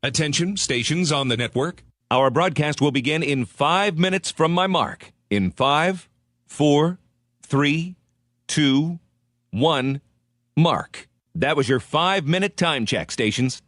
Attention, stations on the network. Our broadcast will begin in 5 minutes from my mark. In 5, 4, 3, 2, 1, mark. That was your 5-minute time check, stations.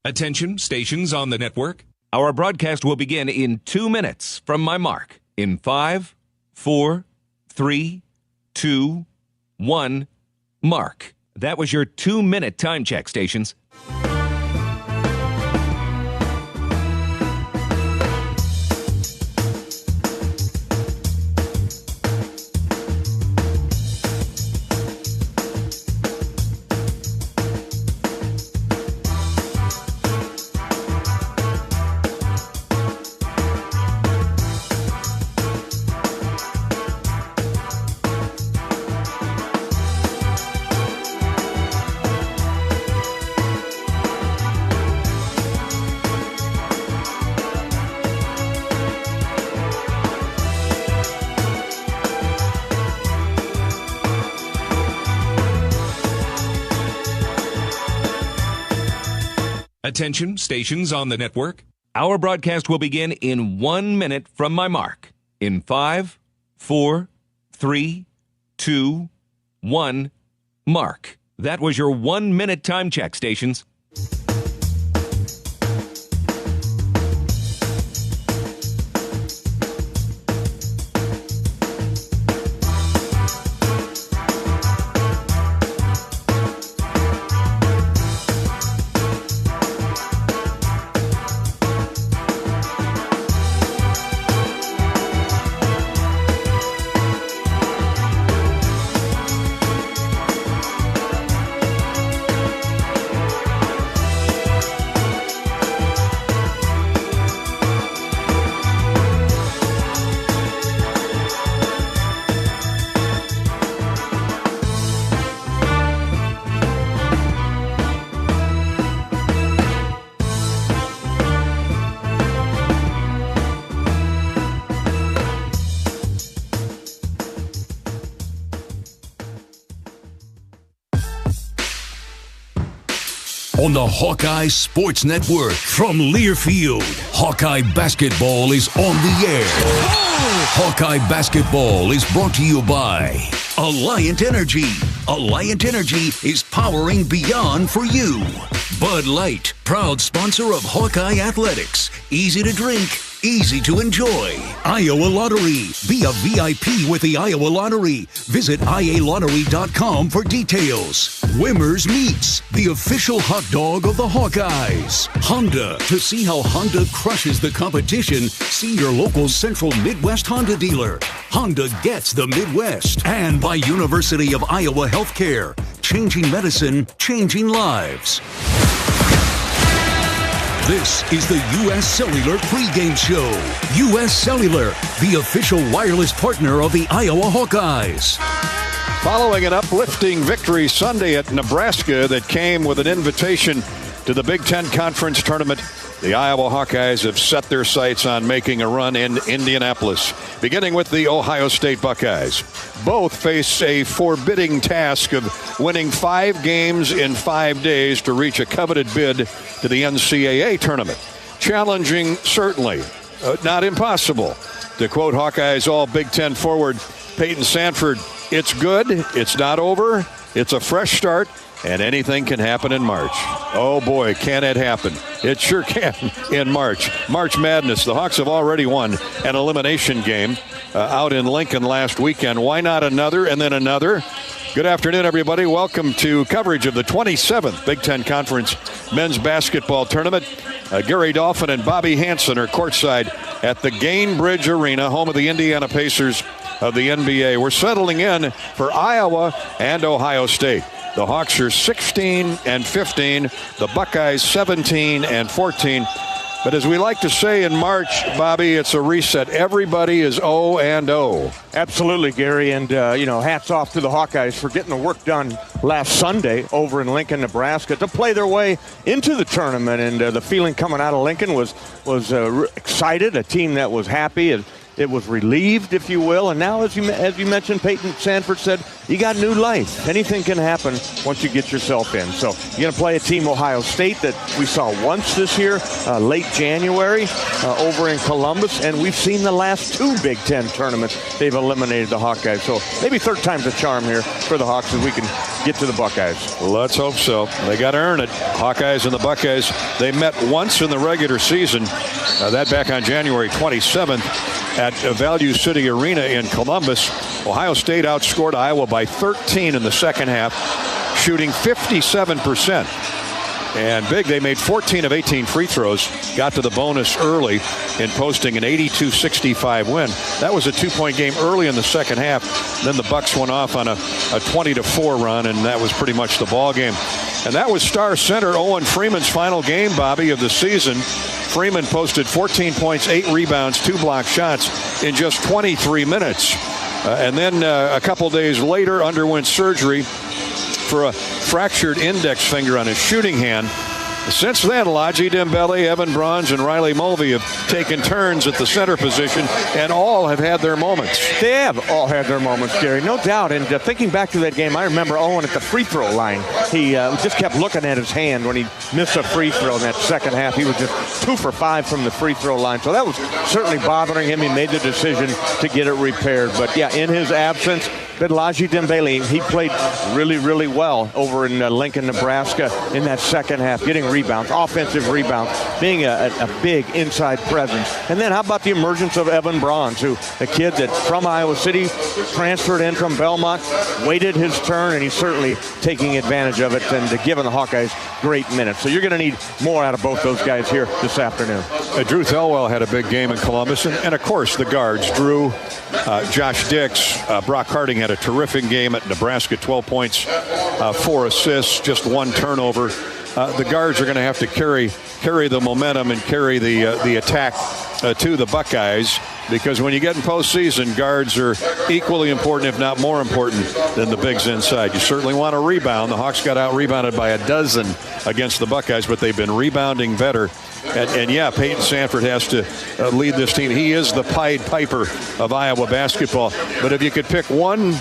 Attention, stations on the network. Our broadcast will begin in 2 minutes from my mark. In 5, 4, 3, 2, 1, mark. That was your 2-minute time check, stations. Attention, stations on the network. Our broadcast will begin in 1 minute from my mark. In 5, 4, 3, 2, 1, mark. That was your 1-minute time check, stations. on the Hawkeye Sports Network. From Learfield, Hawkeye Basketball is on the air. Hawkeye Basketball is brought to you by Alliant Energy. Alliant Energy is powering beyond for you. Bud Light, proud sponsor of Hawkeye Athletics. Easy to drink, easy to enjoy. Iowa Lottery. Be a VIP with the Iowa Lottery. Visit ialottery.com for details. Wimmer's Meats, the official hot dog of the Hawkeyes. Honda. To see how Honda crushes the competition, see your local Central Midwest Honda dealer. Honda gets the Midwest. And by University of Iowa Healthcare. Changing medicine, changing lives. This is the U.S. Cellular pregame show. U.S. Cellular, the official wireless partner of the Iowa Hawkeyes. Following an uplifting victory Sunday at Nebraska that came with an invitation to the Big Ten Conference Tournament, the Iowa Hawkeyes have set their sights on making a run in Indianapolis, beginning with the Ohio State Buckeyes. Both face a forbidding task of winning 5 games in 5 days to reach a coveted bid to the NCAA tournament. Challenging, certainly, not impossible. To quote Hawkeyes All-Big Ten forward Peyton Sanford, it's good, it's not over, it's a fresh start, and anything can happen in March. Oh boy, can it happen. It sure can in March. March Madness. The Hawks have already won an elimination game out in Lincoln last weekend. Why not another and then another? Good afternoon, everybody. Welcome to coverage of the 27th Big Ten Conference Men's Basketball Tournament. Gary Dolphin and Bobby Hansen are courtside at the Gainbridge Arena, home of the Indiana Pacers of the NBA. We're settling in for Iowa and Ohio State. The Hawks are 16-15. The Buckeyes 17-14. But as we like to say in March, Bobby, it's a reset. Everybody is 0-0. Absolutely, Gary. And, hats off to the Hawkeyes for getting the work done last Sunday over in Lincoln, Nebraska to play their way into the tournament. And the feeling coming out of Lincoln was excited, a team that was happy. It was relieved, if you will. And now, as you mentioned, Peyton Sanford said, you got new life. Anything can happen once you get yourself in. So you're going to play a team, Ohio State, that we saw once this year, late January, over in Columbus. And we've seen the last 2 Big Ten tournaments. They've eliminated the Hawkeyes. So maybe third time's a charm here for the Hawks as we can get to the Buckeyes. Let's hope so. They got to earn it. Hawkeyes and the Buckeyes, they met once in the regular season. That back on January 27th. At Value City Arena in Columbus. Ohio State outscored Iowa by 13 in the second half, shooting 57%. And big, they made 14 of 18 free throws, got to the bonus early in posting an 82-65 win. That was a 2-point game early in the second half. Then the Bucks went off on a 20-4 run, and that was pretty much the ball game. And that was star center Owen Freeman's final game, Bobby, of the season. Freeman posted 14 points, 8 rebounds, 2 block shots in just 23 minutes. And then a couple days later underwent surgery for a fractured index finger on his shooting hand. Since then, Lodgy Dembele, Evan Bronze, and Riley Mulvey have taken turns at the center position, and all have had their moments. They have all had their moments, Gary, no doubt. And thinking back to that game, I remember Owen at the free throw line. He just kept looking at his hand when he missed a free throw in that second half. He was just 2 for 5 from the free throw line. So that was certainly bothering him. He made the decision to get it repaired. But, yeah, in his absence, Lodgy Dembele, he played really, really well over in Lincoln, Nebraska in that second half, getting rebounds, offensive rebounds, being a big inside presence. And then how about the emergence of Evan Bronze, who a kid that from Iowa City transferred in from Belmont, waited his turn, and he's certainly taking advantage of it and giving the Hawkeyes great minutes. So you're going to need more out of both those guys here this afternoon. Drew Thelwell had a big game in Columbus, and of course the guards, Drew, Josh Dix, Brock Harding had a terrific game at Nebraska, 12 points, 4 assists, just 1 turnover. The guards are going to have to carry the momentum and carry the attack to the Buckeyes, because when you get in postseason, guards are equally important, if not more important, than the bigs inside. You certainly want to rebound. The Hawks got out-rebounded by 12 against the Buckeyes, but they've been rebounding better. And yeah, Peyton Sanford has to lead this team. He is the Pied Piper of Iowa basketball. But if you could pick one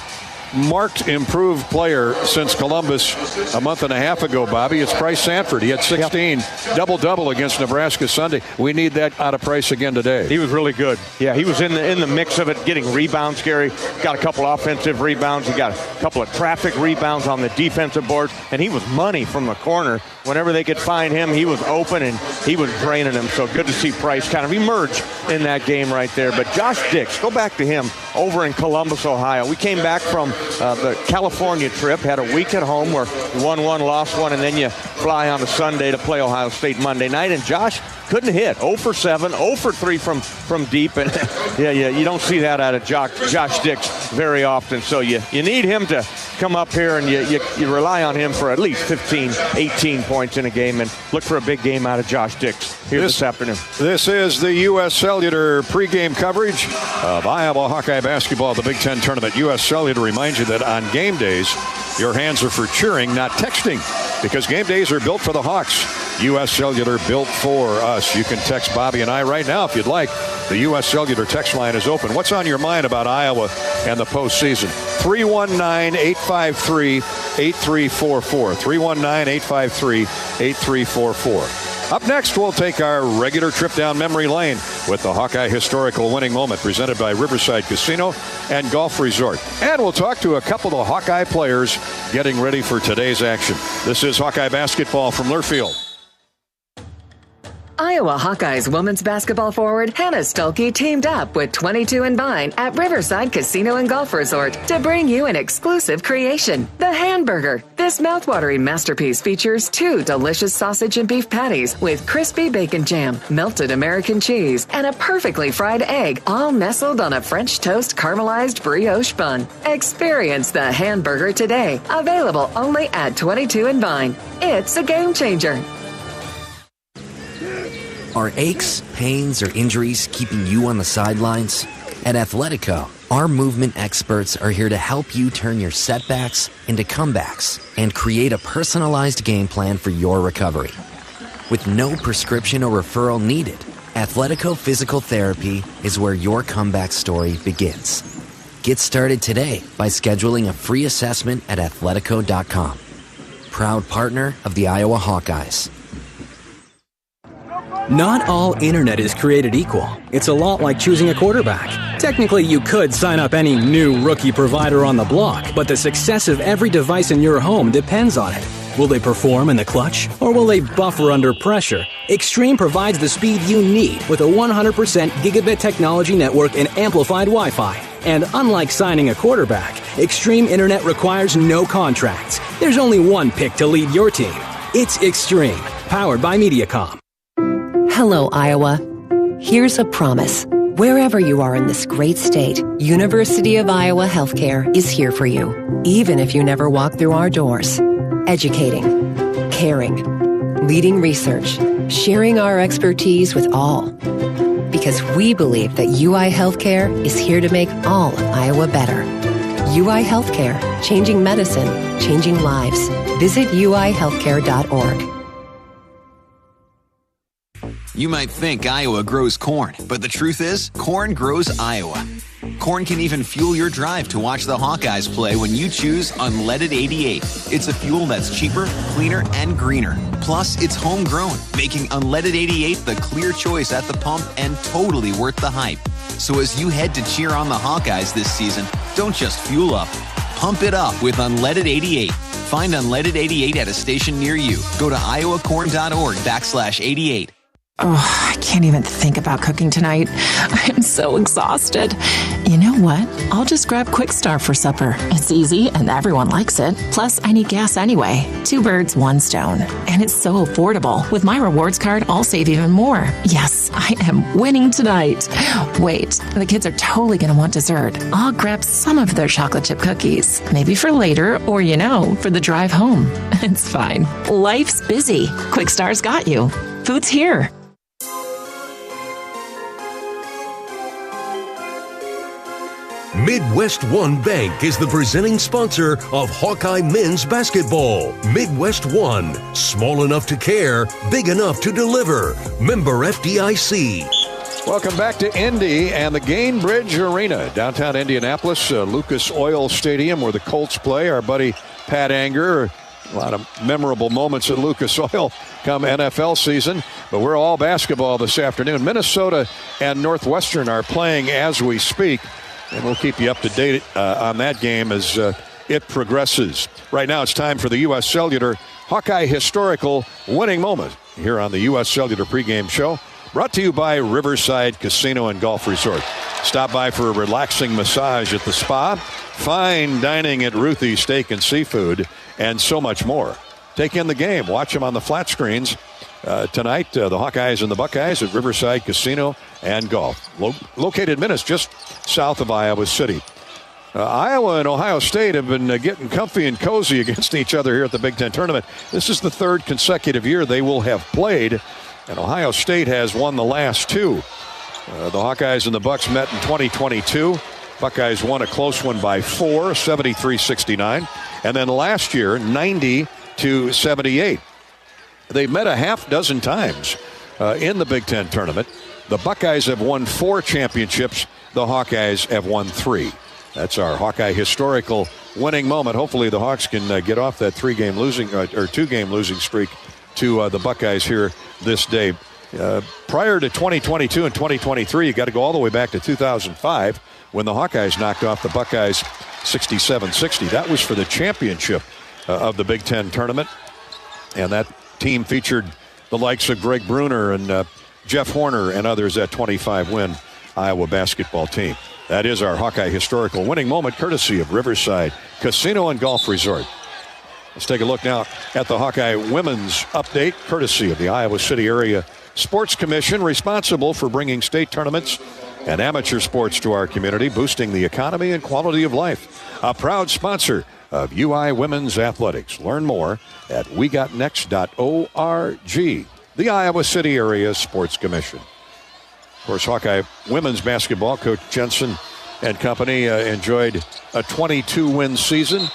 marked improved player since Columbus a month and a half ago, Bobby. It's Price Sanford. He had 16, double-double against Nebraska Sunday. We need that out of Price again today. He was really good. Yeah, he was in the mix of it, getting rebounds, Gary. Got a couple offensive rebounds. He got a couple of traffic rebounds on the defensive board, and he was money from the corner. Whenever they could find him, he was open, and he was draining them. So good to see Price kind of emerge in that game right there. But Josh Dix, go back to him over in Columbus, Ohio. We came back from the California trip, had a week at home where you won one, lost one, and then you fly on a Sunday to play Ohio State Monday night. And Josh couldn't hit. 0 for 7, 0 for 3 from deep. And yeah, you don't see that out of Josh Dix very often. So you need him to come up here, and you rely on him for at least 15, 18 points in a game, and look for a big game out of Josh Dix here this afternoon. This is the U.S. Cellular pregame coverage of Iowa Hawkeye basketball, the Big Ten tournament. U.S. Cellular reminds you that on game days, your hands are for cheering, not texting, because game days are built for the Hawks. U.S. Cellular built for us. You can text Bobby and I right now if you'd like. The U.S. Cellular text line is open. What's on your mind about Iowa and the postseason? 319-853-8344. 319-853-8344. Up next, we'll take our regular trip down memory lane with the Hawkeye Historical Winning Moment presented by Riverside Casino and Golf Resort. And we'll talk to a couple of Hawkeye players getting ready for today's action. This is Hawkeye basketball from Learfield. Iowa Hawkeyes women's basketball forward Hannah Stuelke teamed up with 22 and Vine at Riverside Casino and Golf Resort to bring you an exclusive creation, the Hamburger. This mouthwatering masterpiece features 2 delicious sausage and beef patties with crispy bacon jam, melted American cheese, and a perfectly fried egg, all nestled on a French toast caramelized brioche bun. Experience the Hamburger today, available only at 22 and Vine. It's a game changer. Are aches, pains, or injuries keeping you on the sidelines? At Athletico, our movement experts are here to help you turn your setbacks into comebacks and create a personalized game plan for your recovery. With no prescription or referral needed, Athletico Physical Therapy is where your comeback story begins. Get started today by scheduling a free assessment at athletico.com. Proud partner of the Iowa Hawkeyes. Not all internet is created equal. It's a lot like choosing a quarterback. Technically, you could sign up any new rookie provider on the block, but the success of every device in your home depends on it. Will they perform in the clutch, or will they buffer under pressure? Extreme provides the speed you need with a 100% gigabit technology network and amplified Wi-Fi. And unlike signing a quarterback, Extreme Internet requires no contracts. There's only one pick to lead your team. It's Extreme, powered by Mediacom. Hello, Iowa. Here's a promise. Wherever you are in this great state, University of Iowa Healthcare is here for you, even if you never walk through our doors. Educating, caring, leading research, sharing our expertise with all. Because we believe that UI Healthcare is here to make all of Iowa better. UI Healthcare, changing medicine, changing lives. Visit uihealthcare.org. You might think Iowa grows corn, but the truth is, corn grows Iowa. Corn can even fuel your drive to watch the Hawkeyes play when you choose Unleaded 88. It's a fuel that's cheaper, cleaner, and greener. Plus, it's homegrown, making Unleaded 88 the clear choice at the pump and totally worth the hype. So as you head to cheer on the Hawkeyes this season, don't just fuel up. Pump it up with Unleaded 88. Find Unleaded 88 at a station near you. Go to iowacorn.org/88. Oh, I can't even think about cooking tonight. I am so exhausted. You know what? I'll just grab Quick Start for supper. It's easy and everyone likes it. Plus, I need gas anyway. 2 birds, 1 stone. And it's so affordable. With my rewards card, I'll save even more. Yes, I am winning tonight. Wait, the kids are totally going to want dessert. I'll grab some of their chocolate chip cookies. Maybe for later or, for the drive home. It's fine. Life's busy. Quick Start's got you. Food's here. Midwest One Bank is the presenting sponsor of Hawkeye men's basketball. Midwest One, small enough to care, big enough to deliver. Member FDIC. Welcome back to Indy and the Gainbridge Arena, downtown Indianapolis, Lucas Oil Stadium, where the Colts play. Our buddy Pat Anger, a lot of memorable moments at Lucas Oil come NFL season, but we're all basketball this afternoon. Minnesota and Northwestern are playing as we speak, and we'll keep you up to date on that game as it progresses. Right now, it's time for the U.S. Cellular Hawkeye Historical Winning Moment here on the U.S. Cellular Pregame Show. Brought to you by Riverside Casino and Golf Resort. Stop by for a relaxing massage at the spa, fine dining at Ruthie's Steak and Seafood, and so much more. Take in the game. Watch them on the flat screens tonight. The Hawkeyes and the Buckeyes at Riverside Casino and Golf. Located minutes just south of Iowa City. Iowa and Ohio State have been getting comfy and cozy against each other here at the Big Ten Tournament. This is the third consecutive year they will have played. And Ohio State has won the last two. The Hawkeyes and the Bucks met in 2022. Buckeyes won a close one by 4, 73-69. And then last year, 90-78. They've met a half dozen times in the Big Ten Tournament. The Buckeyes have won 4 championships. The Hawkeyes have won 3. That's our Hawkeye historical winning moment. Hopefully the Hawks can get off that 2-game losing streak to the Buckeyes here this day. Prior to 2022 and 2023, you got to go all the way back to 2005 when the Hawkeyes knocked off the Buckeyes 67-60. That was for the championship of the Big Ten Tournament. And that team featured the likes of Greg Bruner and Jeff Horner and others, that 25-win Iowa basketball team. That is our Hawkeye historical winning moment, courtesy of Riverside Casino and Golf Resort. Let's take a look now at the Hawkeye women's update, courtesy of the Iowa City Area Sports Commission, responsible for bringing state tournaments and amateur sports to our community, boosting the economy and quality of life. A proud sponsor of UI Women's Athletics. Learn more at wegotnext.org. The Iowa City Area Sports Commission. Of course, Hawkeye women's basketball, Coach Jensen and company enjoyed a 22-win season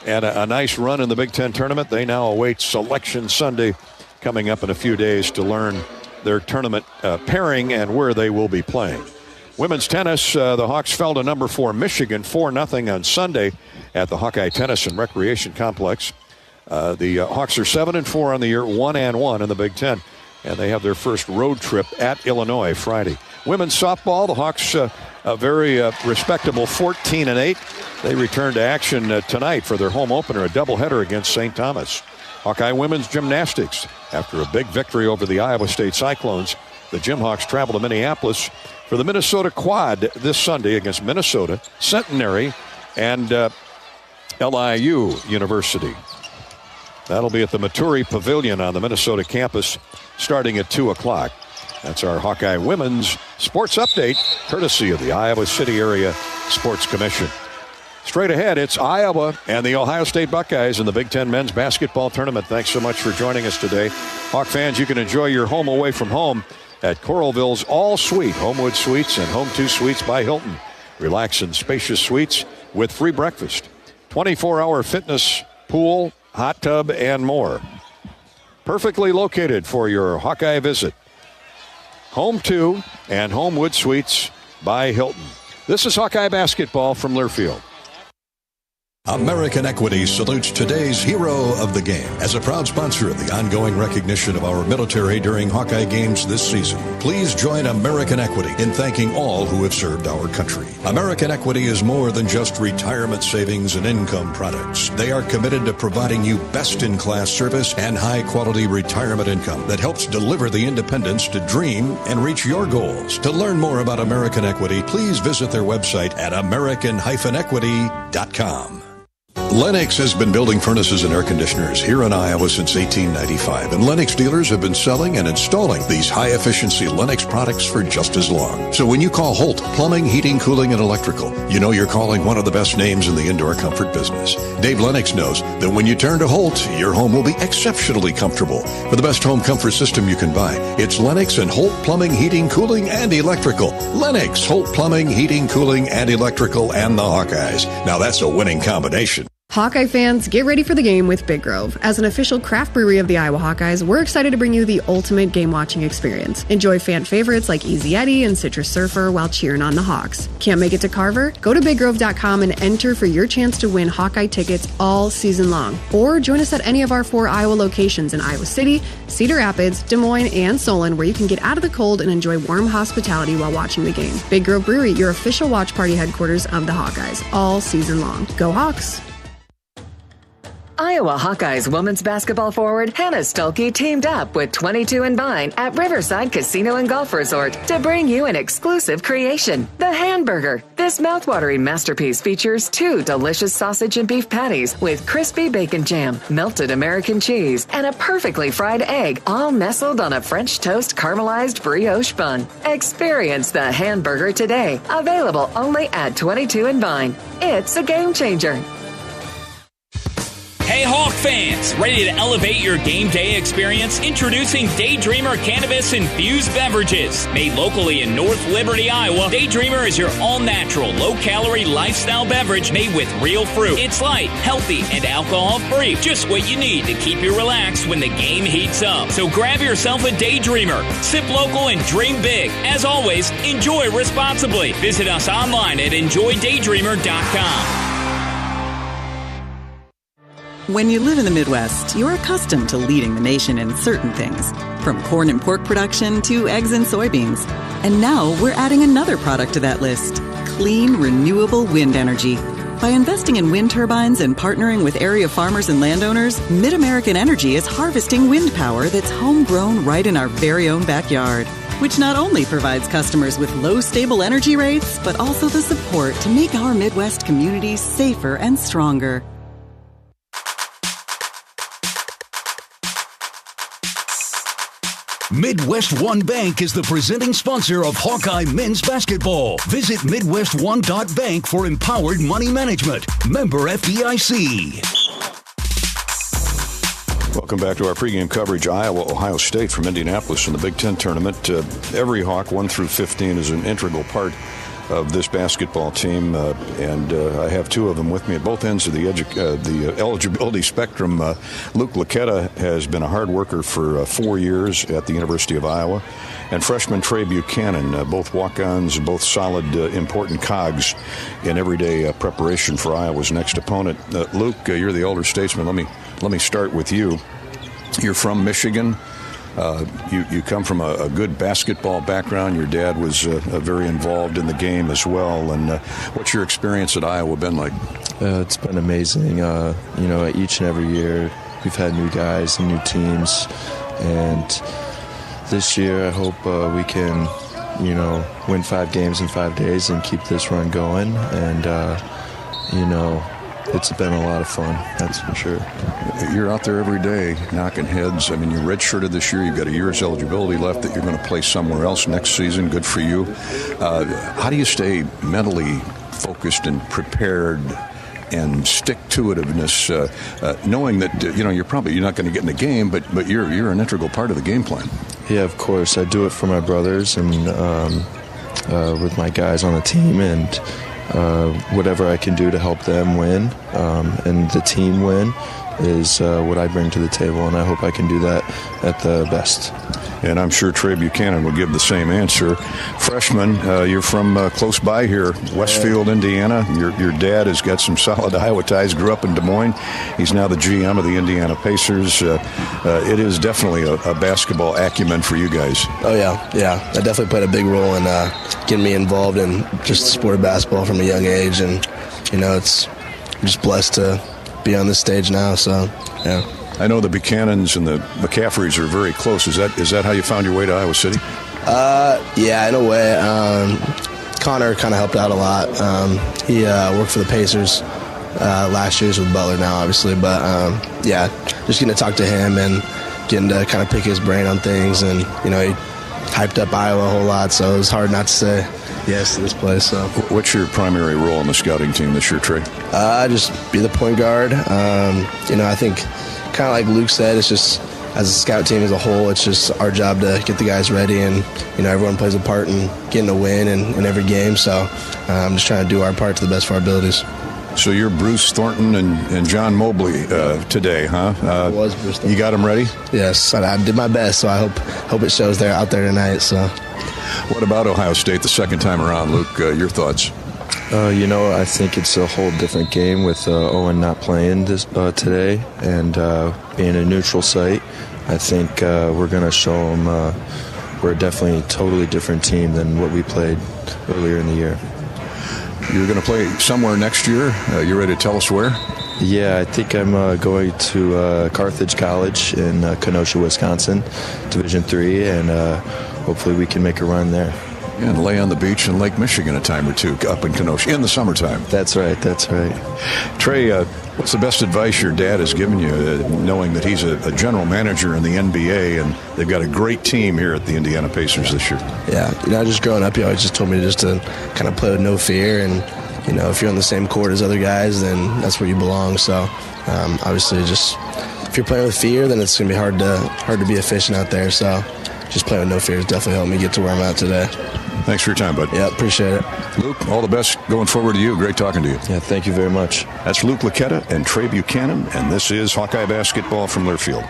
and a nice run in the Big Ten Tournament. They now await Selection Sunday coming up in a few days to learn their tournament pairing and where they will be playing. Women's tennis, the Hawks fell to number 4 Michigan 4-0 on Sunday at the Hawkeye Tennis and Recreation Complex. The Hawks are 7-4 on the year, 1-1 in the Big Ten, and they have their first road trip at Illinois Friday. Women's softball, the Hawks a very respectable 14-8. They return to action tonight for their home opener, a doubleheader against St. Thomas. Hawkeye women's gymnastics, after a big victory over the Iowa State Cyclones, the Gym Hawks travel to Minneapolis for the Minnesota Quad this Sunday against Minnesota, Centenary, and LIU University. That'll be at the Maturi Pavilion on the Minnesota campus starting at 2 o'clock. That's our Hawkeye women's sports update, courtesy of the Iowa City Area Sports Commission. Straight ahead, it's Iowa and the Ohio State Buckeyes in the Big Ten Men's Basketball Tournament. Thanks so much for joining us today. Hawk fans, you can enjoy your home away from home at Coralville's All Suite, Homewood Suites and Home 2 Suites by Hilton. Relax in spacious suites with free breakfast, 24-hour fitness, pool, hot tub, and more. Perfectly located for your Hawkeye visit. Home 2 and Homewood Suites by Hilton. This is Hawkeye basketball from Learfield. American Equity salutes today's hero of the game as a proud sponsor of the ongoing recognition of our military during Hawkeye games this season. Please join American Equity in thanking all who have served our country. American Equity is more than just retirement savings and income products. They are committed to providing you best-in-class service and high-quality retirement income that helps deliver the independence to dream and reach your goals. To learn more about American Equity, please visit their website at american-equity.com. Lennox has been building furnaces and air conditioners here in Iowa since 1895, and Lennox dealers have been selling and installing these high-efficiency Lennox products for just as long. So when you call Holt Plumbing, Heating, Cooling, and Electrical, you know you're calling one of the best names in the indoor comfort business. Dave Lennox knows that when you turn to Holt, your home will be exceptionally comfortable. For the best home comfort system you can buy, it's Lennox and Holt Plumbing, Heating, Cooling, and Electrical. Lennox, Holt Plumbing, Heating, Cooling, and Electrical, and the Hawkeyes. Now that's a winning combination. Hawkeye fans, get ready for the game with Big Grove. As an official craft brewery of the Iowa Hawkeyes, we're excited to bring you the ultimate game-watching experience. Enjoy fan favorites like Easy Eddie and Citrus Surfer while cheering on the Hawks. Can't make it to Carver? Go to BigGrove.com and enter for your chance to win Hawkeye tickets all season long. Or join us at any of our 4 Iowa locations in Iowa City, Cedar Rapids, Des Moines, and Solon, where you can get out of the cold and enjoy warm hospitality while watching the game. Big Grove Brewery, your official watch party headquarters of the Hawkeyes, all season long. Go Hawks! Iowa Hawkeyes women's basketball forward Hannah Stuelke teamed up with 22 and Vine at Riverside Casino and Golf Resort to bring you an exclusive creation, the Hamburger. This mouthwatering masterpiece features 2 delicious sausage and beef patties with crispy bacon jam, melted American cheese, and a perfectly fried egg, all nestled on a French toast caramelized brioche bun. Experience the Hamburger today, available only at 22 and Vine. It's a game changer. Hey Hawk fans, ready to elevate your game day experience? Introducing Daydreamer Cannabis-infused beverages. Made locally in North Liberty, Iowa, Daydreamer is your all-natural, low-calorie lifestyle beverage made with real fruit. It's light, healthy, and alcohol-free. Just what you need to keep you relaxed when the game heats up. So grab yourself a Daydreamer. Sip local and dream big. As always, enjoy responsibly. Visit us online at enjoydaydreamer.com. When you live in the Midwest, you're accustomed to leading the nation in certain things, from corn and pork production to eggs and soybeans. And now we're adding another product to that list, clean, renewable wind energy. By investing in wind turbines and partnering with area farmers and landowners, Mid-American Energy is harvesting wind power that's homegrown right in our very own backyard, which not only provides customers with low, stable energy rates, but also the support to make our Midwest communities safer and stronger. Midwest One Bank is the presenting sponsor of Hawkeye men's basketball. Visit MidwestOne.bank for empowered money management. Member FDIC. Welcome back to our pregame coverage. Iowa, Ohio State from Indianapolis in the Big Ten tournament. Every Hawk 1 through 15 is an integral part of this basketball team, and I have 2 of them with me at both ends of the eligibility spectrum. Luke Laquetta has been a hard worker for 4 years at the University of Iowa, and freshman Trey Buchanan, both walk-ons, both solid, important cogs in everyday preparation for Iowa's next opponent. Luke, you're the elder statesman. Let me start with you. You're from Michigan. You come from a good basketball background. Your dad was very involved in the game as well. And what's your experience at Iowa been like? It's been amazing. Each and every year we've had new guys and new teams. And this year I hope we can, win 5 games in 5 days and keep this run going. And, it's been a lot of fun, that's for sure. You're out there every day knocking heads. I mean, you're redshirted this year. You've got a year's eligibility left that you're going to play somewhere else next season. Good for you. How do you stay mentally focused and prepared and stick-to-itiveness, knowing that, you're not going to get in the game, but you're an integral part of the game plan? Yeah, of course. I do it for my brothers and with my guys on the team, and whatever I can do to help them win and the team win is what I bring to the table, and I hope I can do that at the best. And I'm sure Trey Buchanan will give the same answer. Freshman, you're from close by here, Westfield, Indiana. Your dad has got some solid Iowa ties, grew up in Des Moines. He's now the GM of the Indiana Pacers. It is definitely a basketball acumen for you guys. Oh, yeah. I definitely played a big role in getting me involved in just the sport of basketball from a young age. And, I'm just blessed to be on this stage now, so, yeah. I know the Buchanans and the McCaffreys are very close. Is that how you found your way to Iowa City? Yeah, in a way. Connor kind of helped out a lot. He worked for the Pacers last year. He's with Butler now, obviously. But, just getting to talk to him and getting to kind of pick his brain on things. And, he hyped up Iowa a whole lot, so it was hard not to say yes to this place. So, what's your primary role on the scouting team this year, Trey? Just be the point guard. I think kind of like Luke said, it's just as a scout team as a whole, it's just our job to get the guys ready, and everyone plays a part in getting a win in every game. So I'm just trying to do our part to the best of our abilities. So you're Bruce Thornton and John Mobley today, huh? I was Bruce Thornton. You got them ready? Yes, I did my best, so I hope it shows out there tonight. So, what about Ohio State the second time around, Luke? Your thoughts? I think it's a whole different game with Owen not playing today and being a neutral site. I think we're going to show them we're definitely a totally different team than what we played earlier in the year. You're going to play somewhere next year. You ready to tell us where? Yeah, I think I'm going to Carthage College in Kenosha, Wisconsin, Division III, and hopefully we can make a run there. Yeah, and lay on the beach in Lake Michigan a time or two up in Kenosha in the summertime. That's right. Trey, what's the best advice your dad has given you, knowing that he's a general manager in the NBA and they've got a great team here at the Indiana Pacers this year? Yeah, just growing up, he always just told me to kind of play with no fear, and if you're on the same court as other guys, then that's where you belong. So obviously, just if you're playing with fear, then it's going to be hard to be efficient out there. So just playing with no fear has definitely helped me get to where I'm at today. Thanks for your time, bud. Yeah, appreciate it. Luke, all the best going forward to you. Great talking to you. Yeah, thank you very much. That's Luke Laquetta and Trey Buchanan, and this is Hawkeye Basketball from Learfield.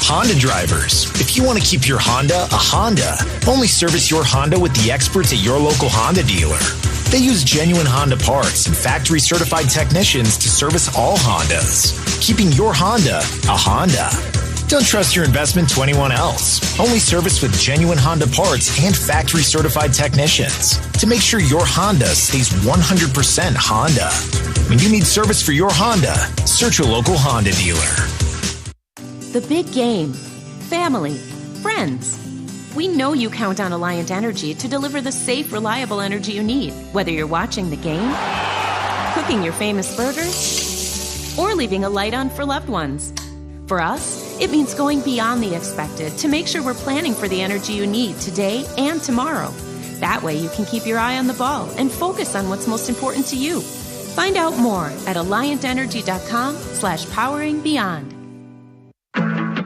Honda drivers, if you want to keep your Honda a Honda, only service your Honda with the experts at your local Honda dealer. They use genuine Honda parts and factory-certified technicians to service all Hondas, keeping your Honda a Honda. Don't trust your investment to anyone else. Only service with genuine Honda parts and factory-certified technicians to make sure your Honda stays 100% Honda. When you need service for your Honda, search your local Honda dealer. The big game. Family. Friends. We know you count on Alliant Energy to deliver the safe, reliable energy you need, whether you're watching the game, cooking your famous burgers, or leaving a light on for loved ones. For us, it means going beyond the expected to make sure we're planning for the energy you need today and tomorrow. That way you can keep your eye on the ball and focus on what's most important to you. Find out more at alliantenergy.com/poweringbeyond.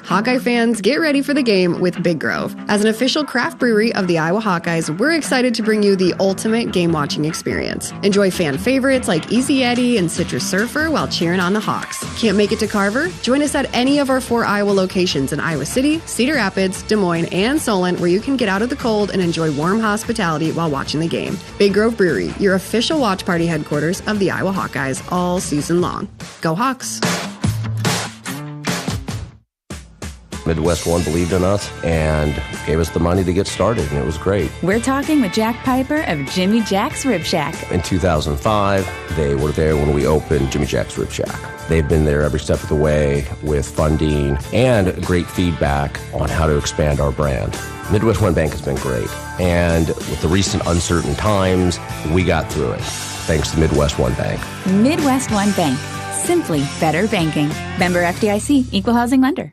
Hawkeye fans, get ready for the game with Big Grove. As an official craft brewery of the Iowa Hawkeyes, we're excited to bring you the ultimate game-watching experience. Enjoy fan favorites like Easy Eddie and Citrus Surfer while cheering on the Hawks. Can't make it to Carver? Join us at any of our 4 Iowa locations in Iowa City, Cedar Rapids, Des Moines, and Solon, where you can get out of the cold and enjoy warm hospitality while watching the game. Big Grove Brewery, your official watch party headquarters of the Iowa Hawkeyes all season long. Go Hawks! Midwest One believed in us and gave us the money to get started, and it was great. We're talking with Jack Piper of Jimmy Jack's Rib Shack. In 2005, they were there when we opened Jimmy Jack's Rib Shack. They've been there every step of the way with funding and great feedback on how to expand our brand. Midwest One Bank has been great, and with the recent uncertain times, we got through it, thanks to Midwest One Bank. Midwest One Bank. Simply better banking. Member FDIC, Equal Housing Lender.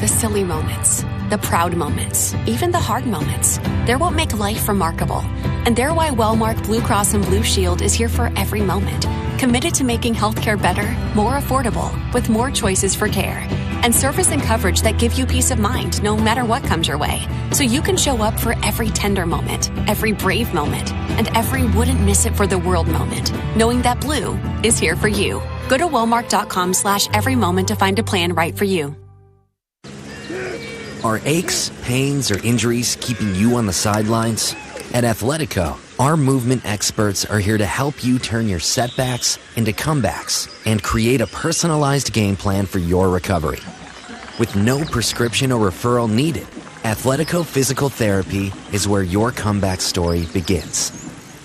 The silly moments, the proud moments, even the hard moments. They're what make life remarkable. And they're why Wellmark Blue Cross and Blue Shield is here for every moment. Committed to making healthcare better, more affordable, with more choices for care. And service and coverage that give you peace of mind no matter what comes your way. So you can show up for every tender moment, every brave moment, and every wouldn't miss it for the world moment, knowing that Blue is here for you. Go to Wellmark.com/every moment to find a plan right for you. Are aches, pains, or injuries keeping you on the sidelines? At Athletico, our movement experts are here to help you turn your setbacks into comebacks and create a personalized game plan for your recovery. With no prescription or referral needed, Athletico Physical Therapy is where your comeback story begins.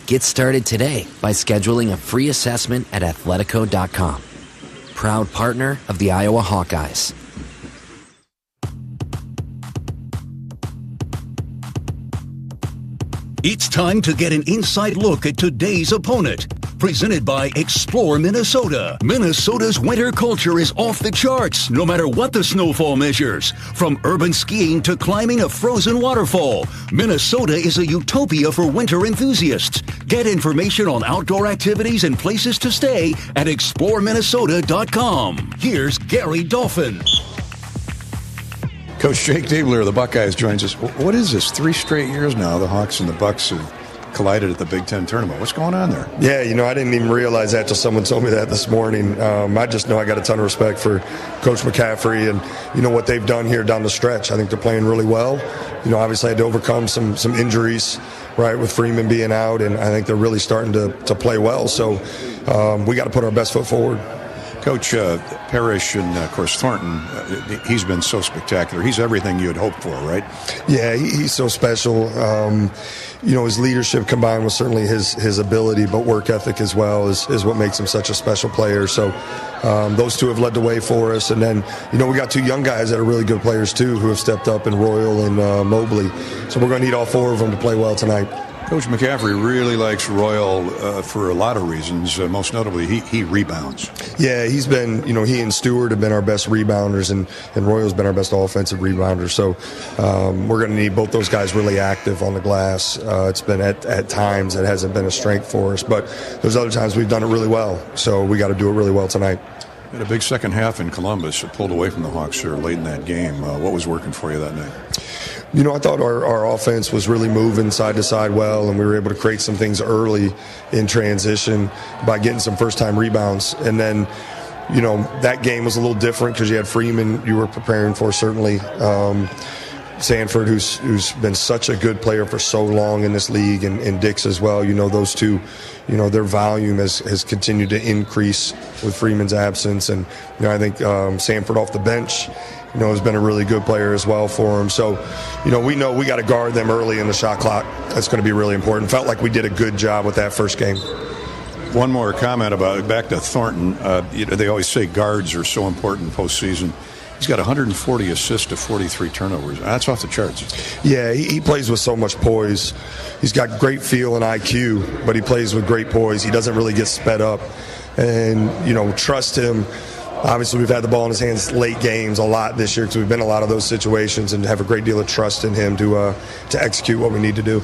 Get started today by scheduling a free assessment at Athletico.com. Proud partner of the Iowa Hawkeyes. It's time to get an inside look at today's opponent. Presented by Explore Minnesota. Minnesota's winter culture is off the charts, no matter what the snowfall measures. From urban skiing to climbing a frozen waterfall, Minnesota is a utopia for winter enthusiasts. Get information on outdoor activities and places to stay at exploreminnesota.com. Here's Gary Dolphin. Coach Jake Diebler of the Buckeyes joins us. What is this? 3 straight years now the Hawks and the Bucks have collided at the Big Ten tournament. What's going on there? Yeah, I didn't even realize that till someone told me that this morning. I just know I got a ton of respect for Coach McCaffrey and, what they've done here down the stretch. I think they're playing really well. Obviously I had to overcome some injuries, right, with Freeman being out, and I think they're really starting to play well. So we got to put our best foot forward. Coach Parrish and, of course, Thornton, he's been so spectacular. He's everything you had hoped for, right? Yeah, he's so special. His leadership combined with certainly his ability, but work ethic as well is what makes him such a special player. So those two have led the way for us. And then, we got two young guys that are really good players, too, who have stepped up in Royal and Mobley. So we're going to need all four of them to play well tonight. Coach McCaffrey really likes Royal for a lot of reasons. Most notably, he rebounds. Yeah, he's been, he and Stewart have been our best rebounders, and Royal's been our best offensive rebounder. So we're going to need both those guys really active on the glass. It's been at times it hasn't been a strength for us, but there's other times we've done it really well. So we got to do it really well tonight. Had a big second half in Columbus. It pulled away from the Hawks here late in that game. What was working for you that night? I thought our offense was really moving side to side well, and we were able to create some things early in transition by getting some first-time rebounds. And then, that game was a little different because you had Freeman you were preparing for, certainly. Sanford, who's been such a good player for so long in this league, and Dix as well. Those two, their volume has continued to increase with Freeman's absence. And, I think Sanford off the bench, has been a really good player as well for him. So, we know we got to guard them early in the shot clock. That's going to be really important. Felt like we did a good job with that first game. One more comment about back to Thornton. They always say guards are so important postseason. He's got 140 assists to 43 turnovers. That's off the charts. Yeah, he plays with so much poise. He's got great feel and IQ, but he plays with great poise. He doesn't really get sped up. And, trust him. Obviously, we've had the ball in his hands late games a lot this year because we've been in a lot of those situations, and have a great deal of trust in him to execute what we need to do.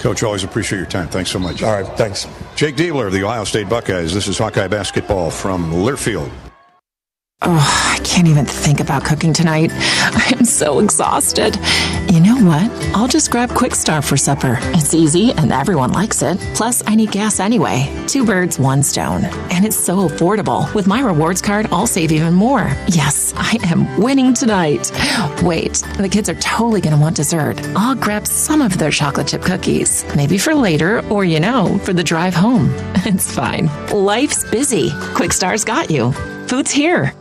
Coach, always appreciate your time. Thanks so much. All right, thanks. Jake Diebler of the Ohio State Buckeyes. This is Hawkeye basketball from Learfield. Oh, I can't even think about cooking tonight. I am so exhausted. You know what? I'll just grab Quick Star for supper. It's easy and everyone likes it. Plus, I need gas anyway. 2 birds, 1 stone. And it's so affordable. With my rewards card, I'll save even more. Yes, I am winning tonight. Wait, the kids are totally going to want dessert. I'll grab some of their chocolate chip cookies. Maybe for later, or for the drive home. It's fine. Life's busy. Quick Star's got you. Food's here.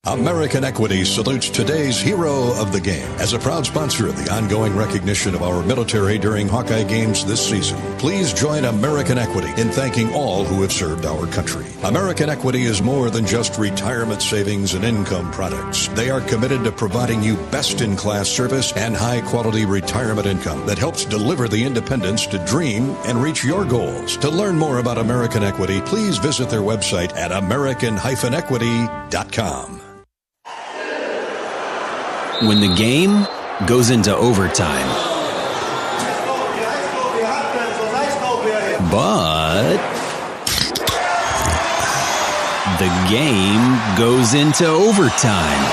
American Equity salutes today's hero of the game. As a proud sponsor of the ongoing recognition of our military during Hawkeye games this season, please join American Equity in thanking all who have served our country. American Equity is more than just retirement savings and income products. They are committed to providing you best-in-class service and high-quality retirement income that helps deliver the independence to dream and reach your goals. To learn more about American Equity, please visit their website at american-equity.com. When the game goes into overtime. But the game goes into overtime.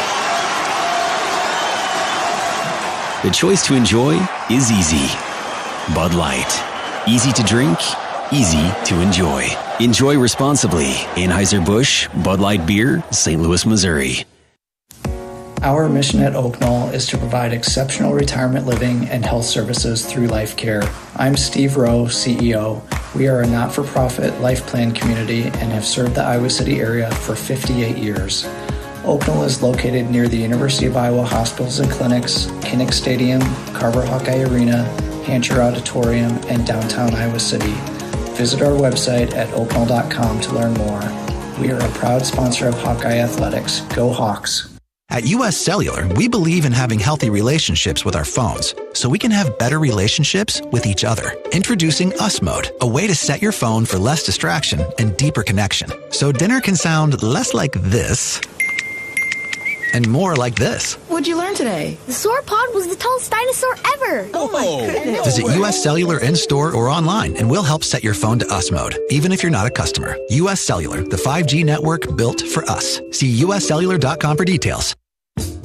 The choice to enjoy is easy. Bud Light. Easy to drink, easy to enjoy. Enjoy responsibly. Anheuser-Busch, Bud Light Beer, St. Louis, Missouri. Our mission at Oak Knoll is to provide exceptional retirement living and health services through Life Care. I'm Steve Rowe, CEO. We are a not-for-profit life plan community and have served the Iowa City area for 58 years. Oak Knoll is located near the University of Iowa hospitals and clinics, Kinnick Stadium, Carver Hawkeye Arena, Hancher Auditorium, and downtown Iowa City. Visit our website at oakknoll.com to learn more. We are a proud sponsor of Hawkeye Athletics. Go Hawks! At US Cellular, we believe in having healthy relationships with our phones so we can have better relationships with each other. Introducing US Mode, a way to set your phone for less distraction and deeper connection. So dinner can sound less like this and more like this. What'd you learn today? The sauropod was the tallest dinosaur ever. Oh my goodness. Visit US Cellular in-store or online and we'll help set your phone to US Mode, even if you're not a customer. US Cellular, the 5G network built for us. See uscellular.com for details.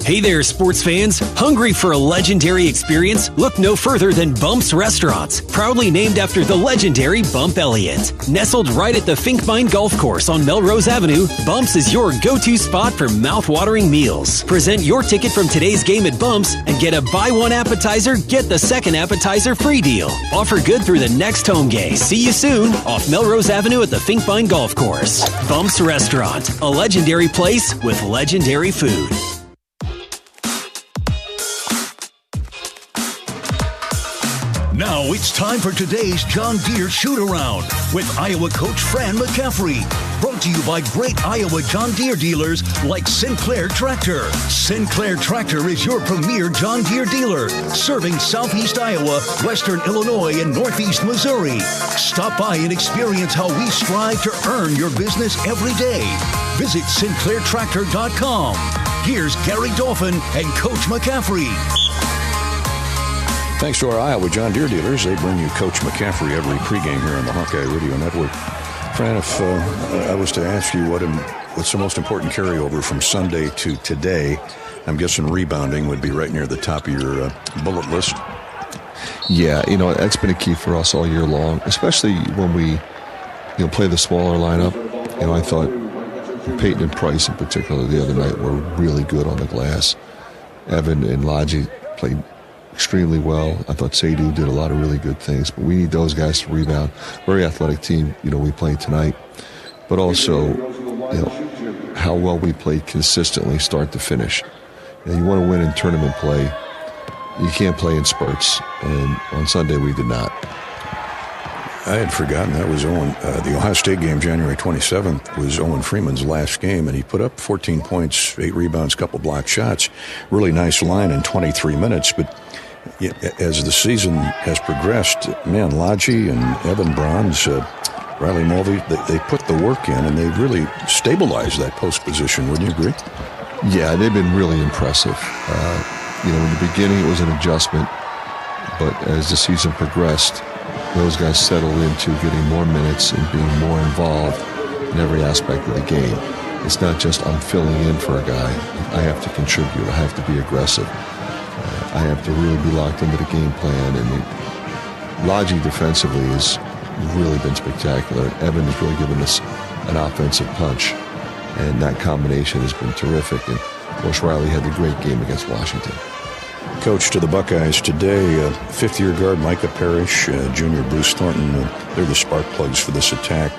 Hey there, sports fans. Hungry for a legendary experience? Look no further than Bump's Restaurants, proudly named after the legendary Bump Elliott. Nestled right at the Finkbine Golf Course on Melrose Avenue, Bump's is your go-to spot for mouth-watering meals. Present your ticket from today's game at Bump's and get a buy one appetizer, get the second appetizer free deal. Offer good through the next home game. See you soon off Melrose Avenue at the Finkbine Golf Course. Bump's Restaurant, a legendary place with legendary food. Now it's time for today's John Deere Shoot-Around with Iowa coach Fran McCaffrey. Brought to you by great Iowa John Deere dealers like Sinclair Tractor. Sinclair Tractor is your premier John Deere dealer, serving southeast Iowa, western Illinois, and northeast Missouri. Stop by and experience how we strive to earn your business every day. Visit SinclairTractor.com. Here's Gary Dolphin and Coach McCaffrey. Thanks to our Iowa John Deere dealers, they bring you Coach McCaffrey every pregame here on the Hawkeye Radio Network. Fran, if I was to ask you what's the most important carryover from Sunday to today, I'm guessing rebounding would be right near the top of your bullet list. Yeah, that's been a key for us all year long, especially when we play the smaller lineup. I thought Peyton and Price in particular the other night were really good on the glass. Evan and Lodgy played extremely well. I thought Sadhu did a lot of really good things, but we need those guys to rebound. Very athletic team, we played tonight, but also, how well we played consistently start to finish. You want to win in tournament play. You can't play in spurts, and on Sunday we did not. I had forgotten that was the Ohio State game, January 27th, was Owen Freeman's last game, and he put up 14 points, 8 rebounds, couple block shots. Really nice line in 23 minutes, but as the season has progressed, man, Lodgy and Evan Bronze, Riley Mulvey, they put the work in, and they really stabilized that post position. Wouldn't you agree? Yeah, they've been really impressive. In the beginning it was an adjustment, but as the season progressed, those guys settled into getting more minutes and being more involved in every aspect of the game. It's not just I'm filling in for a guy. I have to contribute. I have to be aggressive. I have to really be locked into the game plan. And Lodgy defensively has really been spectacular. Evan has really given us an offensive punch, and that combination has been terrific. And of course, Riley had the great game against Washington. Coach, to the Buckeyes today, fifth-year guard Micah Parrish, junior Bruce Thornton, they're the spark plugs for this attack.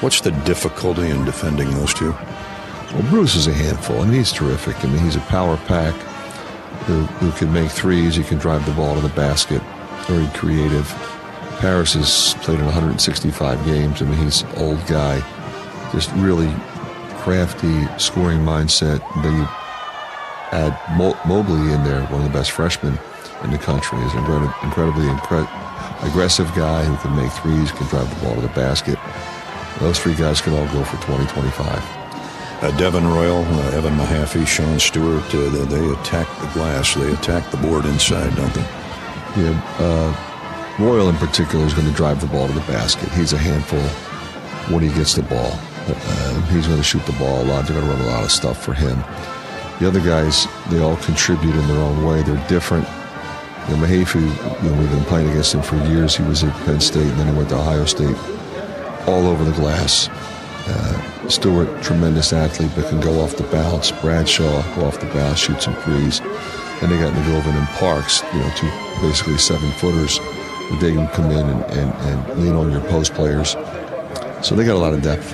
What's the difficulty in defending those two? Well, Bruce is a handful, and he's terrific. He's a power pack who can make threes. He can drive the ball to the basket. Very creative. Parrish has played in 165 games. He's an old guy. Just really crafty scoring mindset. Then add Mobley in there, one of the best freshmen in the country. He's an incredibly aggressive guy who can make threes, can drive the ball to the basket. Those three guys can all go for 20, 25. Devin Royal, Evan Mahaffey, Sean Stewart, they attack the glass. They attack the board inside, don't they? Yeah, Royal in particular is going to drive the ball to the basket. He's a handful when he gets the ball. He's going to shoot the ball a lot. They're going to run a lot of stuff for him. The other guys, they all contribute in their own way. They're different. Mahaffey, we've been playing against him for years. He was at Penn State, and then he went to Ohio State. All over the glass. Stewart, tremendous athlete, but can go off the bounce. Bradshaw, go off the bounce, shoot some threes. Then they got McGovern and Parks, two basically 7-footers. They can come in and lean on your post players. So they got a lot of depth.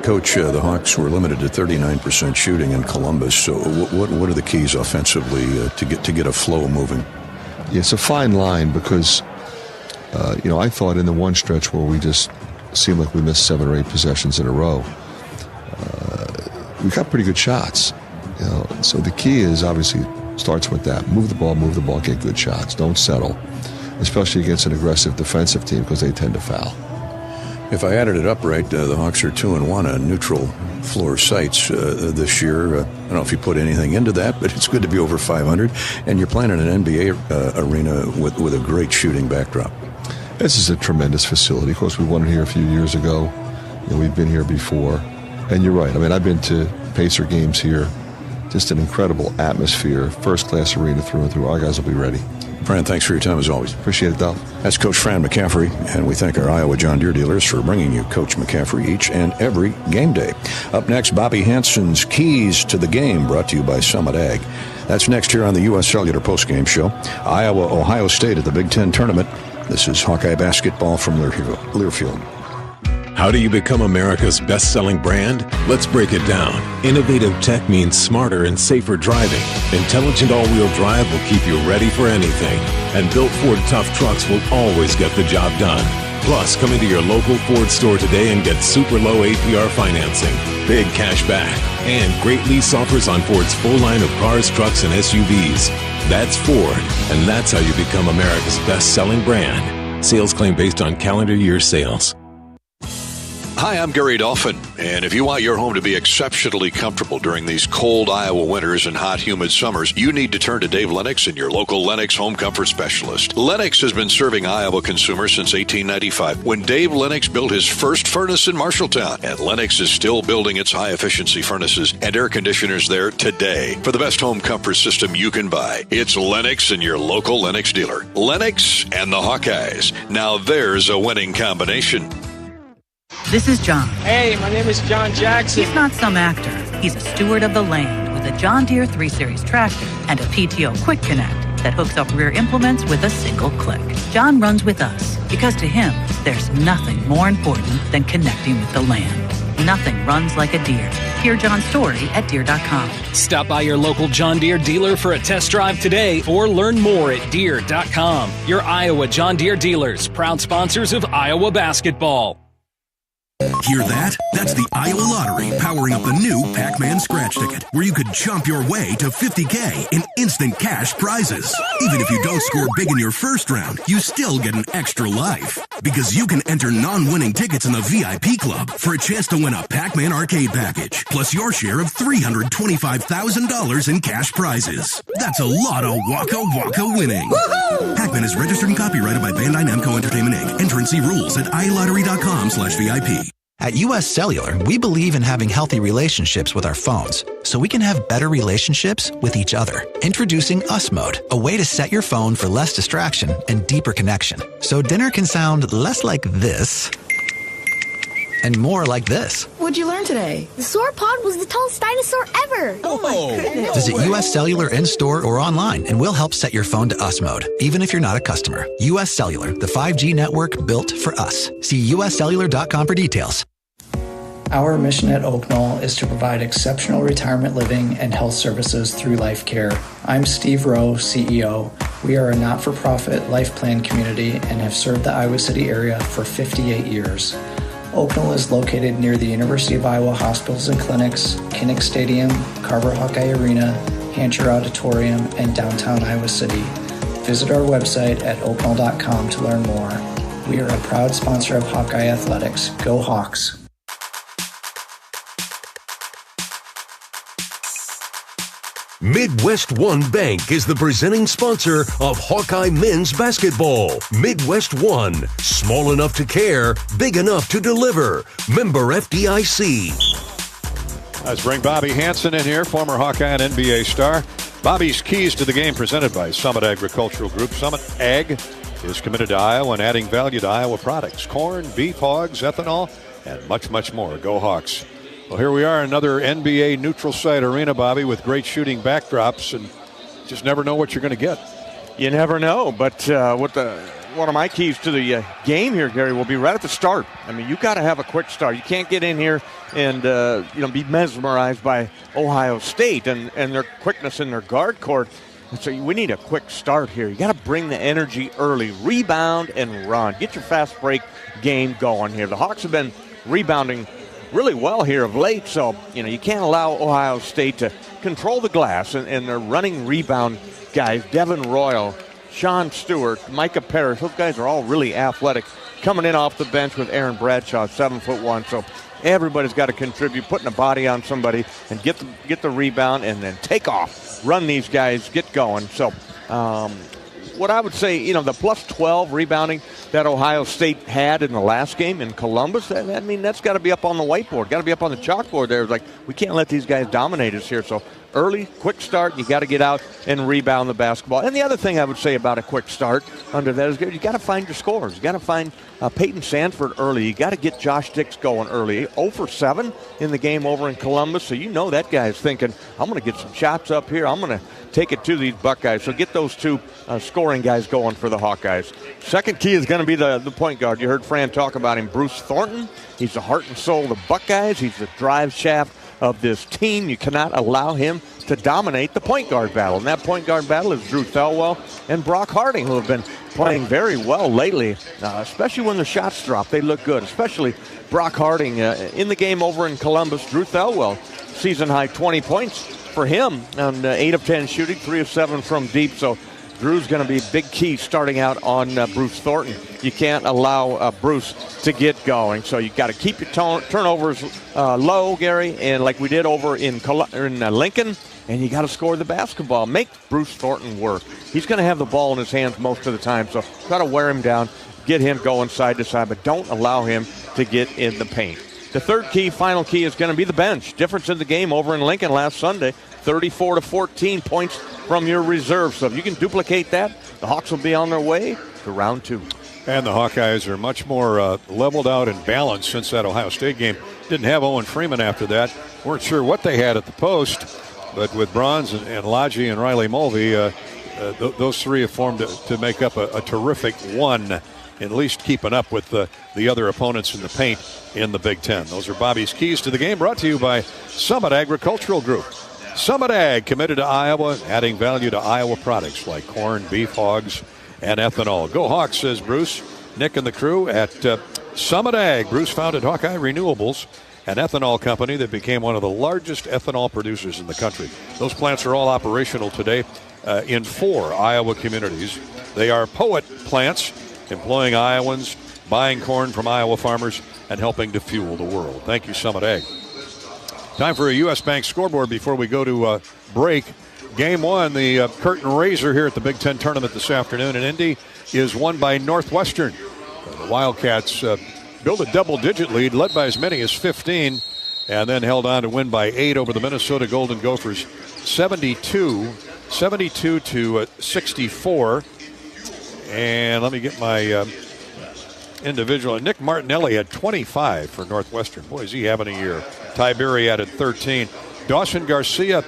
Coach, the Hawks were limited to 39% shooting in Columbus. So what are the keys offensively to get a flow moving? Yeah, it's a fine line because, I thought in the one stretch where we just seemed like we missed 7 or 8 possessions in a row, we got pretty good shots. So the key is obviously starts with that. Move the ball, get good shots. Don't settle, especially against an aggressive defensive team because they tend to foul. If I added it up right, the Hawks are 2-1 on neutral floor sites this year. I don't know if you put anything into that, but it's good to be over 500. And you're playing in an NBA arena with a great shooting backdrop. This is a tremendous facility. Of course, we won it here a few years ago. We've been here before. And you're right. I've been to Pacer games here. just an incredible atmosphere, first-class arena through and through. Our guys will be ready. Fran, thanks for your time as always. Appreciate it, Dal. That's Coach Fran McCaffrey, and we thank our Iowa John Deere dealers for bringing you Coach McCaffrey each and every game day. Up next, Bobby Hansen's Keys to the Game, brought to you by Summit Ag. That's next here on the U.S. Cellular Postgame Show. Iowa, Ohio State at the Big Ten Tournament. This is Hawkeye basketball from Learfield. How do you become America's best-selling brand? Let's break it down. Innovative tech means smarter and safer driving. Intelligent all-wheel drive will keep you ready for anything. And built Ford tough trucks will always get the job done. Plus, come into your local Ford store today and get super low APR financing, big cash back, and great lease offers on Ford's full line of cars, trucks, and SUVs. That's Ford, and that's how you become America's best-selling brand. Sales claim based on calendar year sales. Hi, I'm Gary Dolphin, and if you want your home to be exceptionally comfortable during these cold Iowa winters and hot, humid summers, you need to turn to Dave Lennox and your local Lennox home comfort specialist. Lennox has been serving Iowa consumers since 1895, when Dave Lennox built his first furnace in Marshalltown, and Lennox is still building its high-efficiency furnaces and air conditioners there today. For the best home comfort system you can buy, it's Lennox and your local Lennox dealer. Lennox and the Hawkeyes. Now there's a winning combination. This is John. Hey, my name is John Jackson. He's not some actor. He's a steward of the land with a John Deere 3 Series tractor and a PTO Quick Connect that hooks up rear implements with a single click. John runs with us because to him, there's nothing more important than connecting with the land. Nothing runs like a Deere. Hear John's story at Deere.com. Stop by your local John Deere dealer for a test drive today or learn more at Deere.com. Your Iowa John Deere dealers, proud sponsors of Iowa basketball. Hear that? That's the Iowa Lottery powering up the new Pac-Man scratch ticket, where you could jump your way to $50K in instant cash prizes. Even if you don't score big in your first round, you still get an extra life. Because you can enter non-winning tickets in the VIP club for a chance to win a Pac-Man arcade package, plus your share of $325,000 in cash prizes. That's a lot of Waka Waka winning. Woo-hoo! Pac-Man is registered and copyrighted by Bandai Namco Entertainment Inc. Enter and see rules at iLottery.com/VIP. At U.S. Cellular, we believe in having healthy relationships with our phones, so we can have better relationships with each other. Introducing Us Mode, a way to set your phone for less distraction and deeper connection. So dinner can sound less like this and more like this. What'd you learn today? The sauropod was the tallest dinosaur ever. Oh my goodness. Visit U.S. Cellular in-store or online, and we'll help set your phone to Us Mode, even if you're not a customer. U.S. Cellular, the 5G network built for us. See uscellular.com for details. Our mission at Oak Knoll is to provide exceptional retirement living and health services through life care. I'm Steve Rowe, CEO. We are a not-for-profit life plan community and have served the Iowa City area for 58 years. Oak Knoll is located near the University of Iowa hospitals and clinics, Kinnick Stadium, Carver Hawkeye Arena, Hancher Auditorium, and downtown Iowa City. Visit our website at oakknoll.com to learn more. We are a proud sponsor of Hawkeye Athletics. Go Hawks! Midwest One Bank is the presenting sponsor of Hawkeye men's basketball. Midwest One, small enough to care, big enough to deliver. Member FDIC. Let's bring Bobby Hansen in here, former Hawkeye and NBA star. Bobby's Keys to the Game presented by Summit Agricultural Group. Summit Ag is committed to Iowa and adding value to Iowa products. Corn, beef, hogs, ethanol, and much, much more. Go Hawks. Well, here we are, another NBA neutral site arena, Bobby, with great shooting backdrops, and just never know what you're going to get. You never know, but one of my keys to the game here, Gary, will be right at the start. I mean, you got to have a quick start. You can't get in here and be mesmerized by Ohio State and their quickness in their guard court. And so we need a quick start here. You got to bring the energy early, rebound and run. Get your fast break game going here. The Hawks have been rebounding really well here of late, so you can't allow Ohio State to control the glass, and their running rebound guys, Devin Royal, Sean Stewart, Micah Parrish, those guys are all really athletic, coming in off the bench with Aaron Bradshaw, 7'1", so everybody's got to contribute, putting a body on somebody and get the rebound and then take off, run these guys, get going. So what I would say, the plus 12 rebounding that Ohio State had in the last game in Columbus, that's got to be up on the whiteboard, got to be up on the chalkboard there. It's like, we can't let these guys dominate us here. So early, quick start. You got to get out and rebound the basketball. And the other thing I would say about a quick start under that is you got to find your scores. You got to find Peyton Sanford early. You got to get Josh Dix going early. 0 for 7 in the game over in Columbus. So you know that guy is thinking, I'm going to get some shots up here. I'm going to take it to these Buckeyes. So get those two scoring guys going for the Hawkeyes. Second key is going to be the point guard. You heard Fran talk about him, Bruce Thornton. He's the heart and soul of the Buckeyes. He's the drive shaft of this team. You cannot allow him to dominate the point guard battle. And that point guard battle is Drew Thelwell and Brock Harding, who have been playing very well lately, especially when the shots drop. They look good, especially Brock Harding in the game over in Columbus. Drew Thelwell, season-high 20 points for him on 8 of 10 shooting, 3 of 7 from deep. So Drew's going to be a big key starting out on Bruce Thornton. You can't allow Bruce to get going. So you got to keep your turnovers low, Gary, and like we did over in Lincoln, and you got to score the basketball. Make Bruce Thornton work. He's going to have the ball in his hands most of the time, so try to wear him down, get him going side to side, but don't allow him to get in the paint. The third key, final key, is going to be the bench. Difference in the game over in Lincoln last Sunday, 34-14 points from your reserve. So if you can duplicate that, the Hawks will be on their way to round 2. And the Hawkeyes are much more leveled out and balanced since that Ohio State game. Didn't have Owen Freeman after that. Weren't sure what they had at the post, but with Bronze and Lodgy and Riley Mulvey, those three have formed to make up a terrific one, at least keeping up with the other opponents in the paint in the Big Ten. Those are Bobby's keys to the game, brought to you by Summit Agricultural Group. Summit Ag, committed to Iowa, adding value to Iowa products like corn, beef, hogs, and ethanol. Go Hawks, says Bruce. Nick and the crew at Summit Ag. Bruce founded Hawkeye Renewables, an ethanol company that became one of the largest ethanol producers in the country. Those plants are all operational today in 4 Iowa communities. They are POET plants, employing Iowans, buying corn from Iowa farmers, and helping to fuel the world. Thank you, Summit Ag. Time for a U.S. Bank scoreboard before we go to break. Game 1, the curtain raiser here at the Big Ten tournament this afternoon in Indy, is won by Northwestern. The Wildcats built a double-digit lead, led by as many as 15, and then held on to win by 8 over the Minnesota Golden Gophers, 72 to 64. And let me get my individual. Nick Martinelli had 25 for Northwestern. Boy, is he having a year. Ty Berry added 13. Dawson Garcia,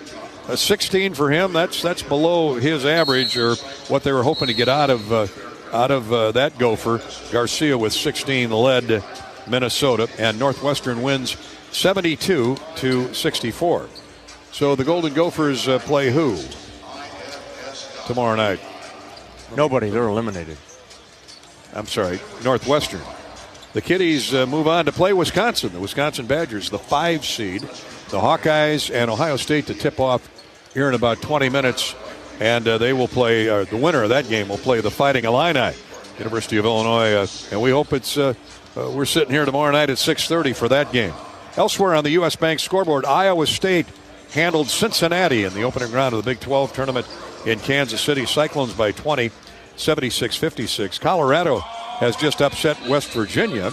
16 for him. That's below his average, or what they were hoping to get out of that Gopher. Garcia with 16 led Minnesota, and Northwestern wins 72 to 64. So the Golden Gophers play who tomorrow night? Nobody. They're eliminated. I'm sorry, Northwestern. The Kitties move on to play Wisconsin. The Wisconsin Badgers, the 5 seed. The Hawkeyes and Ohio State to tip off here in about 20 minutes. And they will play, the winner of that game will play the Fighting Illini, University of Illinois. And we hope it's, we're sitting here tomorrow night at 6:30 for that game. Elsewhere on the U.S. Bank scoreboard, Iowa State handled Cincinnati in the opening round of the Big 12 tournament in Kansas City. Cyclones by 20. 76-56. Colorado has just upset West Virginia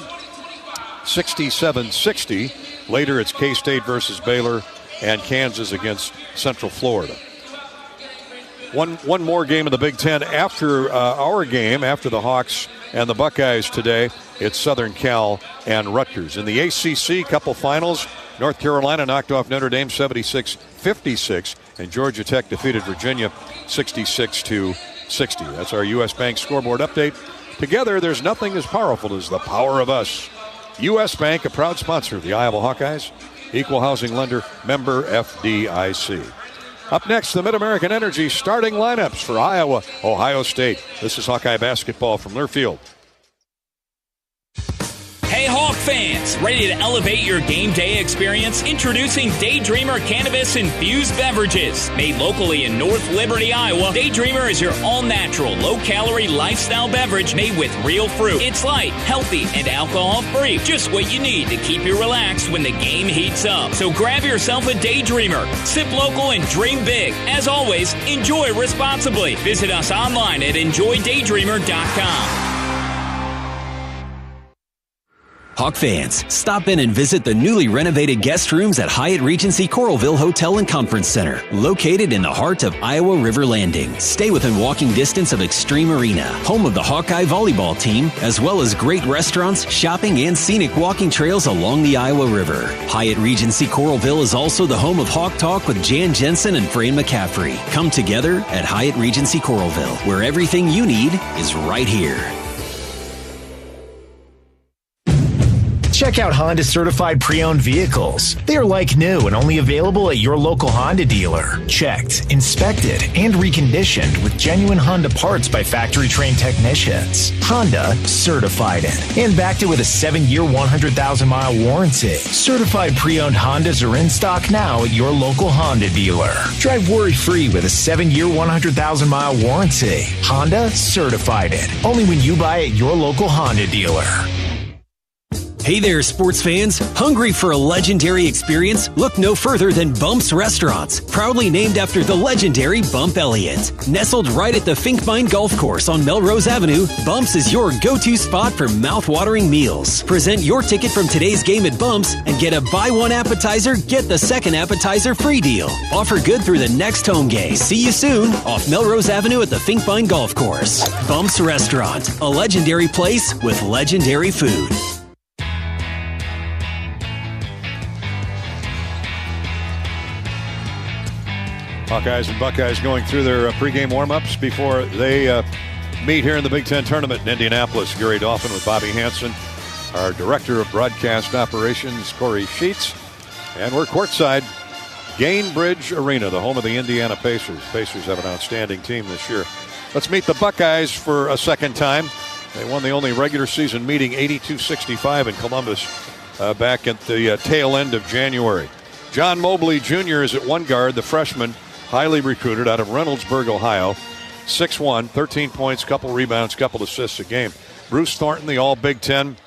67-60. Later it's K-State versus Baylor and Kansas against Central Florida. One more game in the Big Ten after our game, after the Hawks and the Buckeyes today. It's Southern Cal and Rutgers. In the ACC couple finals, North Carolina knocked off Notre Dame 76-56, and Georgia Tech defeated Virginia 66-60. That's our U.S. Bank scoreboard update. Together, there's nothing as powerful as the power of us. U.S. Bank, a proud sponsor of the Iowa Hawkeyes, equal housing lender, member FDIC. Up next, the Mid-American Energy starting lineups for Iowa, Ohio State. This is Hawkeye basketball from Learfield. Hey Hawk fans, ready to elevate your game day experience? Introducing Daydreamer Cannabis Infused Beverages. Made locally in North Liberty, Iowa, Daydreamer is your all-natural, low-calorie lifestyle beverage made with real fruit. It's light, healthy, and alcohol-free. Just what you need to keep you relaxed when the game heats up. So grab yourself a Daydreamer. Sip local and dream big. As always, enjoy responsibly. Visit us online at enjoydaydreamer.com. Hawk fans, stop in and visit the newly renovated guest rooms at Hyatt Regency Coralville Hotel and Conference Center, located in the heart of Iowa River Landing. Stay within walking distance of Extreme Arena, home of the Hawkeye volleyball team, as well as great restaurants, shopping, and scenic walking trails along the Iowa River. Hyatt Regency Coralville is also the home of Hawk Talk with Jan Jensen and Fran McCaffrey. Come together at Hyatt Regency Coralville, where everything you need is right here. Check out Honda certified pre-owned vehicles. They are like new and only available at your local Honda dealer. Checked, inspected, and reconditioned with genuine Honda parts by factory-trained technicians. Honda certified it and backed it with a 7-year, 100,000-mile warranty. Certified pre-owned Hondas are in stock now at your local Honda dealer. Drive worry-free with a 7-year, 100,000-mile warranty. Honda certified it. Only when you buy at your local Honda dealer. Hey there, sports fans. Hungry for a legendary experience? Look no further than Bumps Restaurants, proudly named after the legendary Bump Elliott. Nestled right at the Finkmine Golf Course on Melrose Avenue, Bumps is your go-to spot for mouth-watering meals. Present your ticket from today's game at Bumps and get a buy one appetizer, get the second appetizer free deal. Offer good through the next home game. See you soon off Melrose Avenue at the Finkmine Golf Course. Bumps Restaurant, a legendary place with legendary food. Hawkeyes and Buckeyes going through their pregame warm-ups before they meet here in the Big Ten Tournament in Indianapolis. Gary Dolphin with Bobby Hansen, our Director of Broadcast Operations, Corey Sheets. And we're courtside, Gainbridge Arena, the home of the Indiana Pacers. Pacers have an outstanding team this year. Let's meet the Buckeyes for a second time. They won the only regular season meeting 82-65 in Columbus back at the tail end of January. John Mobley Jr. is at one guard, the freshman, highly recruited out of Reynoldsburg, Ohio. 6'1", 13 points, couple rebounds, couple assists a game. Bruce Thornton, the All-Big Ten,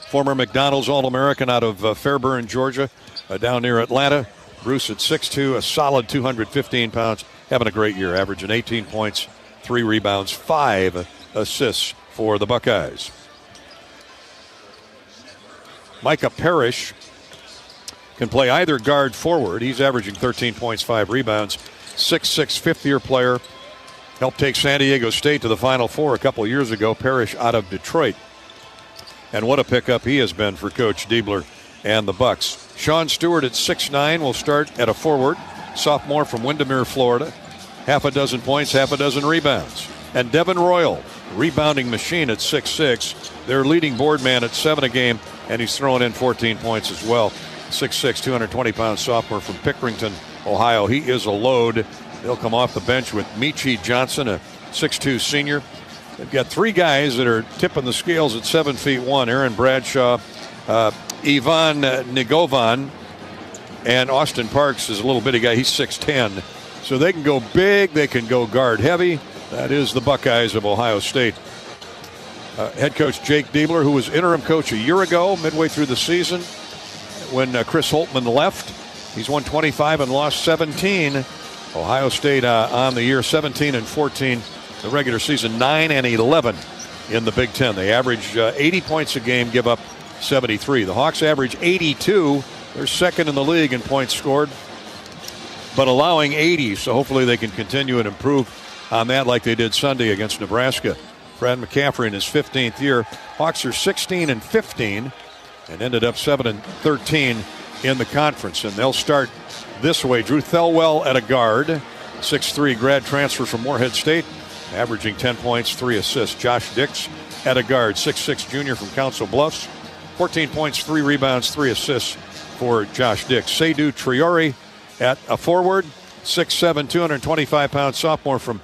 former McDonald's All-American out of Fairburn, Georgia, down near Atlanta. Bruce at 6'2", a solid 215 pounds, having a great year, averaging 18 points, 3 rebounds, 5 assists for the Buckeyes. Micah Parrish can play either guard forward. He's averaging 13 points, 5 rebounds. 6'6", fifth-year player. Helped take San Diego State to the Final Four a couple years ago. Parrish out of Detroit. And what a pickup he has been for Coach Diebler and the Bucks. Sean Stewart at 6'9" will start at a forward. Sophomore from Windermere, Florida. Half a dozen points, half a dozen rebounds. And Devin Royal, rebounding machine at 6'6". Their leading board man at 7 a game, and he's throwing in 14 points as well. 6'6", 220-pound sophomore from Pickerington, Ohio. He is a load. They'll come off the bench with Michi Johnson, a 6'2" senior. They've got 3 guys that are tipping the scales at 7'1". Aaron Bradshaw, Ivan Nigovan, and Austin Parks is a little bitty guy. He's 6'10". So they can go big. They can go guard heavy. That is the Buckeyes of Ohio State. Head coach Jake Diebler, who was interim coach a year ago, midway through the season, when Chris Holtman left. He's won 25 and lost 17. Ohio State on the year 17-14. The regular season 9-11 in the Big Ten. They average 80 points a game, give up 73. The Hawks average 82. They're second in the league in points scored, but allowing 80. So hopefully they can continue and improve on that like they did Sunday against Nebraska. Fran McCaffrey in his 15th year. Hawks are 16-15. And ended up 7-13 in the conference. And they'll start this way. Drew Thelwell at a guard. 6'3" grad transfer from Morehead State, averaging 10 points, 3 assists. Josh Dix at a guard. 6'6" junior from Council Bluffs. 14 points, 3 rebounds, 3 assists for Josh Dix. Seydou Traore at a forward. 6'7", 225-pound sophomore from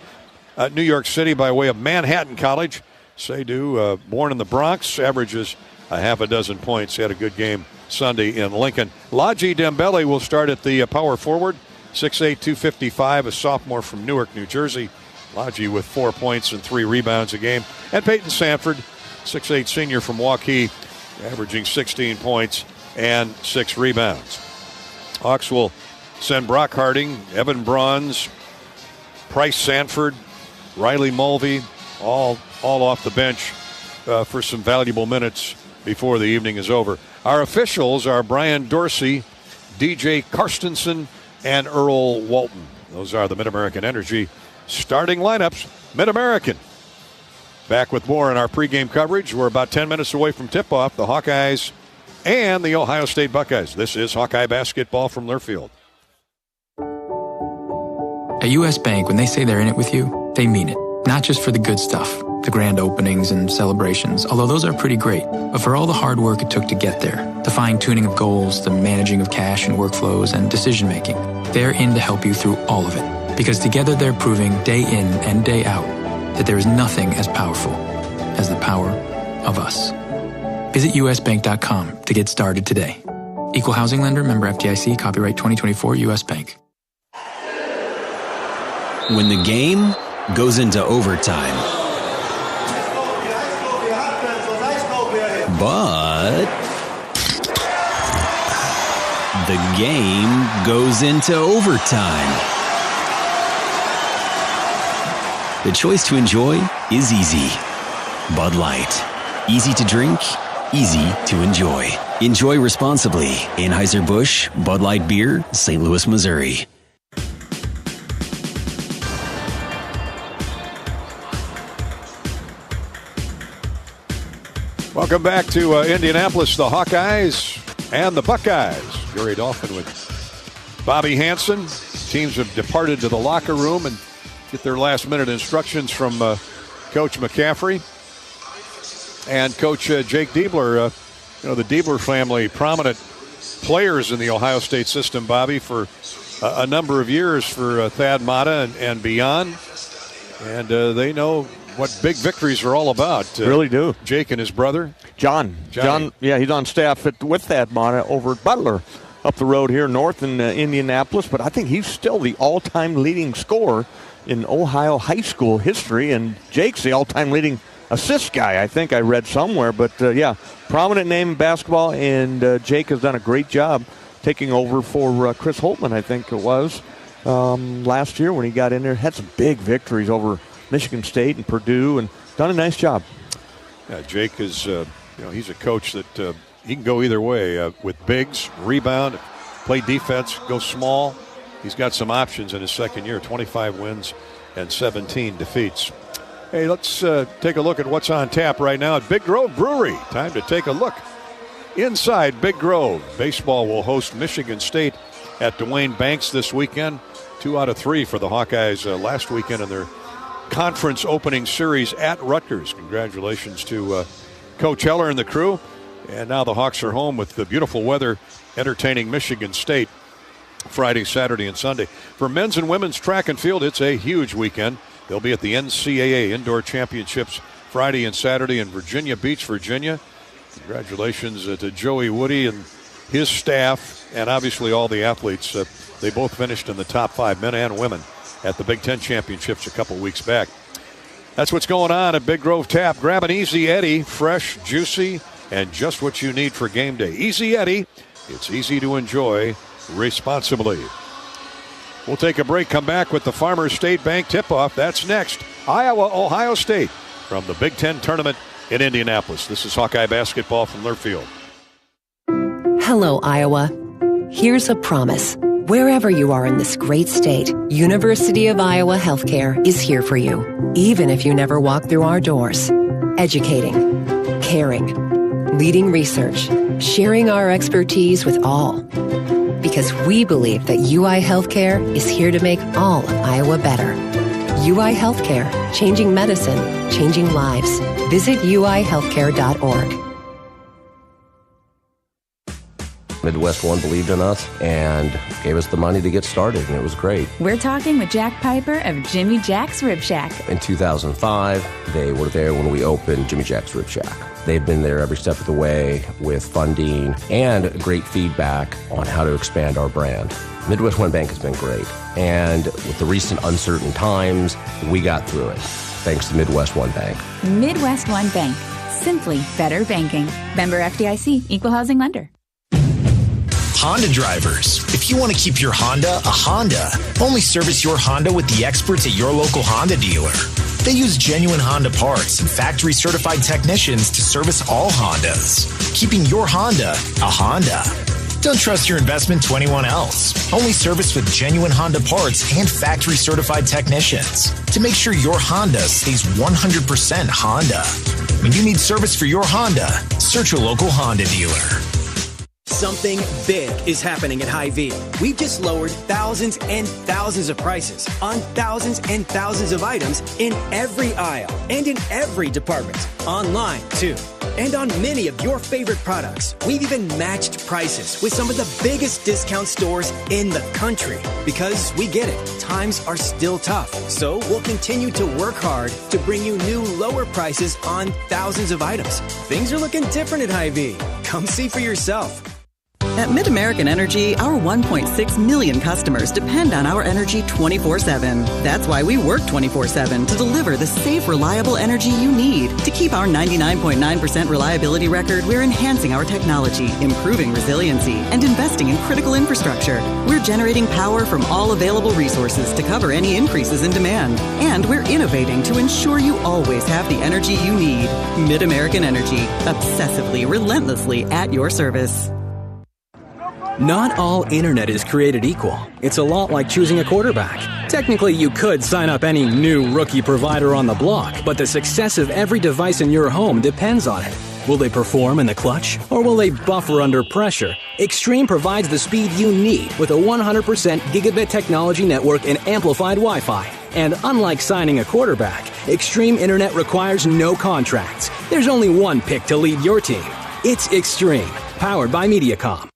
New York City by way of Manhattan College. Seydou, born in the Bronx, averages a half a dozen points. He had a good game Sunday in Lincoln. Laji Dembele will start at the power forward. 6'8", 255, a sophomore from Newark, New Jersey. Laji with 4 points and 3 rebounds a game. And Peyton Sanford, 6'8", senior from Waukee, averaging 16 points and 6 rebounds. Hawks will send Brock Harding, Evan Bronze, Price Sanford, Riley Mulvey, all off the bench for some valuable minutes before the evening is over. Our officials are Brian Dorsey, DJ Karstensen, and Earl Walton. Those are the Mid-American Energy starting lineups. Mid-American. Back with more in our pregame coverage. We're about 10 minutes away from tip-off. The Hawkeyes and the Ohio State Buckeyes. This is Hawkeye basketball from Learfield. At U.S. Bank, when they say they're in it with you, they mean it. Not just for the good stuff, the grand openings and celebrations, although those are pretty great, but for all the hard work it took to get there, the fine-tuning of goals, the managing of cash and workflows, and decision-making. They're in to help you through all of it, because together they're proving day in and day out that there is nothing as powerful as the power of us. Visit usbank.com to get started today. Equal housing lender, member FDIC, copyright 2024 U.S. Bank. When the game goes into overtime, but the game goes into overtime. The choice to enjoy is easy. Bud Light. Easy to drink, easy to enjoy. Enjoy responsibly. Anheuser-Busch, Bud Light Beer, St. Louis, Missouri. Welcome back to Indianapolis, the Hawkeyes and the Buckeyes. Gary Dolphin with Bobby Hansen. Teams have departed to the locker room and get their last-minute instructions from Coach McCaffrey and Coach Jake Diebler. The Diebler family, prominent players in the Ohio State system, Bobby, for a number of years for Thad Matta and beyond. And they know what big victories are all about. Really do. Jake and his brother. John, yeah, he's on staff with Thad Matta over at Butler up the road here north in Indianapolis. But I think he's still the all-time leading scorer in Ohio high school history. And Jake's the all-time leading assist guy, I think I read somewhere. But, yeah, prominent name in basketball. And Jake has done a great job taking over for Chris Holtman, I think it was, last year when he got in there. Had some big victories over Michigan State and Purdue, and done a nice job. Yeah, Jake is, he's a coach that he can go either way with bigs, rebound, play defense, go small. He's got some options in his second year, 25 wins and 17 defeats. Hey, let's take a look at what's on tap right now at Big Grove Brewery. Time to take a look inside Big Grove. Baseball will host Michigan State at Duane Banks this weekend. 2 out of 3 for the Hawkeyes last weekend in their conference opening series at Rutgers. Congratulations to Coach Heller and the crew. And now the Hawks are home with the beautiful weather, entertaining Michigan State Friday, Saturday, and Sunday. For men's and women's track and field, it's a huge weekend. They'll be at the NCAA Indoor Championships Friday and Saturday in Virginia Beach, Virginia. Congratulations to Joey Woody and his staff, and obviously all the athletes. They both finished in the top 5, men and women, at the Big Ten Championships a couple weeks back. That's what's going on at Big Grove Tap. Grab an Easy Eddie, fresh, juicy, and just what you need for game day. Easy Eddie, it's easy to enjoy responsibly. We'll take a break, come back with the Farmers State Bank tip-off. That's next. Iowa, Ohio State from the Big Ten Tournament in Indianapolis. This is Hawkeye basketball from Learfield. Hello, Iowa. Here's a promise. Wherever you are in this great state, University of Iowa Healthcare is here for you, even if you never walk through our doors. Educating, caring, leading research, sharing our expertise with all. Because we believe that UI Healthcare is here to make all of Iowa better. UI Healthcare, changing medicine, changing lives. Visit uihealthcare.org. Midwest One believed in us and gave us the money to get started, and it was great. We're talking with Jack Piper of Jimmy Jack's Rib Shack. In 2005, they were there when we opened Jimmy Jack's Rib Shack. They've been there every step of the way with funding and great feedback on how to expand our brand. Midwest One Bank has been great, and with the recent uncertain times, we got through it, thanks to Midwest One Bank. Midwest One Bank. Simply better banking. Member FDIC, Equal Housing Lender. Honda drivers, if you want to keep your Honda a Honda, only service your Honda with the experts at your local Honda dealer. They use genuine Honda parts and factory-certified technicians to service all Hondas, keeping your Honda a Honda. Don't trust your investment to anyone else. Only service with genuine Honda parts and factory-certified technicians to make sure your Honda stays 100% Honda. When you need service for your Honda, search your local Honda dealer. Something big is happening at Hy-Vee. We've just lowered thousands and thousands of prices on thousands and thousands of items in every aisle and in every department. Online, too. And on many of your favorite products, we've even matched prices with some of the biggest discount stores in the country. Because we get it, times are still tough. So we'll continue to work hard to bring you new lower prices on thousands of items. Things are looking different at Hy-Vee. Come see for yourself. At MidAmerican Energy, our 1.6 million customers depend on our energy 24/7. That's why we work 24/7 to deliver the safe, reliable energy you need. To keep our 99.9% reliability record, we're enhancing our technology, improving resiliency, and investing in critical infrastructure. We're generating power from all available resources to cover any increases in demand. And we're innovating to ensure you always have the energy you need. MidAmerican Energy, obsessively, relentlessly at your service. Not all internet is created equal. It's a lot like choosing a quarterback. Technically, you could sign up any new rookie provider on the block, but the success of every device in your home depends on it. Will they perform in the clutch, or will they buffer under pressure? Extreme provides the speed you need with a 100% gigabit technology network and amplified Wi-Fi. And unlike signing a quarterback, Extreme Internet requires no contracts. There's only one pick to lead your team. It's Extreme, powered by Mediacom.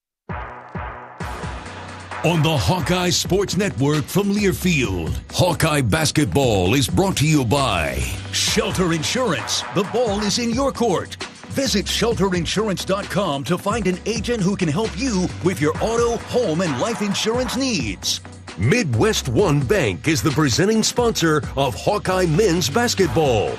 On the Hawkeye Sports Network from Learfield, Hawkeye Basketball is brought to you by Shelter Insurance. The ball is in your court. Visit shelterinsurance.com to find an agent who can help you with your auto, home, and life insurance needs. Midwest One Bank is the presenting sponsor of Hawkeye Men's Basketball.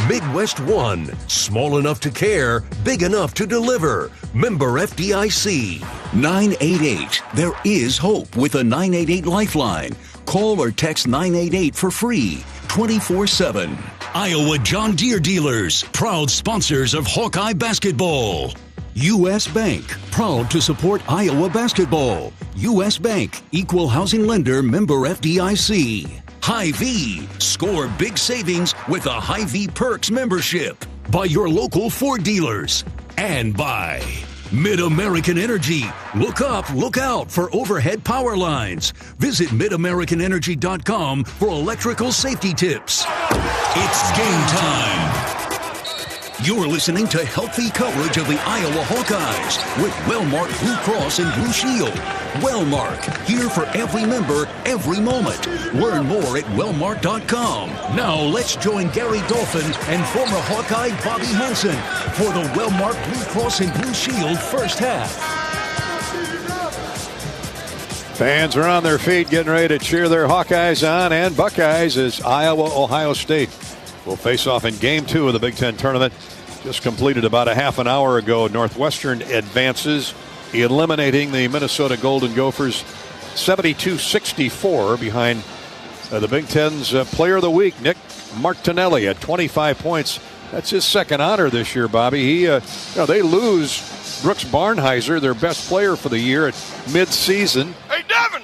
Midwest One, small enough to care, big enough to deliver. Member FDIC. 988. There is hope with a 988 lifeline. Call or text 988 for free, 24/7. Iowa John Deere dealers, proud sponsors of Hawkeye Basketball. U.S. Bank, proud to support Iowa basketball. U.S. Bank, equal housing lender, member FDIC. Hy-Vee, score big savings with a Hy-Vee Perks membership. By your local Ford dealers. And by MidAmerican Energy. Look up, look out for overhead power lines. Visit MidAmericanEnergy.com for electrical safety tips. It's game time. You're listening to healthy coverage of the Iowa Hawkeyes with Wellmark Blue Cross and Blue Shield. Wellmark, here for every member, every moment. Learn more at wellmark.com. Now let's join Gary Dolphin and former Hawkeye Bobby Hansen for the Wellmark Blue Cross and Blue Shield first half. Fans are on their feet getting ready to cheer their Hawkeyes on and Buckeyes as Iowa-Ohio State will face off in Game 2 of the Big Ten Tournament. Just completed about a half an hour ago. Northwestern advances, eliminating the Minnesota Golden Gophers 72-64 behind the Big Ten's Player of the Week, Nick Martinelli, at 25 points. That's his second honor this year, Bobby. They lose Brooks Barnheiser, their best player for the year, at mid-season. Hey, Devin!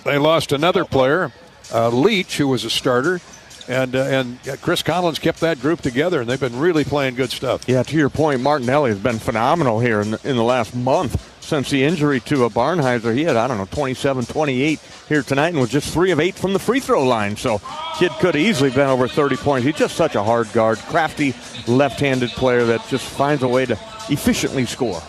They lost another player, Leach, who was a starter. And Chris Collins kept that group together, and they've been really playing good stuff. Yeah, to your point, Martinelli has been phenomenal here in the last month since the injury to Barnheiser. He had, 27, 28 here tonight and was just 3 of 8 from the free throw line. So kid could have easily been over 30 points. He's just such a hard guard, crafty left-handed player that just finds a way to efficiently score.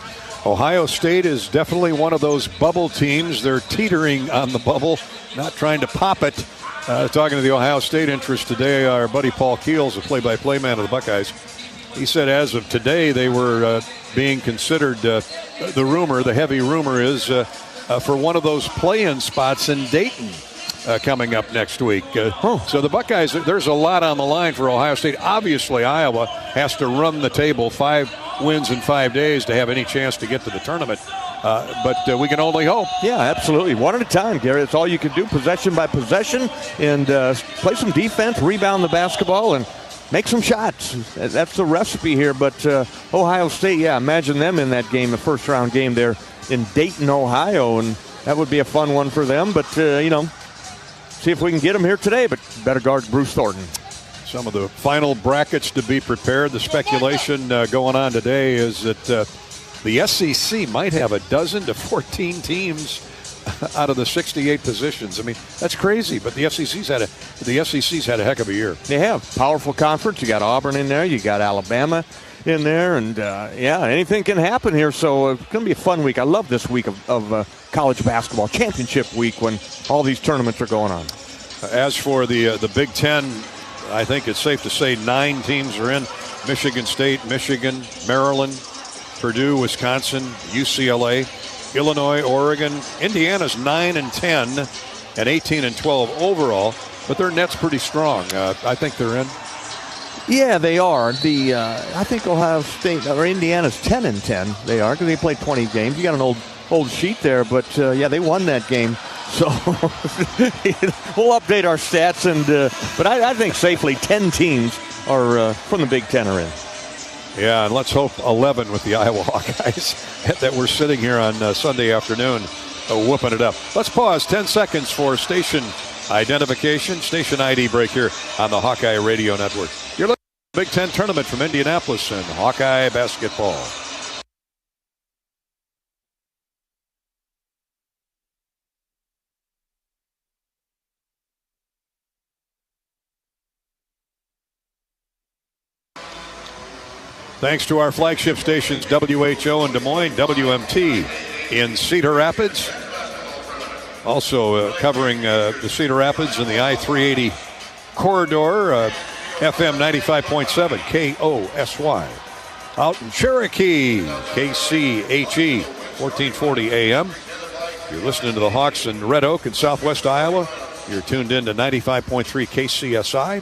Ohio State is definitely one of those bubble teams. They're teetering on the bubble, not trying to pop it. Talking to the Ohio State interest today, our buddy Paul Keels, the play-by-play man of the Buckeyes, he said as of today they were being considered, the heavy rumor is for one of those play-in spots in Dayton coming up next week. So the Buckeyes, there's a lot on the line for Ohio State. Obviously, Iowa has to run the table 5 wins in 5 days to have any chance to get to the tournament. but we can only hope. Yeah, absolutely. One at a time, Gary. That's all you can do, possession by possession, and play some defense, rebound the basketball, and make some shots. That's the recipe here. But Ohio State, imagine them in that game, the first-round game there in Dayton, Ohio, and that would be a fun one for them. But, see if we can get them here today, but better guard Bruce Thornton. Some of the final brackets to be prepared. The speculation going on today is that the SEC might have 12 to 14 teams out of the 68 positions. I mean, that's crazy, but the SEC's had a heck of a year. They have. Powerful conference. You got Auburn in there. You got Alabama in there. And, anything can happen here. So it's going to be a fun week. I love this week of college basketball, championship week, when all these tournaments are going on. As for the Big Ten, I think it's safe to say 9 teams are in. Michigan State, Michigan, Maryland, Purdue, Wisconsin, UCLA, Illinois, Oregon. Indiana's 9-10 and 18-12 overall, but their net's pretty strong. I think they're in. Yeah, they are. I think Ohio State or Indiana's 10-10. They are, because they played 20 games. You got an old sheet there, but they won that game. So we'll update our stats, but I think safely 10 teams are from the Big Ten are in. Yeah, and let's hope 11 with the Iowa Hawkeyes that we're sitting here on Sunday afternoon whooping it up. Let's pause 10 seconds for station identification, station ID break here on the Hawkeye Radio Network. You're looking at the Big Ten tournament from Indianapolis and Hawkeye basketball. Thanks to our flagship stations, WHO in Des Moines, WMT in Cedar Rapids. Also covering the Cedar Rapids and the I-380 corridor, FM 95.7, KOSY. Out in Cherokee, KCHE, 1440 AM. If you're listening to the Hawks in Red Oak in southwest Iowa, you're tuned in to 95.3 KCSI,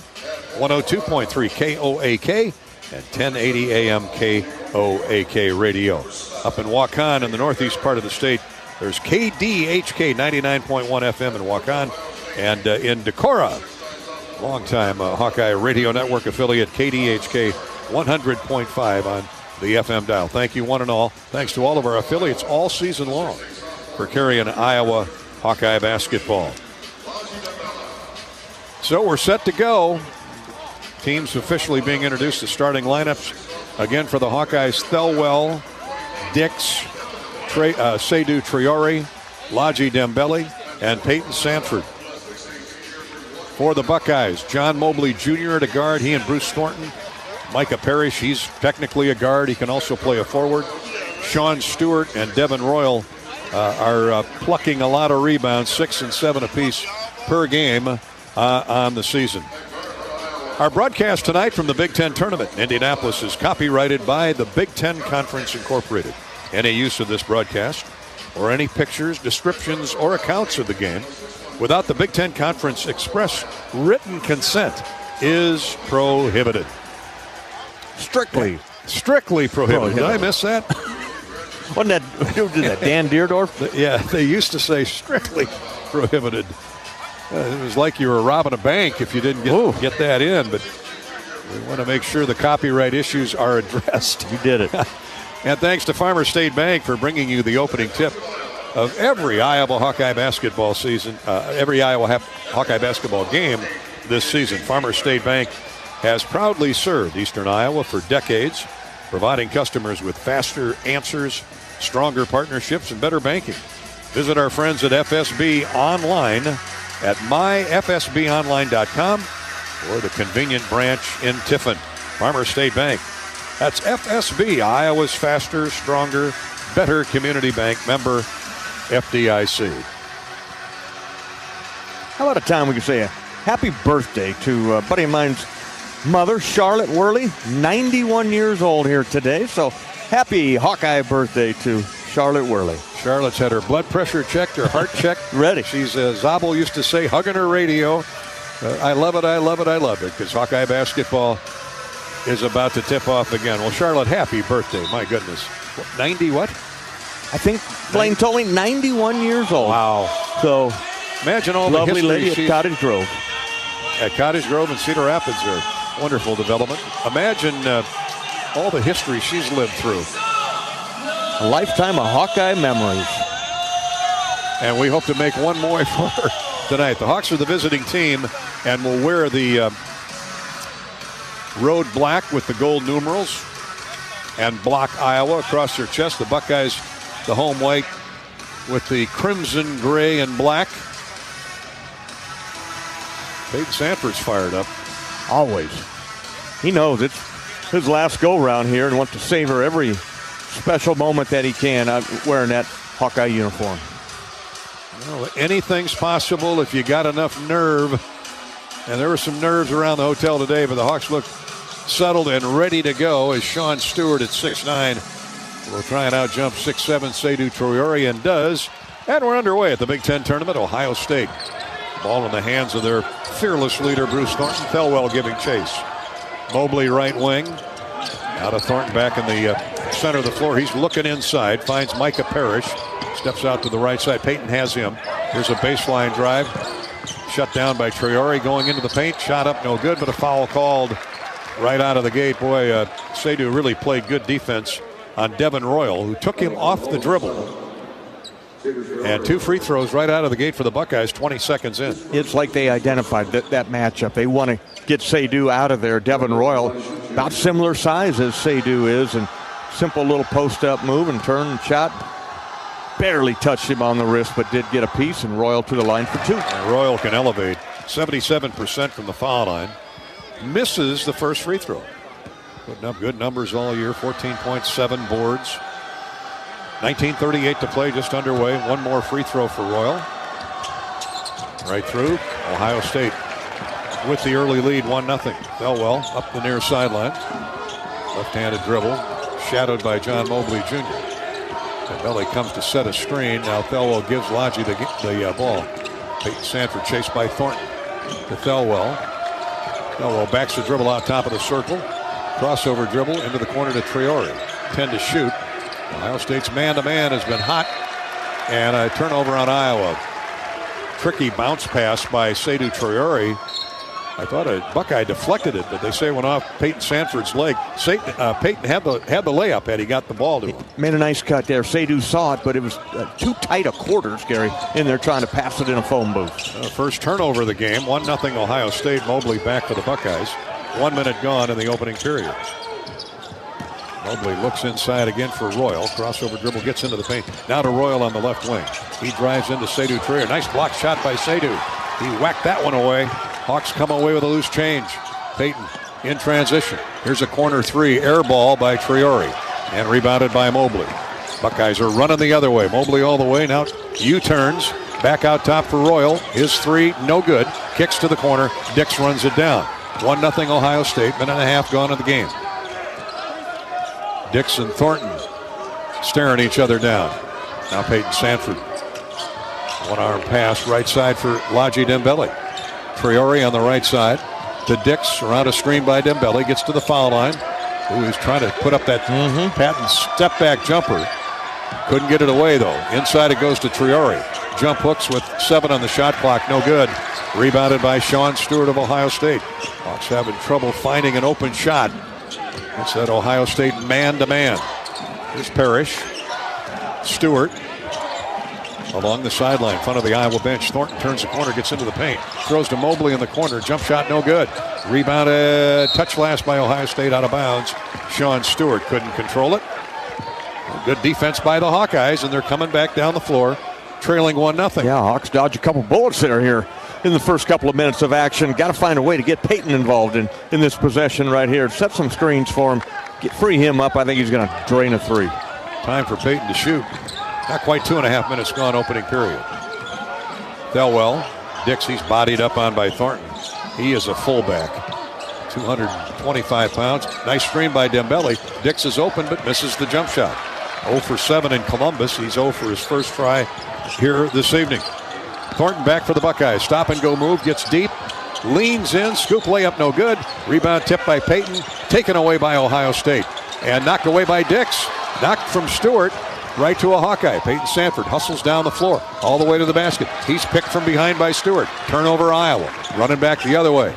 102.3 KOAK, and 1080 AM KOAK radio. Up in Waukon in the northeast part of the state, there's KDHK 99.1 FM in Waukon. And in Decorah, longtime Hawkeye Radio Network affiliate, KDHK 100.5 on the FM dial. Thank you one and all. Thanks to all of our affiliates all season long for carrying Iowa Hawkeye basketball. So we're set to go. Teams officially being introduced, the starting lineups. Again for the Hawkeyes, Thelwell, Dix, Seydou Traore, Laji Dembele, and Peyton Sanford. For the Buckeyes, John Mobley Jr. at a guard, he and Bruce Thornton. Micah Parrish, he's technically a guard. He can also play a forward. Sean Stewart and Devin Royal are plucking a lot of rebounds, 6 and 7 apiece per game on the season. Our broadcast tonight from the Big Ten Tournament in Indianapolis is copyrighted by the Big Ten Conference Incorporated. Any use of this broadcast or any pictures, descriptions, or accounts of the game without the Big Ten Conference express written consent is prohibited. Strictly prohibited. Did I miss that? Wasn't that, who did that, Dan Deerdorf? Yeah, they used to say strictly prohibited. It was like you were robbing a bank if you didn't get that in, but we want to make sure the copyright issues are addressed. You did it. And thanks to Farmers State Bank for bringing you the opening tip of every Iowa Hawkeye basketball season, every Iowa Hawkeye basketball game this season. Farmers State Bank has proudly served Eastern Iowa for decades, providing customers with faster answers, stronger partnerships, and better banking. Visit our friends at FSB online at myfsbonline.com or the convenient branch in Tiffin. Farmers State Bank. That's FSB, Iowa's faster, stronger, better community bank, member FDIC. How about a time we can say a happy birthday to a buddy of mine's mother, Charlotte Worley, 91 years old here today. So happy Hawkeye birthday to Charlotte Worley. Charlotte's had her blood pressure checked, her heart checked. Ready. She's, Zabel used to say, hugging her radio. I love it, I love it, I love it, because Hawkeye basketball is about to tip off again. Well, Charlotte, happy birthday. My goodness. 90 what? I think Blaine told me 91 years old. Wow. So imagine all the lovely lady at Cottage Grove. At Cottage Grove and Cedar Rapids are wonderful development. Imagine all the history she's lived through. A lifetime of Hawkeye memories. And we hope to make one more for her tonight. The Hawks are the visiting team and will wear the road black with the gold numerals and block Iowa across their chest. The Buckeyes, the home white with the crimson, gray, and black. Peyton Sanford's fired up. Always. He knows it's his last go-round here and wants to savor every special moment that he can wearing that Hawkeye uniform. Well, anything's possible if you got enough nerve. And there were some nerves around the hotel today, but the Hawks look settled and ready to go as Sean Stewart at 6'9" will try and out-jump 6'7" Seydou Traore, and does. And we're underway at the Big Ten Tournament. Ohio State. Ball in the hands of their fearless leader, Bruce Thornton. Thelwell giving chase. Mobley right wing. Out of Thornton back in the center of the floor. He's looking inside. Finds Micah Parrish. Steps out to the right side. Peyton has him. Here's a baseline drive. Shut down by Traore going into the paint. Shot up no good, but a foul called right out of the gate. Boy, Seydou really played good defense on Devin Royal, who took him off the dribble. And 2 free throws right out of the gate for the Buckeyes, 20 seconds in. It's like they identified that matchup. They want to get Seydou out of there. Devin Royal, about similar size as Seydou is, and simple little post-up move and turn and shot. Barely touched him on the wrist, but did get a piece, and Royal to the line for 2. And Royal can elevate 77% from the foul line. Misses the first free throw. Putting up good numbers all year, 14.7 boards. 19:38 to play, just underway. One more free throw for Royal. Right through. Ohio State with the early lead, 1-0. Thelwell up the near sideline. Left-handed dribble, shadowed by John Mobley Jr. Dembele comes to set a screen. Now Thelwell gives Lodgy the ball. Peyton Sanford chased by Thornton to Thelwell. Thelwell backs the dribble out top of the circle. Crossover dribble into the corner to Traore. 10 to shoot. Ohio State's man-to-man has been hot. And a turnover on Iowa. Tricky bounce pass by Seydou Traore. I thought a Buckeye deflected it, but they say it went off Peyton Sanford's leg. Peyton had the layup had he got the ball to him. Made a nice cut there. Seydou saw it, but it was too tight a quarters, Gary, in there trying to pass it in a phone booth. First turnover of the game, 1-0 Ohio State. Mobley back for the Buckeyes. 1 minute gone in the opening period. Mobley looks inside again for Royal. Crossover dribble gets into the paint. Now to Royal on the left wing. He drives into Seydou Traore. Nice block shot by Seydou. He whacked that one away. Hawks come away with a loose change. Peyton in transition. Here's a corner 3 air ball by Traore. And rebounded by Mobley. Buckeyes are running the other way. Mobley all the way. Now U-turns. Back out top for Royal. His 3, no good. Kicks to the corner. Dix runs it down. 1-0 Ohio State. Minute and a half gone in the game. Dix and Thornton staring each other down. Now Peyton Sanford. One-arm pass right side for Lodgy Dembele. Traore on the right side to Dix, around a screen by Dembele, gets to the foul line. Who is trying to put up that patent step-back jumper. Couldn't get it away, though. Inside it goes to Traore. Jump hooks with 7 on the shot clock, no good. Rebounded by Sean Stewart of Ohio State. Hawks having trouble finding an open shot. It's that Ohio State man-to-man. Here's Parrish. Stewart along the sideline in front of the Iowa bench. Thornton turns the corner, gets into the paint. Throws to Mobley in the corner. Jump shot, no good. Rebounded, touch last by Ohio State, out of bounds. Sean Stewart couldn't control it. Good defense by the Hawkeyes, and they're coming back down the floor, trailing 1-0. Yeah, Hawks dodge a couple bullets there here in the first couple of minutes of action. Got to find a way to get Peyton involved in this possession right here. Set some screens for him. Free him up. I think he's going to drain a 3. Time for Peyton to shoot. Not quite 2.5 minutes gone opening period. Thelwell. Dix, he's bodied up on by Thornton. He is a fullback. 225 pounds. Nice screen by Dembele. Dix is open but misses the jump shot. 0 for 7 in Columbus. He's 0 for his first try here this evening. Thornton back for the Buckeyes. Stop and go move. Gets deep. Leans in. Scoop layup no good. Rebound tipped by Peyton. Taken away by Ohio State. And knocked away by Dix. Knocked from Stewart. Right to a Hawkeye. Peyton Sanford hustles down the floor. All the way to the basket. He's picked from behind by Stewart. Turnover Iowa. Running back the other way.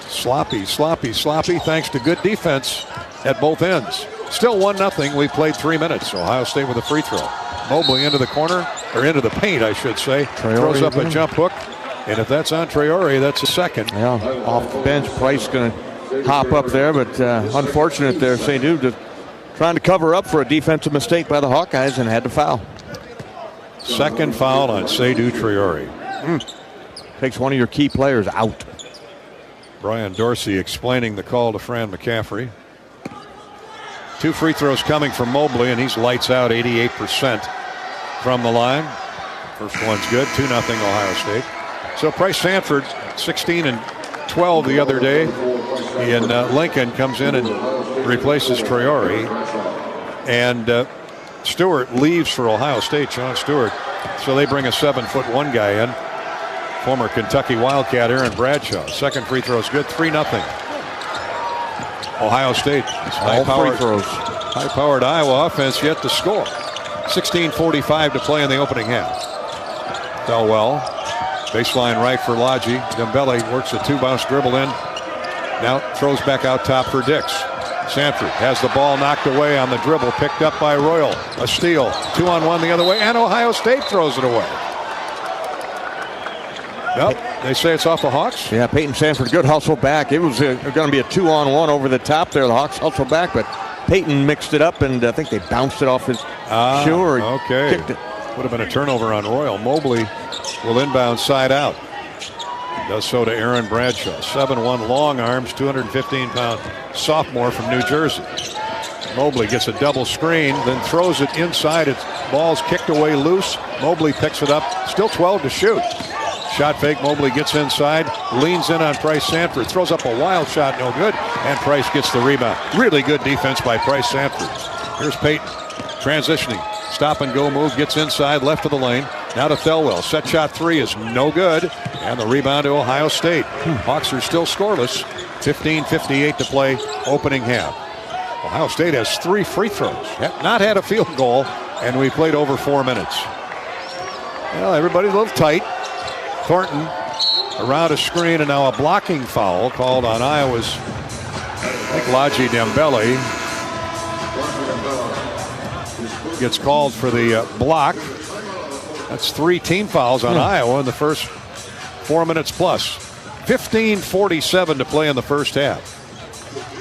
Sloppy thanks to good defense at both ends. Still 1-0. We've played 3 minutes. Ohio State with a free throw. Mobley into the corner, or into the paint, I should say. Traore throws up again. A jump hook. And if that's on Traore, that's a second. Yeah, off the bench. Price going to hop up there, but unfortunate there. St. Jude just trying to cover up for a defensive mistake by the Hawkeyes and had to foul. Second foul on Seydou Traore. Takes one of your key players out. Brian Dorsey explaining the call to Fran McCaffrey. 2 free throws coming from Mobley, and he's lights out 88% from the line. First one's good, 2-0 Ohio State. So Price Sanford, 16 and 12 the other day in Lincoln, comes in and replaces Traore. And Stewart leaves for Ohio State, Sean Stewart. So they bring a 7'1" guy in. Former Kentucky Wildcat Aaron Bradshaw. Second free throw is good, 3-0. Ohio State. High-powered Iowa offense yet to score. 16:45 to play in the opening half. Fell well. Baseline right for Lodgy. Dembele works a 2-bounce dribble in. Now throws back out top for Dix. Sanford has the ball knocked away on the dribble, picked up by Royal. A steal. 2-on-1 the other way, and Ohio State throws it away. Nope, they say it's off the Hawks. Yeah, Peyton Sanford, good hustle back. It was going to be a 2-on-1 over the top there. The Hawks hustle back, but Peyton mixed it up, and I think they bounced it off his shoe or kicked it. Would have been a turnover on Royal. Mobley will inbound side out. Does so to Aaron Bradshaw. 7'1", long arms, 215-pound sophomore from New Jersey. Mobley gets a double screen, then throws it inside. Its ball's kicked away loose. Mobley picks it up. Still 12 to shoot. Shot fake. Mobley gets inside, leans in on Price Sanford, throws up a wild shot, no good, and Price gets the rebound. Really good defense by Price Sanford. Here's Peyton transitioning. Stop and go move, gets inside, left of the lane. Now to Thelwell. Set shot 3 is no good. And the rebound to Ohio State. Hawks are still scoreless. 15:58 to play, opening half. Ohio State has 3 free throws. Not had a field goal, and we played over 4 minutes. Well, everybody's a little tight. Thornton around a screen, and now a blocking foul called on Iowa's, I think, Lodgy Dembele. Gets called for the block. That's 3 team fouls on Iowa in the first 4 minutes plus. 15:47 to play in the first half.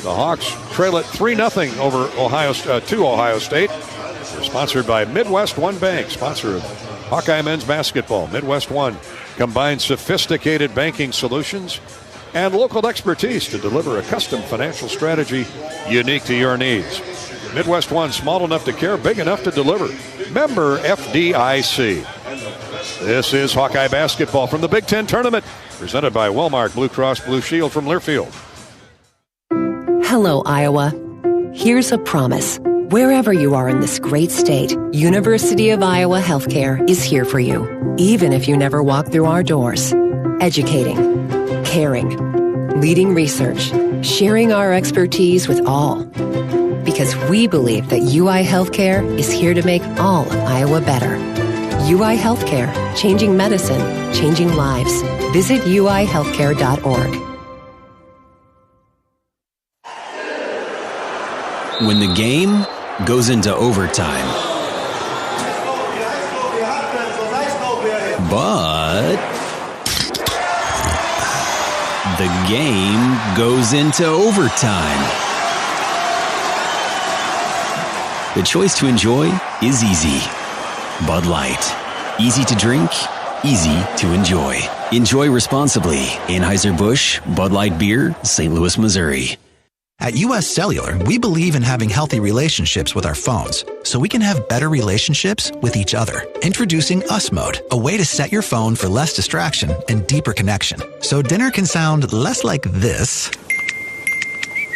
The Hawks trail it 3-0 over to Ohio State. They're sponsored by Midwest One Bank, sponsor of Hawkeye men's basketball. Midwest One combines sophisticated banking solutions and local expertise to deliver a custom financial strategy unique to your needs. Midwest One, small enough to care, big enough to deliver. Member FDIC. This is Hawkeye basketball from the Big Ten Tournament, presented by Wellmark Blue Cross Blue Shield from Learfield. Hello, Iowa. Here's a promise. Wherever you are in this great state, University of Iowa Healthcare is here for you, even if you never walk through our doors. Educating, caring, leading research, sharing our expertise with all. Because we believe that UI Healthcare is here to make all of Iowa better. UI Healthcare, changing medicine, changing lives. Visit uihealthcare.org. When the game goes into overtime, but the game goes into overtime. The choice to enjoy is easy. Bud Light. Easy to drink, easy to enjoy. Enjoy responsibly. Anheuser-Busch, Bud Light Beer, St. Louis, Missouri. At US Cellular, we believe in having healthy relationships with our phones, so we can have better relationships with each other. Introducing Us Mode, a way to set your phone for less distraction and deeper connection. So dinner can sound less like this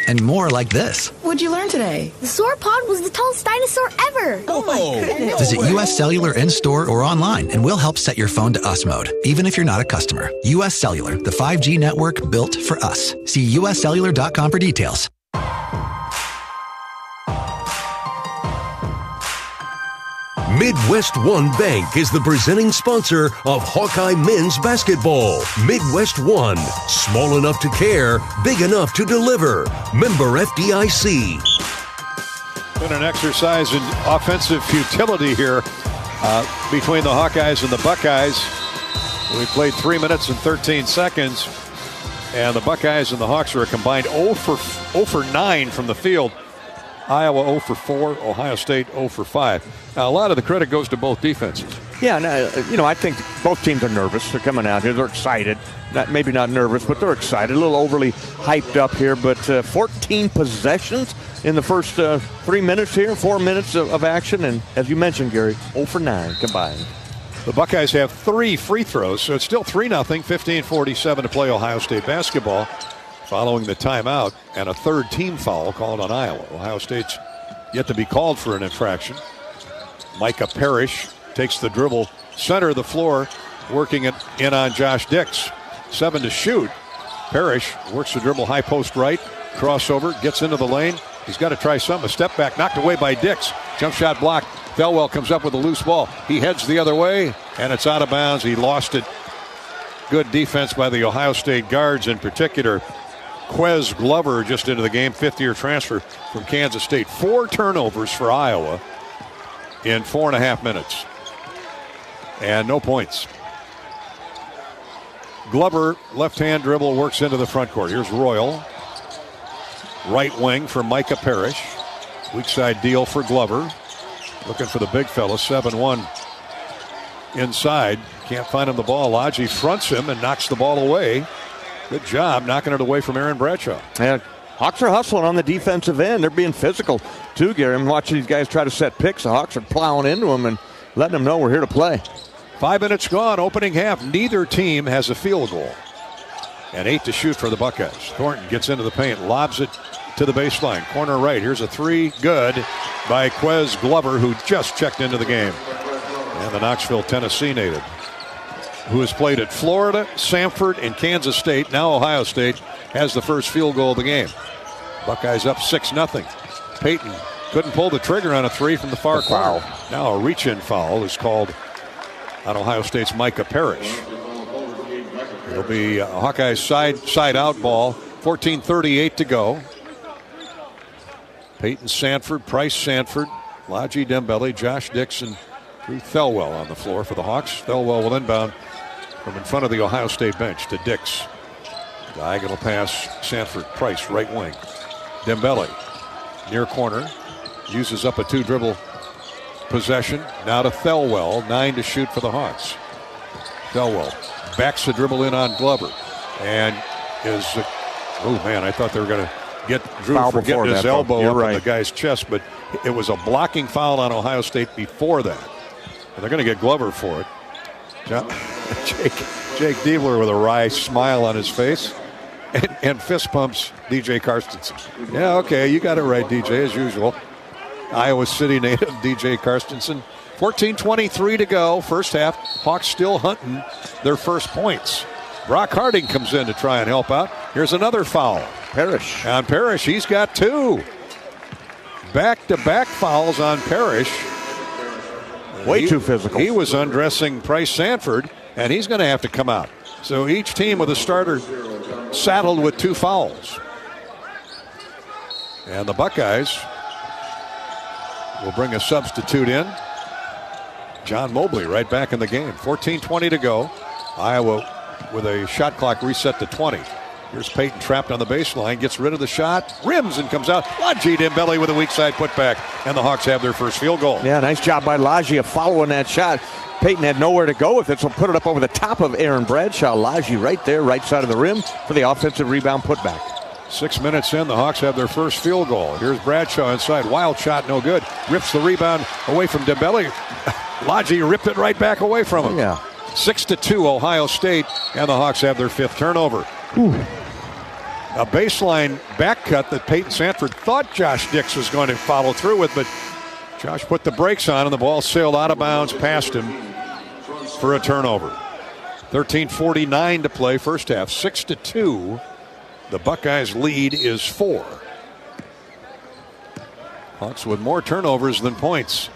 and more like this. What'd you learn today? The sauropod was the tallest dinosaur ever. Oh my goodness. Visit US Cellular in-store or online, and we'll help set your phone to Us Mode, even if you're not a customer. US Cellular, the 5G network built for us. See uscellular.com for details. Midwest One Bank is the presenting sponsor of Hawkeye men's basketball. Midwest One, small enough to care, big enough to deliver. Member FDIC. Been an exercise in offensive futility here between the Hawkeyes and the Buckeyes. We played 3 minutes and 13 seconds, and the Buckeyes and the Hawks are a combined 0 for 9 from the field. Iowa 0 for 4, Ohio State 0 for 5. Now, a lot of the credit goes to both defenses. Yeah, I think both teams are nervous. They're coming out here. They're excited. Maybe not nervous, but they're excited. A little overly hyped up here, but 14 possessions in the first 3 minutes here, 4 minutes of action. And as you mentioned, Gary, 0 for 9 combined. The Buckeyes have 3 free throws, so it's still 3-0, 15:47 to play Ohio State basketball. Following the timeout and a third team foul called on Iowa. Ohio State's yet to be called for an infraction. Micah Parrish takes the dribble, center of the floor, working it in on Josh Dix. 7 to shoot. Parrish works the dribble, high post right, crossover, gets into the lane. He's got to try something. A step back, knocked away by Dix. Jump shot blocked. Thelwell comes up with a loose ball. He heads the other way, and it's out of bounds. He lost it. Good defense by the Ohio State guards, in particular Quez Glover, just into the game, fifth-year transfer from Kansas State. 4 turnovers for Iowa in 4.5 minutes. And no points. Glover, left-hand dribble, works into the front court. Here's Royal. Right wing for Micah Parrish. Weak side deal for Glover. Looking for the big fella, 7-1 inside. Can't find him the ball. Lodgy fronts him and knocks the ball away. Good job knocking it away from Aaron Bradshaw. Yeah, Hawks are hustling on the defensive end. They're being physical too, Gary. I'm watching these guys try to set picks. The Hawks are plowing into them and letting them know we're here to play. 5 minutes gone, opening half. Neither team has a field goal. And 8 to shoot for the Buckeyes. Thornton gets into the paint, lobs it to the baseline. Corner right. Here's a 3. Good by Quez Glover, who just checked into the game. And the Knoxville, Tennessee native, who has played at Florida, Samford, and Kansas State. Now Ohio State has the first field goal of the game. Buckeyes up 6-0. Peyton couldn't pull the trigger on a 3 from the far corner. Now a reach-in foul is called on Ohio State's Micah Parrish. It'll be a Hawkeyes side-out ball. 14:38 to go. Peyton Sanford, Price Sanford, Lodgy Dembele, Josh Dixon, Drew Thelwell on the floor for the Hawks. Thelwell will inbound from in front of the Ohio State bench to Dix. Diagonal pass, Sanford, Price, right wing. Dembele, near corner, uses up a 2-dribble possession. Now to Thelwell, 9 to shoot for the Hawks. Thelwell backs the dribble in on Glover and is, oh man, I thought they were going to get Drew for getting his elbow up on the guy's chest, but it was a blocking foul on Ohio State before that. And they're going to get Glover for it. Jake Diebler with a wry smile on his face and fist pumps DJ Carstensen. Yeah, okay, you got it right, DJ, as usual. Iowa City native DJ Carstensen. 14:23 to go, first half. Hawks still hunting their first points. Brock Harding comes in to try and help out. Here's another foul. Parrish. On Parrish, he's got 2. Back-to-back fouls on Parrish. Way too physical. He was undressing Price Sanford, and he's going to have to come out. So each team with a starter saddled with 2 fouls. And the Buckeyes will bring a substitute in. John Mobley right back in the game. 14:20 to go. Iowa with a shot clock reset to 20. Here's Peyton trapped on the baseline, gets rid of the shot, rims and comes out. Lodgy Dembele with a weak side putback, and the Hawks have their first field goal. Yeah, nice job by Lodgy of following that shot. Peyton had nowhere to go with it, so put it up over the top of Aaron Bradshaw. Lodgy right there, right side of the rim for the offensive rebound putback. 6 minutes in, the Hawks have their first field goal. Here's Bradshaw inside, wild shot, no good. Rips the rebound away from Dembele. Lodgy ripped it right back away from him. Yeah. 6-2 Ohio State, and the Hawks have their 5th turnover. A baseline back cut that Peyton Sanford thought Josh Dix was going to follow through with, but Josh put the brakes on and the ball sailed out of bounds past him for a turnover. 13:49 to play, first half, 6-2. The Buckeyes lead is 4. Hawks with more turnovers than points.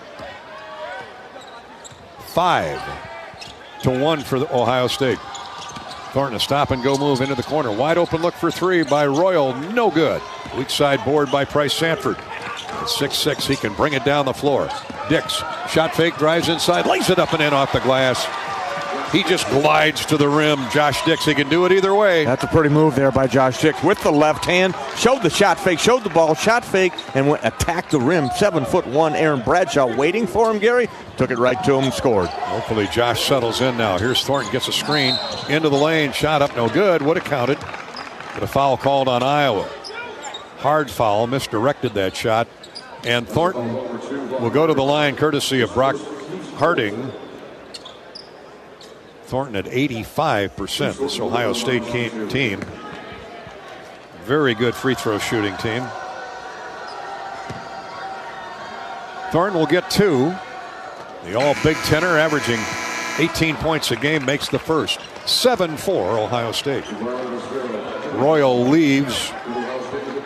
5-1 for Ohio State. Thornton, a stop-and-go move into the corner. Wide open look for three by Royal. No good. Weak side board by Price Sanford. At 6'6", he can bring it down the floor. Dix, shot fake, drives inside, lays it up and in off the glass. He just glides to the rim. Josh Dix, he can do it either way. That's a pretty move there by Josh Dix with the left hand. Showed the shot fake, showed the ball, shot fake, and went attacked the rim. 7'1" Aaron Bradshaw waiting for him, Gary. Took it right to him and scored. Hopefully Josh settles in now. Here's Thornton, gets a screen. Into the lane, shot up, no good. Would have counted. But a foul called on Iowa. Hard foul, misdirected that shot. And Thornton will go to the line courtesy of Brock Harding. Thornton at 85%. This Ohio State team. Very good free throw shooting team. Thornton will get 2. The all Big Tenner averaging 18 points a game makes the first. 7-4 Ohio State. Royal leaves.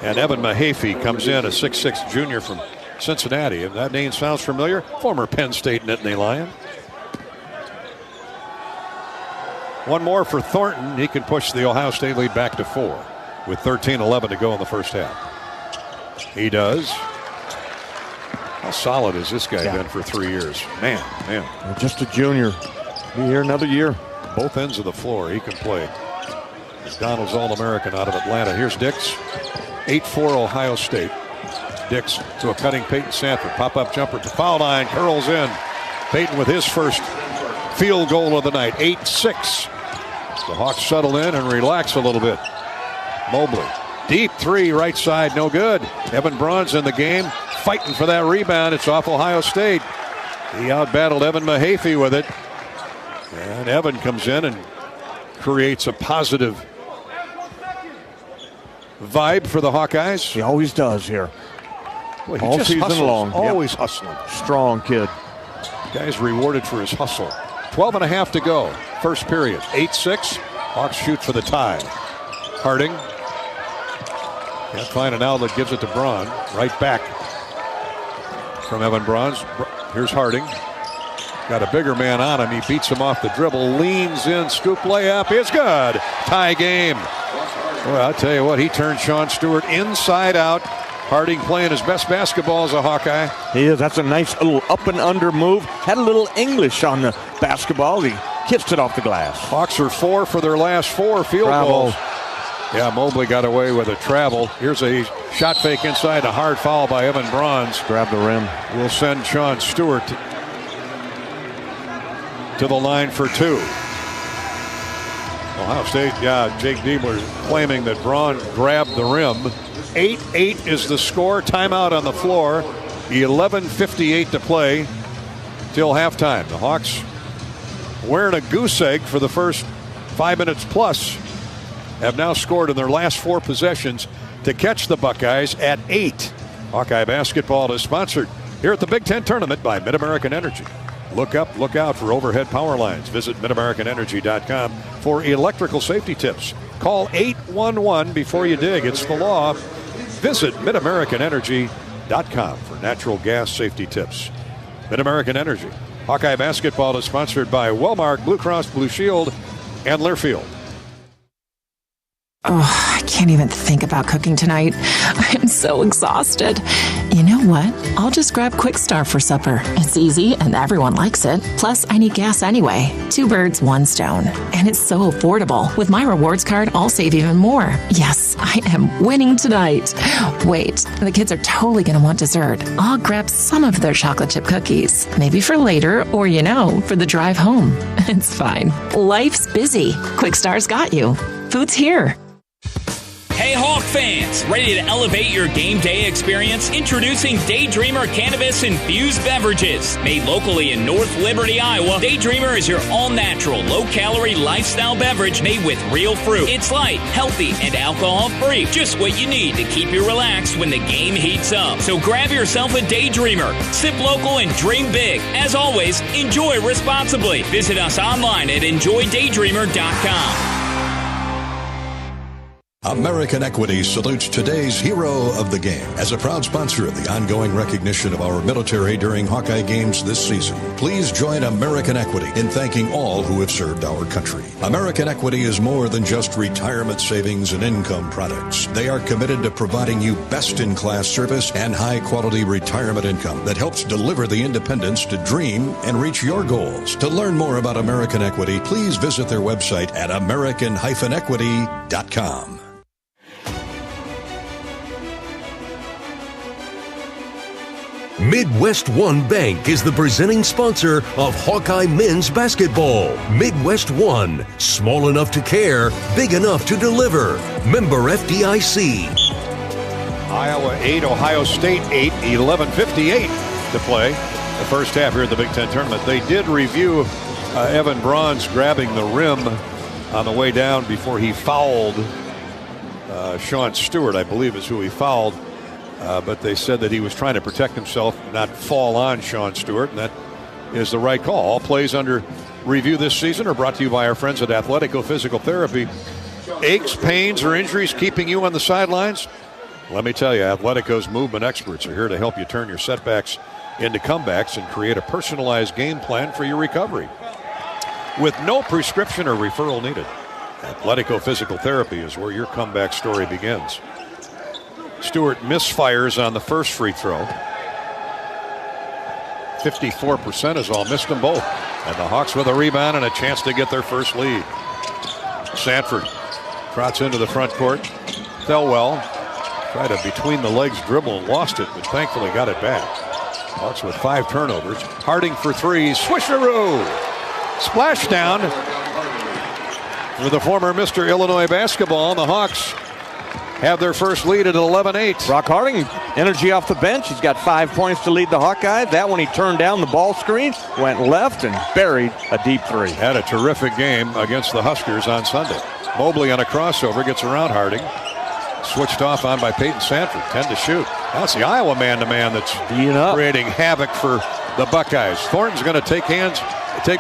And Evan Mahaffey comes in, a 6'6" junior from Cincinnati. If that name sounds familiar, former Penn State Nittany Lion. One more for Thornton. He can push the Ohio State lead back to 4 with 13-11 to go in the first half. He does. How solid has this guy been for 3 years? Man. Just a junior. Be here another year. Both ends of the floor he can play. McDonald's All-American out of Atlanta. Here's Dix. 8-4 Ohio State. Dix to a cutting Peyton Sanford. Pop-up jumper to foul line. Curls in. Peyton with his first field goal of the night. 8-6. The Hawks settle in and relax a little bit. Mobley. Deep three, right side, no good. Evan Braun's in the game. Fighting for that rebound. It's off Ohio State. He outbattled Evan Mahaffey with it. And Evan comes in and creates a positive vibe for the Hawkeyes. He always does here. Well, all season hustles, long. Always hustling. Strong kid. Guy's rewarded for his hustle. 12.5 to go. First period. 8-6. Hawks shoot for the tie. Harding. Can't find an outlet. Gives it to Braun. Right back from Evan Braun. Here's Harding. Got a bigger man on him. He beats him off the dribble. Leans in. Scoop layup. It's good. Tie game. Well, I'll tell you what. He turned Sean Stewart inside out. Harding playing his best basketball as a Hawkeye. He is. That's a nice little up and under move. Had a little English on the basketball. He kissed it off the glass. Hawks are 4 for their last 4 field goals. Yeah, Mobley got away with a travel. Here's a shot fake inside. A hard foul by Evan Braun. Grab the rim. Will send Sean Stewart to the line for 2. Ohio State, Jake Diebler claiming that Braun grabbed the rim. 8-8 is the score. Timeout on the floor. 11:58 to play till halftime. The Hawks wearing a goose egg for the first 5 minutes plus have now scored in their last 4 possessions to catch the Buckeyes at 8. Hawkeye basketball is sponsored here at the Big Ten Tournament by Mid-American Energy. Look up, look out for overhead power lines. Visit MidAmericanEnergy.com for electrical safety tips. Call 811 before you dig. It's the law. Visit MidAmericanEnergy.com for natural gas safety tips. Mid-American Energy. Hawkeye basketball is sponsored by Wellmark, Blue Cross Blue Shield, and Learfield. Oh, I can't even think about cooking tonight. I'm so exhausted. You know what? I'll just grab Quick Start for supper. It's easy and everyone likes it. Plus, I need gas anyway. 2 birds, 1 stone. And it's so affordable. With my rewards card, I'll save even more. Yes, I am winning tonight. Wait, the kids are totally going to want dessert. I'll grab some of their chocolate chip cookies. Maybe for later or, for the drive home. It's fine. Life's busy. Quick Start's got you. Food's here. Hey Hawk fans, ready to elevate your game day experience? Introducing Daydreamer Cannabis Infused Beverages. Made locally in North Liberty, Iowa, Daydreamer is your all-natural, low-calorie lifestyle beverage made with real fruit. It's light, healthy, and alcohol-free. Just what you need to keep you relaxed when the game heats up. So grab yourself a Daydreamer. Sip local and dream big. As always, enjoy responsibly. Visit us online at enjoydaydreamer.com. American Equity salutes today's hero of the game. As a proud sponsor of the ongoing recognition of our military during Hawkeye games this season, please join American Equity in thanking all who have served our country. American Equity is more than just retirement savings and income products. They are committed to providing you best-in-class service and high-quality retirement income that helps deliver the independence to dream and reach your goals. To learn more about American Equity, please visit their website at american-equity.com. Midwest One Bank is the presenting sponsor of Hawkeye men's basketball. Midwest One, small enough to care, big enough to deliver. Member FDIC. Iowa 8, Ohio State 8, 11:58 to play the first half here at the Big Ten tournament. They did review Evan Braun's grabbing the rim on the way down before he fouled Sean Stewart, I believe is who he fouled. But they said that he was trying to protect himself, not fall on Sean Stewart, and that is the right call. All plays under review this season are brought to you by our friends at Athletico Physical Therapy. Aches, pains, or injuries keeping you on the sidelines? Let me tell you, Athletico's movement experts are here to help you turn your setbacks into comebacks and create a personalized game plan for your recovery. With no prescription or referral needed, Athletico Physical Therapy is where your comeback story begins. Stewart misfires on the first free throw. 54% is all, missed them both. And the Hawks with a rebound and a chance to get their first lead. Sanford trots into the front court. Thelwell tried a between the legs dribble and lost it, but thankfully got it back. Hawks with 5 turnovers. Harding for 3, swisheroo! Splashdown for the former Mr. Illinois basketball, and the Hawks have their first lead at 11-8. Brock Harding, energy off the bench. He's got 5 points to lead the Hawkeyes. That one he turned down the ball screen, went left, and buried a deep 3. Had a terrific game against the Huskers on Sunday. Mobley on a crossover gets around Harding. Switched off on by Peyton Sanford. 10 to shoot. That's the Iowa man-to-man that's creating havoc for the Buckeyes. Thornton's going to take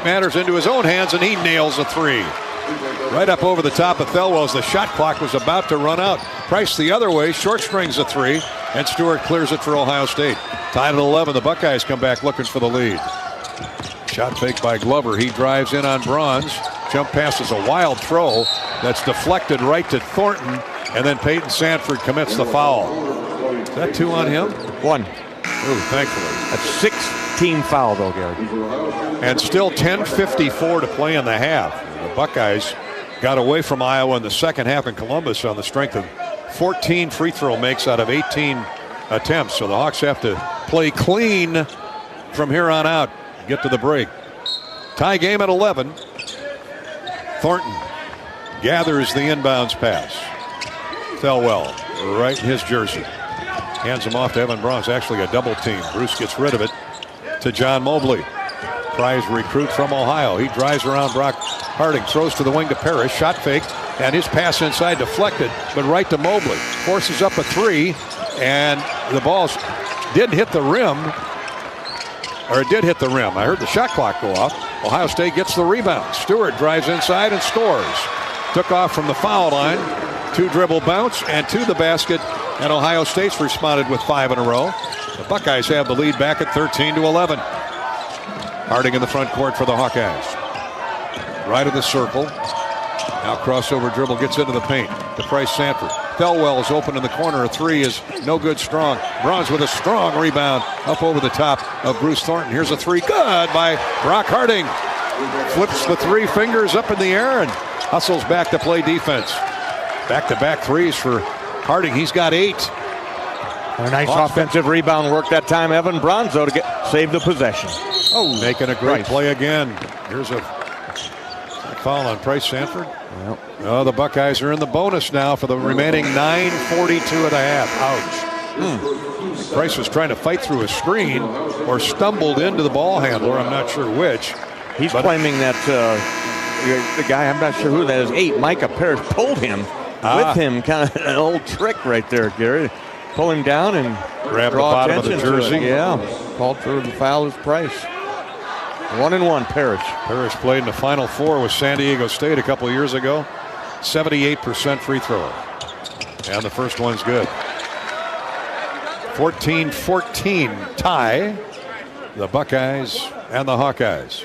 matters into his own hands, and he nails a 3. Right up over the top of Thelwell as the shot clock was about to run out. Price the other way, short strings a 3, and Stewart clears it for Ohio State. Tied at 11, the Buckeyes come back looking for the lead. Shot fake by Glover, he drives in on Bronze. Jump pass is a wild throw that's deflected right to Thornton, and then Peyton Sanford commits the foul. Is that 2 on him? 1. Ooh, thankfully. That's 6-team foul though, Gary. And still 10:54 to play in the half. The Buckeyes got away from Iowa in the second half in Columbus on the strength of 14 free throw makes out of 18 attempts. So the Hawks have to play clean from here on out, get to the break. Tie game at 11. Thornton gathers the inbounds pass. Thelwell right in his jersey. Hands him off to Evan Braun's. Actually a double team. Bruce gets rid of it to John Mobley. Prize recruit from Ohio. He drives around Brock Harding. Throws to the wing to Parrish. Shot fake. And his pass inside deflected. But right to Mobley. Forces up a 3. And the ball didn't hit the rim. Or it did hit the rim. I heard the shot clock go off. Ohio State gets the rebound. Stewart drives inside and scores. Took off from the foul line. 2 dribble bounce and to the basket. And Ohio State's responded with 5 in a row. The Buckeyes have the lead back at 13-11. Harding in the front court for the Hawkeyes. Right of the circle. Now crossover dribble gets into the paint. To Price Sanford. Thelwell is open in the corner. A 3 is no good strong. Bronze with a strong rebound up over the top of Bruce Thornton. Here's a 3. Good by Brock Harding. Flips the 3 fingers up in the air and hustles back to play defense. Back-to-back 3s for Harding. He's got 8. A nice offensive rebound work that time. Evan Bronzo to save the possession. Oh, making a great play again. Here's a foul on Price Sanford. Yep. Oh, the Buckeyes are in the bonus now for the remaining 9:42 of the half. Ouch. Price was trying to fight through a screen or stumbled into the ball handler. I'm not sure which. He's claiming that the guy, I'm not sure who that is, 8, Micah Parrish, pulled him with him. Kind of an old trick right there, Gary. Pull him down and grab the bottom of the jersey. Yeah, called for the foul as Price. 1-1, Parrish. Parrish played in the Final Four with San Diego State a couple of years ago. 78% free thrower. And the first one's good. 14-14 tie. The Buckeyes and the Hawkeyes.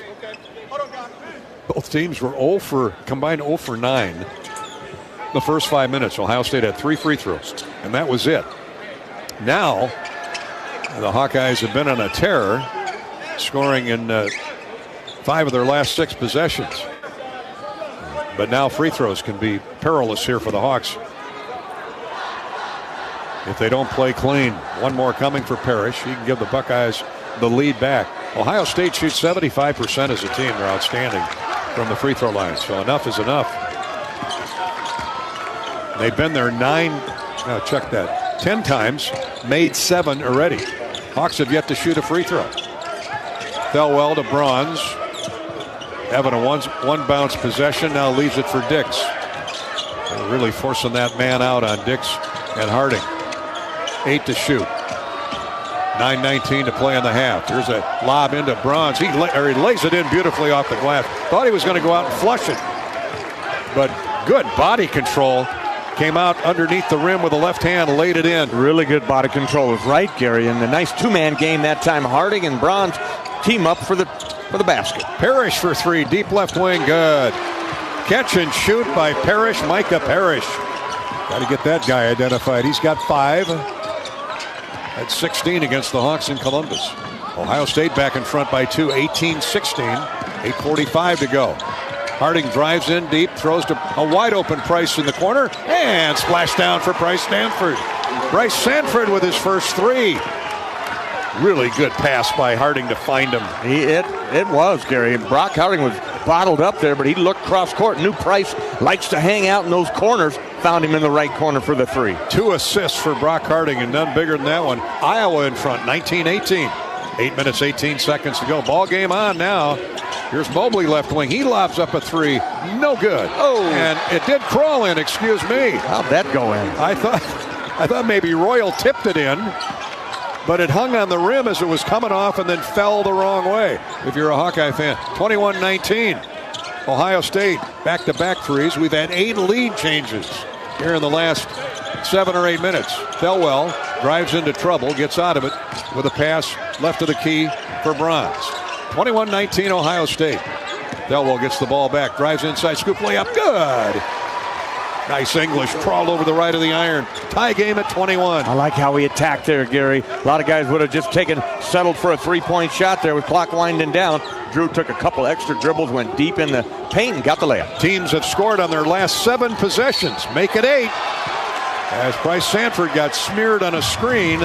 Both teams were combined 0 for 9 the first 5 minutes. Ohio State had 3 free throws, and that was it. Now, the Hawkeyes have been on a tear, scoring in 5 of their last 6 possessions. But now free throws can be perilous here for the Hawks if they don't play clean. One more coming for Parrish. He can give the Buckeyes the lead back. Ohio State shoots 75% as a team. They're outstanding from the free throw line. So enough is enough. They've been there 10 times, made 7 already. Hawks have yet to shoot a free throw. Thelwell to Bronze. Having a one bounce possession, now leaves it for Dix. They're really forcing that man out on Dix and Harding. 8 to shoot. 9:19 to play in the half. Here's a lob into Bronze. He lays it in beautifully off the glass. Thought he was going to go out and flush it. But good body control. Came out underneath the rim with the left hand, laid it in. Really good body control was right, Gary. And a nice two-man game that time. Harding and Bronze team up for the basket. Parrish for 3, deep left wing, good. Catch and shoot by Parrish, Micah Parrish. Got to get that guy identified. He's got 5. That's 16 against the Hawks in Columbus. Ohio State back in front by 2, 18-16. 8:45 to go. Harding drives in deep, throws to a wide open Price in the corner, and splash down for Bryce Sanford. Bryce Sanford with his first 3. Really good pass by Harding to find him. It was, Gary. Brock Harding was bottled up there, but he looked cross court. Knew Price likes to hang out in those corners. Found him in the right corner for the 3. 2 assists for Brock Harding, and none bigger than that one. Iowa in front, 19-18. 8 minutes, 18 seconds to go. Ball game on now. Here's Mobley left wing. He lobs up a 3. No good. Oh. And it did crawl in, excuse me. How'd that go in? I thought maybe Royal tipped it in, but it hung on the rim as it was coming off and then fell the wrong way, if you're a Hawkeye fan. 21-19. Ohio State back-to-back threes. We've had 8 lead changes here in the last 7 or 8 minutes. Thelwell drives into trouble, gets out of it with a pass left of the key for Bronze. 21-19 Ohio State. Thelwell gets the ball back, drives inside, scoop layup, good. Nice English, crawled over the right of the iron. Tie game at 21. I like how he attacked there, Gary. A lot of guys would have just settled for a 3-point shot there with clock winding down. Drew took a couple extra dribbles, went deep in the paint, and got the layup. Teams have scored on their last 7 possessions. Make it 8. As Bryce Sanford got smeared on a screen.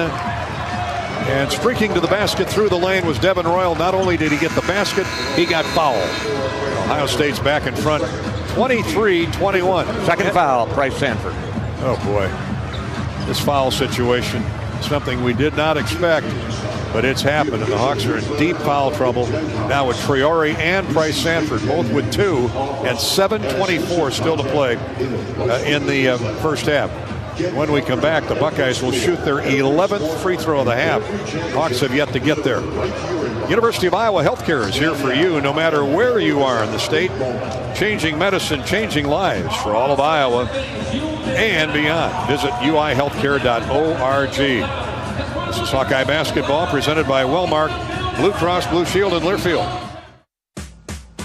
And streaking to the basket through the lane was Devin Royal. Not only did he get the basket, he got fouled. Ohio State's back in front, 23-21. Second foul, Bryce Sanford. Oh, boy. This foul situation, something we did not expect, but it's happened, and the Hawks are in deep foul trouble now with Traore and Bryce Sanford, both with 2, and 7:24 still to play in the first half. When we come back, the Buckeyes will shoot their 11th free throw of the half. Hawks have yet to get there. University of Iowa Healthcare is here for you no matter where you are in the state. Changing medicine, changing lives for all of Iowa and beyond. Visit uihealthcare.org. This is Hawkeye basketball presented by Wellmark, Blue Cross Blue Shield in Learfield.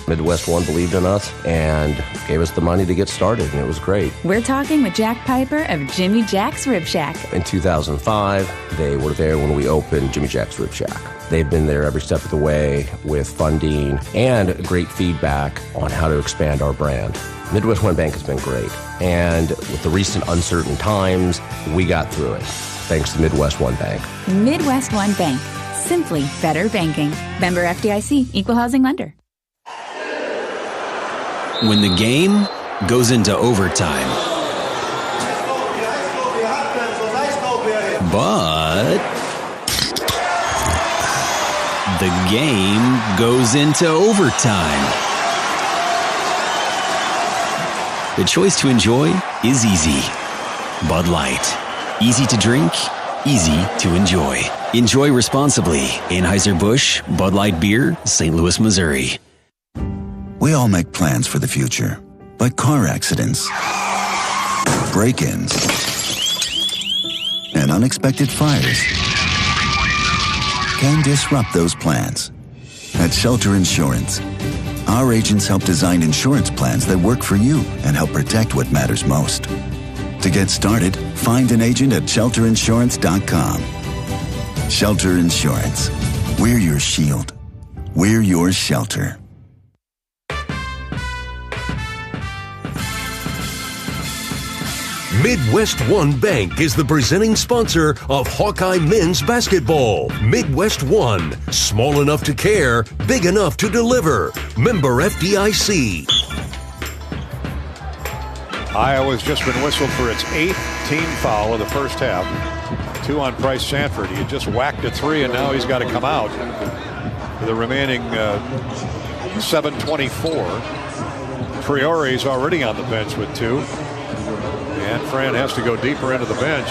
Midwest One believed in us and gave us the money to get started, and it was great. We're talking with Jack Piper of Jimmy Jack's Rib Shack. In 2005, they were there when we opened Jimmy Jack's Rib Shack. They've been there every step of the way with funding and great feedback on how to expand our brand. Midwest One Bank has been great, and with the recent uncertain times, we got through it, thanks to Midwest One Bank. Midwest One Bank. Simply better banking. Member FDIC, Equal Housing Lender. When the game goes into overtime, but the game goes into overtime. The choice to enjoy is easy. Bud Light. Easy to drink, easy to enjoy. Enjoy responsibly. Anheuser-Busch, Bud Light Beer, St. Louis, Missouri. We all make plans for the future, but car accidents, break-ins, and unexpected fires can disrupt those plans. At Shelter Insurance, our agents help design insurance plans that work for you and help protect what matters most. To get started, find an agent at shelterinsurance.com. Shelter Insurance. We're your shield. We're your shelter. Midwest One Bank is the presenting sponsor of Hawkeye men's basketball. Midwest One, small enough to care, big enough to deliver. Member FDIC. Iowa's just been whistled for its 8th team foul of the first half. 2 on Bryce Sanford. He had just whacked a 3, and now he's got to come out for the remaining 7:24. Priore's already on the bench with 2. And Fran has to go deeper into the bench.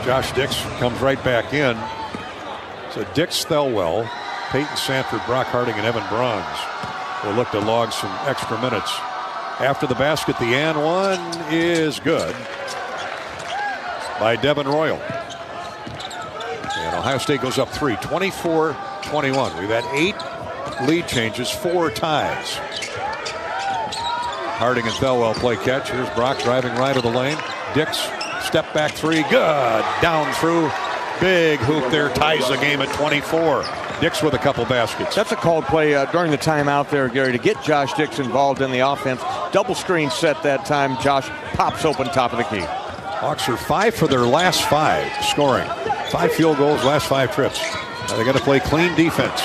Josh Dix comes right back in. So Dix, Thelwell, Peyton Sanford, Brock Harding, and Evan Bronze will look to log some extra minutes. After the basket, the and one is good by Devin Royal. And Ohio State goes up 3, 24-21. We've had 8 lead changes, 4 ties. Harding and Thelwell play catch. Here's Brock driving right of the lane. Dix, step back 3, good. Down through. Big hoop there, ties the game at 24. Dix with a couple baskets. That's a called play during the timeout there, Gary, to get Josh Dix involved in the offense. Double screen set that time. Josh pops open top of the key. Hawks are 5 for their last 5 scoring. 5 field goals, last 5 trips. Now they got to play clean defense.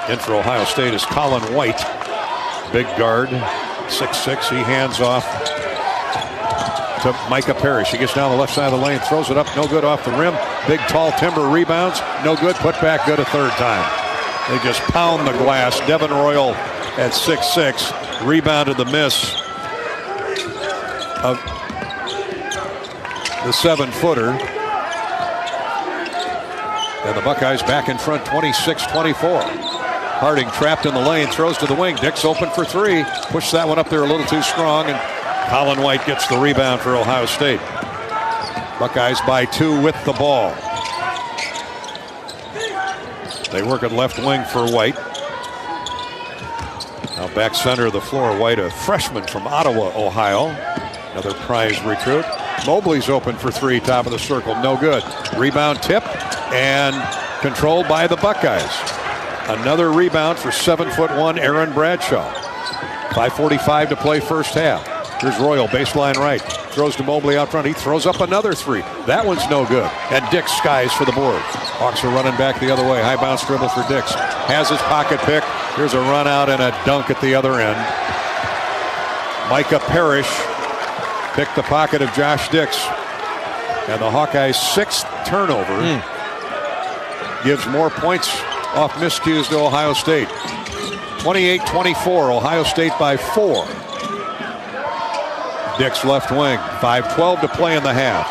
In for Ohio State is Colin White. Big guard, 6'6". He hands off to Micah Parrish. He gets down the left side of the lane, throws it up, no good off the rim. Big tall Timber rebounds, no good. Put back good a third time. They just pound the glass. Devin Royal at 6'6", rebounded the miss of the 7-footer. And the Buckeyes back in front, 26-24. Harding trapped in the lane, throws to the wing. Dix open for 3. Pushed that one up there a little too strong, and Colin White gets the rebound for Ohio State. Buckeyes by 2 with the ball. They work at left wing for White. Now back center of the floor, White, a freshman from Ottawa, Ohio. Another prize recruit. Mobley's open for 3, top of the circle, no good. Rebound tip and controlled by the Buckeyes. Another rebound for 7'1" Aaron Bradshaw. 5:45 to play first half. Here's Royal, baseline right. Throws to Mobley out front. He throws up another 3. That one's no good. And Dix skies for the board. Hawks are running back the other way. High bounce dribble for Dix. Has his pocket pick. Here's a run out and a dunk at the other end. Micah Parrish picked the pocket of Josh Dix. And the Hawkeyes' 6th turnover gives more points off miscues to Ohio State. 28-24, Ohio State by 4. Dix left wing, 5:12 to play in the half.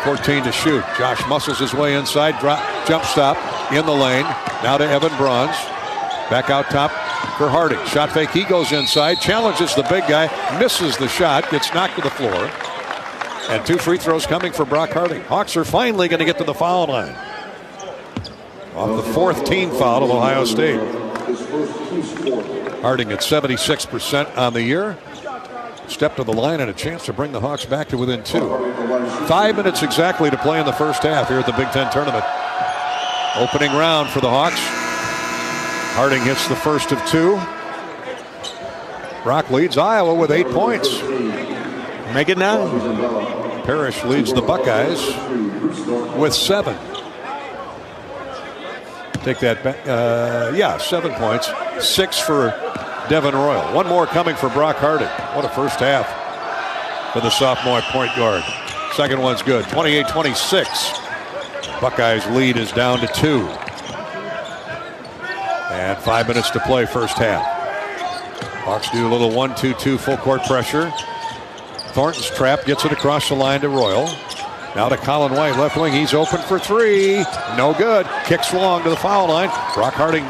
14 to shoot. Josh muscles his way inside, jump stop in the lane. Now to Evan Bronze. Back out top for Harding. Shot fake, he goes inside, challenges the big guy, misses the shot, gets knocked to the floor. And 2 free throws coming for Brock Harding. Hawks are finally going to get to the foul line. Off the 4th team foul of Ohio State. Harding at 76% on the year. Step to the line and a chance to bring the Hawks back to within 2. 5 minutes exactly to play in the first half here at the Big Ten Tournament. Opening round for the Hawks. Harding hits the first of 2. Brock leads Iowa with 8 points. Make it 9. Parrish leads the Buckeyes with 7. Take that back. 7 points. 6 for Devin Royal. 1 more coming for Brock Harding. What a first half for the sophomore point guard. Second one's good. 28-26. Buckeyes lead is down to 2. And 5 minutes to play first half. Hawks do a little 1-2-2 full court pressure. Thornton's trap, gets it across the line to Royal. Now to Colin White, left wing. He's open for 3. No good. Kicks long to the foul line. Brock Harding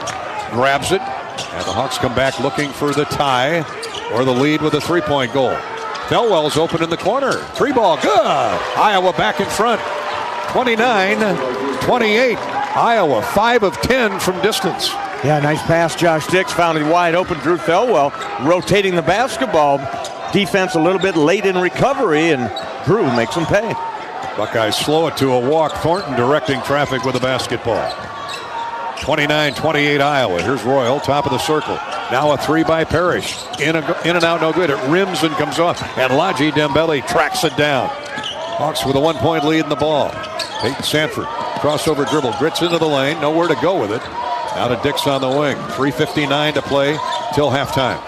grabs it. And the Hawks come back looking for the tie or the lead with a 3-point goal. Thelwell's open in the corner. 3-ball, good. Iowa back in front. 29-28. Iowa 5 of 10 from distance. Yeah, nice pass. Josh Dix found it wide open. Drew Thelwell rotating the basketball. Defense a little bit late in recovery, and Drew makes them pay. Buckeyes slow it to a walk. Thornton directing traffic with the basketball. 29-28 Iowa. Here's Royal, top of the circle. Now a 3 by Parrish. In and out, no good. It rims and comes off. And Laji Dembele tracks it down. Hawks with a 1-point lead in the ball. Peyton Sanford, crossover dribble, grits into the lane. Nowhere to go with it. Now to Dix on the wing. 3:59 to play till halftime.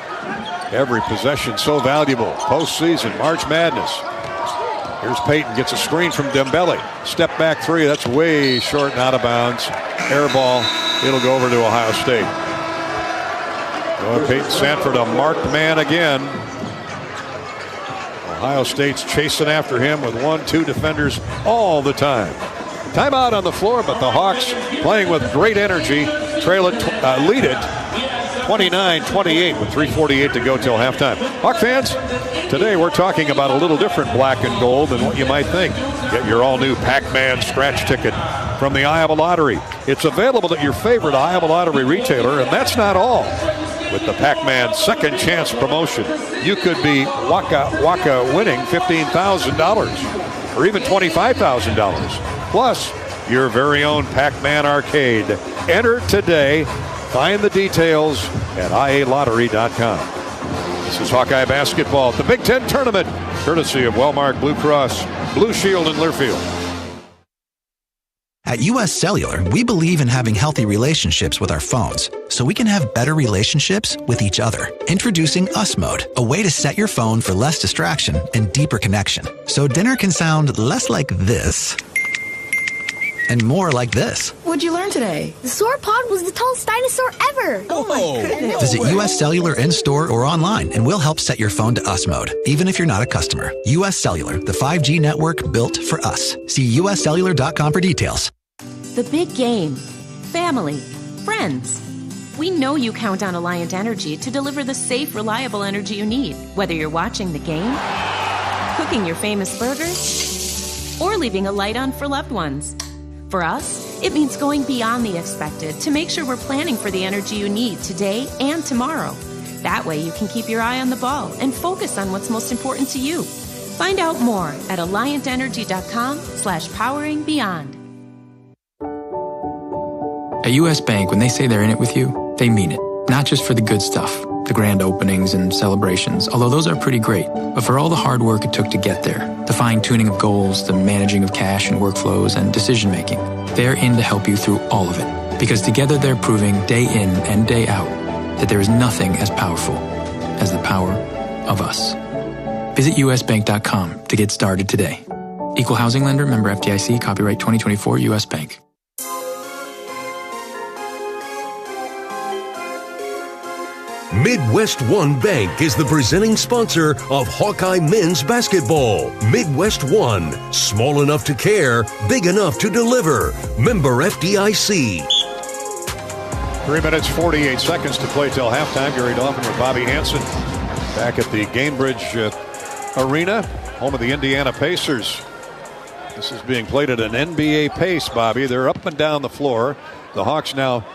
Every possession so valuable. Postseason, March Madness. Here's Peyton, gets a screen from Dembele. Step back 3, that's way short and out of bounds. Air ball, it'll go over to Ohio State. Peyton Sanford, a marked man again. Ohio State's chasing after him with 1-2 defenders all the time. Timeout on the floor, but the Hawks playing with great energy, lead it 29-28 with 3:48 to go till halftime. Hawk fans, today we're talking about a little different black and gold than what you might think. Get your all-new Pac-Man scratch ticket from the Iowa Lottery. It's available at your favorite Iowa Lottery retailer, and that's not all. With the Pac-Man Second Chance promotion, you could be waka winning $15,000 or even $25,000. Plus, your very own Pac-Man arcade. Enter today. Find the details at ialottery.com. This is Hawkeye basketball at the Big Ten Tournament, courtesy of Wellmark Blue Cross, Blue Shield in Learfield. At U.S. Cellular, we believe in having healthy relationships with our phones, so we can have better relationships with each other. Introducing Us Mode, a way to set your phone for less distraction and deeper connection. So dinner can sound less like this and more like this. What'd you learn today? The sauropod was the tallest dinosaur ever. Oh my goodness. Visit U.S. Cellular in-store or online, and we'll help set your phone to Us Mode, even if you're not a customer. U.S. Cellular, the 5G network built for us. See uscellular.com for details. The big game. Family. Friends. We know you count on Alliant Energy to deliver the safe, reliable energy you need, whether you're watching the game, cooking your famous burgers, or leaving a light on for loved ones. For us, it means going beyond the expected to make sure we're planning for the energy you need today and tomorrow. That way you can keep your eye on the ball and focus on what's most important to you. Find out more at alliantenergy.com/poweringbeyond. At U.S. Bank, when they say they're in it with you, they mean it. Not just for the good stuff, the grand openings and celebrations, although those are pretty great, but for all the hard work it took to get there, the fine-tuning of goals, the managing of cash and workflows, and decision-making. They're in to help you through all of it, because together they're proving day in and day out that there is nothing as powerful as the power of us. Visit usbank.com to get started today. Equal housing lender, member FDIC, copyright 2024 U.S. Bank. Midwest One Bank is the presenting sponsor of Hawkeye men's basketball. Midwest One, small enough to care, big enough to deliver. Member FDIC. 3 minutes, 48 seconds to play till halftime. Gary Dolphin with Bobby Hansen back at the Gainbridge Arena, home of the Indiana Pacers. This is being played at an NBA pace, Bobby. They're up and down the floor. The Hawks now,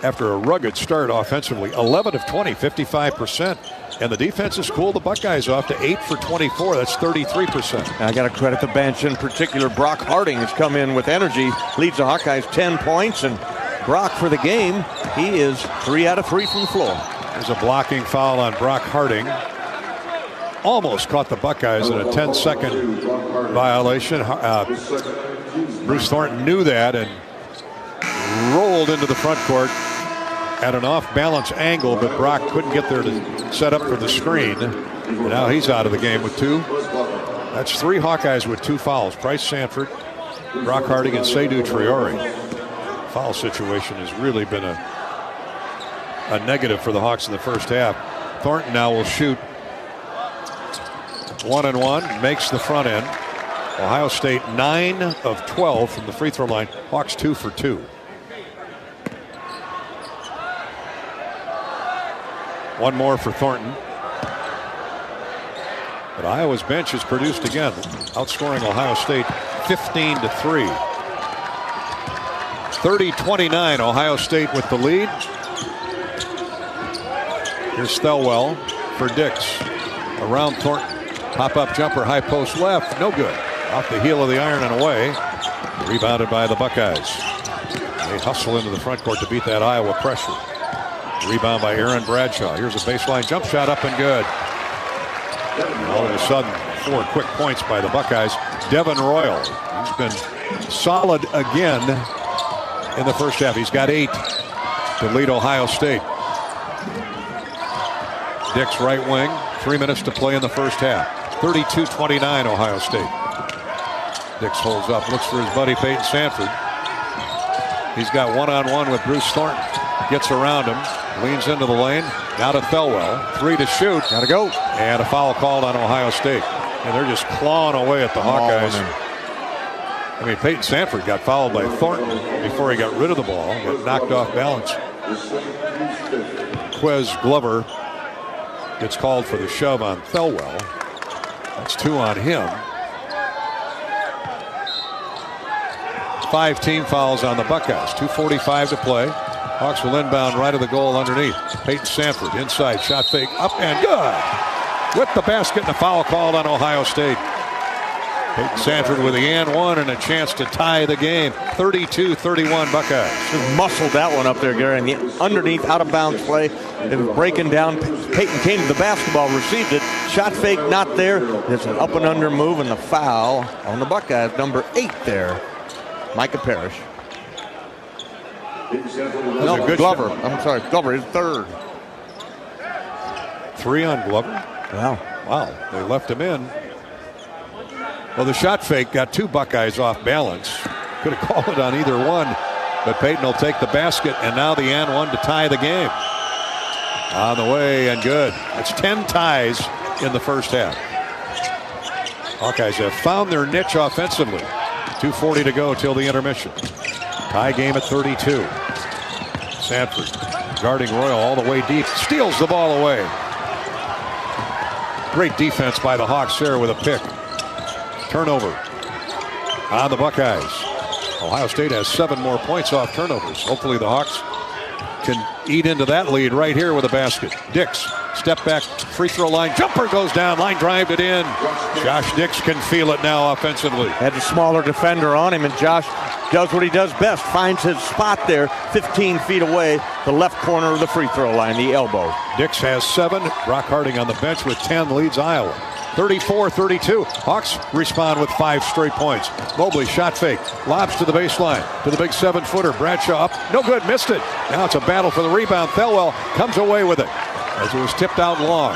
after a rugged start offensively, 11 of 20, 55%. And the defense has cooled the Buckeyes off to 8 for 24. That's 33%. I got to credit the bench, in particular Brock Harding has come in with energy, leads the Hawkeyes 10 points, and Brock for the game, he is 3 out of 3 from the floor. There's a blocking foul on Brock Harding. Almost caught the Buckeyes in a 10-second violation. Bruce Thornton knew that and rolled into the front court at an off-balance angle, but Brock couldn't get there to set up for the screen. And now he's out of the game with 2. That's 3 Hawkeyes with 2 fouls. Bryce Sanford, Brock Harding, and Seydou Traore. Foul situation has really been a negative for the Hawks in the first half. Thornton now will shoot 1-and-1, makes the front end. Ohio State 9 of 12 from the free throw line. Hawks 2 for 2. One more for Thornton. But Iowa's bench has produced again, outscoring Ohio State 15-3. 30-29, Ohio State with the lead. Here's Thelwell for Dix. Around Thornton. Pop-up jumper, high post left. No good. Off the heel of the iron and away. Rebounded by the Buckeyes. They hustle into the front court to beat that Iowa pressure. Rebound by Aaron Bradshaw. Here's a baseline jump shot up and good. And all of a sudden, 4 quick points by the Buckeyes. Devin Royal, he's been solid again in the first half. He's got 8 to lead Ohio State. Dix right wing. 3 minutes to play in the first half. 32-29 Ohio State. Dix holds up, looks for his buddy Peyton Sanford. He's got one-on-one with Bruce Thornton. Gets around him, leans into the lane. Now to Thelwell. 3 to shoot. Gotta go. And a foul called on Ohio State. And they're just clawing away at the Hawkeyes. I mean, Peyton Sanford got fouled by Thornton before he got rid of the ball. Got knocked off balance. Quez Glover gets called for the shove on Thelwell. That's 2 on him. 5 team fouls on the Buckeyes. 2:45 to play. Hawks will inbound right of the goal underneath. Peyton Sanford inside, shot fake, up and good. With the basket and a foul called on Ohio State. Peyton Sanford with the and one and a chance to tie the game. 32-31 Buckeyes. Just muscled that one up there, Gary. And the underneath out of bounds play. It was breaking down. Peyton came to the basketball, received it. Shot fake not there. There's an up and under move and the foul on the Buckeyes. Number 8 there. Micah Parrish. No, good Glover. Shot. I'm sorry, Glover is 3rd. 3 on Glover. Wow, they left him in. Well, the shot fake got 2 Buckeyes off balance. Could have called it on either one, but Peyton will take the basket, and now the and one to tie the game. On the way and good. It's 10 ties in the first half. Hawkeyes have found their niche offensively. 2:40 to go till the intermission. Tie game at 32. Sanford guarding Royal all the way deep. Steals the ball away. Great defense by the Hawks there with a pick. Turnover on the Buckeyes. Ohio State has 7 more points off turnovers. Hopefully the Hawks can eat into that lead right here with a basket. Dix, step back, free throw line, jumper goes down, line drive it in. Josh Dix can feel it now offensively. Had a smaller defender on him, and Josh does what he does best, finds his spot there 15 feet away, the left corner of the free throw line, the elbow. Dix has 7. Brock Harding on the bench with 10, leads Iowa. 34-32. Hawks respond with 5 straight points. Mobley shot fake, lobs to the baseline, to the big 7-footer. Bradshaw up, no good, missed it. Now it's a battle for the rebound. Thelwell comes away with it as it was tipped out long.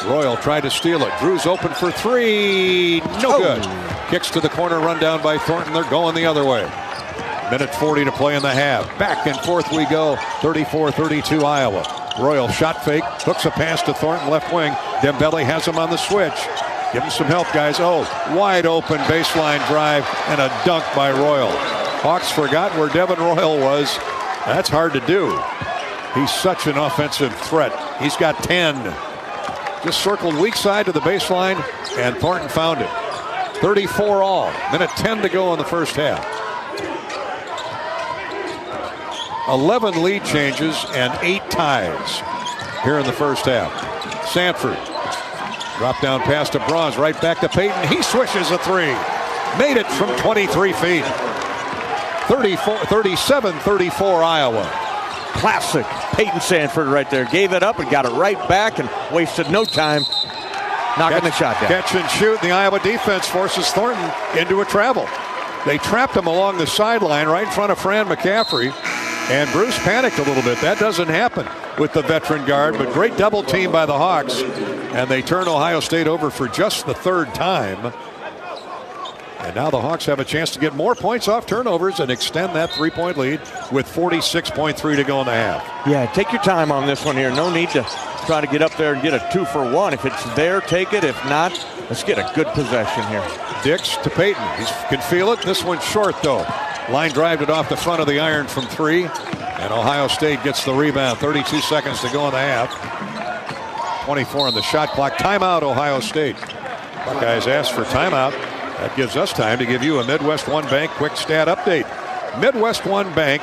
Royal tried to steal it. Drew's open for 3. No good. Kicks to the corner, run down by Thornton. They're going the other way. Minute 40 to play in the half. Back and forth we go. 34-32 Iowa. Royal shot fake, hooks a pass to Thornton left wing. Dembele has him on the switch. Give him some help, guys. Oh, wide open baseline drive and a dunk by Royal. Hawks forgot where Devin Royal was. That's hard to do. He's such an offensive threat. He's got 10. Just circled weak side to the baseline, and Thornton found it. 34 all. Minute 10 to go in the first half. 11 lead changes and 8 ties here in the first half. Sanford. Drop down pass to Bronze. Right back to Peyton. He swishes a 3. Made it from 23 feet. 37-34 Iowa. Classic Peyton Sanford right there. Gave it up and got it right back and wasted no time knocking the shot down. Catch and shoot. The Iowa defense forces Thornton into a travel. They trapped him along the sideline right in front of Fran McCaffrey. And Bruce panicked a little bit. That doesn't happen with the veteran guard, but great double team by the Hawks. And they turn Ohio State over for just the 3rd time. And now the Hawks have a chance to get more points off turnovers and extend that 3-point lead with 46.3 to go in the half. Yeah, take your time on this one here. No need to try to get up there and get a 2-for-1. If it's there, take it. If not, let's get a good possession here. Dix to Peyton. He can feel it. This one's short, though. Line drive it off the front of the iron from 3. And Ohio State gets the rebound. 32 seconds to go in the half. 24 on the shot clock. Timeout, Ohio State. Buckeyes asked for timeout. That gives us time to give you a Midwest One Bank quick stat update. Midwest One Bank,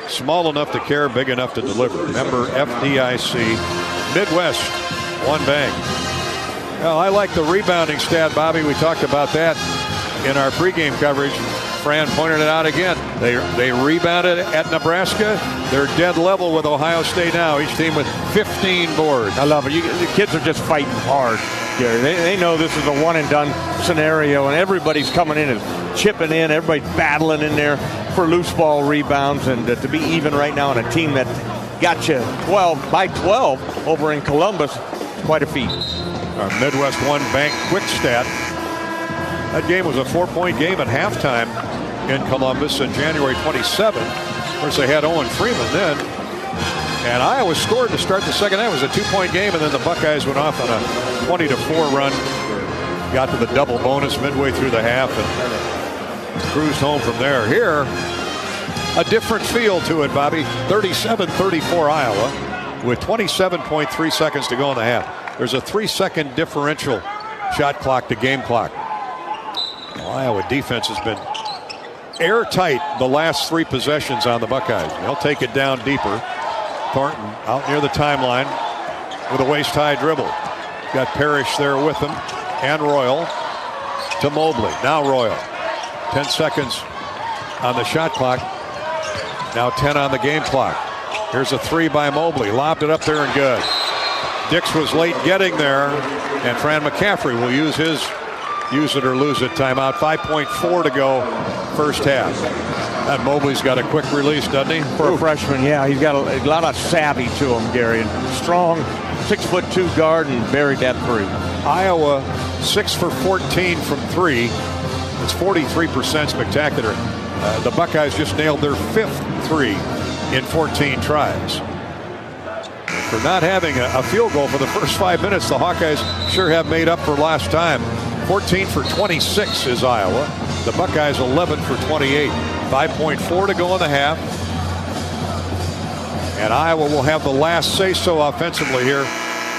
small enough to care, big enough to deliver. Member FDIC, Midwest One Bank. Well, I like the rebounding stat, Bobby. We talked about that in our pregame coverage. Fran pointed it out again. They rebounded at Nebraska. They're dead level with Ohio State now. Each team with 15 boards. I love it. The kids are just fighting hard, Gary. They know this is a one-and-done scenario, and everybody's coming in and chipping in. Everybody's battling in there for loose ball rebounds, and to be even right now on a team that got you 12 by 12 over in Columbus, quite a feat. Our Midwest One Bank quick stat. That game was a 4-point game at halftime in Columbus on January 27th. Of course, they had Owen Freeman then. And Iowa scored to start the second half. It was a 2-point game, and then the Buckeyes went off on a 20-4 run. Got to the double bonus midway through the half and cruised home from there. Here, a different feel to it, Bobby. 37-34 Iowa with 27.3 seconds to go in the half. There's a 3-second differential shot clock to game clock. Iowa defense has been airtight the last 3 possessions on the Buckeyes. They'll take it down deeper. Thornton out near the timeline with a waist-high dribble. Got Parrish there with him and Royal to Mobley. Now Royal. 10 seconds on the shot clock. Now 10 on the game clock. Here's a 3 by Mobley. Lobbed it up there and good. Dix was late getting there, and Fran McCaffrey will use his use it or lose it timeout. 5.4 to go first half. And Mobley's got a quick release, doesn't he? For a freshman, yeah. He's got a lot of savvy to him, Gary. And strong 6'2" guard and buried that 3. Iowa 6 for 14 from 3. It's 43% spectacular. The Buckeyes just nailed their 5th 3 in 14 tries. For not having a field goal for the first 5 minutes, the Hawkeyes sure have made up for last time. 14 for 26 is Iowa. The Buckeyes 11 for 28. 5.4 to go in the half. And Iowa will have the last say-so offensively here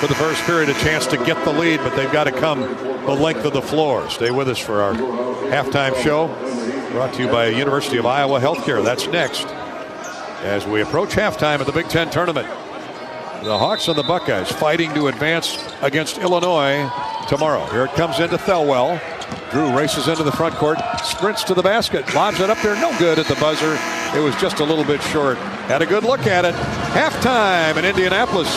for the first period. A chance to get the lead, but they've got to come the length of the floor. Stay with us for our halftime show. Brought to you by University of Iowa Healthcare. That's next as we approach halftime of the Big Ten tournament. The Hawks and the Buckeyes fighting to advance against Illinois tomorrow. Here it comes into Thelwell. Drew races into the front court, sprints to the basket, lobs it up there, no good at the buzzer. It was just a little bit short. Had a good look at it. Halftime in Indianapolis.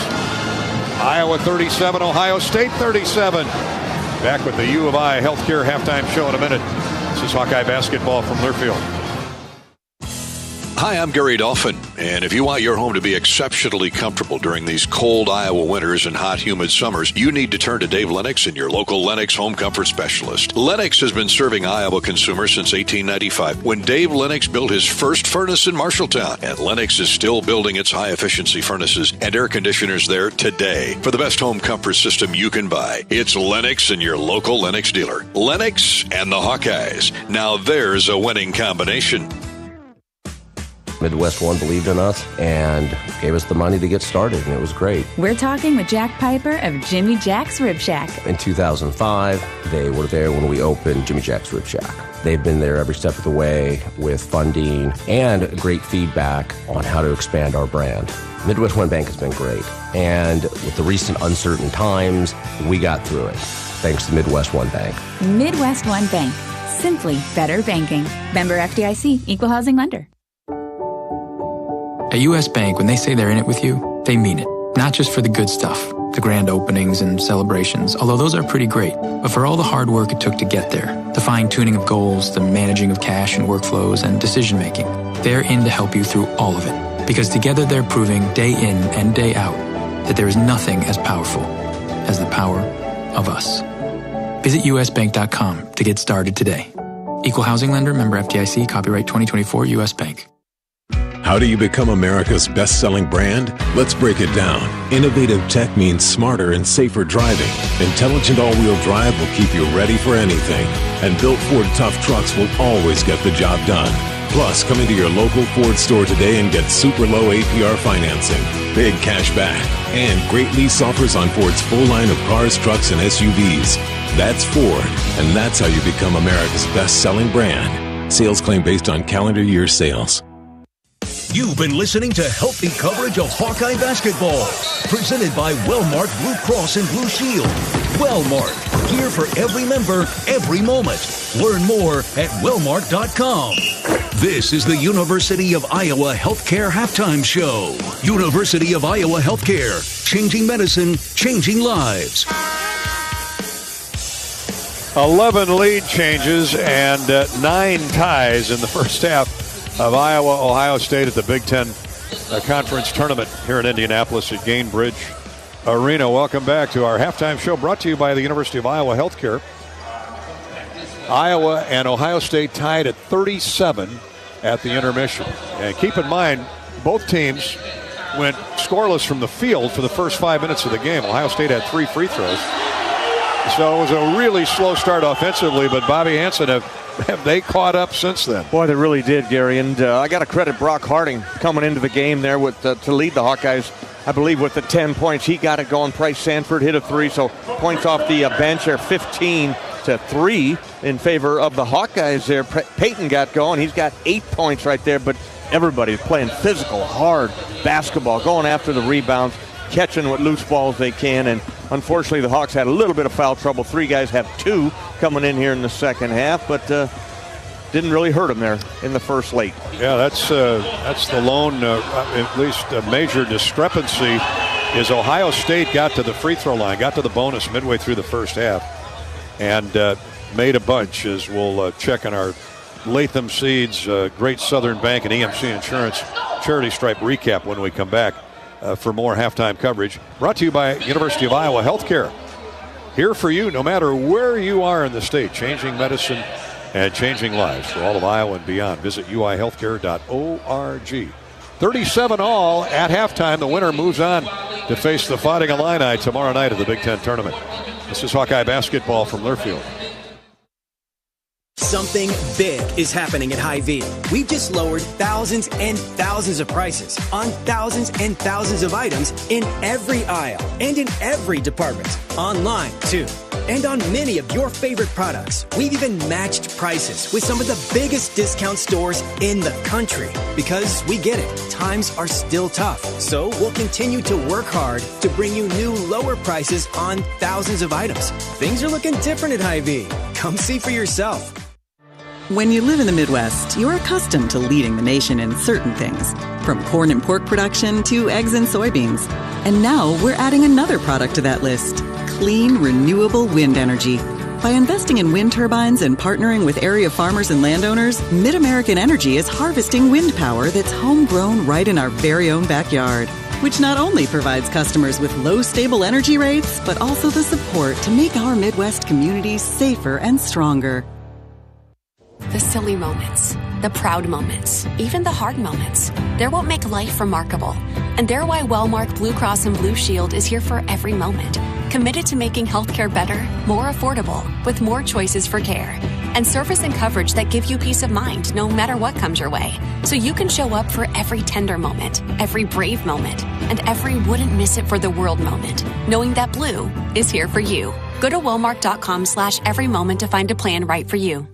Iowa 37, Ohio State 37. Back with the U of I Healthcare halftime show in a minute. This is Hawkeye basketball from Learfield. Hi, I'm Gary Dolphin, and if you want your home to be exceptionally comfortable during these cold Iowa winters and hot, humid summers, you need to turn to Dave Lennox and your local Lennox home comfort specialist. Lennox has been serving Iowa consumers since 1895, when Dave Lennox built his first furnace in Marshalltown, and Lennox is still building its high-efficiency furnaces and air conditioners there today. For the best home comfort system you can buy, it's Lennox and your local Lennox dealer. Lennox and the Hawkeyes. Now there's a winning combination. Midwest One believed in us and gave us the money to get started, and it was great. We're talking with Jack Piper of Jimmy Jack's Rib Shack. In 2005, they were there when we opened Jimmy Jack's Rib Shack. They've been there every step of the way with funding and great feedback on how to expand our brand. Midwest One Bank has been great, and with the recent uncertain times, we got through it, thanks to Midwest One Bank. Midwest One Bank. Simply better banking. Member FDIC, Equal Housing Lender. At U.S. Bank, when they say they're in it with you, they mean it. Not just for the good stuff, the grand openings and celebrations, although those are pretty great, but for all the hard work it took to get there, the fine-tuning of goals, the managing of cash and workflows, and decision-making. They're in to help you through all of it, because together they're proving day in and day out that there is nothing as powerful as the power of us. Visit usbank.com to get started today. Equal Housing Lender, member FDIC, copyright 2024, U.S. Bank. How do you become America's best-selling brand? Let's break it down. Innovative tech means smarter and safer driving. Intelligent all-wheel drive will keep you ready for anything. And built Ford tough trucks will always get the job done. Plus, come into your local Ford store today and get super low APR financing, big cash back, and great lease offers on Ford's full line of cars, trucks, and SUVs. That's Ford, and that's how you become America's best-selling brand. Sales claim based on calendar year sales. You've been listening to healthy coverage of Hawkeye basketball, presented by Wellmark Blue Cross and Blue Shield. Wellmark, here for every member, every moment. Learn more at wellmark.com. This is the University of Iowa Healthcare Halftime Show. University of Iowa Healthcare, changing medicine, changing lives. 11 lead changes and 9 ties in the first half of Iowa-Ohio State at the Big Ten Conference Tournament here in Indianapolis at Gainbridge Arena. Welcome back to our halftime show brought to you by the University of Iowa Healthcare. Iowa and Ohio State tied at 37 at the intermission. And keep in mind, both teams went scoreless from the field for the first 5 minutes of the game. Ohio State had 3 free throws. So it was a really slow start offensively, but Bobby Hansen, have they caught up since then? Boy, they really did, Gary. And I got to credit Brock Harding coming into the game there with to lead the Hawkeyes, I believe, with the 10 points. He got it going. Price Sanford hit a 3, so points off the bench are 15-3 in favor of the Hawkeyes there. Peyton got going. He's got 8 points right there, but everybody's playing physical, hard basketball, going after the rebounds, catching what loose balls they can, and unfortunately the Hawks had a little bit of foul trouble. 3 guys have 2 coming in here in the second half, but didn't really hurt them there in the first late. Yeah, that's the lone, at least a major discrepancy, is Ohio State got to the free throw line, got to the bonus midway through the first half, and made a bunch, as we'll check on our Latham Seeds, Great Southern Bank, and EMC Insurance Charity Stripe recap when we come back. For more halftime coverage. Brought to you by University of Iowa Healthcare. Here for you no matter where you are in the state. Changing medicine and changing lives for all of Iowa and beyond. Visit uihealthcare.org. 37 all at halftime. The winner moves on to face the Fighting Illini tomorrow night at the Big Ten Tournament. This is Hawkeye basketball from Learfield. Something big is happening at Hy-Vee. We've just lowered thousands and thousands of prices on thousands and thousands of items in every aisle and in every department. Online, too. And on many of your favorite products. We've even matched prices with some of the biggest discount stores in the country. Because we get it, times are still tough. So we'll continue to work hard to bring you new lower prices on thousands of items. Things are looking different at Hy-Vee. Come see for yourself. When you live in the Midwest, you're accustomed to leading the nation in certain things, from corn and pork production to eggs and soybeans. And now we're adding another product to that list: clean, renewable wind energy. By investing in wind turbines and partnering with area farmers and landowners, Mid-American Energy is harvesting wind power that's homegrown right in our very own backyard, which not only provides customers with low, stable energy rates, but also the support to make our Midwest communities safer and stronger. The silly moments, the proud moments, even the hard moments. They're what make life remarkable. And they're why Wellmark Blue Cross and Blue Shield is here for every moment. Committed to making healthcare better, more affordable, with more choices for care. And service and coverage that give you peace of mind no matter what comes your way. So you can show up for every tender moment, every brave moment, and every wouldn't miss it for the world moment, knowing that Blue is here for you. Go to wellmark.com/every moment to find a plan right for you.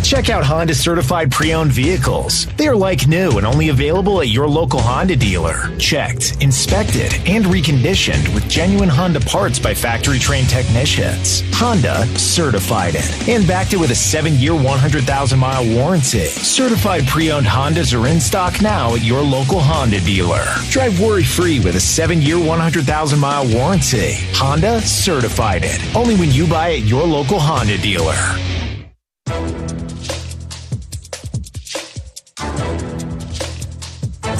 Check out Honda certified pre-owned vehicles. They are like new and only available at your local Honda dealer. Checked, inspected, and reconditioned with genuine Honda parts by factory-trained technicians. Honda certified it and backed it with a 7-year, 100,000-mile warranty. Certified pre-owned Hondas are in stock now at your local Honda dealer. Drive worry-free with a 7-year, 100,000-mile warranty. Honda certified it. Only when you buy at your local Honda dealer.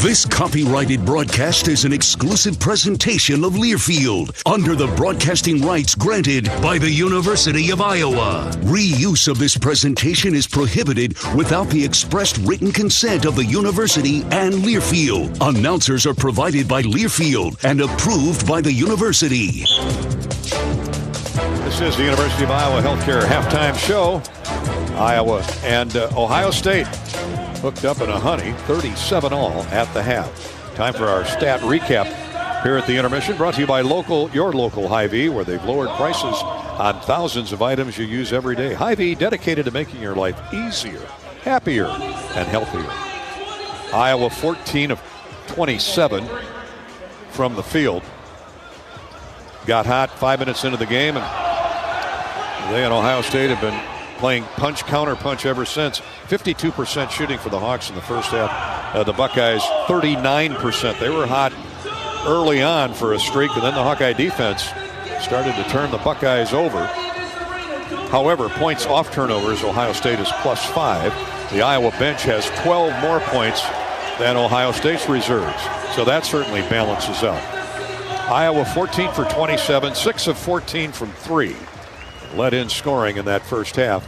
This copyrighted broadcast is an exclusive presentation of Learfield under the broadcasting rights granted by the University of Iowa. Reuse of this presentation is prohibited without the expressed written consent of the university and Learfield. Announcers are provided by Learfield and approved by the university. This is the University of Iowa Healthcare halftime show. Iowa and Ohio State hooked up in a honey, 37 all at the half. Time for our stat recap. here at the intermission. Brought to you by your local Hy-Vee, where they've lowered prices on thousands of items you use every day. Hy-Vee, dedicated to making your life easier, happier, and healthier. Iowa 14 of 27 from the field. Got hot 5 minutes into the game, and they and Ohio State have been playing punch, counter punch ever since. 52% shooting for the Hawks in the first half. The Buckeyes, 39%. They were hot early on for a streak, and then the Hawkeye defense started to turn the Buckeyes over. However, points off turnovers, Ohio State is +5. The Iowa bench has 12 more points than Ohio State's reserves. So that certainly balances out. Iowa 14 for 27, 6 of 14 from 3. Led in scoring in that first half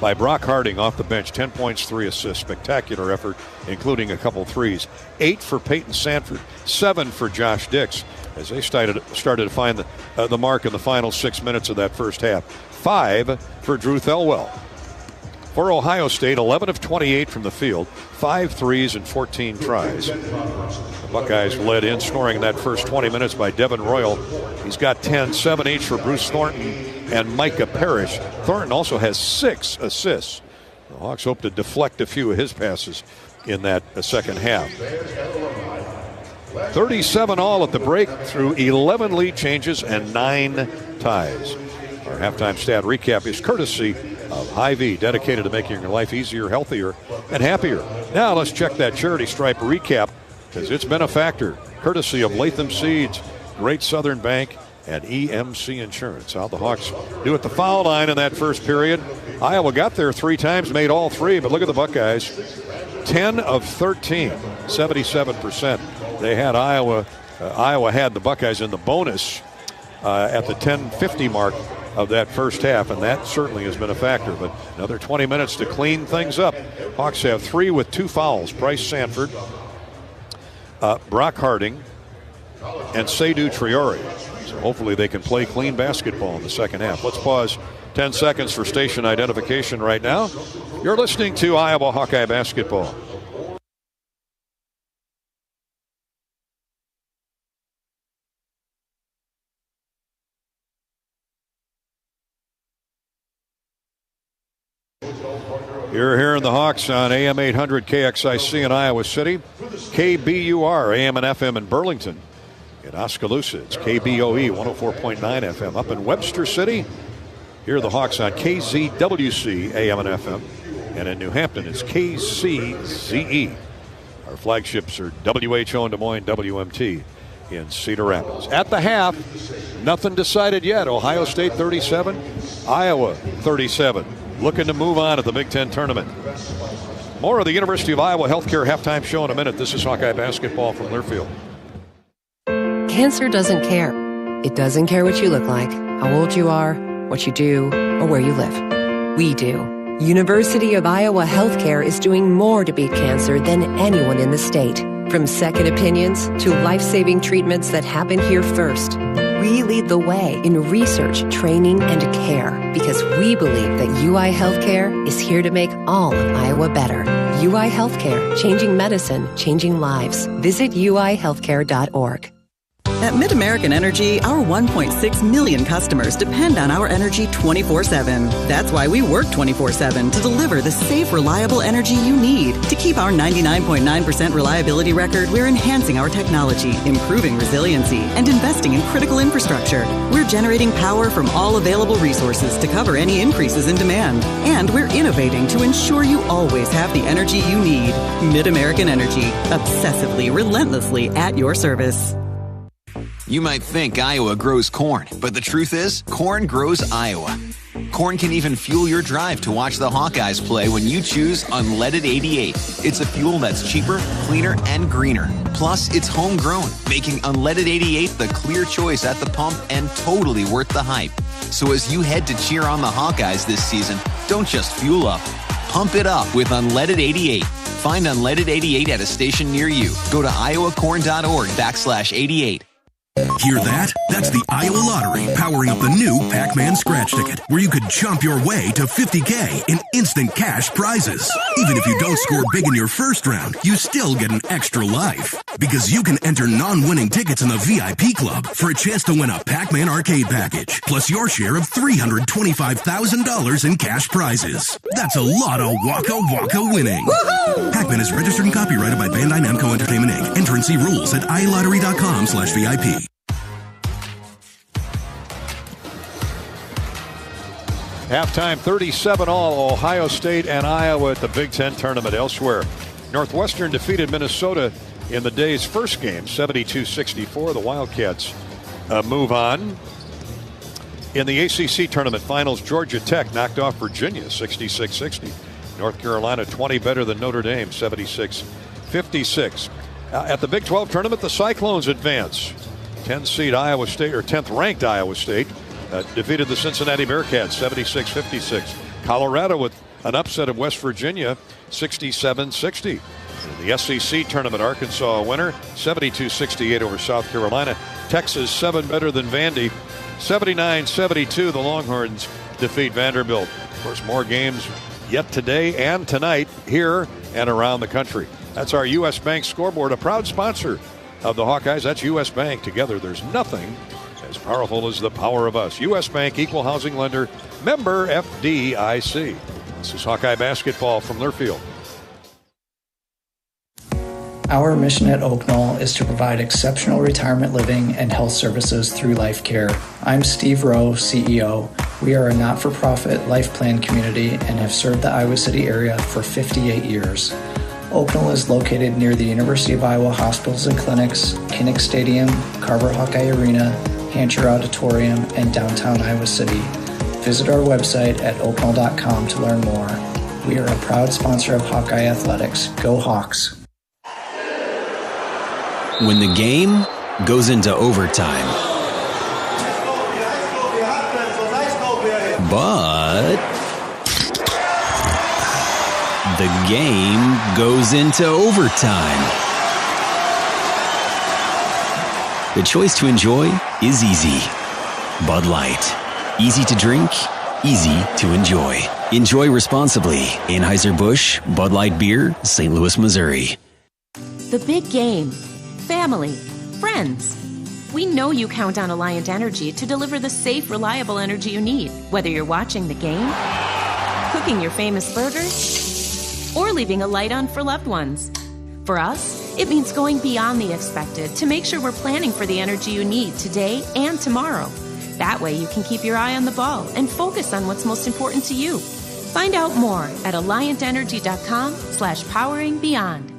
by Brock Harding off the bench. 10 points, 3 assists. Spectacular effort, including a couple threes. 8 for Peyton Sanford, 7 for Josh Dix, as they started to find the mark in the final 6 minutes of that first half. 5 for Drew Thelwell. For Ohio State, 11 of 28 from the field, 5 threes and 14 tries. The Buckeyes led in scoring in that first 20 minutes by Devin Royal. He's got 10, 7 each for Bruce Thornton and Micah Parrish. Thornton also has 6 assists. The Hawks hope to deflect a few of his passes in that second half. 37 all at the break through 11 lead changes and 9 ties. Our halftime stat recap is courtesy of Hy-Vee, dedicated to making your life easier, healthier, and happier. Now let's check that charity stripe recap, because it's been a factor. Courtesy of Latham Seeds, Great Southern Bank, and EMC Insurance. How the Hawks do at the foul line in that first period. Iowa got there 3 times, made all 3, but look at the Buckeyes. 10 of 13, 77%. They had Iowa had the Buckeyes in the bonus at the 10:50 mark of that first half, and that certainly has been a factor. But another 20 minutes to clean things up. Hawks have 3 with 2 fouls. Bryce Sanford, Brock Harding, and Seydou Traore. So hopefully they can play clean basketball in the second half. Let's pause 10 seconds for station identification right now. You're listening to Iowa Hawkeye basketball. You're hearing the Hawks on AM 800 KXIC in Iowa City, KBUR AM and FM in Burlington. In Oskaloosa, it's KBOE 104.9 FM. Up in Webster City, hear the Hawks on KZWC AM and FM. And in New Hampton, it's KCZE. Our flagships are WHO in Des Moines, WMT in Cedar Rapids. At the half, nothing decided yet. Ohio State 37, Iowa 37. Looking to move on at the Big Ten tournament. More of the University of Iowa Healthcare halftime show in a minute. This is Hawkeye basketball from Learfield. Cancer doesn't care. It doesn't care what you look like, how old you are, what you do, or where you live. We do. University of Iowa Healthcare is doing more to beat cancer than anyone in the state. From second opinions to life-saving treatments that happen here first. We lead the way in research, training, and care because we believe that UI Healthcare is here to make all of Iowa better. UI Healthcare, changing medicine, changing lives. Visit uihealthcare.org. At MidAmerican Energy, our 1.6 million customers depend on our energy 24/7. That's why we work 24/7 to deliver the safe, reliable energy you need. To keep our 99.9% reliability record, we're enhancing our technology, improving resiliency, and investing in critical infrastructure. We're generating power from all available resources to cover any increases in demand. And we're innovating to ensure you always have the energy you need. MidAmerican Energy, obsessively, relentlessly at your service. You might think Iowa grows corn, but the truth is, corn grows Iowa. Corn can even fuel your drive to watch the Hawkeyes play when you choose Unleaded 88. It's a fuel that's cheaper, cleaner, and greener. Plus, it's homegrown, making Unleaded 88 the clear choice at the pump and totally worth the hype. So as you head to cheer on the Hawkeyes this season, don't just fuel up. Pump it up with Unleaded 88. Find Unleaded 88 at a station near you. Go to iowacorn.org/88. Hear that? That's the Iowa Lottery powering up the new Pac-Man scratch ticket, where you could jump your way to $50K in instant cash prizes. Even if you don't score big in your first round, you still get an extra life. Because you can enter non-winning tickets in the VIP club for a chance to win a Pac-Man arcade package, plus your share of $325,000 in cash prizes. That's a lot of Waka Waka winning. Pac-Man is registered and copyrighted by Bandai Namco Entertainment Inc. Enter and see rules at iLottery.com/VIP. Halftime 37-all, Ohio State and Iowa at the Big Ten tournament. Elsewhere, Northwestern defeated Minnesota in the day's first game, 72-64. The Wildcats move on. In the ACC tournament finals, Georgia Tech knocked off Virginia, 66-60. North Carolina 20 better than Notre Dame, 76-56. At the Big 12 tournament, the Cyclones advance. 10th-seed Iowa State, or 10th-ranked Iowa State, defeated the Cincinnati Bearcats 76-56. Colorado with an upset of West Virginia 67-60. In the SEC tournament, Arkansas a winner 72-68 over South Carolina. Texas 7 better than Vandy 79-72. The Longhorns defeat Vanderbilt. Of course, more games yet today and tonight here and around the country. That's our U.S. Bank Scoreboard, a proud sponsor of the Hawkeyes. That's U.S. Bank. Together, there's nothing as powerful as the power of us. U.S. Bank, equal housing lender, member FDIC. This is Hawkeye basketball from Learfield. Our mission at Oak Knoll is to provide exceptional retirement living and health services through Life Care. I'm Steve Rowe, CEO. We are a not-for-profit life plan community and have served the Iowa City area for 58 years. Oak Knoll is located near the University of Iowa hospitals and clinics, Kinnick Stadium, Carver Hawkeye Arena, Hancher Auditorium, and downtown Iowa City. Visit our website at oaknoll.com to learn more. We are a proud sponsor of Hawkeye Athletics. Go Hawks! When the game goes into overtime, but the game goes into overtime. The choice to enjoy is easy. Bud Light. Easy to drink, easy to enjoy. Enjoy responsibly. Anheuser-Busch, Bud Light Beer, St. Louis, Missouri. The big game. Family. Friends. We know you count on Alliant Energy to deliver the safe, reliable energy you need, whether you're watching the game, cooking your famous burgers, or leaving a light on for loved ones. For us, it means going beyond the expected to make sure we're planning for the energy you need today and tomorrow. That way you can keep your eye on the ball and focus on what's most important to you. Find out more at alliantenergy.com/poweringbeyond.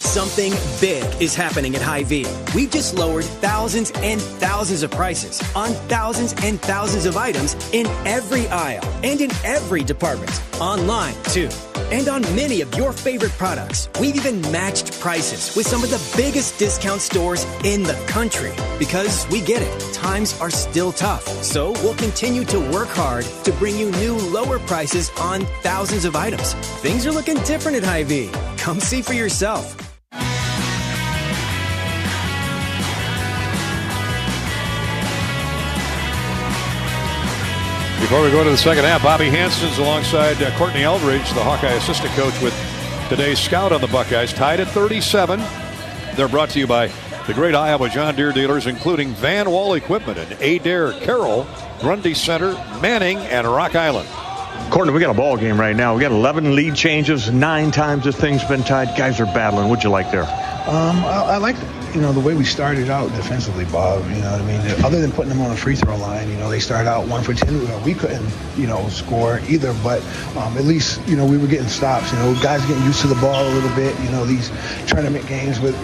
Something big is happening at Hy-Vee. We've just lowered thousands and thousands of prices on thousands and thousands of items in every aisle and in every department. Online, too. And on many of your favorite products. We've even matched prices with some of the biggest discount stores in the country. Because we get it, times are still tough. So we'll continue to work hard to bring you new lower prices on thousands of items. Things are looking different at Hy-Vee. Come see for yourself. Before we go to the second half, Bobby Hanson's alongside Courtney Eldridge, the Hawkeye assistant coach, with today's scout on the Buckeyes, tied at 37. They're brought to you by the great Iowa John Deere dealers, including Van Wall Equipment and Adair, Carroll, Grundy Center, Manning, and Rock Island. Courtney, we got a ball game right now. We got 11 lead changes, 9 times this thing's been tied. Guys are battling. What'd you like there? I like, the way we started out defensively, Bob. You know what I mean? Other than putting them on the free throw line, they started out 1 for 10. We couldn't, score either. But at least, we were getting stops. Guys getting used to the ball a little bit. These tournament games with,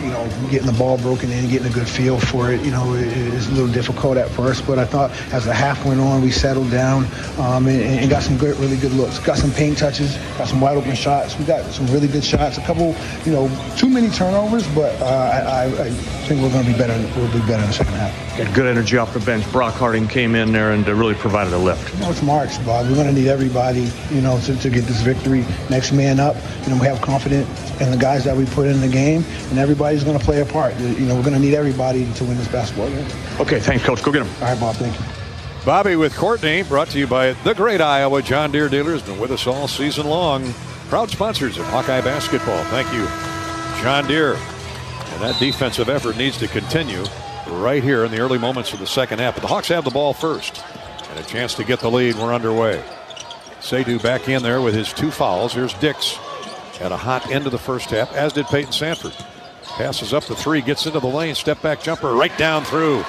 getting the ball broken in, getting a good feel for it. It's a little difficult at first. But I thought as the half went on, we settled down and got some really good looks. Got some paint touches. Got some wide open shots. We got some really good shots. A couple, too many turnovers. but I think we're going to be better. We'll be better in the second half. Had good energy off the bench. Brock Harding came in there and really provided a lift. It's March, Bob. We're going to need everybody, to get this victory. Next man up. We have confidence in the guys that we put in the game, and everybody's going to play a part. We're going to need everybody to win this basketball game. Okay, thanks, Coach. Go get him. All right, Bob. Thank you. Bobby with Courtney, brought to you by the great Iowa John Deere dealer, has been with us all season long. Proud sponsors of Hawkeye basketball. Thank you, John Deere. And that defensive effort needs to continue right here in the early moments of the second half. But the Hawks have the ball first and a chance to get the lead. We're underway. Seydoux back in there with his 2 fouls. Here's Dix. Had a hot end of the first half, as did Peyton Sanford. Passes up the 3, gets into the lane, step back jumper right down through.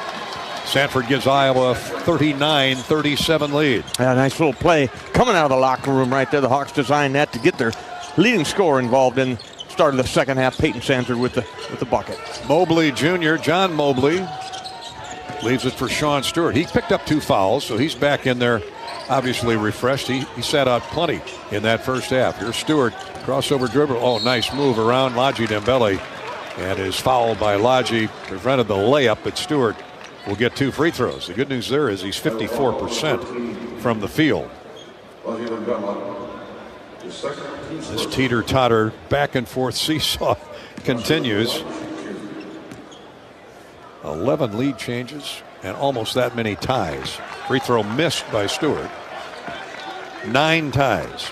Sanford gives Iowa a 39-37 lead. Yeah, nice little play coming out of the locker room right there. The Hawks designed that to get their leading scorer involved in start of the second half. Peyton Sanford with the bucket. Mobley Jr., John Mobley, leaves it for Sean Stewart. He picked up 2 fouls, so he's back in there, obviously refreshed. He sat out plenty in that first half. Here's Stewart, crossover dribble. Oh, nice move around Ladji Dembele, and is fouled by Ladji. Prevented the layup, but Stewart will get 2 free throws. The good news there is he's 54% from the field. This teeter-totter back and forth seesaw continues. 11 lead changes and almost that many ties. Free throw missed by Stewart. 9 ties.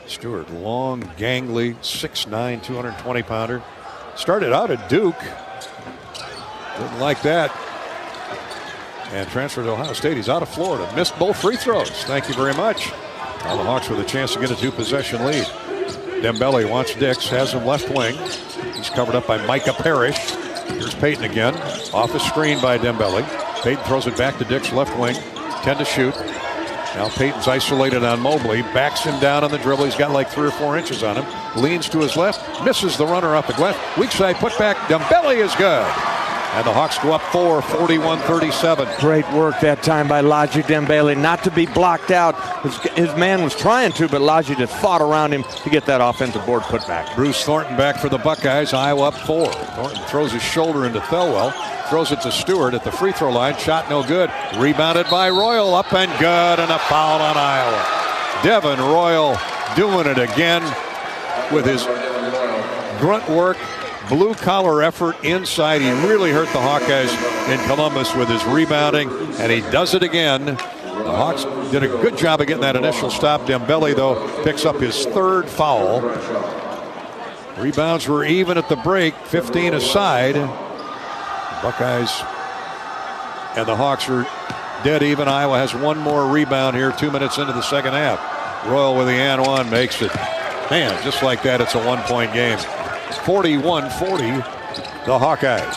Stewart, long, gangly, 6'9", 220-pounder. Started out at Duke. Didn't like that. And transferred to Ohio State. He's out of Florida. Missed both free throws. Thank you very much. Now the Hawks with a chance to get a 2-possession lead. Dembele wants Dix. Has him left wing. He's covered up by Micah Parrish. Here's Peyton again. Off the screen by Dembele. Peyton throws it back to Dix left wing. 10 to shoot. Now Peyton's isolated on Mobley. Backs him down on the dribble. He's got like 3 or 4 inches on him. Leans to his left. Misses the runner off the glass. Weak side putback. Dembele is good. And the Hawks go up 4, 41-37. Great work that time by Ladji Dembele. Not to be blocked out. His man was trying to, but Ladji just fought around him to get that offensive board put back. Bruce Thornton back for the Buckeyes. Iowa up 4. Thornton throws his shoulder into Thelwell. Throws it to Stewart at the free throw line. Shot no good. Rebounded by Royal. Up and good. And a foul on Iowa. Devin Royal doing it again with his grunt work. Blue collar effort inside. He really hurt the Hawkeyes in Columbus with his rebounding, and he does it again. The Hawks did a good job of getting that initial stop. Dembele, though, picks up his 3rd foul. Rebounds were even at the break, 15 aside. Buckeyes and the Hawks are dead even. Iowa has 1 more rebound here, 2 minutes into the second half. Royal with the and one makes it. Man, just like that, it's a 1-point game. 41-40, the Hawkeyes.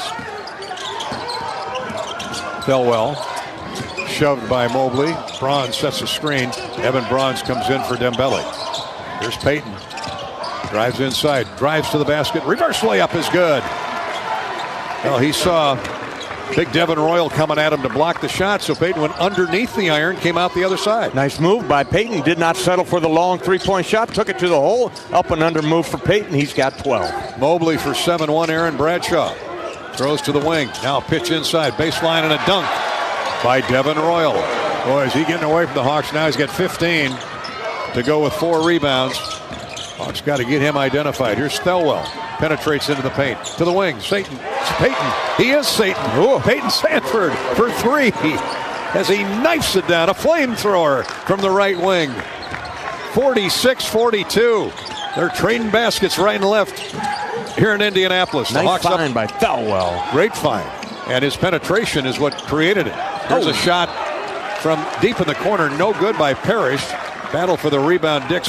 Thelwell shoved by Mobley. Bronze sets a screen. Evan Bronze comes in for Dembele. Here's Peyton. Drives inside. Drives to the basket. Reverse layup is good. Well, he saw big Devin Royal coming at him to block the shot, so Peyton went underneath the iron, came out the other side. Nice move by Peyton. Did not settle for the long 3-point shot. Took it to the hole. Up and under move for Peyton. He's got 12. Mobley for 7-1. Aaron Bradshaw throws to the wing. Now pitch inside. Baseline and a dunk by Devin Royal. Boy, is he getting away from the Hawks now. He's got 15 to go with 4 rebounds. Hawks got to get him identified. Here's Thelwell. Penetrates into the paint. To the wing. Peyton. He is Satan. Ooh. Peyton Sanford for 3 as he knifes it down. A flamethrower from the right wing. 46-42. They're trading baskets right and left here in Indianapolis. Nice Hawks find by Thelwell. Great find. And his penetration is what created it. There's a shot from deep in the corner. No good by Parrish. Battle for the rebound. Dix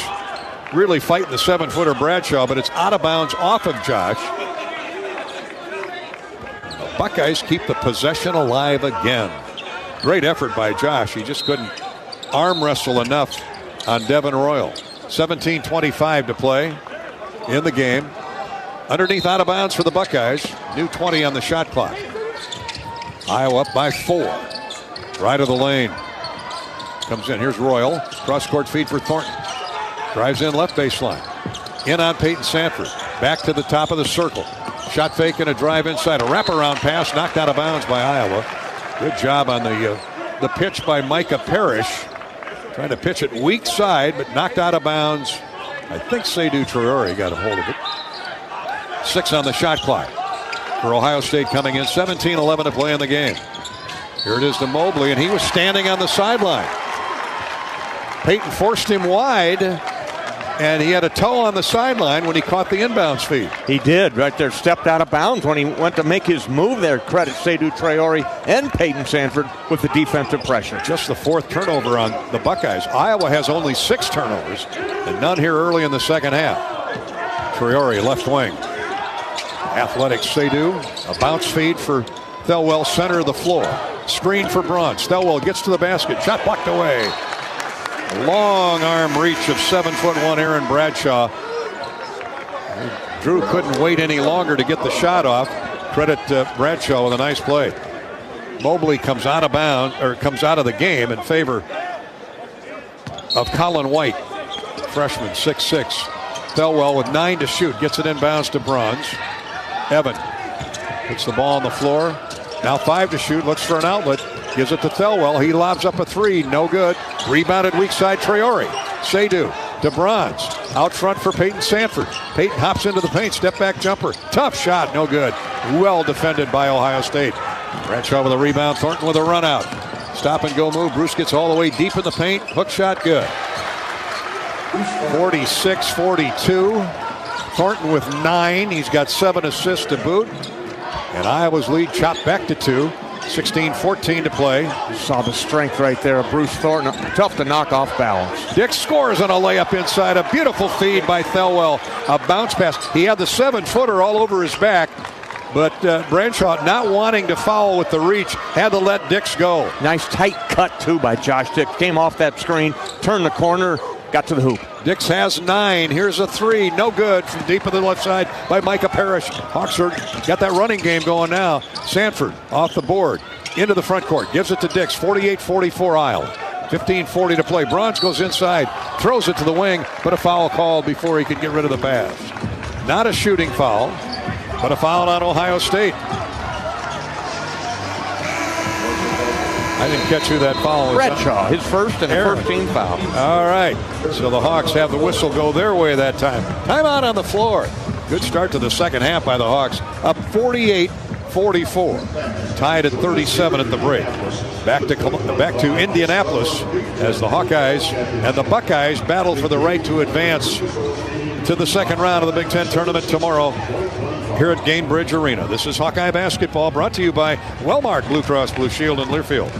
really fighting the 7-footer Bradshaw, but it's out of bounds off of Josh. The Buckeyes keep the possession alive again. Great effort by Josh. He just couldn't arm wrestle enough on Devin Royal. 17:25 to play in the game. Underneath out of bounds for the Buckeyes. New 20 on the shot clock. Iowa up by 4. Right of the lane. Comes in. Here's Royal. Cross-court feed for Thornton. Drives in left baseline. In on Peyton Sanford. Back to the top of the circle. Shot fake and a drive inside. A wraparound pass knocked out of bounds by Iowa. Good job on the pitch by Micah Parrish. Trying to pitch it weak side, but knocked out of bounds. I think Seydou Traore got a hold of it. 6 on the shot clock for Ohio State coming in. 17-11 to play in the game. Here it is to Mobley, and he was standing on the sideline. Peyton forced him wide, and he had a toe on the sideline when he caught the inbounds feed. He did, right there. Stepped out of bounds when he went to make his move there. Credit Seydou Traore and Peyton Sanford with the defensive pressure. Just the 4th turnover on the Buckeyes. Iowa has only 6 turnovers, and none here early in the second half. Traore, left wing. Athletic Seydou. A bounce feed for Thelwell, center of the floor. Screen for Bruns. Thelwell gets to the basket. Shot blocked away. Long arm reach of 7'1" Aaron Bradshaw. Drew couldn't wait any longer to get the shot off. Credit Bradshaw with a nice play. Mobley comes out of bounds, or comes out of the game in favor of Colin White, freshman, 6'6". Thelwell with 9 to shoot, gets it inbounds to Bruns. Evan puts the ball on the floor. Now 5 to shoot, looks for an outlet. Gives it to Thelwell. He lobs up a 3. No good. Rebounded weak side Traore. Seydou to Bruns. Out front for Peyton Sanford. Peyton hops into the paint. Step back jumper. Tough shot. No good. Well defended by Ohio State. Bradshaw with a rebound. Thornton with a run out. Stop and go move. Bruce gets all the way deep in the paint. Hook shot good. 46-42. Thornton with 9. He's got 7 assists to boot. And Iowa's lead chopped back to 2. 16-14 to play. You saw the strength right there of Bruce Thornton. Tough to knock off balance. Dick scores on a layup inside. A beautiful feed by Thelwell. A bounce pass. He had the 7-footer all over his back, but Bradshaw, not wanting to foul with the reach, had to let Dix go. Nice tight cut, too, by Josh Dix. Came off that screen, turned the corner, got to the hoop. Dix has 9. Here's a 3. No good from deep on the left side by Micah Parrish. Hawks got that running game going now. Sanford off the board. Into the front court. Gives it to Dix. 48-44 Iowa. 15:40 to play. Bruns goes inside. Throws it to the wing, but a foul called before he could get rid of the pass. Not a shooting foul, but a foul on Ohio State. I didn't catch who that foul was. Bradshaw, his first and first team foul. All right. So the Hawks have the whistle go their way that time. Timeout on the floor. Good start to the second half by the Hawks. Up 48-44. Tied at 37 at the break. Back to Indianapolis as the Hawkeyes and the Buckeyes battle for the right to advance to the second round of the Big Ten tournament tomorrow here at Gainbridge Arena. This is Hawkeye basketball brought to you by Wellmark Blue Cross Blue Shield in Learfield.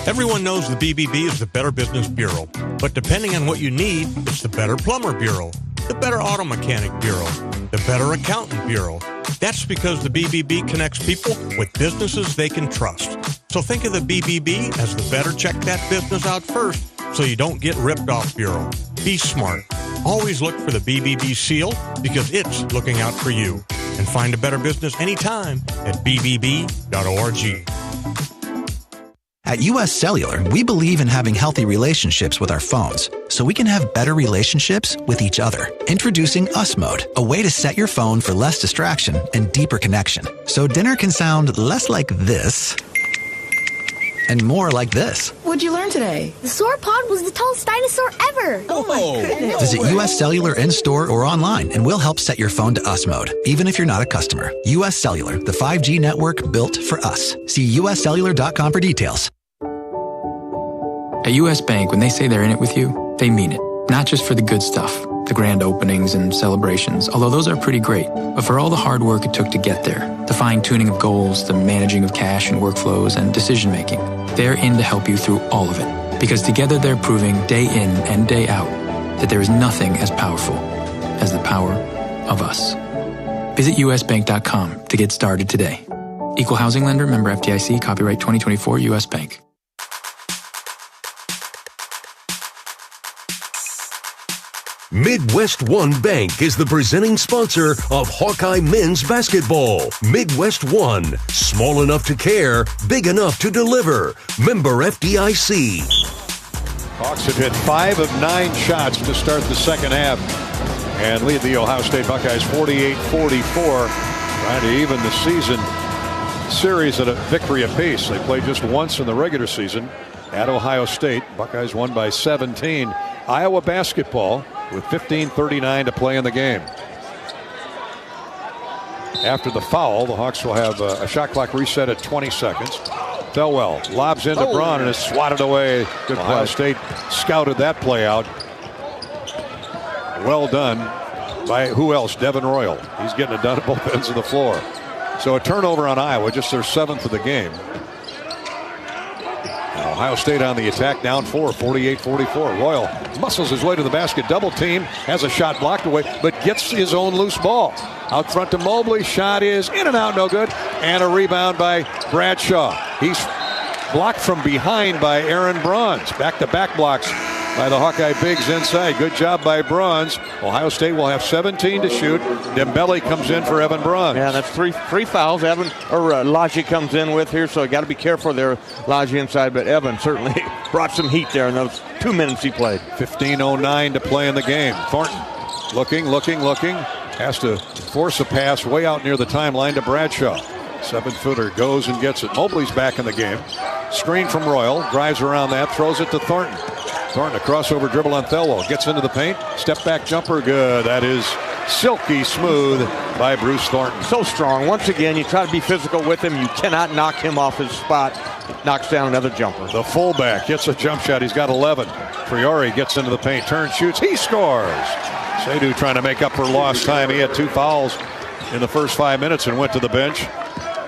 Everyone knows the BBB is the Better Business Bureau, but depending on what you need, it's the Better Plumber Bureau, the Better Auto Mechanic Bureau, the Better Accountant Bureau. That's because the BBB connects people with businesses they can trust. So think of the BBB as the better check that business out first so you don't get ripped off bureau. Be smart. Always look for the BBB seal because it's looking out for you. And find a better business anytime at bbb.org. At U.S. Cellular, we believe in having healthy relationships with our phones, so we can have better relationships with each other. Introducing Us Mode, a way to set your phone for less distraction and deeper connection. So dinner can sound less like this and more like this. What'd you learn today? The sauropod was the tallest dinosaur ever. Oh my goodness. Visit U.S. Cellular in-store or online, and we'll help set your phone to Us Mode, even if you're not a customer. U.S. Cellular, the 5G network built for us. See uscellular.com for details. At U.S. Bank, when they say they're in it with you, they mean it. Not just for the good stuff, the grand openings and celebrations, although those are pretty great, but for all the hard work it took to get there, the fine-tuning of goals, the managing of cash and workflows, and decision-making. They're in to help you through all of it, because together they're proving day in and day out that there is nothing as powerful as the power of us. Visit usbank.com to get started today. Equal housing lender, member FDIC, copyright 2024, U.S. Bank. Midwest One Bank is the presenting sponsor of Hawkeye men's basketball. Midwest One, small enough to care, big enough to deliver. Member FDIC. Hawks have hit 5 of 9 shots to start the second half and lead the Ohio State Buckeyes 48-44, trying to even the season series at a victory apiece. They played just once in the regular season at Ohio State. Buckeyes won by 17. Iowa basketball with 15:39 to play in the game. After the foul, the Hawks will have a shot clock reset at 20 seconds. Thelwell lobs into Braun and is swatted away. Good Ohio State scouted that play out. Well done by who else? Devin Royal. He's getting it done at both ends of the floor. So a turnover on Iowa, just their 7th of the game. And Ohio State on the attack, down 4, 48-44. Royal muscles his way to the basket, double team, has a shot blocked away, but gets his own loose ball. Out front to Mobley, shot is in and out, no good. And a rebound by Bradshaw. He's blocked from behind by Aaron Bronze. Back-to-back blocks by the Hawkeye bigs inside. Good job by Bronze. Ohio State will have 17 to shoot. Dembele comes in for Evan Bronze. Yeah, that's three fouls Laji comes in with here, so you got to be careful there, Laji inside, but Evan certainly brought some heat there in those 2 minutes he played. 15:09 to play in the game. Thornton looking. Has to force a pass way out near the timeline to Bradshaw. 7-footer goes and gets it. Mobley's back in the game. Screen from Royal. Drives around that. Throws it to Thornton. Thornton, a crossover dribble on Thelwell. Gets into the paint. Step back jumper. Good. That is silky smooth by Bruce Thornton. So strong. Once again, you try to be physical with him. You cannot knock him off his spot. Knocks down another jumper. The fullback gets a jump shot. He's got 11. Priori gets into the paint. Turns, shoots. He scores. Seydoux trying to make up for lost time. He had 2 fouls in the first 5 minutes and went to the bench.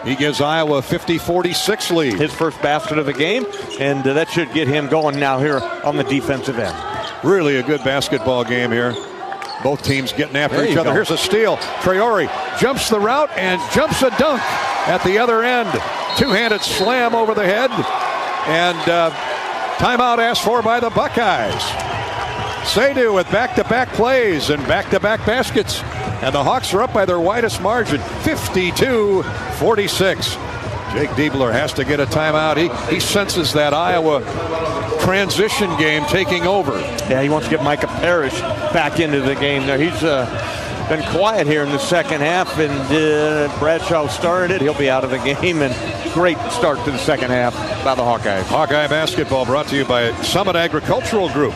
He gives Iowa a 50-46 lead. His first basket of the game, and that should get him going now here on the defensive end. Really a good basketball game here. Both teams getting after each other. Here's a steal. Priori jumps the route and jumps a dunk at the other end. Two-handed slam over the head. And timeout asked for by the Buckeyes. Seydoux with back-to-back plays and back-to-back baskets. And the Hawks are up by their widest margin, 52-46. Jake Diebler has to get a timeout. He senses that Iowa transition game taking over. Yeah, he wants to get Micah Parrish back into the game there. He's been quiet here in the second half, and Bradshaw started it. He'll be out of the game, and great start to the second half by the Hawkeyes. Hawkeye basketball brought to you by Summit Agricultural Group.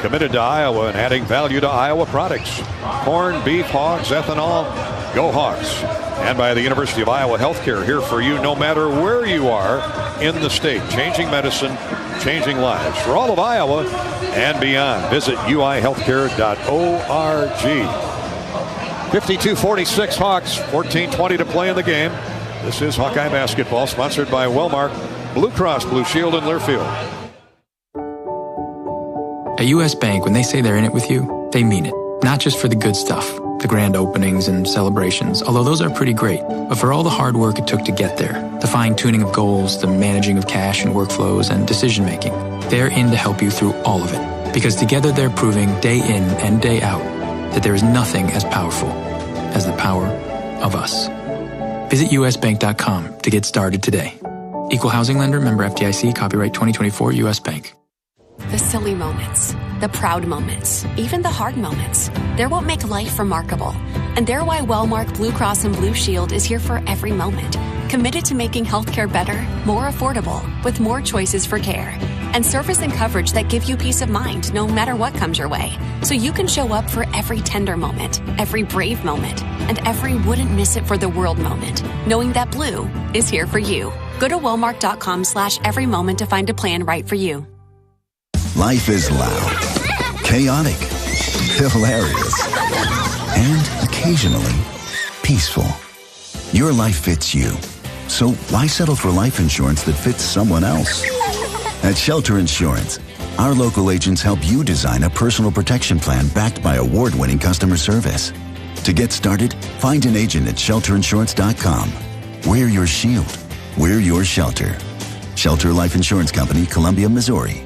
Committed to Iowa and adding value to Iowa products. Corn, beef, hogs, ethanol. Go Hawks. And by the University of Iowa Healthcare, here for you no matter where you are in the state. Changing medicine, changing lives. For all of Iowa and beyond, visit uihealthcare.org. 52-46 Hawks, 14:20 to play in the game. This is Hawkeye basketball, sponsored by Wellmark, Blue Cross Blue Shield in Learfield. At U.S. Bank, when they say they're in it with you, they mean it. Not just for the good stuff, the grand openings and celebrations, although those are pretty great, but for all the hard work it took to get there, the fine-tuning of goals, the managing of cash and workflows, and decision-making. They're in to help you through all of it, because together they're proving day in and day out that there is nothing as powerful as the power of us. Visit usbank.com to get started today. Equal housing lender, member FDIC, copyright 2024 U.S. Bank. The silly moments, the proud moments, even the hard moments. They're what make life remarkable. And they're why Wellmark Blue Cross and Blue Shield is here for every moment. Committed to making healthcare better, more affordable, with more choices for care. And service and coverage that give you peace of mind no matter what comes your way. So you can show up for every tender moment, every brave moment, and every wouldn't miss it for the world moment, knowing that Blue is here for you. Go to Wellmark.com/every moment to find a plan right for you. Life is loud, chaotic, hilarious, and occasionally peaceful. Your life fits you. So why settle for life insurance that fits someone else? At Shelter Insurance, our local agents help you design a personal protection plan backed by award-winning customer service. To get started, find an agent at shelterinsurance.com. We're your shield. We're your shelter. Shelter Life Insurance Company, Columbia, Missouri.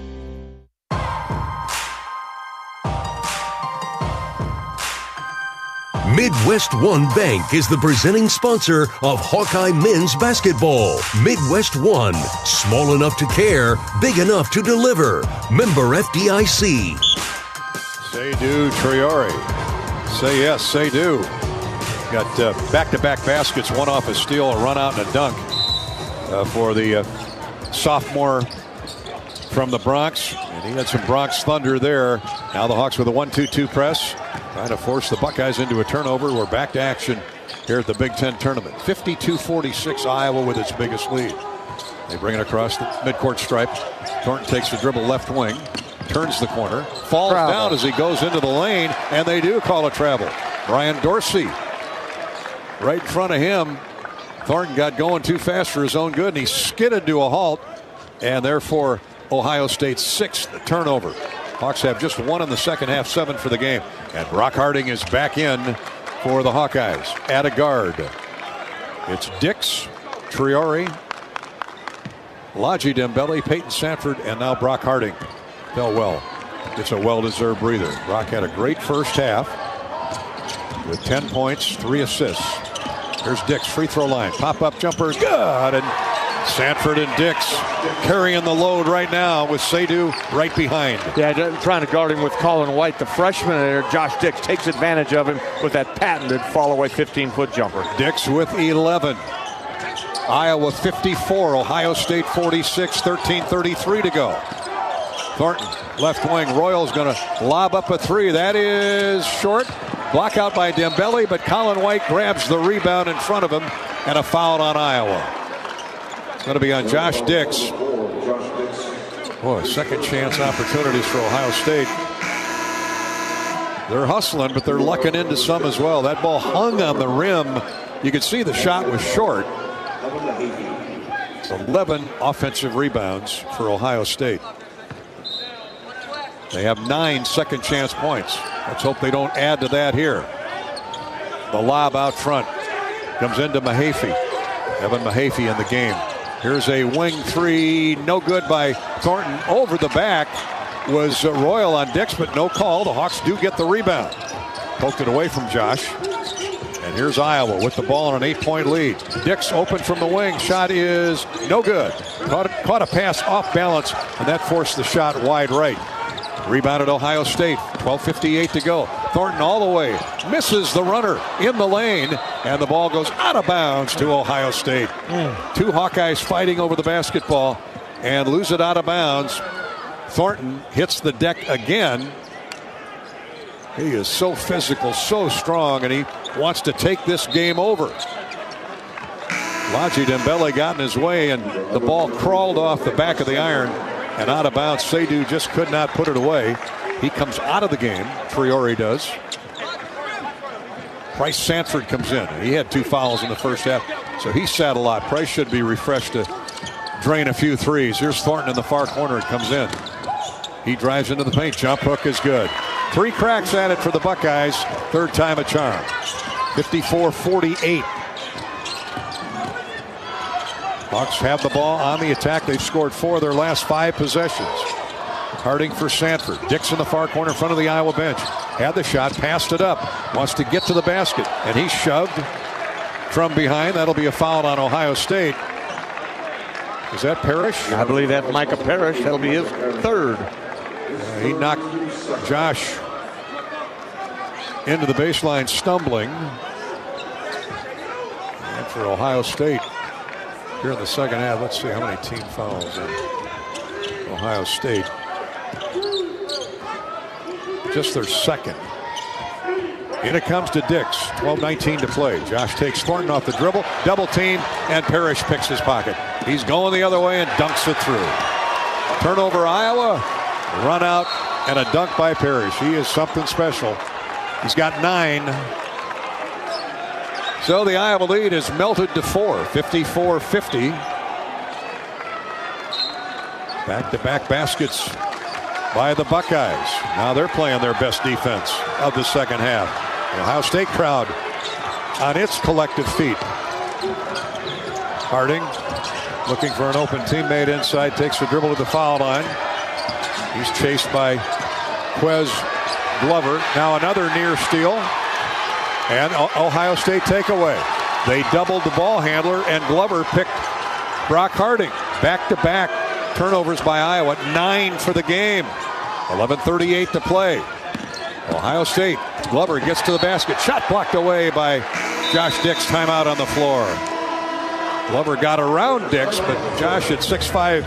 Midwest One Bank is the presenting sponsor of Hawkeye men's basketball. Midwest One, small enough to care, big enough to deliver. Member FDIC. Say do, Traore. Say yes, say do. Got back-to-back baskets, one off a steal, a run out, and a dunk for the sophomore from the Bronx. And he had some Bronx thunder there. Now the Hawks with a 1-2-2 press, trying to force the Buckeyes into a turnover. We're back to action here at the Big Ten tournament. 52-46, Iowa with its biggest lead. They bring it across the midcourt stripe. Thornton takes the dribble left wing, turns the corner, falls down as he goes into the lane, and they do call a travel. Brian Dorsey right in front of him. Thornton got going too fast for his own good, and he skidded to a halt, and therefore Ohio State's 6th turnover. Hawks have just one in the second half, 7 for the game. And Brock Harding is back in for the Hawkeyes at a guard. It's Dix, Traore, Laji Dembele, Peyton Sanford, and now Brock Harding. Fell well. It's a well-deserved breather. Brock had a great first half with 10 points, 3 assists. Here's Dix, free throw line. Pop-up jumper, good. And Sanford and Dix carrying the load right now with Seydoux right behind. Yeah, trying to guard him with Colin White, the freshman there. Josh Dix takes advantage of him with that patented fall-away 15-foot jumper. Dix with 11. Iowa 54, Ohio State 46, 13:33 to go. Thornton, left wing. Royal's going to lob up a three. That is short. Block out by Dembele, but Colin White grabs the rebound in front of him, and a foul on Iowa. It's going to be on Josh Dix. Boy, second chance opportunities for Ohio State. They're hustling, but they're lucking into some as well. That ball hung on the rim. You could see the shot was short. 11 offensive rebounds for Ohio State. They have 9 second chance points. Let's hope they don't add to that here. The lob out front comes into Mahaffey. Evan Mahaffey in the game. Here's a wing three, no good by Thornton. Over the back was Royal on Dix, but no call. The Hawks do get the rebound. Poked it away from Josh. And here's Iowa with the ball on an 8-point lead. Dix open from the wing. Shot is no good. Caught a pass off balance, and that forced the shot wide right. Rebounded Ohio State. 12:58 to go. Thornton all the way. Misses the runner in the lane, and the ball goes out of bounds to Ohio State. 2 Hawkeyes fighting over the basketball and lose it out of bounds. Thornton hits the deck again. He is so physical, so strong, and he wants to take this game over. Laji Dembele got in his way, and the ball crawled off the back of the iron and out of bounds. Seydoux just could not put it away. He comes out of the game. Traore does. Price Sanford comes in. He had 2 fouls in the first half, so he sat a lot. Price should be refreshed to drain a few threes. Here's Thornton in the far corner. It comes in. He drives into the paint. Jump hook is good. 3 cracks at it for the Buckeyes. 3rd time a charm. 54-48. Hawks have the ball on the attack. They've scored 4 of their last 5 possessions. Harding for Sanford. Dix in the far corner in front of the Iowa bench. Had the shot, passed it up. Wants to get to the basket, and he's shoved from behind. That'll be a foul on Ohio State. Is that Parrish? I believe that's Micah Parrish. That'll be his 3rd. He knocked Josh into the baseline stumbling. And for Ohio State here in the second half, let's see how many team fouls in Ohio State. Just their 2nd. In it comes to Dix. 12:19 to play. Josh takes Thornton off the dribble. Double team, and Parrish picks his pocket. He's going the other way and dunks it through. Turnover Iowa. Run out and a dunk by Parrish. He is something special. He's got 9. So the Iowa lead is melted to 4. 54-50. Back-to-back baskets by the Buckeyes. Now they're playing their best defense of the second half. The Ohio State crowd on its collective feet. Harding looking for an open teammate inside. Takes the dribble to the foul line. He's chased by Quez Glover. Now another near steal. And Ohio State takeaway. They doubled the ball handler, and Glover picked Brock Harding. Back-to-back turnovers by Iowa. 9 for the game. 11:38 to play. Ohio State. Glover gets to the basket. Shot blocked away by Josh Dix. Timeout on the floor. Glover got around Dix, but Josh at 6'5",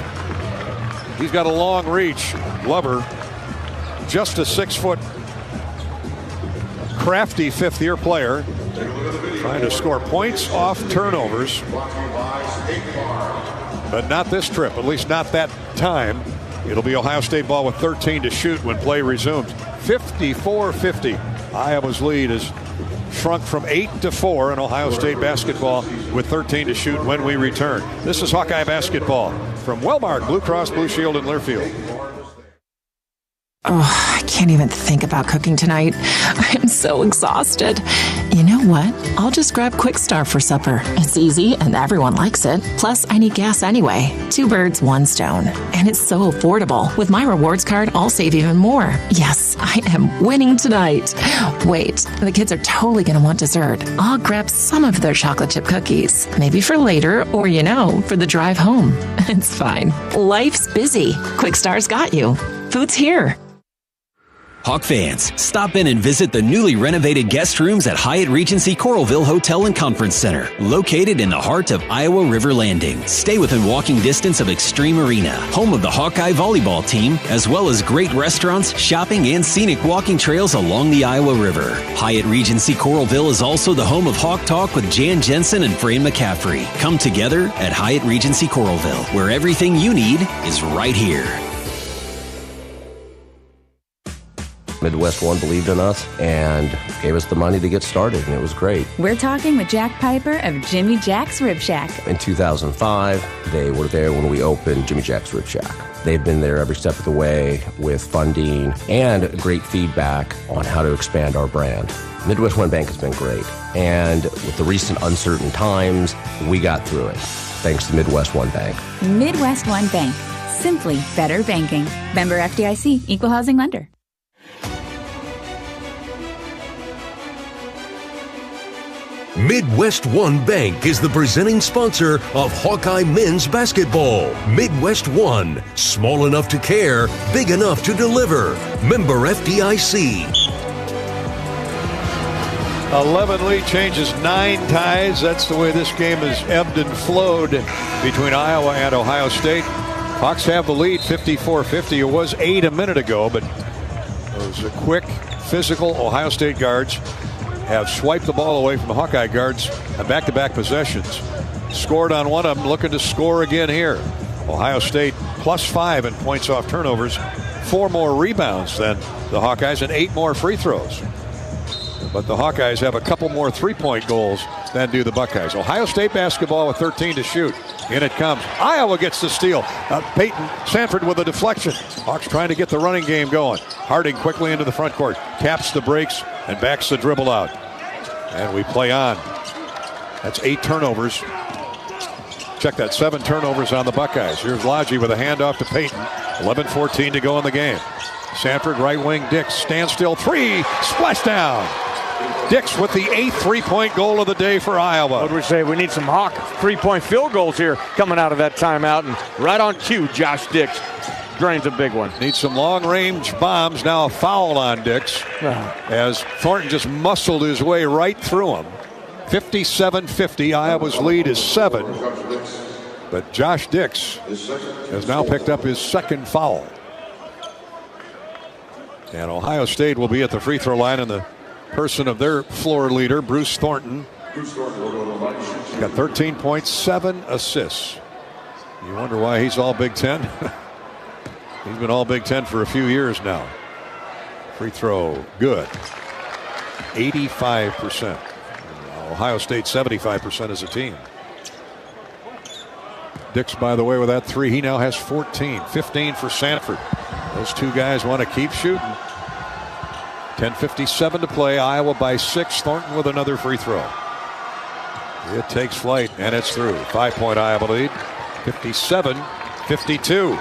he's got a long reach. Glover, just a 6-foot crafty fifth-year player, trying to score points off turnovers. But not this trip, at least not that time. It'll be Ohio State ball with 13 to shoot when play resumes. 54-50. Iowa's lead is shrunk from 8 to 4 in Ohio State basketball with 13 to shoot when we return. This is Hawkeye basketball from Wellmark Blue Cross Blue Shield in Learfield. Oh, I can't even think about cooking tonight. I am so exhausted. You know what? I'll just grab Quick Start for supper. It's easy and everyone likes it. Plus, I need gas anyway. 2 birds, 1 stone. And it's so affordable. With my rewards card, I'll save even more. Yes, I am winning tonight. Wait, the kids are totally going to want dessert. I'll grab some of their chocolate chip cookies. Maybe for later or, for the drive home. It's fine. Life's busy. Quick Start's got you. Food's here. Hawk fans, stop in and visit the newly renovated guest rooms at Hyatt Regency Coralville Hotel and Conference Center, located in the heart of Iowa River Landing. Stay within walking distance of Extreme Arena, home of the Hawkeye volleyball team, as well as great restaurants, shopping, and scenic walking trails along the Iowa River. Hyatt Regency Coralville is also the home of Hawk Talk with Jan Jensen and Fran McCaffrey. Come together at Hyatt Regency Coralville, where everything you need is right here. Midwest One believed in us and gave us the money to get started, and it was great. We're talking with Jack Piper of Jimmy Jack's Rib Shack. In 2005, they were there when we opened Jimmy Jack's Rib Shack. They've been there every step of the way with funding and great feedback on how to expand our brand. Midwest One Bank has been great, and with the recent uncertain times, we got through it, thanks to Midwest One Bank. Midwest One Bank. Simply better banking. Member FDIC, Equal Housing Lender. Midwest One Bank is the presenting sponsor of Hawkeye men's basketball. Midwest One, small enough to care, big enough to deliver. Member FDIC. 11 lead changes 9 ties. That's the way this game has ebbed and flowed between Iowa and Ohio State. Hawks have the lead 54-50. It was 8 a minute ago, but those quick, physical Ohio State guards have swiped the ball away from the Hawkeye guards on back-to-back possessions. Scored on one of them, looking to score again here. Ohio State +5 in points off turnovers, 4 more rebounds than the Hawkeyes, and 8 more free throws. But the Hawkeyes have a couple more three-point goals than do the Buckeyes. Ohio State basketball with 13 to shoot. In it comes. Iowa gets the steal. Peyton Sanford with a deflection. Hawks trying to get the running game going. Harding quickly into the front court. Taps the brakes and backs the dribble out. And we play on. That's 8 turnovers. Check that, 7 turnovers on the Buckeyes. Here's Lodge with a handoff to Peyton. 11:14 to go in the game. Sanford, right wing, Dix, standstill, 3, splashdown. Dix with the 8th three-point goal of the day for Iowa. What would we say? We need some Hawk three-point field goals here coming out of that timeout. And right on cue, Josh Dix drains a big one. Needs some long-range bombs. Now a foul on Dix as Thornton just muscled his way right through him. 57-50. Iowa's lead is 7. But Josh Dix has now picked up his 2nd foul. And Ohio State will be at the free throw line in the person of their floor leader, Bruce Thornton. He's got 13 points, 7 assists. You wonder why he's all Big Ten? He's been all Big Ten for a few years now. Free throw, good. 85%. Ohio State 75% as a team. Dix, by the way, with that 3, he now has 14. 15 for Sanford. Those two guys want to keep shooting. 10:57 to play. Iowa by 6. Thornton with another free throw. It takes flight, and it's through. 5-point Iowa lead. 57-52.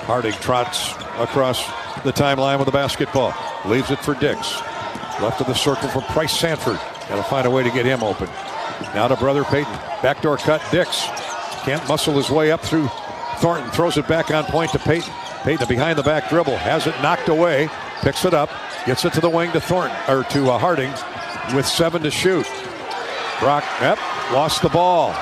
Harding trots across the timeline with the basketball. Leaves it for Dix. Left of the circle for Price Sanford. Got to find a way to get him open. Now to brother Peyton. Backdoor cut, Dix. Can't muscle his way up through Thornton. Throws it back on point to Peyton. Peyton, a behind the back dribble. Has it knocked away. Picks it up. Gets it to the wing to Thornton, or to Harding with 7 to shoot. Brock, lost the ball.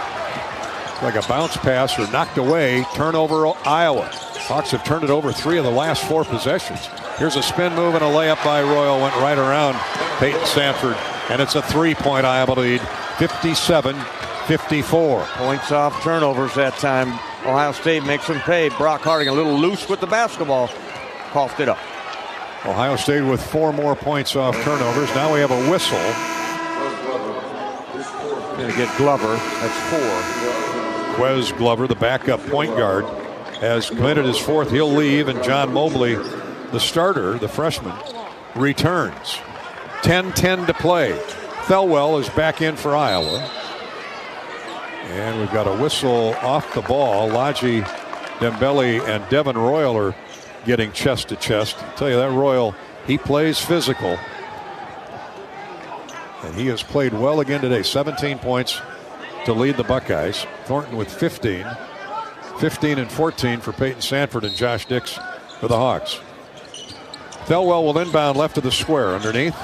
Like a bounce pass or knocked away. Turnover, Iowa. Hawks have turned it over 3 of the last 4 possessions. Here's a spin move and a layup by Royal. Went right around Peyton Sanford. And it's a 3-point Iowa lead. 57-54. Points off turnovers that time. Ohio State makes them pay. Brock Harding a little loose with the basketball. Coughed it up. Ohio State with 4 more points off turnovers. Now we have a whistle. Going to get Glover. That's 4. Quez Glover, the backup point guard, has committed his 4th. He'll leave, and John Mobley, the starter, the freshman, returns. 10-10 to play. Thelwell is back in for Iowa. And we've got a whistle off the ball. Laji Dembele and Devin Royal are getting chest to chest. I'll tell you that Royal, he plays physical. And he has played well again today. 17 points to lead the Buckeyes. Thornton with 15. 15 and 14 for Peyton Sanford and Josh Dix for the Hawks. Thelwell will inbound left of the square underneath.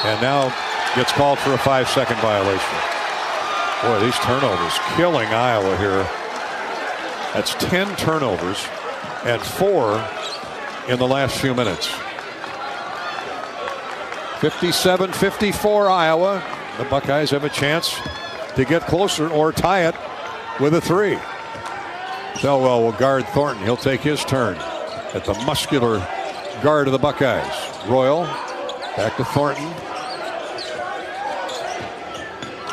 And now gets called for a 5-second violation. Boy, these turnovers killing Iowa here. That's 10 turnovers and 4 in the last few minutes. 57-54 Iowa. The Buckeyes have a chance to get closer or tie it with a 3. Thelwell will guard Thornton. He'll take his turn at the muscular guard of the Buckeyes. Royal back to Thornton.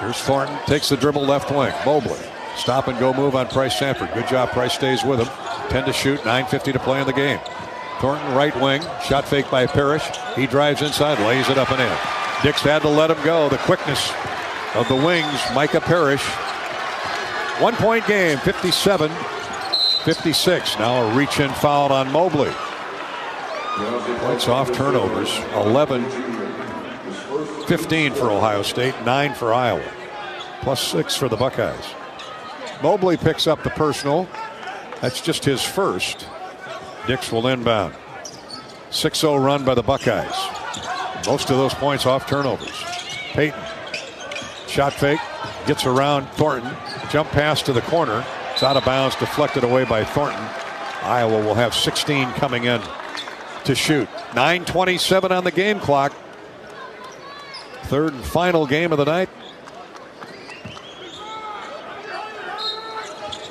Here's Thornton, takes the dribble left wing. Mobley, stop and go move on Price Sanford. Good job, Price stays with him. 10 to shoot, 9:50 to play in the game. Thornton right wing, shot fake by Parrish. He drives inside, lays it up and in. Dix had to let him go. The quickness of the wings, Micah Parrish. 1-point game, 57-56. Now a reach-in foul on Mobley. Points off turnovers, 11-15 for Ohio State, 9 for Iowa. +6 for the Buckeyes. Mobley picks up the personal. That's just his first. Dix will inbound. 6-0 run by the Buckeyes. Most of those points off turnovers. Peyton. Shot fake. Gets around Thornton. Jump pass to the corner. It's out of bounds. Deflected away by Thornton. Iowa will have 16 coming in to shoot. 9:27 on the game clock. Third and final game of the night.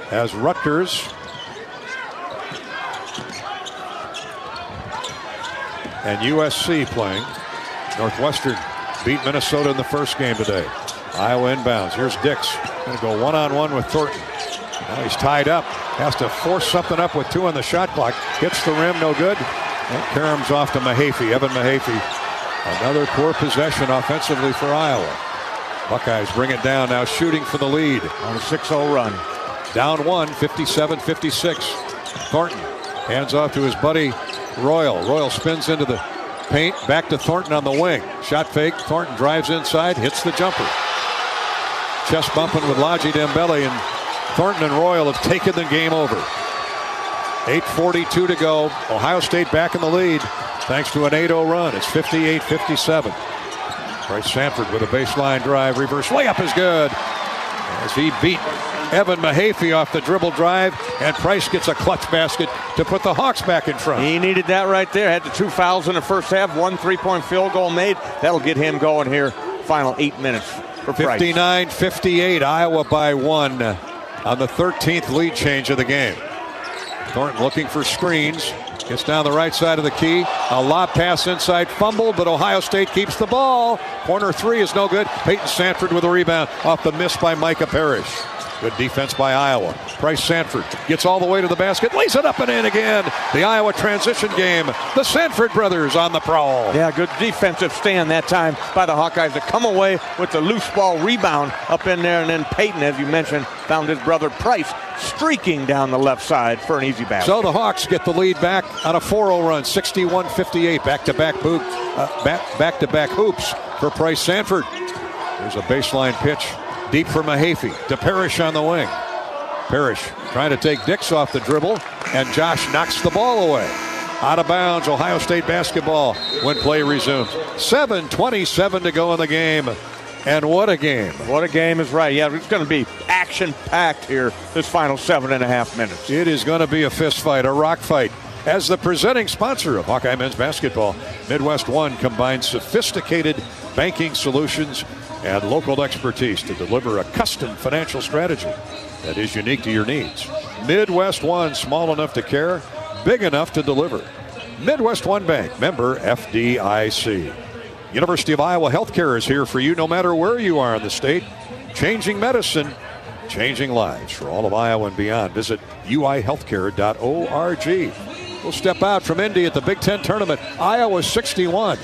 As Rutgers and USC playing. Northwestern beat Minnesota in the first game today. Iowa inbounds. Here's Dix. Going to go one-on-one with Thornton. Now he's tied up. Has to force something up with 2 on the shot clock. Hits the rim, no good. And Karam's off to Mahaffey. Evan Mahaffey. Another poor possession offensively for Iowa. Buckeyes bring it down now, shooting for the lead on a 6-0 run. Down 1, 57-56. Thornton hands off to his buddy Royal. Royal spins into the paint. Back to Thornton on the wing. Shot fake. Thornton drives inside. Hits the jumper. Chest bumping with Laji Dembele, and Thornton and Royal have taken the game over. 8:42 to go. Ohio State back in the lead thanks to an 8-0 run. It's 58-57. Price Sanford with a baseline drive. Reverse layup is good as he beat Evan Mahaffey off the dribble drive, and Price gets a clutch basket to put the Hawks back in front. He needed that right there. Had the 2 fouls in the first half, 1 3-point field goal made. That'll get him going here. Final 8 minutes for Price. 59-58, Iowa by 1 on the 13th lead change of the game. Thornton looking for screens. Gets down the right side of the key. A lob pass inside, fumble, but Ohio State keeps the ball. Corner 3 is no good. Peyton Sanford with a rebound off the miss by Micah Parrish. Good defense by Iowa. Price Sanford gets all the way to the basket, lays it up and in again. The Iowa transition game. The Sanford brothers on the prowl. Yeah, good defensive stand that time by the Hawkeyes to come away with the loose ball rebound up in there. And then Peyton, as you mentioned, found his brother Price streaking down the left side for an easy basket. So the Hawks get the lead back on a 4-0 run, 61-58. Back-to-back hoops for Price Sanford. There's a baseline pitch deep for Mahaffey to Parrish on the wing. Parrish trying to take Dix off the dribble, and Josh knocks the ball away. Out of bounds, Ohio State basketball when play resumes. 7:27 to go in the game. And what a game. What a game is right. Yeah, it's going to be action-packed here this final 7.5 minutes. It is going to be a fist fight, a rock fight. As the presenting sponsor of Hawkeye men's basketball, Midwest One combines sophisticated banking solutions and local expertise to deliver a custom financial strategy that is unique to your needs. Midwest One, small enough to care, big enough to deliver. Midwest One Bank, member FDIC. University of Iowa Healthcare is here for you no matter where you are in the state. Changing medicine, changing lives. For all of Iowa and beyond, visit uihealthcare.org. We'll step out from Indy at the Big Ten tournament. Iowa 61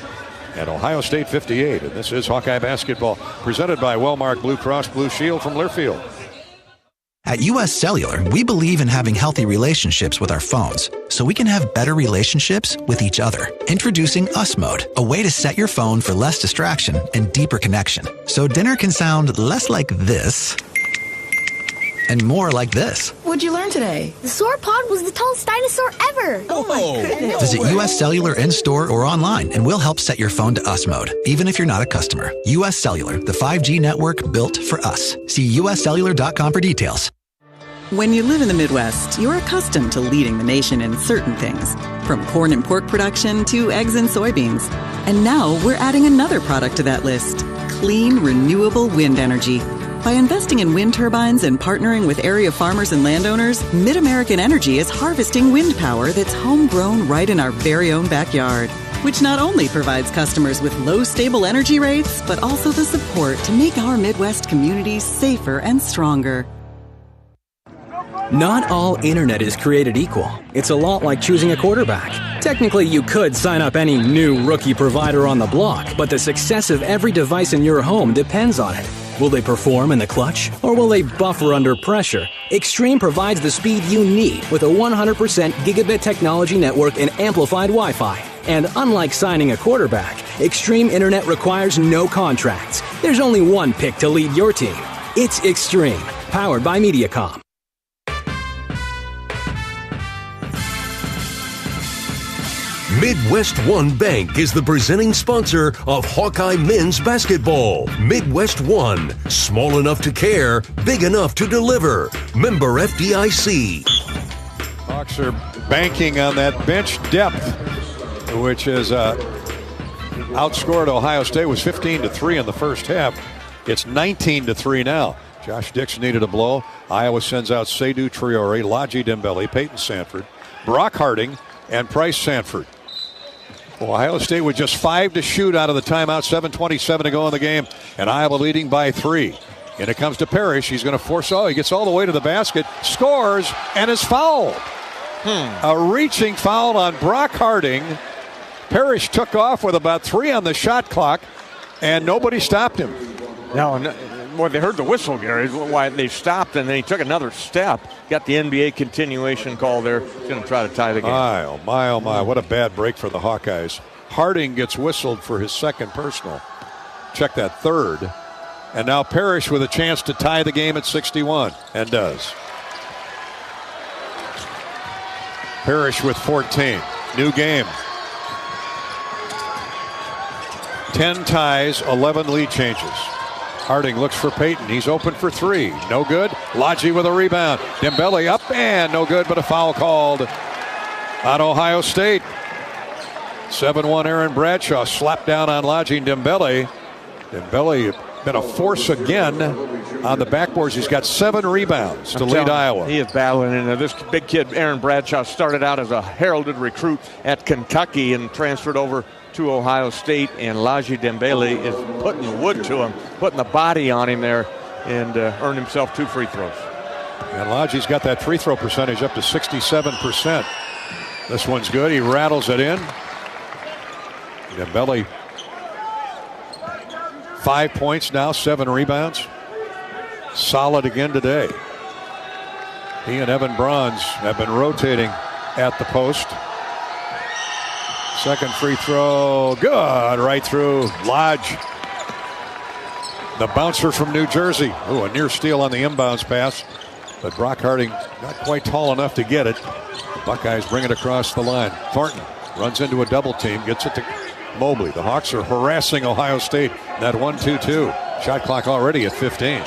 and Ohio State 58. And this is Hawkeye basketball presented by Wellmark Blue Cross Blue Shield from Learfield. At U.S. Cellular, we believe in having healthy relationships with our phones, so we can have better relationships with each other. Introducing Us Mode, a way to set your phone for less distraction and deeper connection. So dinner can sound less like this and more like this. What'd you learn today? The sauropod was the tallest dinosaur ever. Oh my goodness. Visit U.S. Cellular in-store or online, and we'll help set your phone to Us Mode, even if you're not a customer. U.S. Cellular, the 5G network built for us. See uscellular.com for details. When you live in the Midwest, you're accustomed to leading the nation in certain things, from corn and pork production to eggs and soybeans. And now we're adding another product to that list, clean, renewable wind energy. By investing in wind turbines and partnering with area farmers and landowners, Mid-American Energy is harvesting wind power that's homegrown right in our very own backyard, which not only provides customers with low, stable energy rates, but also the support to make our Midwest communities safer and stronger. Not all internet is created equal. It's a lot like choosing a quarterback. Technically, you could sign up any new rookie provider on the block, but the success of every device in your home depends on it. Will they perform in the clutch, or will they buffer under pressure? Extreme provides the speed you need with a 100% gigabit technology network and amplified Wi-Fi. And unlike signing a quarterback, Extreme Internet requires no contracts. There's only one pick to lead your team. It's Extreme, powered by Mediacom. Midwest One Bank is the presenting sponsor of Hawkeye men's basketball. Midwest One, small enough to care, big enough to deliver. Member FDIC. Hawks are banking on that bench depth, which has outscored Ohio State. It was 15-3 in the first half. It's 19-3 now. Josh Dix needed a blow. Iowa sends out Seydou Traore, Laji Dembele, Peyton Sanford, Brock Harding, and Price Sanford. Ohio State with just 5 to shoot out of the timeout, 7:27 to go in the game, and Iowa leading by 3. And it comes to Parrish. He's going to force, he gets all the way to the basket, scores, and is fouled. A reaching foul on Brock Harding. Parrish took off with about 3 on the shot clock, and nobody stopped him. Well, they heard the whistle, Gary, why they stopped, and then he took another step. Got the NBA continuation call there. He's going to try to tie the game. Oh my. What a bad break for the Hawkeyes. Harding gets whistled for his second personal. Check that, third. And now Parrish with a chance to tie the game at 61, and does. Parrish with 14. New game. 10 ties, 11 lead changes. Harding looks for Peyton. He's open for 3. No good. Laji with a rebound. Dembele up and no good, but a foul called on Ohio State. 7-1 Aaron Bradshaw slapped down on Laji and Dembele. Dembele been a force again on the backboards. He's got 7 rebounds to lead Iowa. He is battling in there. This big kid, Aaron Bradshaw, started out as a heralded recruit at Kentucky and transferred over to Ohio State, and Laji Dembele is putting the wood to him, putting the body on him there, and earned himself 2 free throws. And Laji's got that free throw percentage up to 67%. This one's good. He rattles it in. Dembele, 5 points now, 7 rebounds. Solid again today. He and Evan Bronze have been rotating at the post. Second free throw, good, right through Lodge. The bouncer from New Jersey. Ooh, a near steal on the inbounds pass, but Brock Harding not quite tall enough to get it. Buckeyes bring it across the line. Thornton runs into a double team, gets it to Mobley. The Hawks are harassing Ohio State. That 1-2-2. Shot clock already at 15.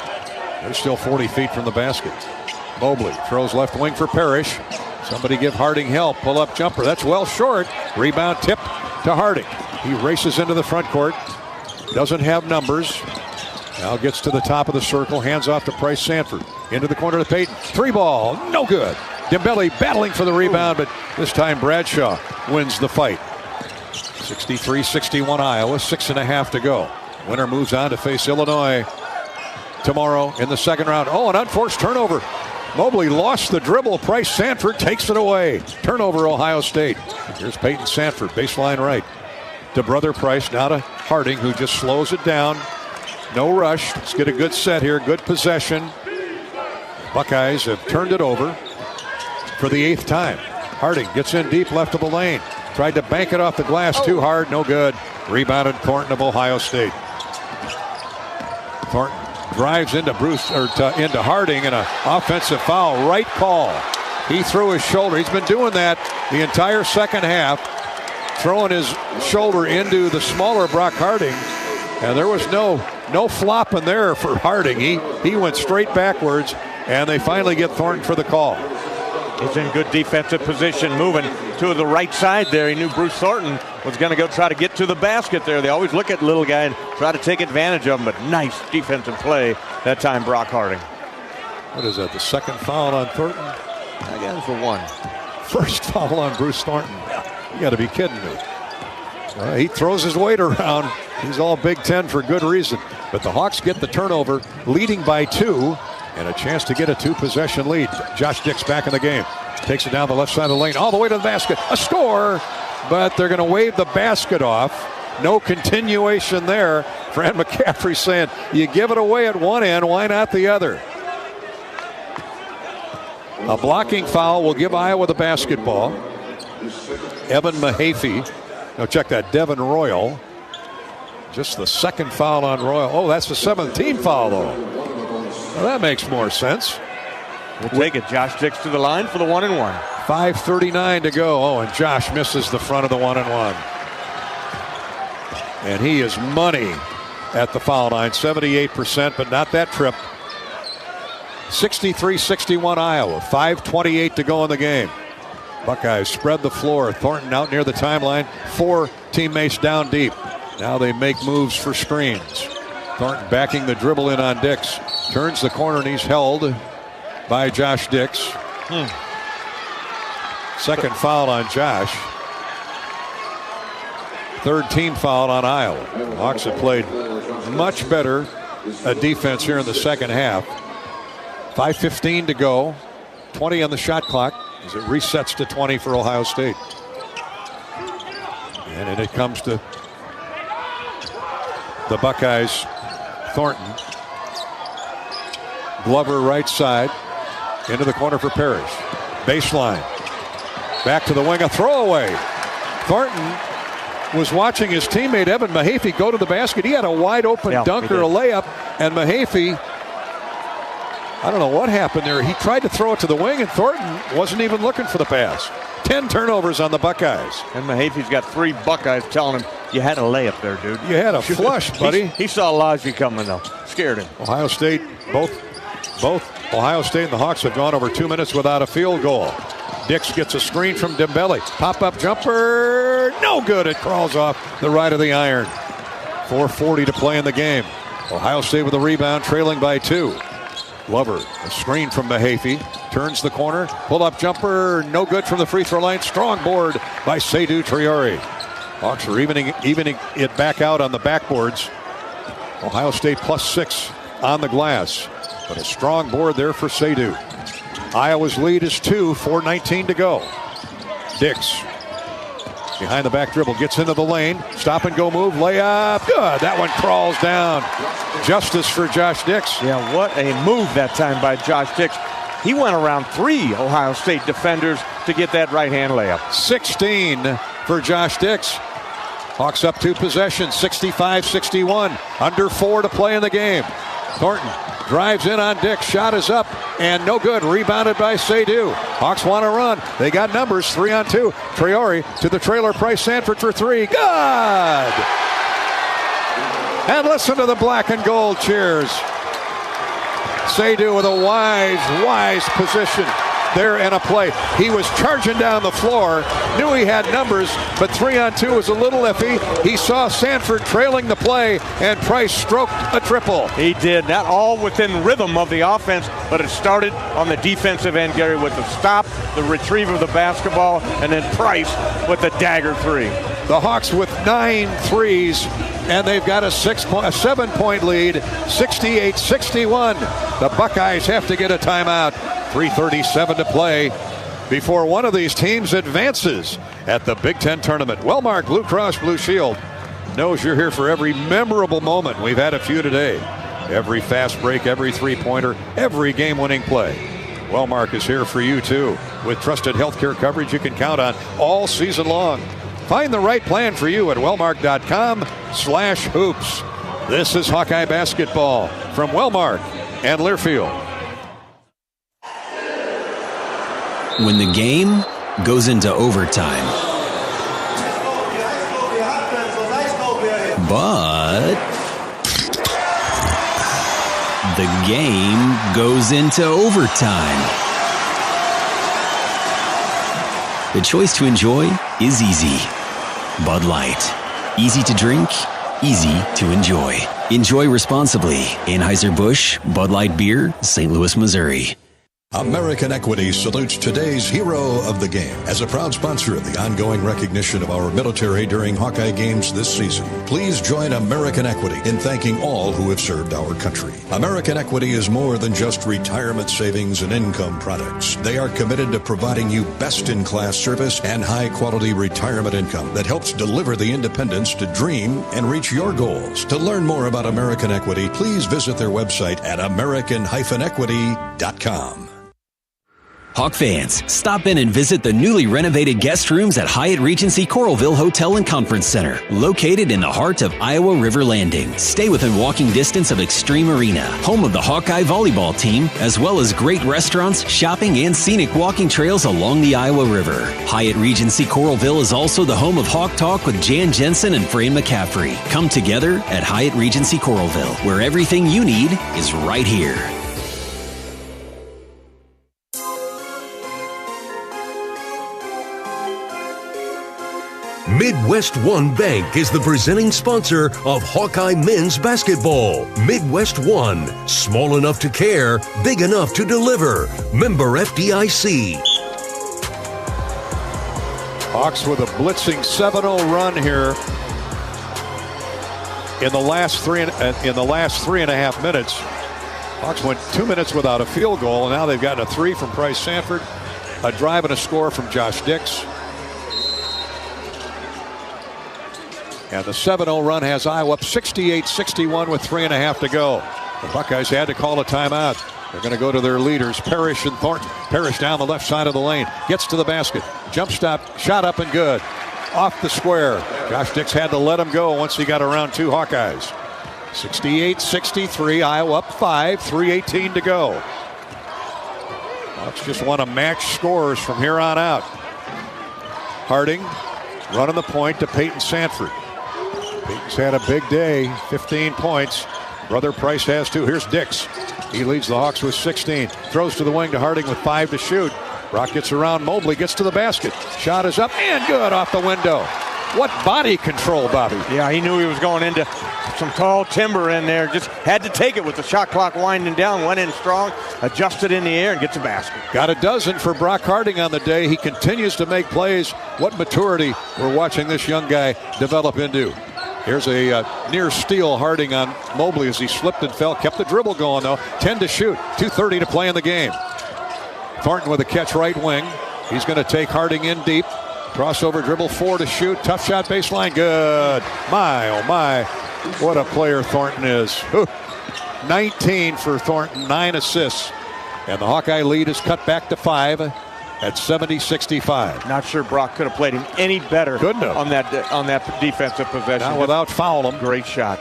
They're still 40 feet from the basket. Mobley throws left wing for Parrish. Somebody give Harding help. Pull up jumper. That's well short. Rebound tip to Harding. He races into the front court. Doesn't have numbers. Now gets to the top of the circle. Hands off to Price Sanford. Into the corner to Payton. 3-ball. No good. Dembele battling for the rebound, but this time Bradshaw wins the fight. 63-61 Iowa. 6.5 to go. Winner moves on to face Illinois tomorrow in the second round. Oh, an unforced turnover. Mobley lost the dribble. Price Sanford takes it away. Turnover, Ohio State. Here's Peyton Sanford, baseline right. To Brother Price, now to Harding, who just slows it down. No rush. Let's get a good set here. Good possession. Buckeyes have turned it over for the 8th time. Harding gets in deep left of the lane. Tried to bank it off the glass too hard. No good. Rebounded Thornton of Ohio State. Thornton drives into into Harding, and an offensive foul. Right call. He threw his shoulder. He's been doing that the entire second half, throwing his shoulder into the smaller Brock Harding, and there was no flopping there for Harding. He went straight backwards, and they finally get Thornton for the call. He's in good defensive position, moving to the right side there. He knew Bruce Thornton was going to go try to get to the basket there. They always look at the little guy and try to take advantage of him, but nice defensive play that time, Brock Harding. What is that, the second foul on Thornton? I guess for one. First foul on Bruce Thornton. You got to be kidding me. He throws his weight around. He's all Big Ten for good reason. But the Hawks get the turnover, leading by 2, and a chance to get a 2-possession lead. Josh Dix back in the game. Takes it down the left side of the lane, all the way to the basket. A score, but they're going to wave the basket off. No continuation there. Fran McCaffrey saying, you give it away at one end, why not the other? A blocking foul will give Iowa the basketball. Evan Mahaffey. Now check that, Devin Royal. Just the second foul on Royal. Oh, that's the 7th team foul, though. Well, that makes more sense. We'll take it. Josh Dix to the line for the 1-and-1. 5:39 to go. Oh, and Josh misses the front of the 1-and-1. And he is money at the foul line. 78%, but not that trip. 63-61 Iowa. 5:28 to go in the game. Buckeyes spread the floor. Thornton out near the timeline. 4 teammates down deep. Now they make moves for screens. Thornton backing the dribble in on Dix. Turns the corner and he's held by Josh Dix. Second foul on Josh. 3rd team foul on Iowa. The Hawks have played much better defense here in the second half. 5:15 to go. 20 on the shot clock as it resets to 20 for Ohio State. And then it comes to the Buckeyes. Thornton. Glover right side. Into the corner for Parrish. Baseline. Back to the wing. A throwaway. Thornton was watching his teammate Evan Mahaffey go to the basket. He had a wide open dunk or a layup. And Mahaffey, I don't know what happened there. He tried to throw it to the wing, and Thornton wasn't even looking for the pass. 10 turnovers on the Buckeyes. And Mahaffey's got 3 Buckeyes telling him, you had a layup there, dude. You had a flush, buddy. He saw Lodge coming, though. Scared him. Ohio State, both Ohio State and the Hawks have gone over 2 minutes without a field goal. Dix gets a screen from Dembele. Pop-up jumper. No good. It crawls off the right of the iron. 4:40 to play in the game. Ohio State with a rebound, trailing by 2. Glover, a screen from Mahaffey. Turns the corner. Pull-up jumper. No good from the free throw line. Strong board by Seydou Traore. Hawks are evening it back out on the backboards. Ohio State +6 on the glass. But a strong board there for Seydou. Iowa's lead is 2, 4:19 to go. Dix behind the back dribble, gets into the lane. Stop and go move, layup. Good. That one crawls down. Justice for Josh Dix. Yeah, what a move that time by Josh Dix. He went around 3 Ohio State defenders to get that right-hand layup. 16 for Josh Dix. Hawks up 2 possessions, 65-61. Under 4 to play in the game. Thornton drives in on Dix. Shot is up and no good. Rebounded by Seydoux. Hawks want to run. They got numbers. 3-on-2. Traore to the trailer. Price Sanford for 3. Good! And listen to the black and gold cheers. Seydoux with a wise position there in a play. He was charging down the floor, knew he had numbers, but 3-on-2 was a little iffy. He saw Sanford trailing the play, and Price stroked a triple. He did. Not all within rhythm of the offense, but it started on the defensive end, Gary, with the stop, the retrieve of the basketball, and then Price with the dagger 3. The Hawks with 9 threes, and they've got a 7-point lead, 68-61. The Buckeyes have to get a timeout. 3:37 to play before one of these teams advances at the Big Ten tournament. Wellmark Blue Cross Blue Shield knows you're here for every memorable moment. We've had a few today. Every fast break, every three-pointer, every game-winning play. Wellmark is here for you, too, with trusted healthcare coverage you can count on all season long. Find the right plan for you at wellmark.com/hoops. This is Hawkeye basketball from Wellmark and Learfield. When the game goes into overtime. But the game goes into overtime. The choice to enjoy is easy. Bud Light. Easy to drink, easy to enjoy. Enjoy responsibly. Anheuser-Busch, Bud Light Beer, St. Louis, Missouri. American Equity salutes today's hero of the game as a proud sponsor of the ongoing recognition of our military during Hawkeye games this season. Please join American Equity in thanking all who have served our country. American Equity is more than just retirement savings and income products. They are committed to providing you best-in-class service and high-quality retirement income that helps deliver the independence to dream and reach your goals. To learn more about American Equity, please visit their website at american-equity.com. Hawk fans, stop in and visit the newly renovated guest rooms at Hyatt Regency Coralville Hotel and Conference Center, located in the heart of Iowa River Landing. Stay within walking distance of Extreme Arena, home of the Hawkeye volleyball team, as well as great restaurants, shopping, and scenic walking trails along the Iowa River. Hyatt Regency Coralville is also the home of Hawk Talk with Jan Jensen and Fran McCaffrey. Come together at Hyatt Regency Coralville, where everything you need is right here. Midwest One Bank is the presenting sponsor of Hawkeye men's basketball. Midwest One, small enough to care, big enough to deliver. Member FDIC. Hawks with a blitzing 7-0 run here in the last 3.5 minutes. Hawks went 2 minutes without a field goal, and now they've gotten a 3 from Price Sanford, a drive and a score from Josh Dix. And the 7-0 run has Iowa up 68-61 with 3.5 to go. The Buckeyes had to call a timeout. They're going to go to their leaders, Parrish and Thornton. Parrish down the left side of the lane. Gets to the basket. Jump stop. Shot up and good. Off the square. Josh Dix had to let him go once he got around 2 Hawkeyes. 68-63. Iowa up 5. 3:18 to go. Hawks just want to match scores from here on out. Harding running the point to Peyton Sanford. Peyton's had a big day, 15 points. Brother Price has 2. Here's Dix. He leads the Hawks with 16. Throws to the wing to Harding with 5 to shoot. Brock gets around Mobley, gets to the basket. Shot is up and good off the window. What body control, Bobby. Yeah, he knew he was going into some tall timber in there. Just had to take it with the shot clock winding down. Went in strong, adjusted in the air, and gets a basket. Got a dozen for Brock Harding on the day. He continues to make plays. What maturity we're watching this young guy develop into. Here's a near steal Harding on Mobley as he slipped and fell. Kept the dribble going, though. 10 to shoot. 2:30 to play in the game. Thornton with a catch right wing. He's going to take Harding in deep. Crossover dribble, 4 to shoot. Tough shot baseline. Good. My, oh my. What a player Thornton is. 19 for Thornton, 9 assists. And the Hawkeye lead is cut back to 5. at 70-65. Not sure Brock could have played him any better on that defensive possession. Not without fouling him. Great shot.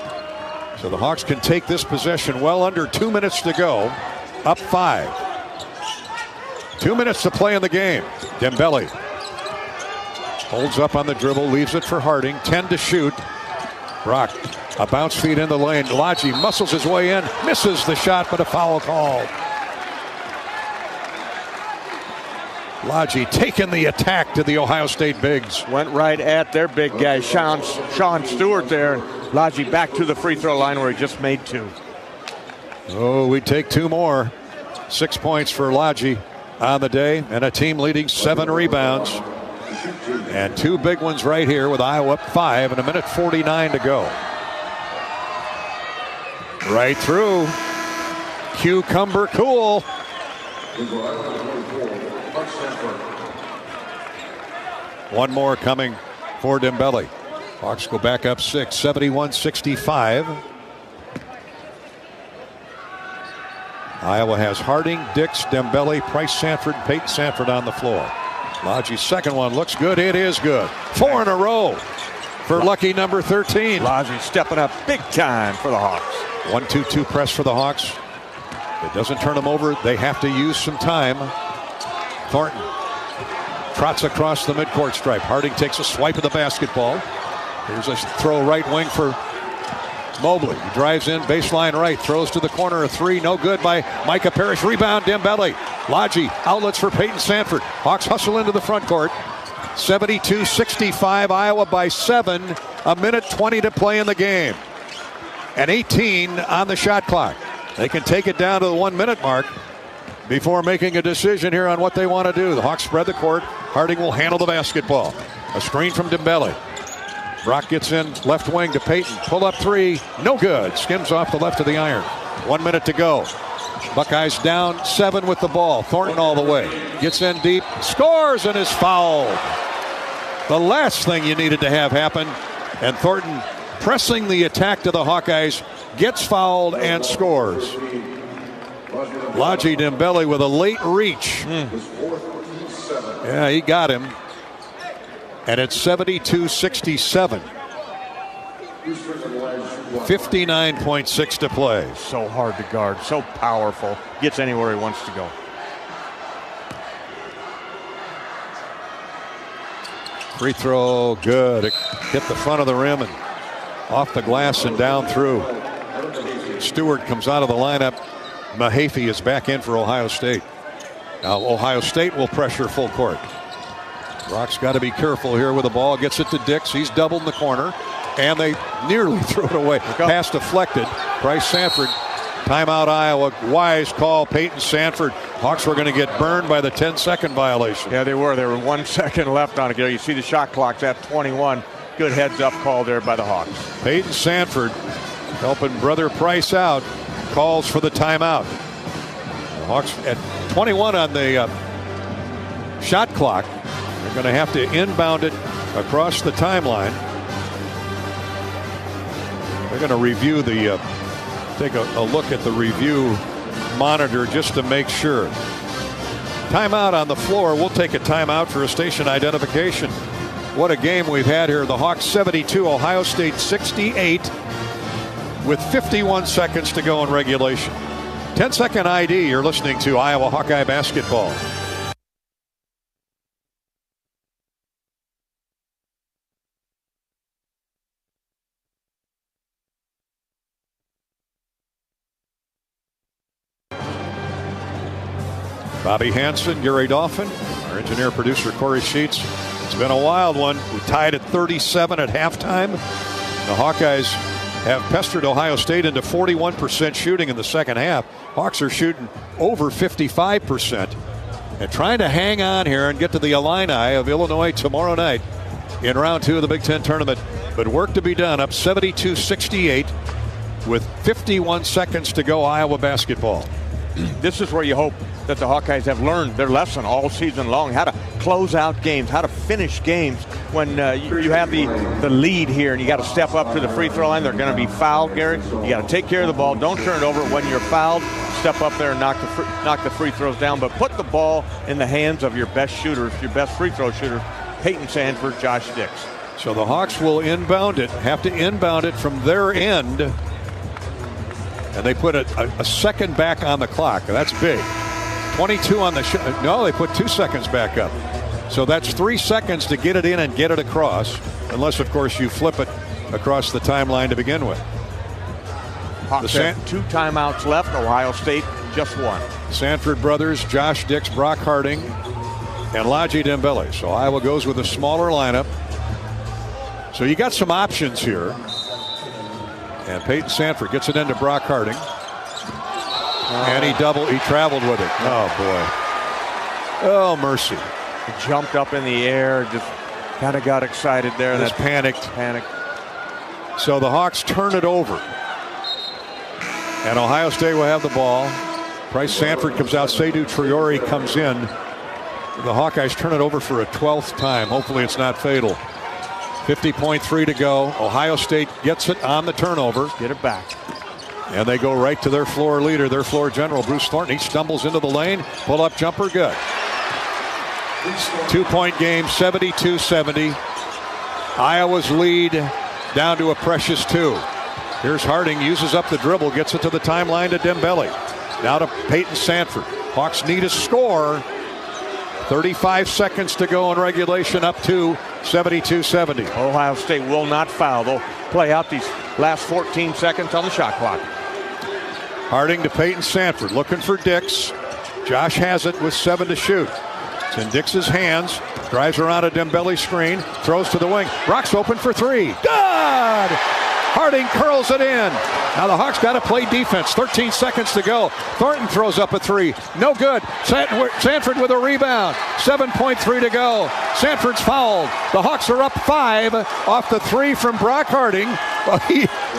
So the Hawks can take this possession well under 2 minutes to go. Up 5. 2 minutes to play in the game. Dembele holds up on the dribble, leaves it for Harding. 10 to shoot. Brock, a bounce feed in the lane. Lodgy muscles his way in, misses the shot, but a foul called. Lodgy taking the attack to the Ohio State bigs. Went right at their big guy, Sean Stewart there. Lodgy back to the free throw line where he just made 2. Oh, we take 2 more. 6 points for Lodgy on the day, and a team leading 7 rebounds. And 2 big ones right here with Iowa up 5 and 1:49 to go. Right through. Cucumber cool. One more coming for Dembele. Hawks go back up 6, 71-65. Iowa has Harding, Dix, Dembele, Price Sanford, Peyton Sanford on the floor. Lodgy's second one looks good. It is good. 4 in a row for lucky number 13. Lodgy stepping up big time for the Hawks. 1-2-2 press for the Hawks. It doesn't turn them over. They have to use some time. Thornton trots across the midcourt stripe. Harding takes a swipe of the basketball. Here's a throw right wing for Mobley. He drives in, baseline right, throws to the corner, a 3, no good by Micah Parrish. Rebound, Dembele. Lodgy, outlets for Peyton Sanford. Hawks hustle into the front court. 72-65, Iowa by 7. 1:20 to play in the game. And 18 on the shot clock. They can take it down to the 1 minute mark before making a decision here on what they want to do. The Hawks spread the court. Harding will handle the basketball. A screen from Dembele. Brock gets in left wing to Peyton. Pull up 3. No good. Skims off the left of the iron. 1 minute to go. Buckeyes down 7 with the ball. Thornton all the way. Gets in deep. Scores and is fouled. The last thing you needed to have happen. And Thornton pressing the attack to the Hawkeyes. Gets fouled and scores. Lodgy Dembele with a late reach. Yeah, he got him. And it's 72-67. 59.6 to play. So hard to guard, so powerful. Gets anywhere he wants to go. Free throw, good. It hit the front of the rim and off the glass and down through. Stewart comes out of the lineup. Mahaffey is back in for Ohio State. Now Ohio State will pressure full court. Brock's got to be careful here with the ball. Gets it to Dix. He's doubled in the corner. And they nearly threw it away. Pass deflected. Price Sanford. Timeout Iowa. Wise call. Peyton Sanford. Hawks were going to get burned by the 10-second violation. Yeah, they were. There were 1 second left on it. You see the shot clock's at 21. Good heads-up call there by the Hawks. Peyton Sanford helping brother Price out. Calls for the timeout. The Hawks at 21 on the shot clock. They're going to have to inbound it across the timeline. They're going to review the, take a look at the review monitor just to make sure. Timeout on the floor. We'll take a timeout for a station identification. What a game we've had here. The Hawks 72, Ohio State 68 with 51 seconds to go in regulation. 10-second ID. You're listening to Iowa Hawkeye basketball. Bobby Hansen, Gary Dolphin, our engineer producer Corey Sheets. It's been a wild one. We tied at 37 at halftime. The Hawkeyes have pestered Ohio State into 41% shooting in the second half. Hawks are shooting over 55% and trying to hang on here and get to the Illini of Illinois tomorrow night in round 2 of the Big Ten tournament. But work to be done. Up 72-68 with 51 seconds to go. Iowa basketball. This is where you hope that the Hawkeyes have learned their lesson all season long, how to close out games, how to finish games when you have the lead here and you got to step up to the free throw line, they're going to be fouled, Gary. You got to take care of the ball. Don't turn it over. When you're fouled, step up there and knock the free throws down. But put the ball in the hands of your best shooters, your best free throw shooters, Peyton Sanford, Josh Dix. So the Hawks will inbound it, have to inbound it from their end. And they put a second back on the clock. That's big. 22 on the shot. No, they put 2 seconds back up. So that's 3 seconds to get it in and get it across. Unless, of course, you flip it across the timeline to begin with. Hawks have 2 timeouts left. Ohio State just 1. Sanford brothers, Josh Dix, Brock Harding, and Laji Dembele. So Iowa goes with a smaller lineup. So you got some options here. And Peyton Sanford gets it into Brock Harding. And he traveled with it. Oh, boy. Oh, mercy. He jumped up in the air, just kind of got excited there. Just panicked. So the Hawks turn it over. And Ohio State will have the ball. Bryce Sanford comes out. Seydou Traore comes in. The Hawkeyes turn it over for a 12th time. Hopefully it's not fatal. 50.3 to go. Ohio State gets it on the turnover. Get it back. And they go right to their floor leader, their floor general, Bruce Thornton. He stumbles into the lane. Pull-up jumper, good. 2-point game, 72-70. Iowa's lead down to a precious 2. Here's Harding, uses up the dribble, gets it to the timeline to Dembele. Now to Peyton Sanford. Hawks need a score. 35 seconds to go in regulation, up to 72-70. Ohio State will not foul. They'll play out these last 14 seconds on the shot clock. Harding to Peyton Sanford, looking for Dix. Josh has it with 7 to shoot. It's in Dix's hands. Drives around a Dembele screen. Throws to the wing. Rock's open for 3. Good! Harding curls it in. Now the Hawks got to play defense. 13 seconds to go. Thornton throws up a 3. No good. Sanford with a rebound. 7.3 to go. Sanford's fouled. The Hawks are up 5 off the 3 from Brock Harding. Well,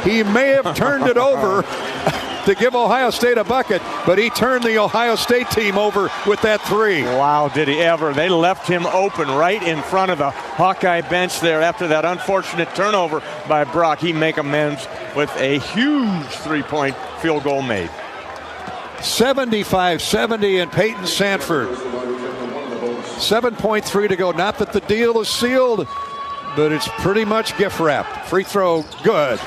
he may have turned it over to give Ohio State a bucket, but he turned the Ohio State team over with that 3. Wow, did he ever. They left him open right in front of the Hawkeye bench there after that unfortunate turnover by Brock. He make amends with a huge 3-point field goal made. 75-70 and Peyton Sanford. 7.3 to go. Not that the deal is sealed, but it's pretty much gift wrapped. Free throw, good.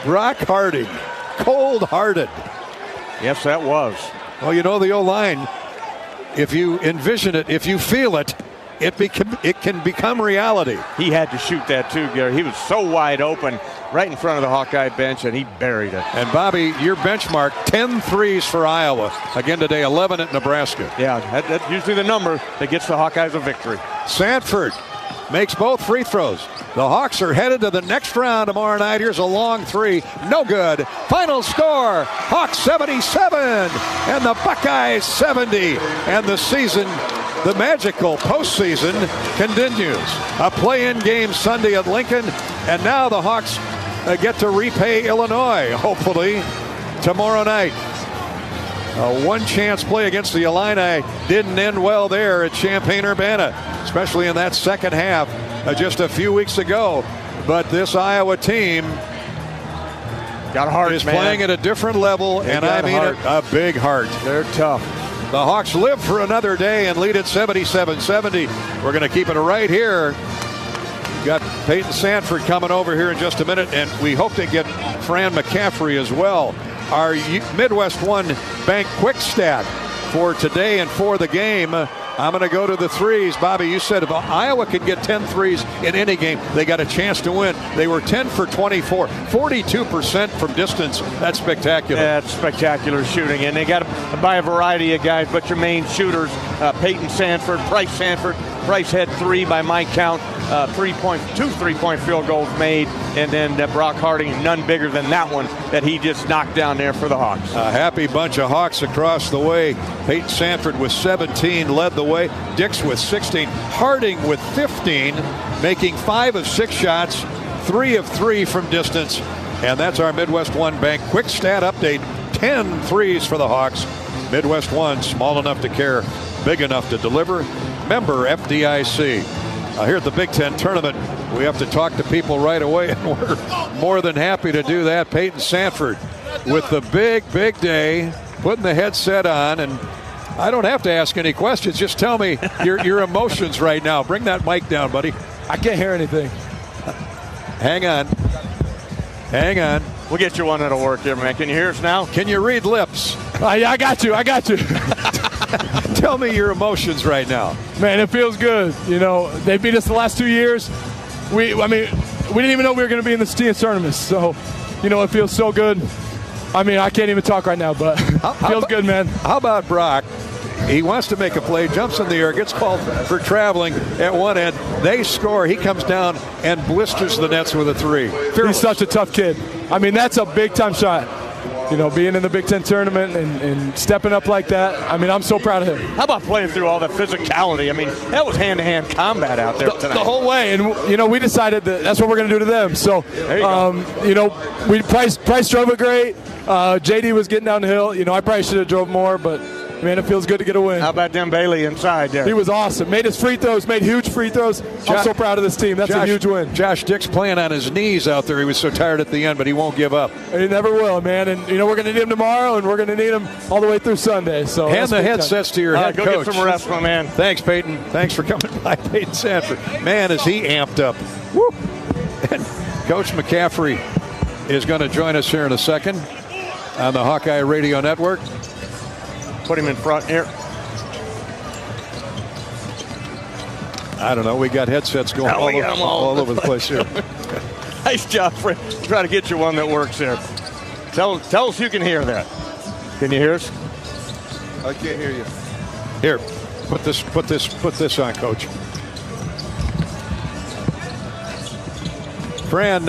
Brock Harding, cold-hearted. Yes, that was. Well, you know the O-line, if you envision it, if you feel it, it can become reality. He had to shoot that too, Gary. He was so wide open right in front of the Hawkeye bench, and he buried it. And Bobby, your benchmark, 10 threes for Iowa. Again today, 11 at Nebraska. Yeah, that's usually the number that gets the Hawkeyes a victory. Sanford makes both free throws. The Hawks are headed to the next round tomorrow night. Here's a long 3. No good. Final score, Hawks 77 and the Buckeyes 70. And the season, the magical postseason, continues. A play-in game Sunday at Lincoln. And now the Hawks get to repay Illinois, hopefully, tomorrow night. A one-chance play against the Illini didn't end well there at Champaign-Urbana, especially in that second half just a few weeks ago. But this Iowa team got heart, is playing at a different level, and I mean a big heart. They're tough. The Hawks live for another day and lead at 77-70. We're going to keep it right here. Got Peyton Sanford coming over here in just a minute, and we hope to get Fran McCaffrey as well. Our Midwest One Bank quick stat for today and for the game. I'm going to go to the threes. Bobby, you said if Iowa could get 10 threes in any game, they got a chance to win. They were 10 for 24, 42% from distance. That's spectacular. That's spectacular shooting, and they got by a variety of guys, but your main shooters, Peyton Sanford, Bryce Sanford. Bryce had 3 by my count, 2 3-point field goals made, and then Brock Harding, none bigger than that one that he just knocked down there for the Hawks. A happy bunch of Hawks across the way. Peyton Sanford with 17 led the way. Dix with 16. Harding with 15, making 5 of 6 shots, 3 of 3 from distance. And that's our Midwest One Bank quick stat update. 10 threes for the Hawks. Midwest One, small enough to care, big enough to deliver. member FDIC. Here at the Big Ten Tournament, we have to talk to people right away, and we're more than happy to do that. Peyton Sanford with the big day, putting the headset on, and I don't have to ask any questions. Just tell me your emotions right now. Bring that mic down, buddy. I can't hear anything. Hang on. We'll get you one that'll work there, man. Can you hear us now? Can you read lips? Yeah, I got you. Tell me your emotions right now. Man, it feels good. You know, they beat us the last 2 years. We didn't even know we were going to be in the TNS tournaments. So, you know, it feels so good. I mean, I can't even talk right now, but it feels good, man. How about Brock? He wants to make a play, jumps in the air, gets called for traveling at one end. They score. He comes down and blisters the nets with a three. He's such a tough kid. I mean, that's a big-time shot. You know, being in the Big Ten tournament and stepping up like that, I mean, I'm so proud of him. How about playing through all the physicality? I mean, that was hand-to-hand combat out there tonight. The whole way. And, you know, we decided that's what we're going to do to them. So, you know, Price drove it great. JD was getting down the hill. You know, I probably should have drove more, but, man, it feels good to get a win. How about Dembele inside there? He was awesome. Made his free throws, made huge free throws. I'm so proud of this team. That's a huge win. Josh Dick's playing on his knees out there. He was so tired at the end, but he won't give up. He never will, man. And, you know, we're going to need him tomorrow, and we're going to need him all the way through Sunday. So hand the headsets to your head coach. Go get some rest, my man. Thanks, Peyton. Thanks for coming by, Peyton Sanford. Man, is he amped up. Woo! And Coach McCaffrey is going to join us here in a second on the Hawkeye Radio Network. Put him in front here. I don't know. We got headsets going all over the place here. Nice job, Fran. Try to get you one that works there. Tell us you can hear that. Can you hear us? I can't hear you. Here, put this on, Coach. Fran,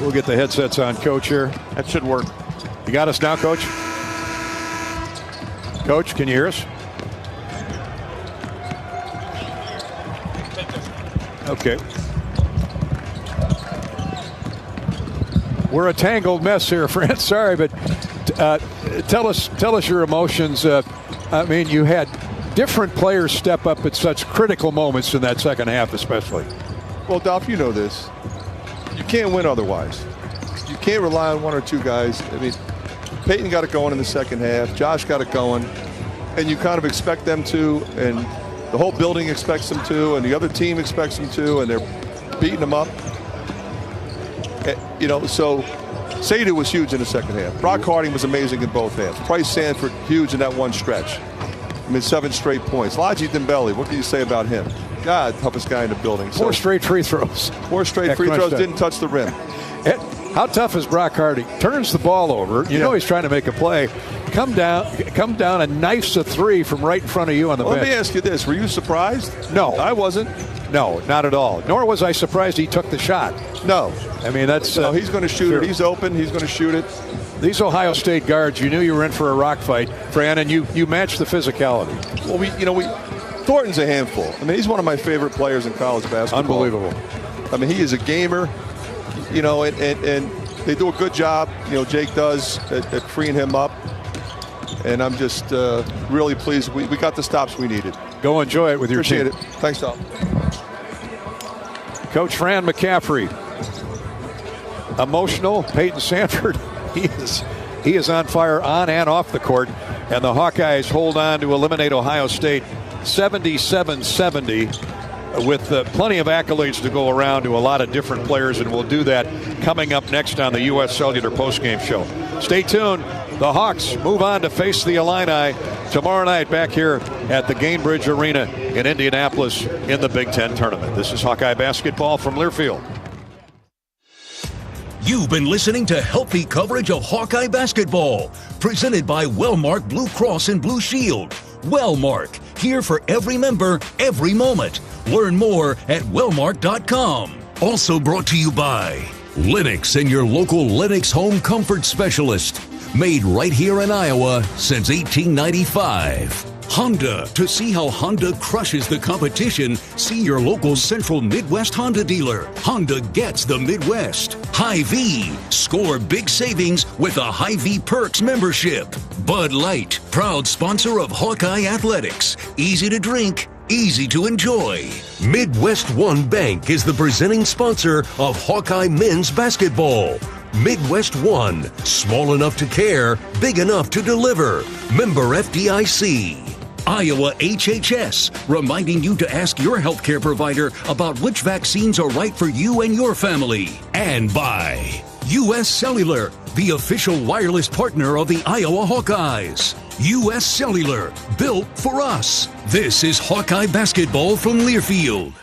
we'll get the headsets on, Coach, here. That should work. You got us now, Coach? Coach, can you hear us? Okay. We're a tangled mess here, Fran. Sorry, but tell us your emotions. I mean, you had different players step up at such critical moments in that second half, especially. Well, Dolph, you know this. You can't win otherwise. You can't rely on one or two guys. I mean, Peyton got it going in the second half. Josh got it going. And you kind of expect them to, and the whole building expects them to, and the other team expects them to, and they're beating them up. You know, so Sadu was huge in the second half. Brock Harding was amazing in both halves. Price Sanford, huge in that one stretch. I mean, 7 straight points. Laji Dembele, what can you say about him? God, toughest guy in the building. 4 straight free throws. 4 straight free throws, didn't touch the rim. How tough is Brock Harding? Turns the ball over. You know he's trying to make a play. Come down and knifes a 3 from right in front of you on the bench. Let me ask you this. Were you surprised? No. I wasn't. No, not at all. Nor was I surprised he took the shot. No. I mean, that's... no, he's going to shoot it. He's open. He's going to shoot it. These Ohio State guards, you knew you were in for a rock fight, Fran, and you matched the physicality. Well, Thornton's a handful. I mean, he's one of my favorite players in college basketball. Unbelievable. I mean, he is a gamer, you know, and they do a good job, you know, Jake does at freeing him up. And I'm just really pleased. We got the stops we needed. Go enjoy it with your team. Appreciate it. Thanks, Tom. Coach Fran McCaffrey. Emotional. Peyton Sanford. He is on fire on and off the court. And the Hawkeyes hold on to eliminate Ohio State 77-70 with plenty of accolades to go around to a lot of different players. And we'll do that coming up next on the U.S. Cellular Postgame Show. Stay tuned. The Hawks move on to face the Illini tomorrow night back here at the Gainbridge Arena in Indianapolis in the Big Ten Tournament. This is Hawkeye basketball from Learfield. You've been listening to healthy coverage of Hawkeye basketball, presented by Wellmark Blue Cross and Blue Shield. Wellmark, here for every member, every moment. Learn more at wellmark.com. Also brought to you by Lennox and your local Lennox home comfort specialist. Made right here in Iowa since 1895. Honda. To see how Honda crushes the competition, see your local Central Midwest Honda dealer. Honda gets the Midwest. Hy-Vee. Score big savings with a Hy-Vee Perks membership. Bud Light. Proud sponsor of Hawkeye Athletics. Easy to drink, easy to enjoy. Midwest One Bank is the presenting sponsor of Hawkeye men's basketball. Midwest One, small enough to care, big enough to deliver. Member FDIC. Iowa HHS, reminding you to ask your healthcare provider about which vaccines are right for you and your family. And by U.S. Cellular, the official wireless partner of the Iowa Hawkeyes. U.S. Cellular, built for us. This is Hawkeye basketball from Learfield.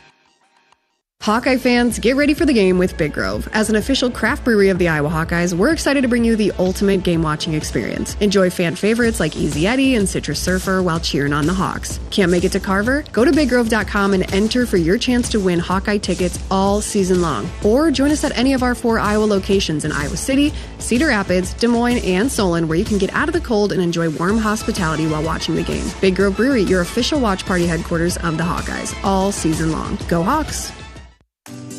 Hawkeye fans, get ready for the game with Big Grove. As an official craft brewery of the Iowa Hawkeyes, we're excited to bring you the ultimate game-watching experience. Enjoy fan favorites like Easy Eddie and Citrus Surfer while cheering on the Hawks. Can't make it to Carver? Go to BigGrove.com and enter for your chance to win Hawkeye tickets all season long. Or join us at any of our 4 Iowa locations in Iowa City, Cedar Rapids, Des Moines, and Solon, where you can get out of the cold and enjoy warm hospitality while watching the game. Big Grove Brewery, your official watch party headquarters of the Hawkeyes, all season long. Go Hawks!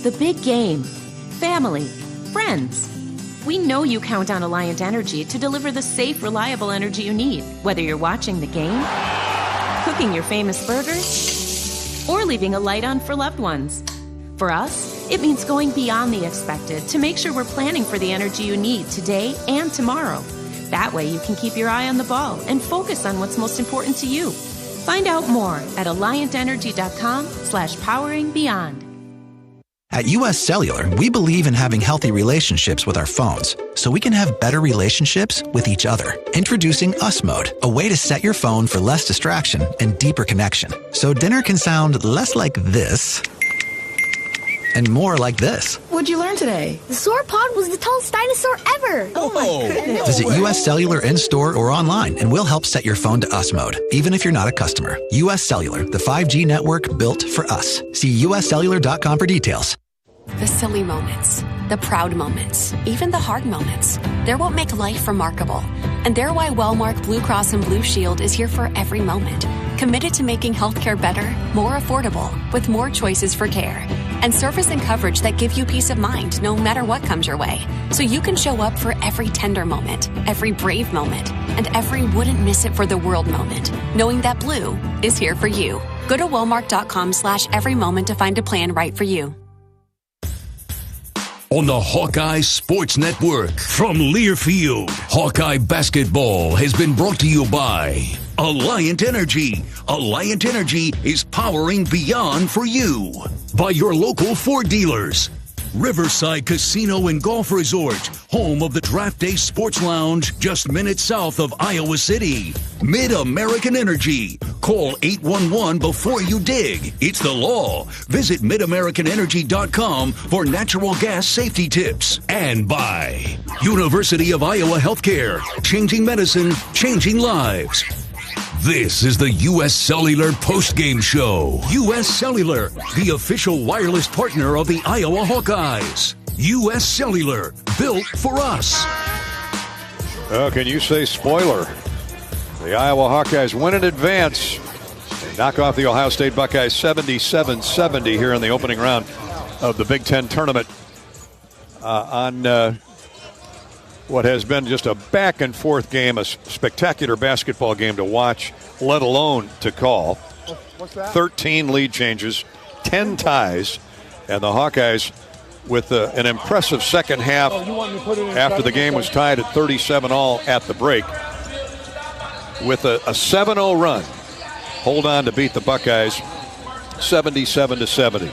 The big game. Family. Friends. We know you count on Alliant Energy to deliver the safe, reliable energy you need, whether you're watching the game, cooking your famous burgers, or leaving a light on for loved ones. For us, it means going beyond the expected to make sure we're planning for the energy you need today and tomorrow. That way you can keep your eye on the ball and focus on what's most important to you. Find out more at alliantenergy.com/poweringbeyond. At U.S. Cellular, we believe in having healthy relationships with our phones, so we can have better relationships with each other. Introducing Us Mode, a way to set your phone for less distraction and deeper connection. So dinner can sound less like this and more like this. What'd you learn today? The sauropod was the tallest dinosaur ever. Oh my goodness. Visit U.S. Cellular in-store or online, and we'll help set your phone to Us Mode, even if you're not a customer. U.S. Cellular, the 5G network built for us. See uscellular.com for details. The silly moments, the proud moments, even the hard moments. They're what make life remarkable. And they're why Wellmark Blue Cross and Blue Shield is here for every moment. Committed to making healthcare better, more affordable, with more choices for care. And service and coverage that give you peace of mind no matter what comes your way. So you can show up for every tender moment, every brave moment, and every wouldn't miss it for the world moment, knowing that Blue is here for you. Go to Wellmark.com/every moment to find a plan right for you. On the Hawkeye Sports Network from Learfield, Hawkeye basketball has been brought to you by Alliant Energy. Alliant Energy is powering beyond for you. By your local Ford dealers. Riverside Casino and Golf Resort, home of the Draft Day Sports Lounge, just minutes south of Iowa City. Mid-American Energy. Call 811 before you dig. It's the law. Visit midamericanenergy.com for natural gas safety tips. And by University of Iowa Healthcare. Changing medicine, changing lives. This is the U.S. Cellular Postgame Show. U.S. Cellular, the official wireless partner of the Iowa Hawkeyes. U.S. Cellular, built for us. Oh, can you say spoiler? The Iowa Hawkeyes win in advance. They knock off the Ohio State Buckeyes 77-70 here in the opening round of the Big Ten tournament on what has been just a back-and-forth game, a spectacular basketball game to watch, let alone to call. What's that? 13 lead changes, 10 ties, and the Hawkeyes with an impressive second half after the game was tied at 37-all at the break. With a 7-0 run, hold on to beat the Buckeyes 77-70.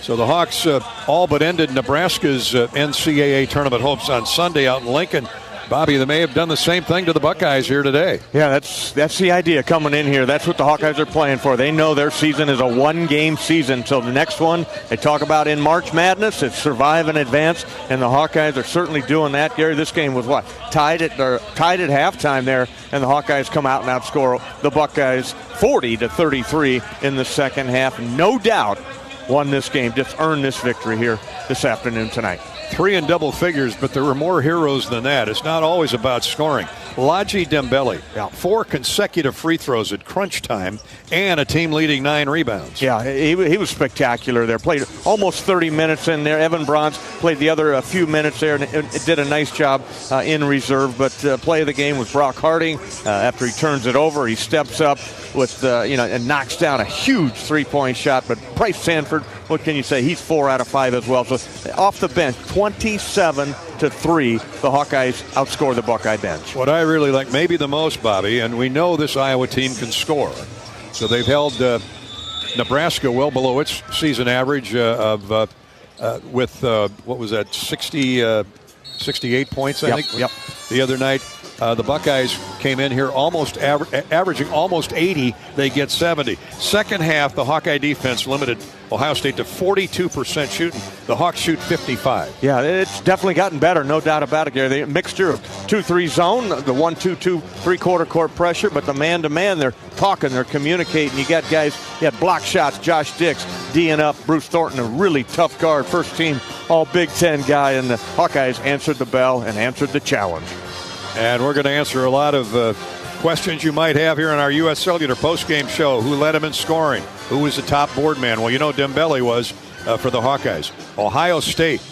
So the Hawks all but ended Nebraska's NCAA tournament hopes on Sunday out in Lincoln. Bobby, they may have done the same thing to the Buckeyes here today. Yeah, that's the idea coming in here. That's what the Hawkeyes are playing for. They know their season is a one-game season. So the next one they talk about in March Madness, it's survive and advance, and the Hawkeyes are certainly doing that. Gary, this game was what? Tied at halftime there, and the Hawkeyes come out and outscore the Buckeyes 40-33 in the second half. No doubt won this game, just earned this victory here this afternoon tonight. 3 in double figures, but there were more heroes than that. It's not always about scoring. Jake Diebler, 4 consecutive free throws at crunch time and a team-leading 9 rebounds. Yeah, he was spectacular there. Played almost 30 minutes in there. Evan Bronze played the other few minutes there and did a nice job in reserve. But play of the game was Brock Harding. After he turns it over, he steps up with and knocks down a huge three-point shot. But Bryce Sanford, what can you say? He's 4 out of 5 as well. So off the bench, 27-3, the Hawkeyes outscore the Buckeye bench. What I really like, maybe the most, Bobby, and we know this Iowa team can score. So they've held Nebraska well below its season average with what was that, 68 points, I think? Yep. The other night. The Buckeyes came in here almost averaging almost 80. They get 70. Second half, the Hawkeye defense limited Ohio State to 42% shooting. The Hawks shoot 55. Yeah, it's definitely gotten better, no doubt about it, Gary. The mixture of 2-3 zone, the 1-2-2 three-quarter court pressure, but the man-to-man, they're talking, they're communicating. You got guys, block shots, Josh Dix, D'ing up, Bruce Thornton, a really tough guard, first team all Big Ten guy, and the Hawkeyes answered the bell and answered the challenge. And we're going to answer a lot of questions you might have here on our U.S. Cellular postgame show. Who led them in scoring? Who was the top board man? Well, Diebler was for the Hawkeyes. Ohio State,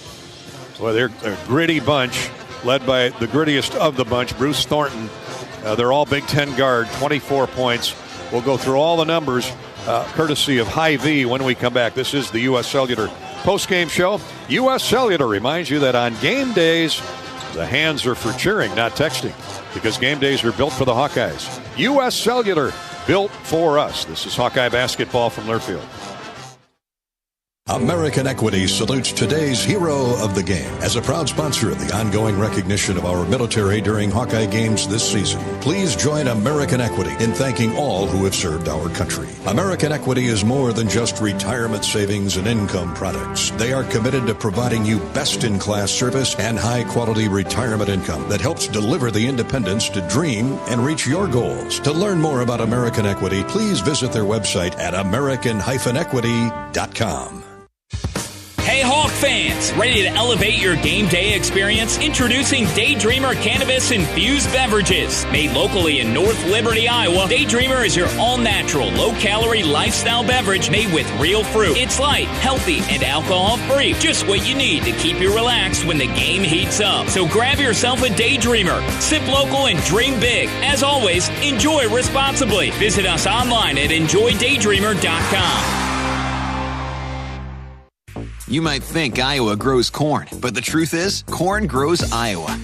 well, they're a gritty bunch, led by the grittiest of the bunch, Bruce Thornton. They're all Big Ten guard, 24 points. We'll go through all the numbers, courtesy of Hy-Vee when we come back. This is the U.S. Cellular postgame show. U.S. Cellular reminds you that on game days, the hands are for cheering, not texting, because game days are built for the Hawkeyes. U.S. Cellular, built for us. This is Hawkeye basketball from Learfield. American Equity salutes today's hero of the game. As a proud sponsor of the ongoing recognition of our military during Hawkeye games this season, please join American Equity in thanking all who have served our country. American Equity is more than just retirement savings and income products. They are committed to providing you best-in-class service and high-quality retirement income that helps deliver the independence to dream and reach your goals. To learn more about American Equity, please visit their website at american-equity.com. Hey Hawk fans, ready to elevate your game day experience? Introducing Daydreamer Cannabis Infused Beverages. Made locally in North Liberty, Iowa, Daydreamer is your all-natural, low-calorie lifestyle beverage made with real fruit. It's light, healthy, and alcohol-free. Just what you need to keep you relaxed when the game heats up. So grab yourself a Daydreamer. Sip local and dream big. As always, enjoy responsibly. Visit us online at enjoydaydreamer.com. You might think Iowa grows corn, but the truth is, corn grows Iowa.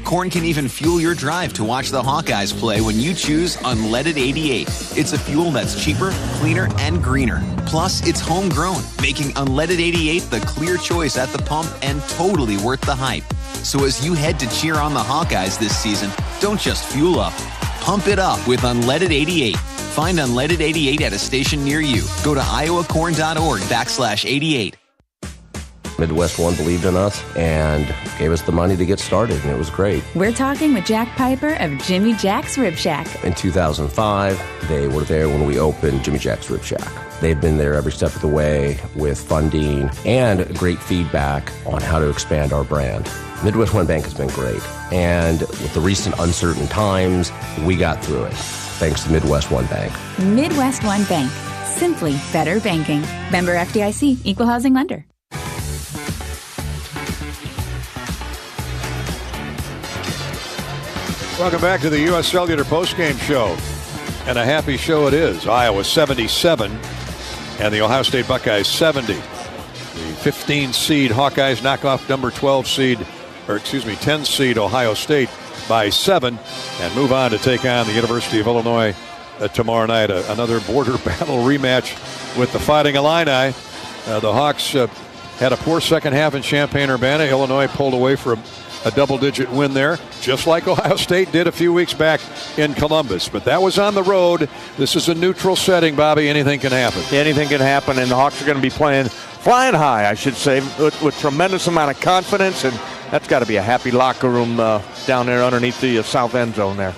Corn can even fuel your drive to watch the Hawkeyes play when you choose Unleaded 88. It's a fuel that's cheaper, cleaner, and greener. Plus, it's homegrown, making Unleaded 88 the clear choice at the pump and totally worth the hype. So as you head to cheer on the Hawkeyes this season, don't just fuel up. Pump it up with Unleaded 88. Find Unleaded 88 at a station near you. Go to iowacorn.org/88. Midwest One believed in us and gave us the money to get started, and it was great. We're talking with Jack Piper of Jimmy Jack's Rib Shack. In 2005, they were there when we opened Jimmy Jack's Rib Shack. They've been there every step of the way with funding and great feedback on how to expand our brand. Midwest One Bank has been great, and with the recent uncertain times, we got through it, thanks to Midwest One Bank. Midwest One Bank. Simply better banking. Member FDIC, Equal Housing Lender. Welcome back to the U.S. Cellular postgame show. And a happy show it is. Iowa 77 and the Ohio State Buckeyes 70. The 15 seed Hawkeyes knock off number 10 seed Ohio State by 7 and move on to take on the University of Illinois tomorrow night. Another border battle rematch with the Fighting Illini. The Hawks had a poor second half in Champaign-Urbana. Illinois pulled away for a double-digit win there, just like Ohio State did a few weeks back in Columbus. But that was on the road. This is a neutral setting, Bobby. Anything can happen. Anything can happen, and the Hawks are going to be flying high, I should say, with tremendous amount of confidence, and that's got to be a happy locker room down there underneath the south end zone there.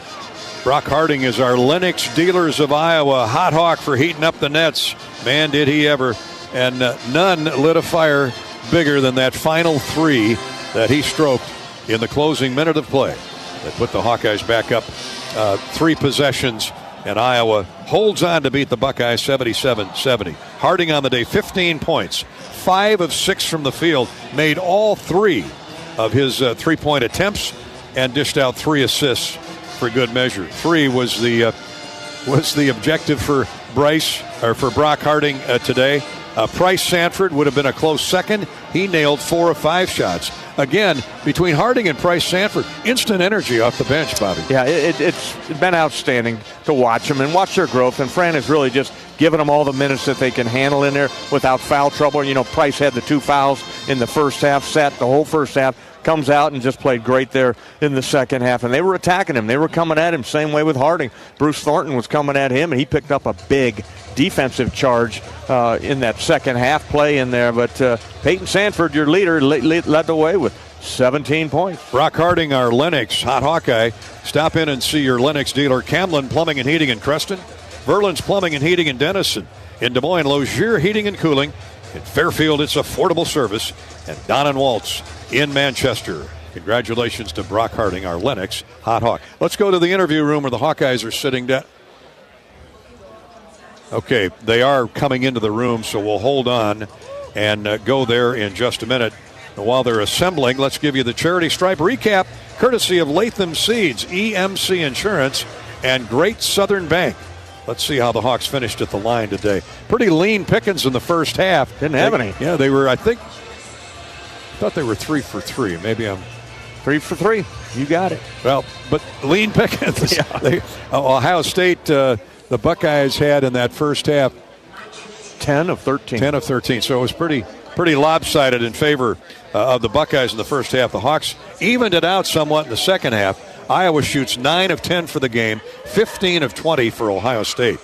Brock Harding is our Lennox Dealers of Iowa. Hot Hawk for heating up the nets. Man, did he ever. And none lit a fire bigger than that final three that he stroked in the closing minute of play that put the Hawkeyes back up 3 possessions, and Iowa holds on to beat the Buckeyes 77-70. Harding on the day, 15 points, 5 of 6 from the field, made all 3 of his 3-point attempts, and dished out 3 assists for good measure. 3 was the objective for Brock Harding today. Price Sanford would have been a close second. He nailed 4 of 5 shots. Again, between Harding and Price Sanford, instant energy off the bench, Bobby. Yeah, it's been outstanding to watch them and watch their growth. And Fran is really just giving them all the minutes that they can handle in there without foul trouble. You know, Price had the 2 fouls in the first half, sat the whole first half, comes out and just played great there in the second half. And they were attacking him. They were coming at him. Same way with Harding. Bruce Thornton was coming at him, and he picked up a big defensive charge in that second half play in there. But Peyton Sanford, your leader, led the way with 17 points. Brock Harding, our Lennox Hot Hawkeye. Stop in and see your Lennox dealer. Camlin Plumbing and Heating in Creston. Verlin's Plumbing and Heating in Denison. In Des Moines, Lozier Heating and Cooling. In Fairfield, it's Affordable Service. And Don & Waltz in Manchester. Congratulations to Brock Harding, our Lennox Hot Hawk. Let's go to the interview room where the Hawkeyes are sitting down. Okay, they are coming into the room, so we'll hold on and go there in just a minute. And while they're assembling, let's give you the Charity Stripe recap, courtesy of Latham Seeds, EMC Insurance, and Great Southern Bank. Let's see how the Hawks finished at the line today. Pretty lean pickings in the first half. Didn't have any. Yeah, they were, I thought they were 3 for 3. Maybe I'm 3 for 3. You got it. Well, but lean pickings. Yeah. Ohio State, the Buckeyes had in that first half 10 of 13. 10 of 13. So it was pretty lopsided in favor of the Buckeyes in the first half. The Hawks evened it out somewhat in the second half. Iowa shoots 9 of 10 for the game, 15 of 20 for Ohio State.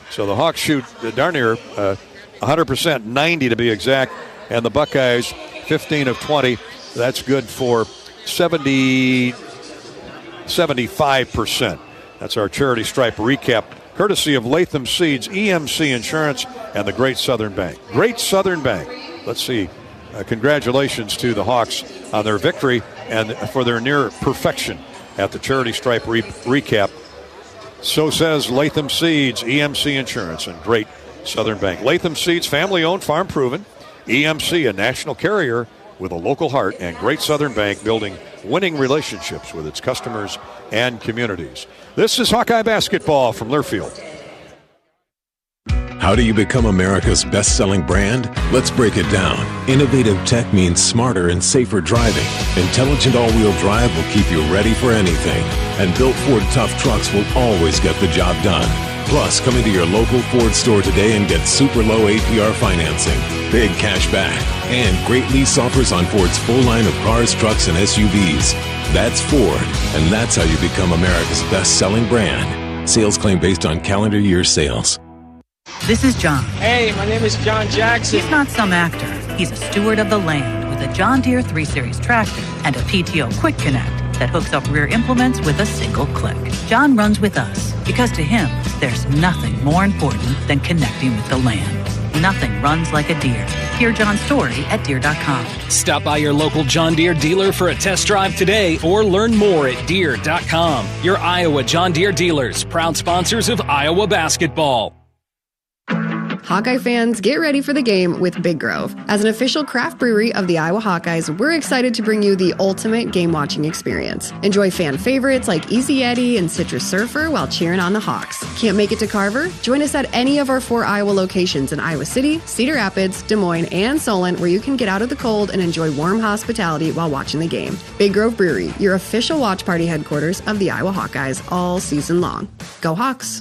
So the Hawks shoot darn near 100%, 90 to be exact, and the Buckeyes 15 of 20. That's good for 75%. That's our Charity Stripe recap, courtesy of Latham Seeds, EMC Insurance, and the Great Southern Bank. Great Southern Bank. Let's see. Congratulations to the Hawks on their victory and for their near perfection at the Charity Stripe recap. So says Latham Seeds, EMC Insurance, and Great Southern Bank. Latham Seeds, family-owned, farm-proven. EMC, a national carrier with a local heart, and Great Southern Bank, building winning relationships with its customers and communities. This is Hawkeye basketball from Learfield. How do you become America's best-selling brand? Let's break it down. Innovative tech means smarter and safer driving. Intelligent all-wheel drive will keep you ready for anything. And built Ford tough trucks will always get the job done. Plus, come into your local Ford store today and get super low APR financing, big cash back, and great lease offers on Ford's full line of cars, trucks, and SUVs. That's Ford, and that's how you become America's best-selling brand. Sales claim based on calendar year sales. This is John. Hey, my name is John Jackson. He's not some actor. He's a steward of the land with a John Deere 3 Series tractor and a PTO Quick Connect that hooks up rear implements with a single click. John runs with us because to him, there's nothing more important than connecting with the land. Nothing runs like a Deere. Hear John's story at Deere.com. Stop by your local John Deere dealer for a test drive today or learn more at Deere.com. Your Iowa John Deere dealers, proud sponsors of Iowa basketball. Hawkeye fans, get ready for the game with Big Grove. As an official craft brewery of the Iowa Hawkeyes, we're excited to bring you the ultimate game-watching experience. Enjoy fan favorites like Easy Yeti and Citrus Surfer while cheering on the Hawks. Can't make it to Carver? Join us at any of our 4 Iowa locations in Iowa City, Cedar Rapids, Des Moines, and Solon, where you can get out of the cold and enjoy warm hospitality while watching the game. Big Grove Brewery, your official watch party headquarters of the Iowa Hawkeyes all season long. Go Hawks!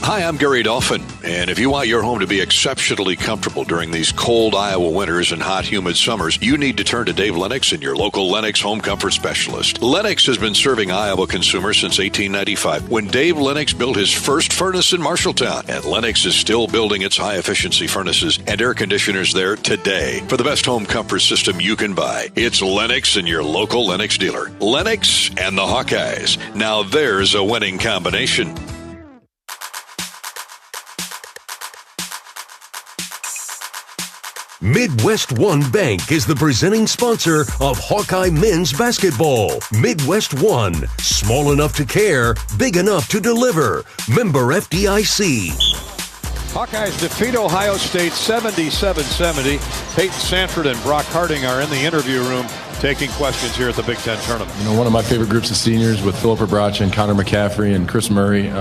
Hi, I'm Gary Dolphin, and if you want your home to be exceptionally comfortable during these cold Iowa winters and hot, humid summers, you need to turn to Dave Lennox and your local Lennox home comfort specialist. Lennox has been serving Iowa consumers since 1895, when Dave Lennox built his first furnace in Marshalltown, and Lennox is still building its high-efficiency furnaces and air conditioners there today. For the best home comfort system you can buy, it's Lennox and your local Lennox dealer. Lennox and the Hawkeyes. Now there's a winning combination. Midwest One Bank is the presenting sponsor of Hawkeye men's basketball. Midwest One, small enough to care, big enough to deliver. Member FDIC. Hawkeyes defeat Ohio State 77-70. Peyton Sanford and Brock Harding are in the interview room taking questions here at the Big Ten tournament. You know, one of my favorite groups of seniors with Philip Abracha and Connor McCaffrey and Chris Murray.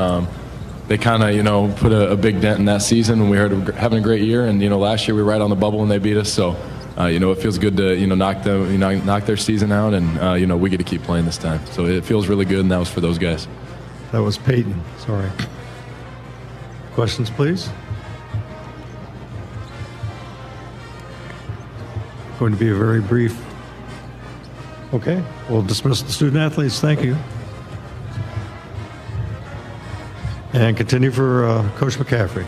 They kind of, you know, put a big dent in that season when we were having a great year. And, you know, last year we were right on the bubble and they beat us. So, you know, it feels good to, you know, knock their season out. And, you know, we get to keep playing this time. So it feels really good, and that was for those guys. That was Peyton. Sorry. Questions, please. Going to be a very brief. Okay, we'll dismiss the student athletes. Thank you. And continue for Coach McCaffrey.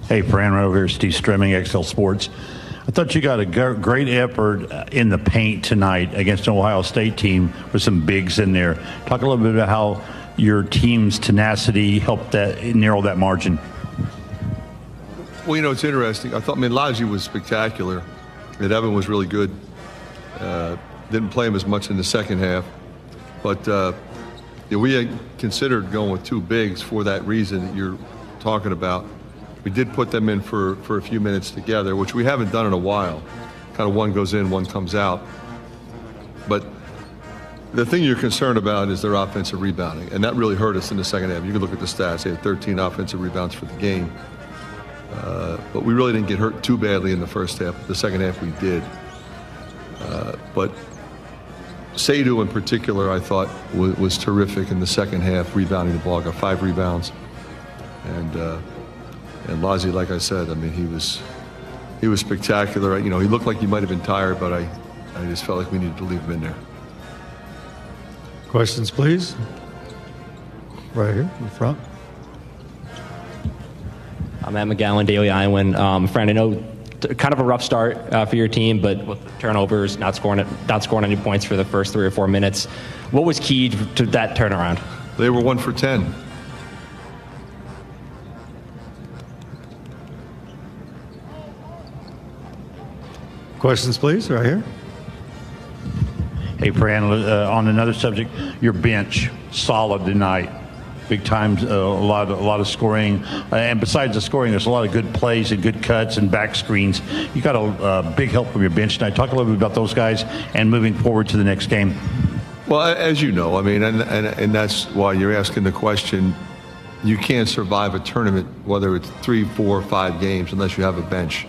Hey, Fran, right over here, Steve Stremming, XL Sports. I thought you got a great effort in the paint tonight against an Ohio State team with some bigs in there. Talk a little bit about how your team's tenacity helped that narrow that margin. Well, you know, it's interesting. I thought Laji was spectacular. And Evan was really good. Didn't play him as much in the second half. But we had considered going with two bigs for that reason that you're talking about. We did put them in for a few minutes together, which we haven't done in a while. Kind of one goes in, one comes out. But the thing you're concerned about is their offensive rebounding, and that really hurt us in the second half. You can look at the stats. They had 13 offensive rebounds for the game. But we really didn't get hurt too badly in the first half. The second half we did. But Seydou in particular, I thought, was terrific in the second half, rebounding the ball. Got 5 rebounds. And Lazi, like I said, I mean, he was spectacular. You know, he looked like he might have been tired, but I just felt like we needed to leave him in there. Questions, please. Right here in the front. I'm Matt McGowan, Daily Iowan. Fran, I know kind of a rough start for your team, but with turnovers, not scoring any points for the first 3 or 4 minutes. What was key to that turnaround? They were 1 for 10. Questions, please, right here. Hey, Fran, on another subject, your bench, solid tonight. Big times, a lot of scoring, and besides the scoring, there's a lot of good plays and good cuts and back screens. You got a big help from your bench tonight. Talk a little bit about those guys and moving forward to the next game. Well, as you know, I mean, and that's why you're asking the question. You can't survive a tournament, whether it's 3, 4, 5 games, unless you have a bench.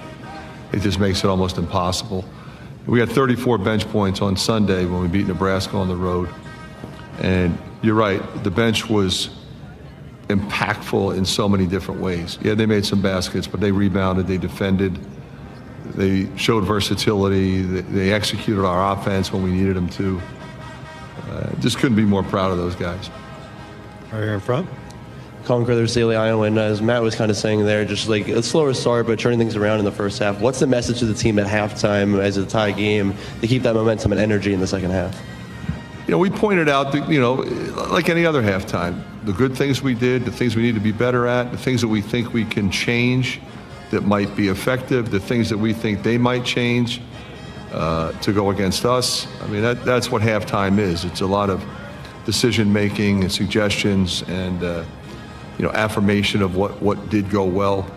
It just makes it almost impossible. We had 34 bench points on Sunday when we beat Nebraska on the road, and you're right, the bench was impactful in so many different ways. Yeah, they made some baskets, but they rebounded, they defended, they showed versatility, they executed our offense when we needed them to. Just couldn't be more proud of those guys. Right here in front. Colin Crothers, Daily Iowan. As Matt was kind of saying there, just like a slower start, but turning things around in the first half. What's the message to the team at halftime as a tie game to keep that momentum and energy in the second half? You know, we pointed out that, you know, like any other halftime, the good things we did, the things we need to be better at, the things that we think we can change that might be effective, the things that we think they might change to go against us. I mean, that's what halftime is. It's a lot of decision-making and suggestions and, you know, affirmation of what did go well.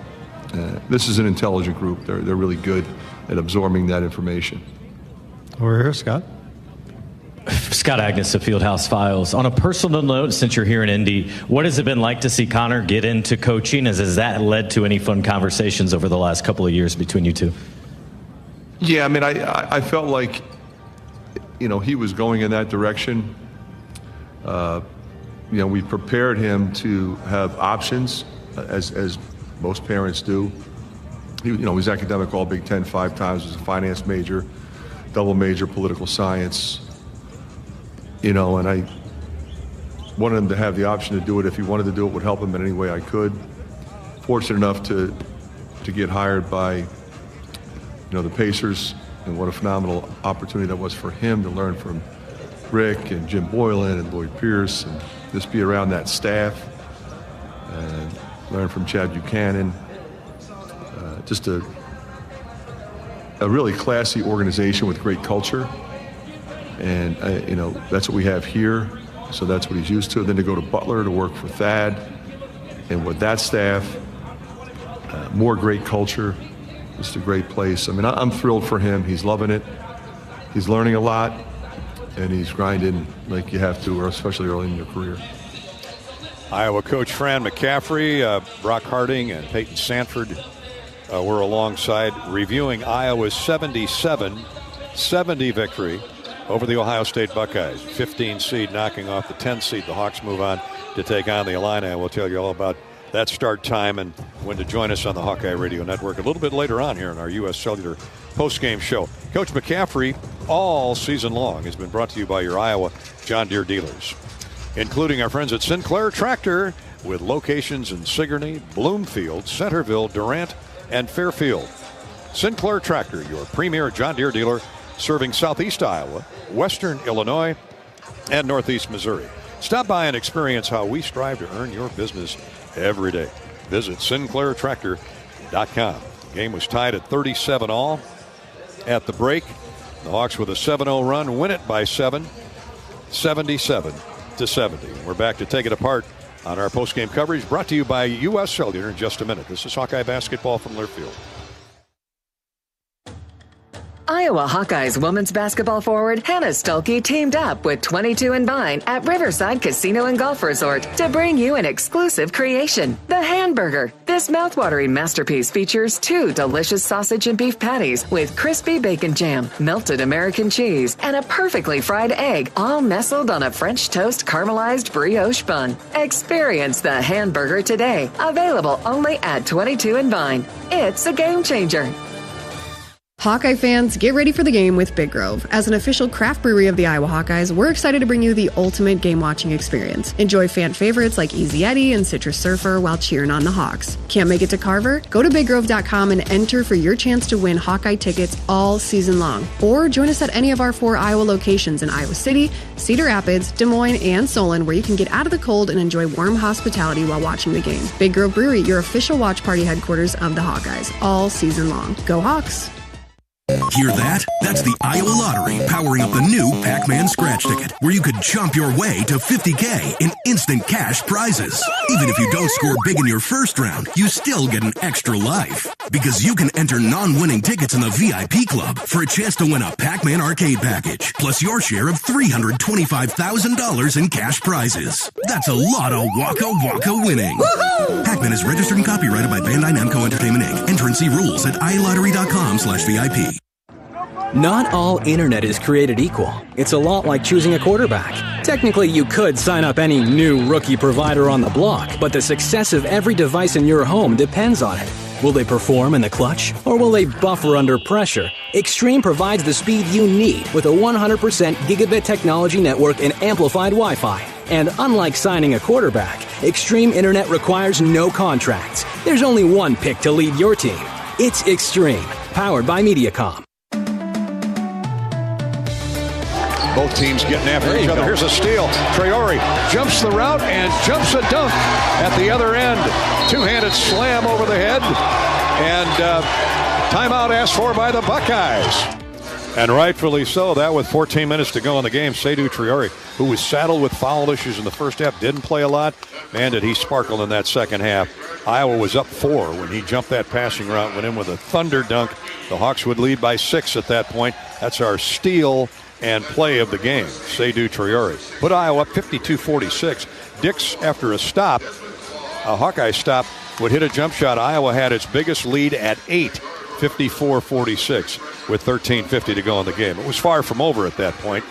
This is an intelligent group. They're really good at absorbing that information. Over here, Scott. Scott Agnes of Fieldhouse Files. On a personal note, since you're here in Indy, what has it been like to see Connor get into coaching? Has that led to any fun conversations over the last couple of years between you two? Yeah, I mean, I felt like, you know, he was going in that direction. You know, we prepared him to have options, as most parents do. He was academic all Big Ten 5 times, was a finance major, double major political science. You know, and I wanted him to have the option to do it. If he wanted to do it, would help him in any way I could. Fortunate enough to get hired by, you know, the Pacers, and what a phenomenal opportunity that was for him to learn from Rick and Jim Boylan and Lloyd Pierce and just be around that staff. And learned from Chad Buchanan. Just a really classy organization with great culture. And, that's what we have here. So that's what he's used to. Then to go to Butler to work for Thad. And with that staff, more great culture. Just a great place. I mean, I'm thrilled for him. He's loving it. He's learning a lot. And he's grinding like you have to, or especially early in your career. Iowa coach Fran McCaffrey, Brock Harding, and Peyton Sanford were alongside reviewing Iowa's 77-70 victory over the Ohio State Buckeyes. 15 seed knocking off the 10 seed. The Hawks move on to take on the Illini. We'll tell you all about that start time and when to join us on the Hawkeye Radio Network a little bit later on here in our U.S. Cellular postgame show. Coach McCaffrey, all season long, has been brought to you by your Iowa John Deere dealers, including our friends at Sinclair Tractor with locations in Sigourney, Bloomfield, Centerville, Durant, and Fairfield. Sinclair Tractor, your premier John Deere dealer, serving southeast Iowa, western Illinois, and northeast Missouri. Stop by and experience how we strive to earn your business every day. Visit SinclairTractor.com. The game was tied at 37-all at the break. The Hawks with a 7-0 run win it by 7, 77-70. We're back to take it apart on our postgame coverage, brought to you by U.S. Cellular in just a minute. This is Hawkeye basketball from Learfield. Iowa Hawkeyes women's basketball forward Hannah Stuelke teamed up with 22 and Vine at Riverside Casino and Golf Resort to bring you an exclusive creation, the Hamburger. This mouthwatering masterpiece features 2 delicious sausage and beef patties with crispy bacon jam, melted American cheese, and a perfectly fried egg, all nestled on a French toast caramelized brioche bun. Experience the Hamburger today, available only at 22 and Vine. It's a game changer. Hawkeye fans, get ready for the game with Big Grove. As an official craft brewery of the Iowa Hawkeyes, we're excited to bring you the ultimate game-watching experience. Enjoy fan favorites like Easy Eddie and Citrus Surfer while cheering on the Hawks. Can't make it to Carver? Go to BigGrove.com and enter for your chance to win Hawkeye tickets all season long. Or join us at any of our 4 Iowa locations in Iowa City, Cedar Rapids, Des Moines, and Solon, where you can get out of the cold and enjoy warm hospitality while watching the game. Big Grove Brewery, your official watch party headquarters of the Hawkeyes, all season long. Go Hawks! Hear that? That's the Iowa Lottery powering up the new Pac-Man scratch ticket, where you could jump your way to $50K in instant cash prizes. Even if you don't score big in your first round, you still get an extra life. Because you can enter non-winning tickets in the VIP club for a chance to win a Pac-Man arcade package, plus your share of $325,000 in cash prizes. That's a lot of Waka Waka winning. Woohoo! Pac-Man is registered and copyrighted by Bandai Namco Entertainment Inc. Enter and see rules at iLottery.com/VIP. Not all internet is created equal. It's a lot like choosing a quarterback. Technically, you could sign up any new rookie provider on the block, but the success of every device in your home depends on it. Will they perform in the clutch, or will they buffer under pressure? Extreme provides the speed you need with a 100% gigabit technology network and amplified Wi-Fi. And unlike signing a quarterback, Extreme Internet requires no contracts. There's only one pick to lead your team. It's Extreme, powered by Mediacom. Both teams getting after each other. Here's a steal. Traore jumps the route and jumps a dunk at the other end. Two-handed slam over the head. And timeout asked for by the Buckeyes. And rightfully so. That with 14 minutes to go in the game. Seydou Traore, who was saddled with foul issues in the first half, didn't play a lot. Man, did he sparkle in that second half. Iowa was up 4 when he jumped that passing route, went in with a thunder dunk. The Hawks would lead by 6 at that point. That's our steal and play of the game. Seydou Traore put Iowa up 52-46. Dix, after a stop, a Hawkeye stop, would hit a jump shot. Iowa had its biggest lead at 8, 54-46, with 13:50 to go in the game. It was far from over at that point,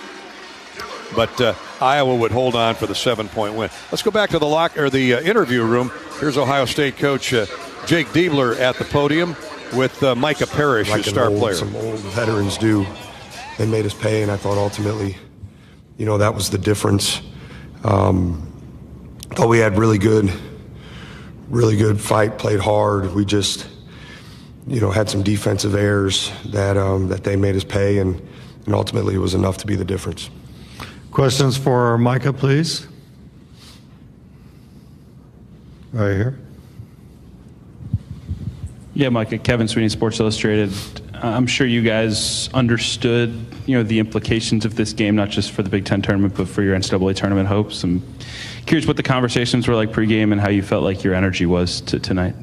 but Iowa would hold on for the 7-point win. Let's go back to the interview room. Here's Ohio State coach Jake Diebler at the podium with Micah Parrish, his star player. Some old veterans do. They made us pay, and I thought ultimately, that was the difference. Thought we had really good fight, played hard. We just, had some defensive errors that they made us pay, and ultimately it was enough to be the difference. Questions for Micah, please? Right here. Yeah, Micah, Kevin Sweeney, Sports Illustrated. I'm sure you guys understood, the implications of this game, not just for the Big Ten tournament, but for your NCAA tournament hopes. I'm curious what the conversations were like pregame and how you felt like your energy was tonight.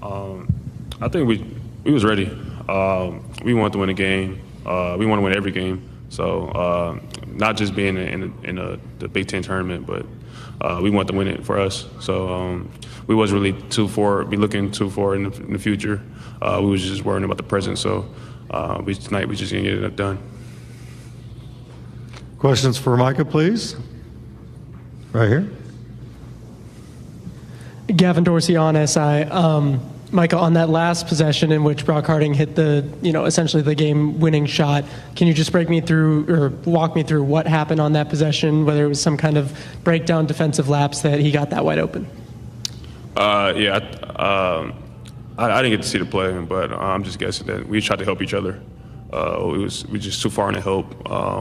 I think we was ready. We wanted to win a game. We want to win every game. So not just being in the Big Ten tournament, but we want to win it for us. So we wasn't really be looking too far in the future. We was just worrying about the present. So tonight we just gonna get it done. Questions for Micah, please. Right here. Gavin Dorsey on SI. Micah, on that last possession in which Brock Harding hit essentially the game-winning shot, can you just walk me through what happened on that possession, whether it was some kind of breakdown defensive lapse that he got that wide open? I didn't get to see the play, but I'm just guessing that we tried to help each other. We just too far in to help.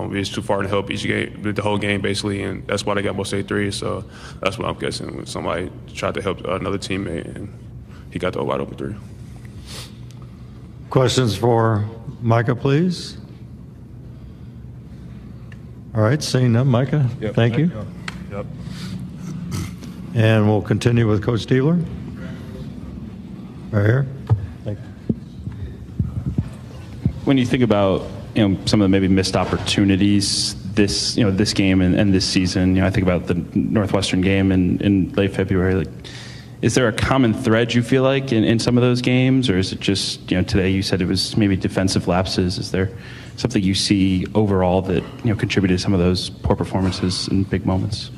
We was too far in to help each game, the whole game basically, and that's why they got most 8 So that's what I'm guessing. When somebody tried to help another teammate, and he got the wide open 3. Questions for Micah, please. All right, seeing none, Micah. Yep. Thank you. Yep. And we'll continue with Coach Diebler. Right here. Thank you. When you think about some of the maybe missed opportunities this game and this season, I think about the Northwestern game in late February. Is there a common thread you feel like in some of those games, or is it just today you said it was maybe defensive lapses? Is there something you see overall that contributed to some of those poor performances in big moments?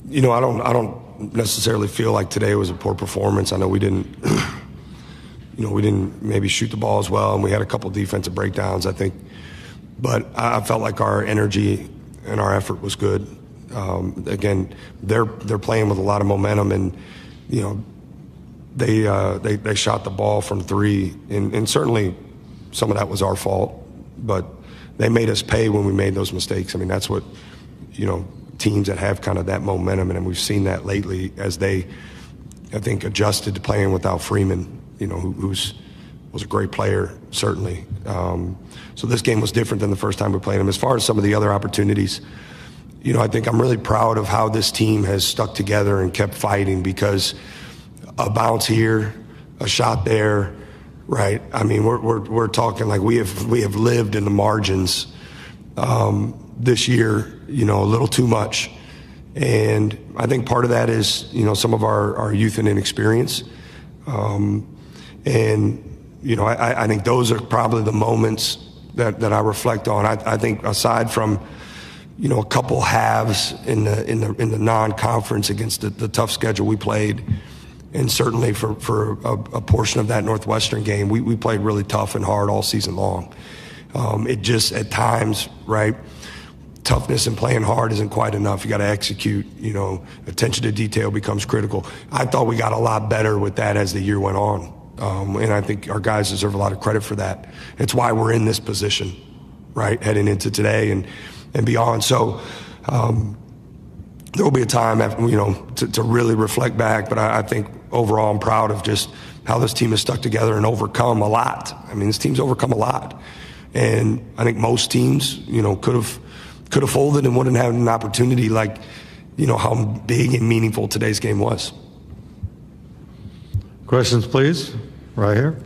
I don't necessarily feel like today was a poor performance. I know we didn't maybe shoot the ball as well, and we had a couple defensive breakdowns, I think. But I felt like our energy and our effort was good. Again, they're playing with a lot of momentum, and they shot the ball from 3, and certainly some of that was our fault. But they made us pay when we made those mistakes. I mean, that's what teams that have kind of that momentum, and we've seen that lately as they, I think, adjusted to playing without Freeman, who was a great player, certainly. So this game was different than the first time we played him. As far as some of the other opportunities, I think I'm really proud of how this team has stuck together and kept fighting, because a bounce here, a shot there, right? I mean, we're talking like we have lived in the margins this year, a little too much. And I think part of that is, some of our youth and inexperience. I think those are probably the moments that I reflect on. I think aside from, a couple halves in the non-conference against the tough schedule we played, and certainly for a portion of that Northwestern game, we played really tough and hard all season long. It just at times, right, toughness and playing hard isn't quite enough. You got to execute. Attention to detail becomes critical. I thought we got a lot better with that as the year went on, and I think our guys deserve a lot of credit for that. It's why we're in this position, right, heading into today and beyond. So there will be a time after, to really reflect back. But I think overall I'm proud of just how this team has stuck together and overcome a lot. I mean, this team's overcome a lot, and I think most teams, could have folded and wouldn't have an opportunity like, how big and meaningful today's game was. Questions, please. Right here.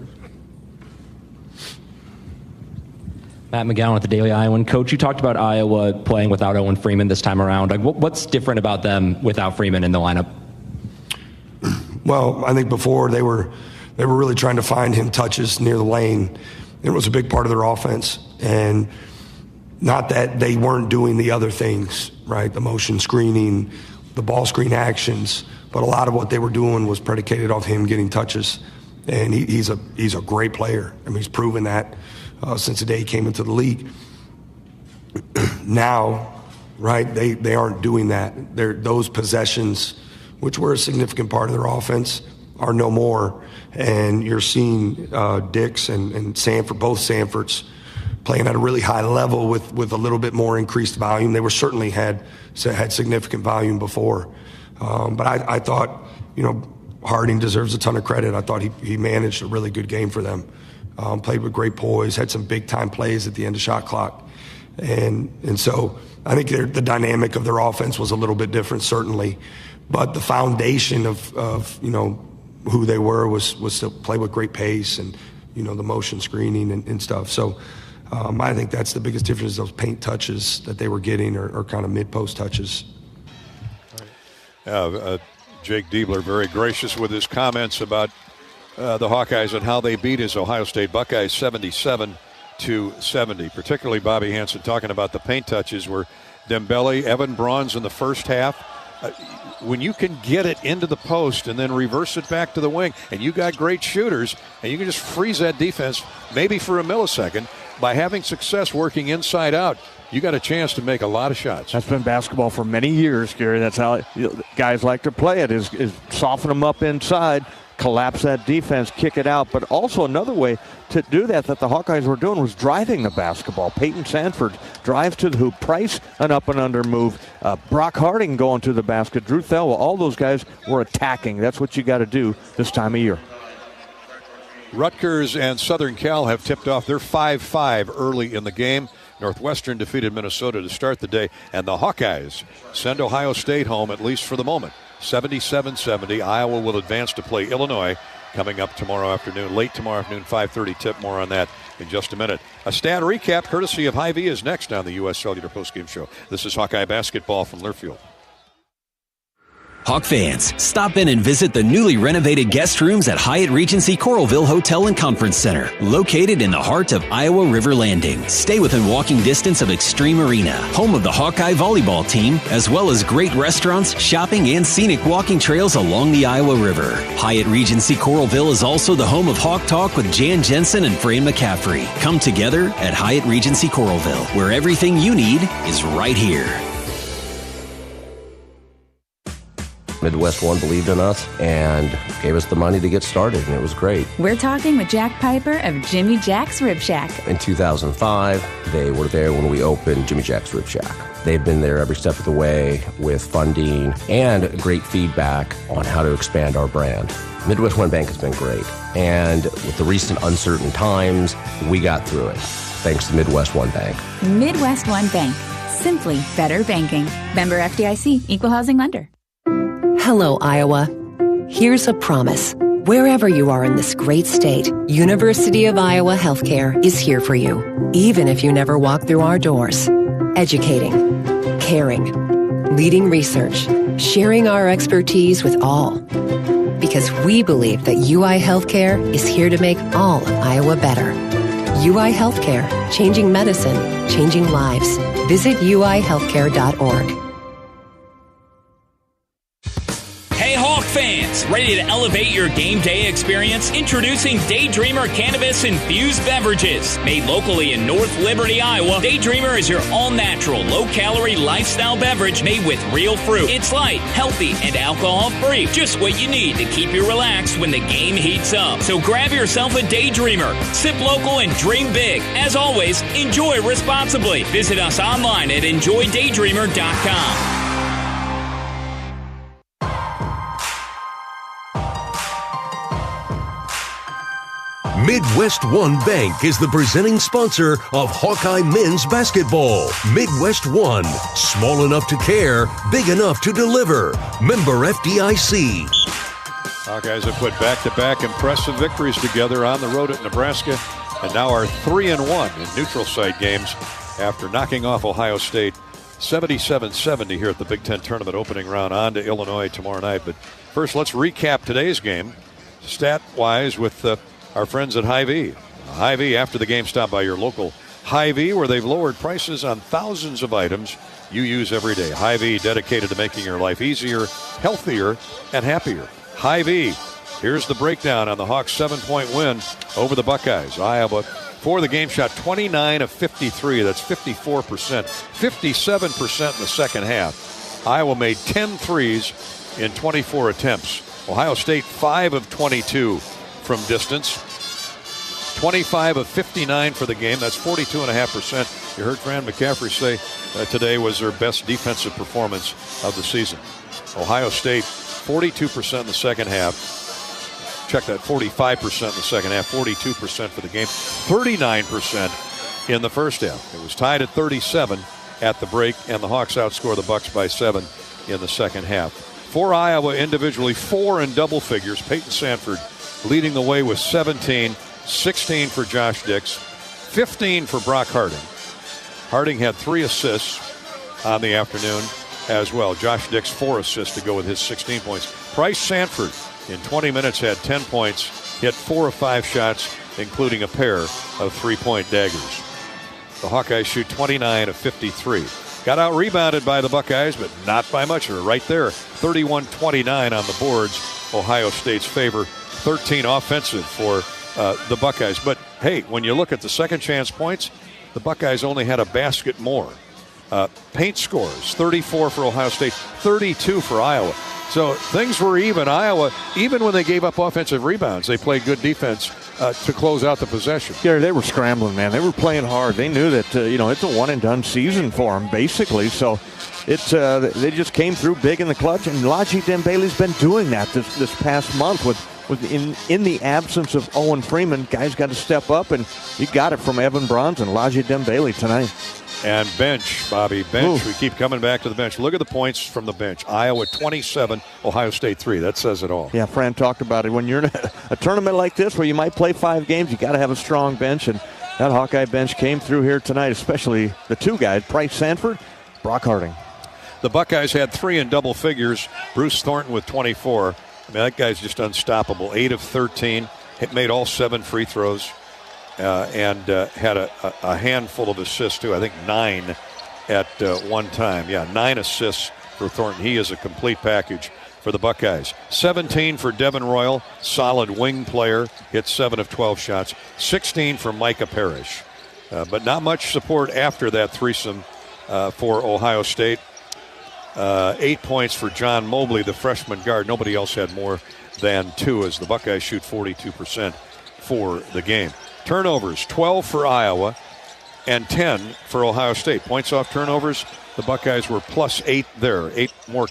Matt McGowan with the Daily Iowan. Coach, you talked about Iowa playing without Owen Freeman this time around. Like, what's different about them without Freeman in the lineup? Well, I think before they were really trying to find him touches near the lane. It was a big part of their offense, and not that they weren't doing the other things, right? The motion screening, the ball screen actions, but a lot of what they were doing was predicated off him getting touches, and he's a great player. I mean, he's proven that since the day he came into the league. Now, right, they aren't doing that. Those possessions, which were a significant part of their offense, are no more. And you're seeing Dix and Sanford, both Sanfords, playing at a really high level with a little bit more increased volume. They were certainly had significant volume before. But I thought, Harding deserves a ton of credit. I thought he managed a really good game for them. Played with great poise, had some big-time plays at the end of shot clock. And so I think the dynamic of their offense was a little bit different, certainly. But the foundation of you know, who they were was to play with great pace and, you know, the motion screening and stuff. So I think that's the biggest difference. Those paint touches that they were getting are kind of mid-post touches. Jake Diebler very gracious with his comments about the Hawkeyes and how they beat his Ohio State Buckeyes 77-70. Particularly Bobby Hansen talking about the paint touches where Dembele, Evan Braun's in the first half. When you can get it into the post and then reverse it back to the wing, and you got great shooters, and you can just freeze that defense maybe for a millisecond by having success working inside out, you got a chance to make a lot of shots. That's been basketball for many years, Gary. That's how guys like to play it, is soften them up inside, collapse that defense, kick it out. But also another way to do that the Hawkeyes were doing was driving the basketball. Peyton Sanford drives to the hoop. Price, an up and under move. Brock Harding going to the basket. Drew Thelwell, all those guys were attacking. That's what you got to do this time of year. Rutgers and Southern Cal have tipped off. They're 5-5 early in the game. Northwestern defeated Minnesota to start the day. And the Hawkeyes send Ohio State home, at least for the moment. 77-70. Iowa will advance to play Illinois coming up tomorrow afternoon. Late tomorrow afternoon, 5:30 tip. More on that in just a minute. A stat recap courtesy of Hy-Vee is next on the U.S. Cellular Postgame Show. This is Hawkeye basketball from Learfield. Hawk fans, stop in and visit the newly renovated guest rooms at Hyatt Regency Coralville Hotel and Conference Center, located in the heart of Iowa River Landing. Stay within walking distance of Extreme Arena, home of the Hawkeye volleyball team, as well as great restaurants, shopping, and scenic walking trails along the Iowa River. Hyatt Regency Coralville is also the home of Hawk Talk with Jan Jensen and Fran McCaffrey. Come together at Hyatt Regency Coralville, where everything you need is right here. Midwest One believed in us and gave us the money to get started, and it was great. We're talking with Jack Piper of Jimmy Jack's Rib Shack. In 2005, they were there when we opened Jimmy Jack's Rib Shack. They've been there every step of the way with funding and great feedback on how to expand our brand. Midwest One Bank has been great, and with the recent uncertain times, we got through it, thanks to Midwest One Bank. Midwest One Bank. Simply better banking. Member FDIC, Equal Housing Lender. Hello, Iowa. Here's a promise. Wherever you are in this great state, University of Iowa Healthcare is here for you, even if you never walk through our doors. Educating, caring, leading research, sharing our expertise with all. Because we believe that UI Healthcare is here to make all of Iowa better. UI Healthcare, changing medicine, changing lives. Visit uihealthcare.org. Hey Hawk fans, ready to elevate your game day experience? Introducing Daydreamer Cannabis Infused Beverages. Made locally in North Liberty, Iowa, Daydreamer is your all-natural, low-calorie lifestyle beverage made with real fruit. It's light, healthy, and alcohol-free. Just what you need to keep you relaxed when the game heats up. So grab yourself a Daydreamer. Sip local and dream big. As always, enjoy responsibly. Visit us online at enjoydaydreamer.com. Midwest One Bank is the presenting sponsor of Hawkeye men's basketball. Midwest One, small enough to care, big enough to deliver. Member FDIC. Hawkeyes have put back-to-back impressive victories together on the road at Nebraska and now are 3-1 in neutral site games after knocking off Ohio State 77-70 here at the Big Ten Tournament opening round. On to Illinois tomorrow night. But first, let's recap today's game stat-wise with our friends at Hy-Vee. Hy-Vee, after the game, stop by your local Hy-Vee, where they've lowered prices on thousands of items you use every day. Hy-Vee, dedicated to making your life easier, healthier, and happier. Hy-Vee, here's the breakdown on the Hawks' 7-point win over the Buckeyes. Iowa, for the game, shot 29 of 53. That's 54%. 57% in the second half. Iowa made 10 threes in 24 attempts. Ohio State, 5 of 22. From distance, 25 of 59 for the game. That's 42.5%. You heard Fran McCaffrey say today was their best defensive performance of the season. Ohio State, 42% in the second half. Check that, 45% in the second half, 42% for the game, 39% in the first half. It was tied at 37 at the break, and the Hawks outscore the Bucks by 7 in the second half. For Iowa individually, 4 in double figures. Peyton Sanford leading the way with 17, 16 for Josh Dix, 15 for Brock Harding. Harding had 3 assists on the afternoon as well. Josh Dix 4 assists to go with his 16 points. Bryce Sanford in 20 minutes had 10 points, hit 4 of 5 shots, including a pair of 3-point daggers. The Hawkeyes shoot 29 of 53. Got out-rebounded by the Buckeyes, but not by much. They're right there, 31-29 on the boards, Ohio State's favor. 13 offensive for the Buckeyes. But, hey, when you look at the second chance points, the Buckeyes only had a basket more. Paint scores, 34 for Ohio State, 32 for Iowa. So things were even. Iowa, even when they gave up offensive rebounds, they played good defense to close out the possession. Gary, they were scrambling, man. They were playing hard. They knew that, it's a one-and-done season for them, basically. So they just came through big in the clutch, and Laji Dembele's been doing that this past month with in the absence of Owen Freeman. Guys got to step up, and you got it from Evan Bronze and Laji Dembele tonight. And bench, Bobby, bench. Ooh. We keep coming back to the bench. Look at the points from the bench. Iowa 27, Ohio State 3. That says it all. Yeah, Fran talked about it. When you're in a tournament like this where you might play 5 games, you got to have a strong bench, and that Hawkeye bench came through here tonight, especially the 2 guys, Bryce Sanford, Brock Harding. The Buckeyes had 3 in double figures. Bruce Thornton with 24. I mean, that guy's just unstoppable. 8 of 13. Made all 7 free throws. And had a handful of assists, too. I think 9 at one time. Yeah, 9 assists for Thornton. He is a complete package for the Buckeyes. 17 for Devin Royal, solid wing player. Hit 7 of 12 shots. 16 for Micah Parrish. But not much support after that threesome for Ohio State. 8 points for John Mobley, the freshman guard. Nobody else had more than 2 as the Buckeyes shoot 42% for the game. Turnovers, 12 for Iowa and 10 for Ohio State. Points off turnovers, the Buckeyes were plus 8 there. 8 more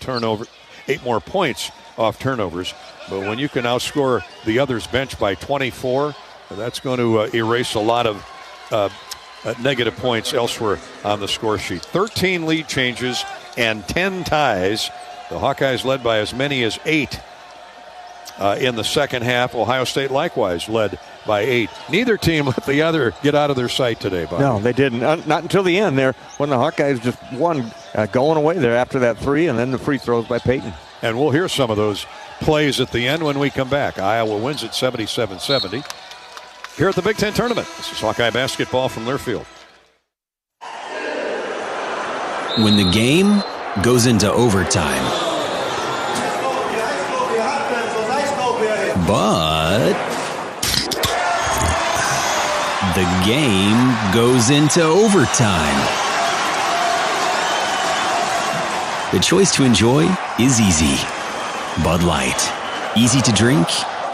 points off turnovers. But when you can outscore the other's bench by 24, that's going to erase a lot of negative points elsewhere on the score sheet. 13 lead changes and 10 ties. The Hawkeyes led by as many as 8 in the second half. Ohio State likewise led by 8. Neither team let the other get out of their sight today, Bob. No, they didn't. Not until the end there when the Hawkeyes just won going away there after that 3 and then the free throws by Peyton. And we'll hear some of those plays at the end when we come back. Iowa wins at 77-70 here at the Big Ten Tournament. This is Hawkeye basketball from Learfield. When the game goes into overtime, but the game goes into overtime. The choice to enjoy is easy. Bud Light. Easy to drink,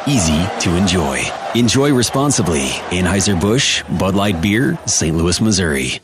easy to enjoy. Enjoy responsibly. Anheuser-Busch, Bud Light Beer, St. Louis, Missouri.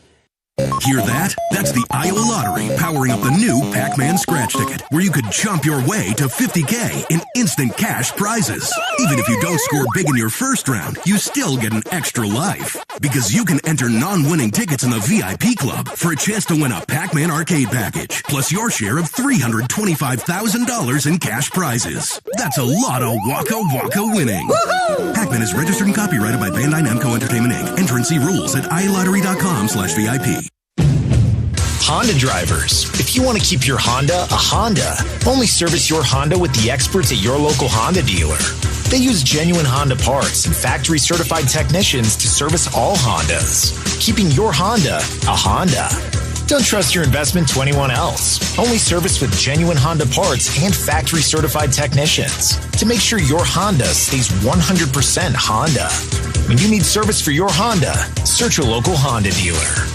Hear that? That's the Iowa Lottery powering up the new Pac-Man scratch ticket, where you could jump your way to $50K in instant cash prizes. Even if you don't score big in your first round, you still get an extra life. Because you can enter non-winning tickets in the VIP club for a chance to win a Pac-Man arcade package, plus your share of $325,000 in cash prizes. That's a lot of Waka Waka winning. Woo-hoo! Pac-Man is registered and copyrighted by Bandai Namco Entertainment Inc. Enter and see rules at iLottery.com/VIP. Honda drivers, if you want to keep your Honda a Honda, only service your Honda with the experts at your local Honda dealer. They use genuine Honda parts and factory certified technicians to service all Hondas, keeping your Honda a Honda. Don't trust your investment to anyone else. Only service with genuine Honda parts and factory certified technicians to make sure your Honda stays 100% Honda. When you need service for your Honda, search your local Honda dealer.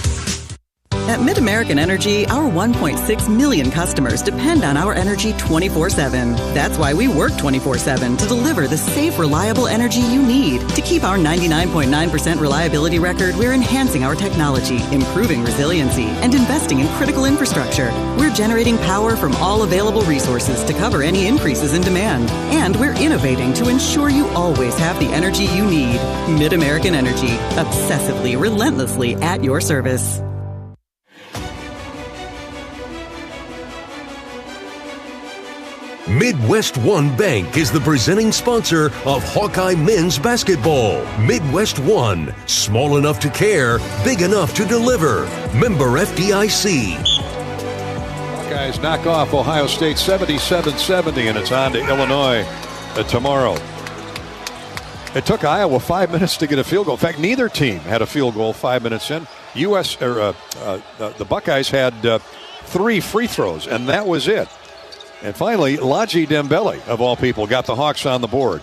At MidAmerican Energy, our 1.6 million customers depend on our energy 24/7. That's why we work 24/7 to deliver the safe, reliable energy you need. To keep our 99.9% reliability record, we're enhancing our technology, improving resiliency, and investing in critical infrastructure. We're generating power from all available resources to cover any increases in demand. And we're innovating to ensure you always have the energy you need. Mid-American Energy. Obsessively, relentlessly at your service. Midwest One Bank is the presenting sponsor of Hawkeye men's basketball. Midwest One, small enough to care, big enough to deliver. Member FDIC. Hawkeyes knock off Ohio State 77-70, and it's on to Illinois tomorrow. It took Iowa 5 minutes to get a field goal. In fact, neither team had a field goal 5 minutes in. The Buckeyes had 3 free throws, and that was it. And finally, Jake Diebler, of all people, got the Hawks on the board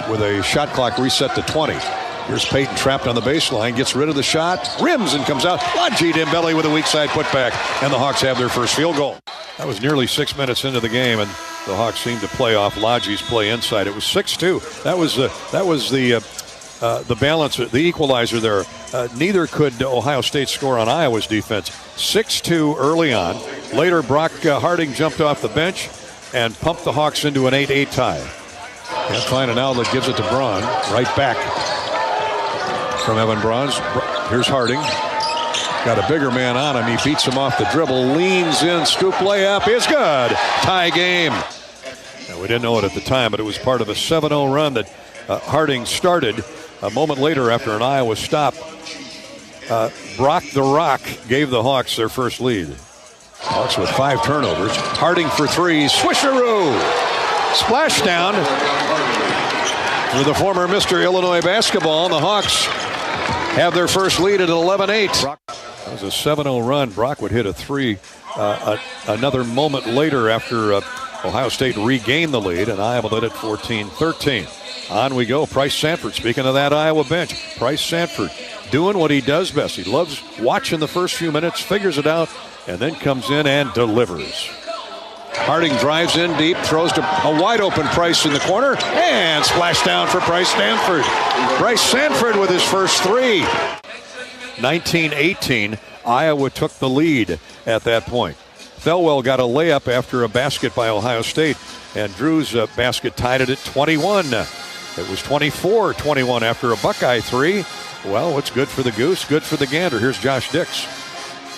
with a shot clock reset to 20. Here's Peyton trapped on the baseline, gets rid of the shot, rims and comes out. Jake Diebler with a weak side putback, and the Hawks have their first field goal. That was nearly 6 minutes into the game, and the Hawks seemed to play off Laji's play inside. It was 6-2. That was the balance, the equalizer there. Neither could Ohio State score on Iowa's defense. 6-2 early on. Later, Brock Harding jumped off the bench and pumped the Hawks into an 8-8 tie. Can't find an outlet, gives it to Braun. Right back from Evan Braun. Here's Harding. Got a bigger man on him. He beats him off the dribble, leans in, scoop layup is good. Tie game. Now, we didn't know it at the time, but it was part of a 7-0 run that Harding started. A moment later, after an Iowa stop, Brock the Rock gave the Hawks their first lead. Hawks with 5 turnovers. Harding for 3. Swisheroo! Splashdown for the former Mr. Illinois basketball. And the Hawks have their first lead at 11-8. That was a 7-0 run. Brock would hit a 3 another moment later after Ohio State regained the lead, and Iowa led at 14-13. On we go. Price Sanford, speaking of that Iowa bench. Price Sanford doing what he does best. He loves watching the first few minutes, figures it out, and then comes in and delivers. Harding drives in deep, throws to a wide open Price in the corner, and splash down for Price Sanford. Price Sanford with his first 3. 19-18, Iowa took the lead at that point. Thelwell got a layup after a basket by Ohio State, and Drew's basket tied it at 21. It was 24-21 after a Buckeye 3. Well, what's good for the goose, good for the gander. Here's Josh Dix.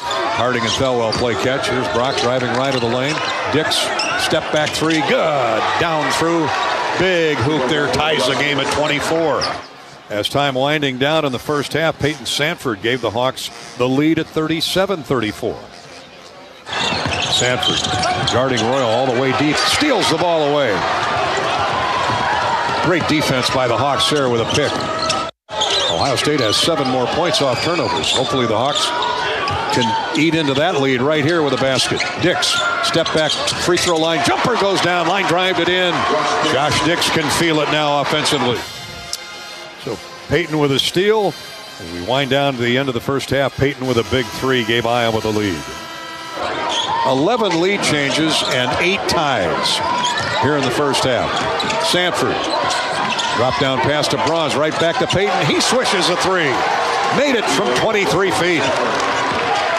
Harding and Thelwell play catch. Here's Brock driving right of the lane. Dix, step back 3, good. Down through, big hoop there, ties the game at 24. As time winding down in the first half, Peyton Sanford gave the Hawks the lead at 37-34. Sanford guarding Royal all the way deep, steals the ball away. Great defense by the Hawks there with a pick. Ohio State has 7 more points off turnovers. Hopefully the Hawks can eat into that lead right here with a basket. Dix, step back, free throw line, jumper goes down, line drive it in. Josh Dix can feel it now offensively. So Peyton with a steal. As we wind down to the end of the first half, Peyton with a big 3 gave Iowa the lead. 11 lead changes and 8 ties here in the first half. Sanford, drop down pass to Bronze, right back to Peyton. He swishes a 3. Made it from 23 feet.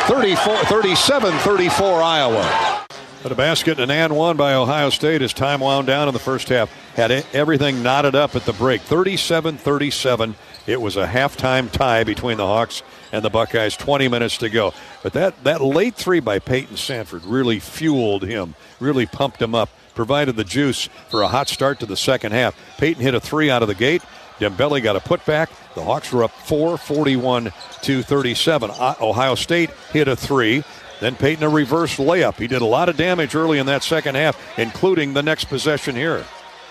37-34 Iowa. But a basket and an and one by Ohio State as time wound down in the first half. Had everything knotted up at the break. 37-37. It was a halftime tie between the Hawks and the Buckeyes. 20 minutes to go. But that late 3 by Peyton Sanford really fueled him, really pumped him up, provided the juice for a hot start to the second half. Peyton hit a 3 out of the gate. Diebler got a putback. The Hawks were up 4, 41-37. Ohio State hit a 3. Then Peyton a reverse layup. He did a lot of damage early in that second half, including the next possession here.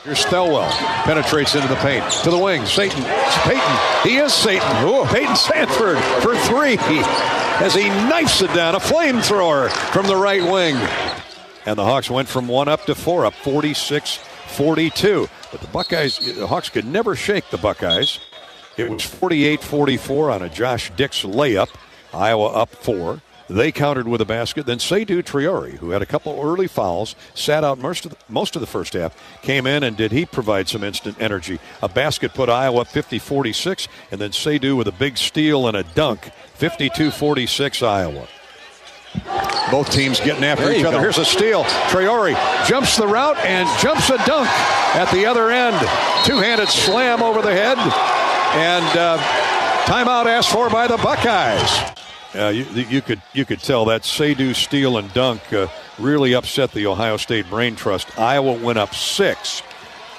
Here's Thelwell. Penetrates into the paint. To the wing. Peyton. He is Satan. Peyton Sanford for 3. As he knifes it down. A flamethrower from the right wing. And the Hawks went from 1 up to 4 up. 46-42. But the Hawks could never shake the Buckeyes. It was 48-44 on a Josh Dix layup. Iowa up 4. They countered with a basket. Then Seydou Traore, who had a couple early fouls, sat out most of the first half, came in and he provide some instant energy. A basket put Iowa up 50-46, and then Seydou with a big steal and a dunk. 52-46 Iowa. Both teams getting after each other. Here's a steal. Traore jumps the route and jumps a dunk at the other end. Two-handed slam over the head. And timeout asked for by the Buckeyes. You could tell that Seydoux steal and dunk really upset the Ohio State brain trust. Iowa went up 6.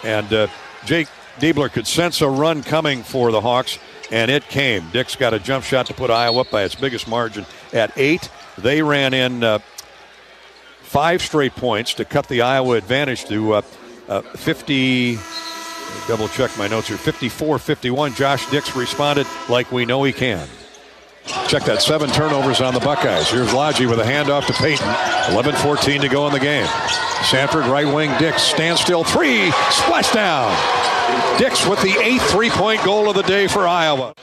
And Jake Diebler could sense a run coming for the Hawks, and it came. Dick's got a jump shot to put Iowa up by its biggest margin at 8. They ran in 5 straight points to cut the Iowa advantage to 50. Double check my notes here. 54-51. Josh Dix responded like we know he can. Check that, 7 turnovers on the Buckeyes. Here's Lodgy with a handoff to Payton. 11-14 to go in the game. Sanford, right wing, Dix, standstill 3, splashdown. Dix with the 8th three-point goal of the day for Iowa.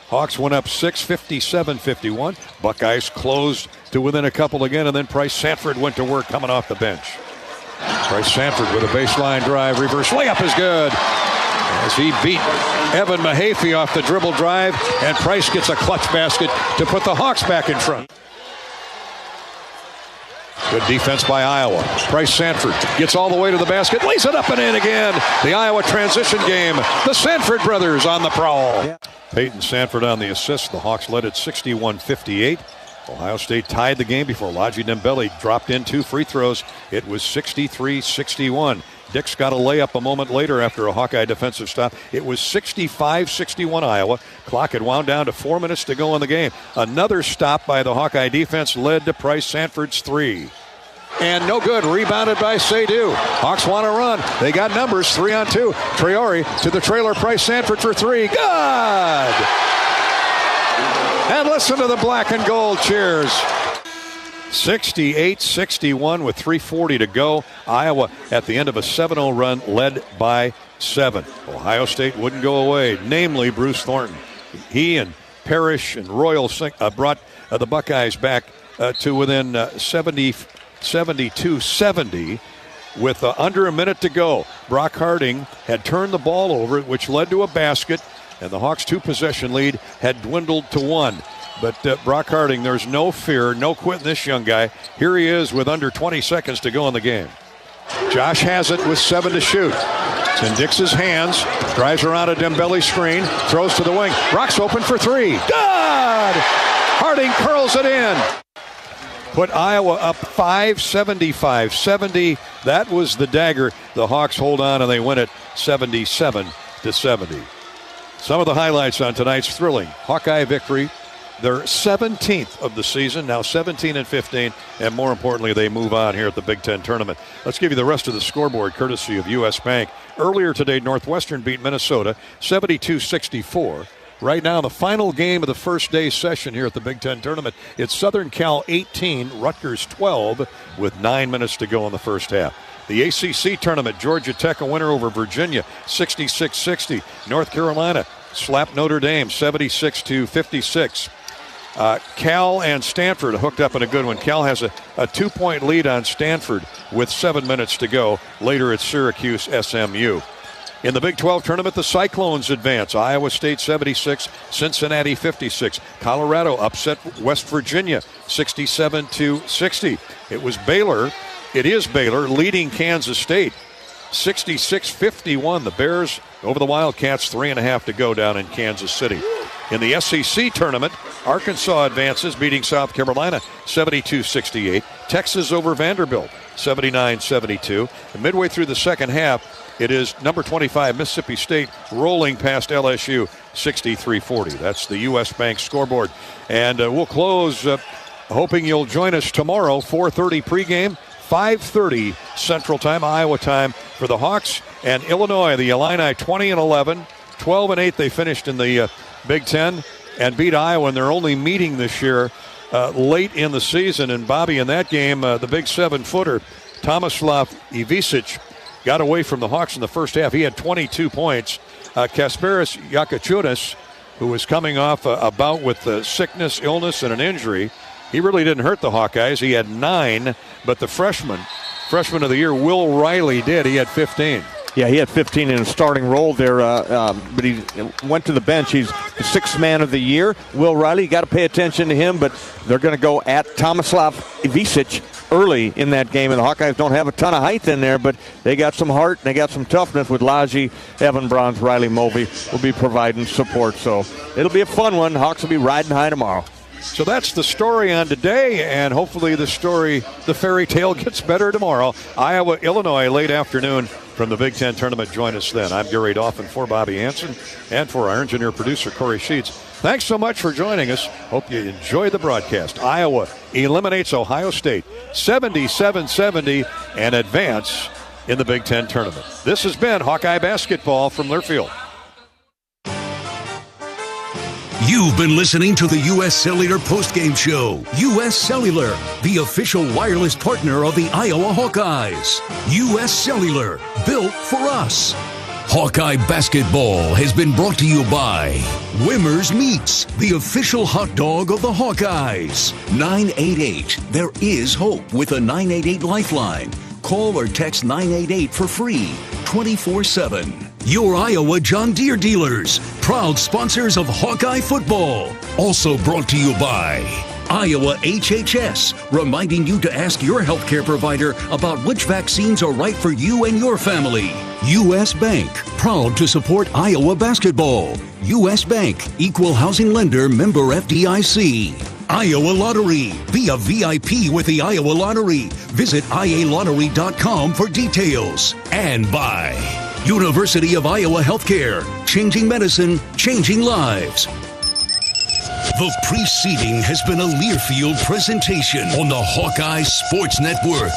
Hawks went up 6, 57-51. Buckeyes closed to within a couple again, and then Price Sanford went to work coming off the bench. Price Sanford with a baseline drive, reverse layup is good. As he beat Evan Mahaffey off the dribble drive, and Price gets a clutch basket to put the Hawks back in front. Good defense by Iowa. Price Sanford gets all the way to the basket, lays it up and in again. The Iowa transition game. The Sanford brothers on the prowl. Peyton Sanford on the assist. The Hawks led at 61-58. Ohio State tied the game before Lodgy Dembele dropped in 2 free throws. It was 63-61. Dix got a layup a moment later after a Hawkeye defensive stop. It was 65-61 Iowa. Clock had wound down to 4 minutes to go in the game. Another stop by the Hawkeye defense led to Price Sanford's 3. And no good. Rebounded by Seydoux. Hawks want to run. They got numbers. 3 on 2. Traore to the trailer. Price Sanford for 3. Good! And listen to the black and gold cheers. 68-61 with 3:40 to go. Iowa at the end of a 7-0 run led by 7. Ohio State wouldn't go away, namely Bruce Thornton. He and Parrish and Royal brought the Buckeyes back to within 72-70 with under a minute to go. Brock Harding had turned the ball over, which led to a basket, and the Hawks' 2-possession lead had dwindled to 1. But Brock Harding, there's no fear, no quitting this young guy. Here he is with under 20 seconds to go in the game. Josh has it with 7 to shoot. It's in Dix's hands. Drives around a Dembele screen. Throws to the wing. Brock's open for 3. Good! Harding curls it in. Put Iowa up 75-70. That was the dagger. The Hawks hold on and they win it 77-70. Some of the highlights on tonight's thrilling Hawkeye victory. Their 17th of the season, now 17-15, and more importantly, they move on here at the Big Ten Tournament. Let's give you the rest of the scoreboard courtesy of U.S. Bank. Earlier today, Northwestern beat Minnesota 72-64. Right now, the final game of the first day session here at the Big Ten Tournament, it's Southern Cal 18, Rutgers 12, with 9 minutes to go in the first half. The ACC Tournament, Georgia Tech a winner over Virginia 66-60. North Carolina slapped Notre Dame 76-56. Cal and Stanford hooked up in a good one. Cal has a 2-point lead on Stanford with 7 minutes to go. Later it's Syracuse SMU. In the Big 12 tournament, the Cyclones advance. Iowa State 76, Cincinnati 56. Colorado upset West Virginia 67-60. It is Baylor leading Kansas State 66-51. The Bears over the Wildcats, 3.5 to go down in Kansas City. In the SEC tournament, Arkansas advances, beating South Carolina 72-68. Texas over Vanderbilt 79-72. And midway through the second half, it is number 25 Mississippi State rolling past LSU 63-40. That's the U.S. Bank scoreboard. And we'll close hoping you'll join us tomorrow, 4:30 pregame, 5:30 Central Time, Iowa time for the Hawks and Illinois. The Illini 20-11, 12-8 they finished in the Big Ten and beat Iowa in their only meeting this year late in the season. And Bobby, in that game, the big 7-footer, Tomislav Ivicic, got away from the Hawks in the first half. He had 22 points. Kasparis Yakachunas, who was coming off a bout with sickness, illness, and an injury, he really didn't hurt the Hawkeyes. He had 9, but the freshman of the year, Will Riley, did. He had 15. Yeah, he had 15 in a starting role there, but he went to the bench. He's the sixth man of the year. Will Riley, you got to pay attention to him, but they're going to go at Tomislav Ivisic early in that game, and the Hawkeyes don't have a ton of height in there, but they got some heart and they got some toughness with Laji, Evan Bronze, Riley Mulvey will be providing support. So it'll be a fun one. Hawks will be riding high tomorrow. So that's the story on today, and hopefully the fairy tale gets better tomorrow. Iowa, Illinois, late afternoon from the Big Ten tournament. Join us then. I'm Gary Dauphin for Bobby Hansen and for our engineer-producer, Corey Sheets. Thanks so much for joining us. Hope you enjoyed the broadcast. Iowa eliminates Ohio State 77-70 and advance in the Big Ten tournament. This has been Hawkeye Basketball from Learfield. You've been listening to the U.S. Cellular Postgame Show. U.S. Cellular, the official wireless partner of the Iowa Hawkeyes. U.S. Cellular, built for us. Hawkeye Basketball has been brought to you by Wimmer's Meats, the official hot dog of the Hawkeyes. 988, there is hope with a 988 lifeline. Call or text 988 for free, 24/7. Your Iowa John Deere dealers, proud sponsors of Hawkeye football. Also brought to you by Iowa HHS, reminding you to ask your healthcare provider about which vaccines are right for you and your family. U.S. Bank, proud to support Iowa basketball. U.S. Bank, equal housing lender, member FDIC. Iowa Lottery, be a VIP with the Iowa Lottery. Visit ialottery.com for details. And by University of Iowa Healthcare, changing medicine, changing lives. The preceding has been a Learfield presentation on the Hawkeye Sports Network.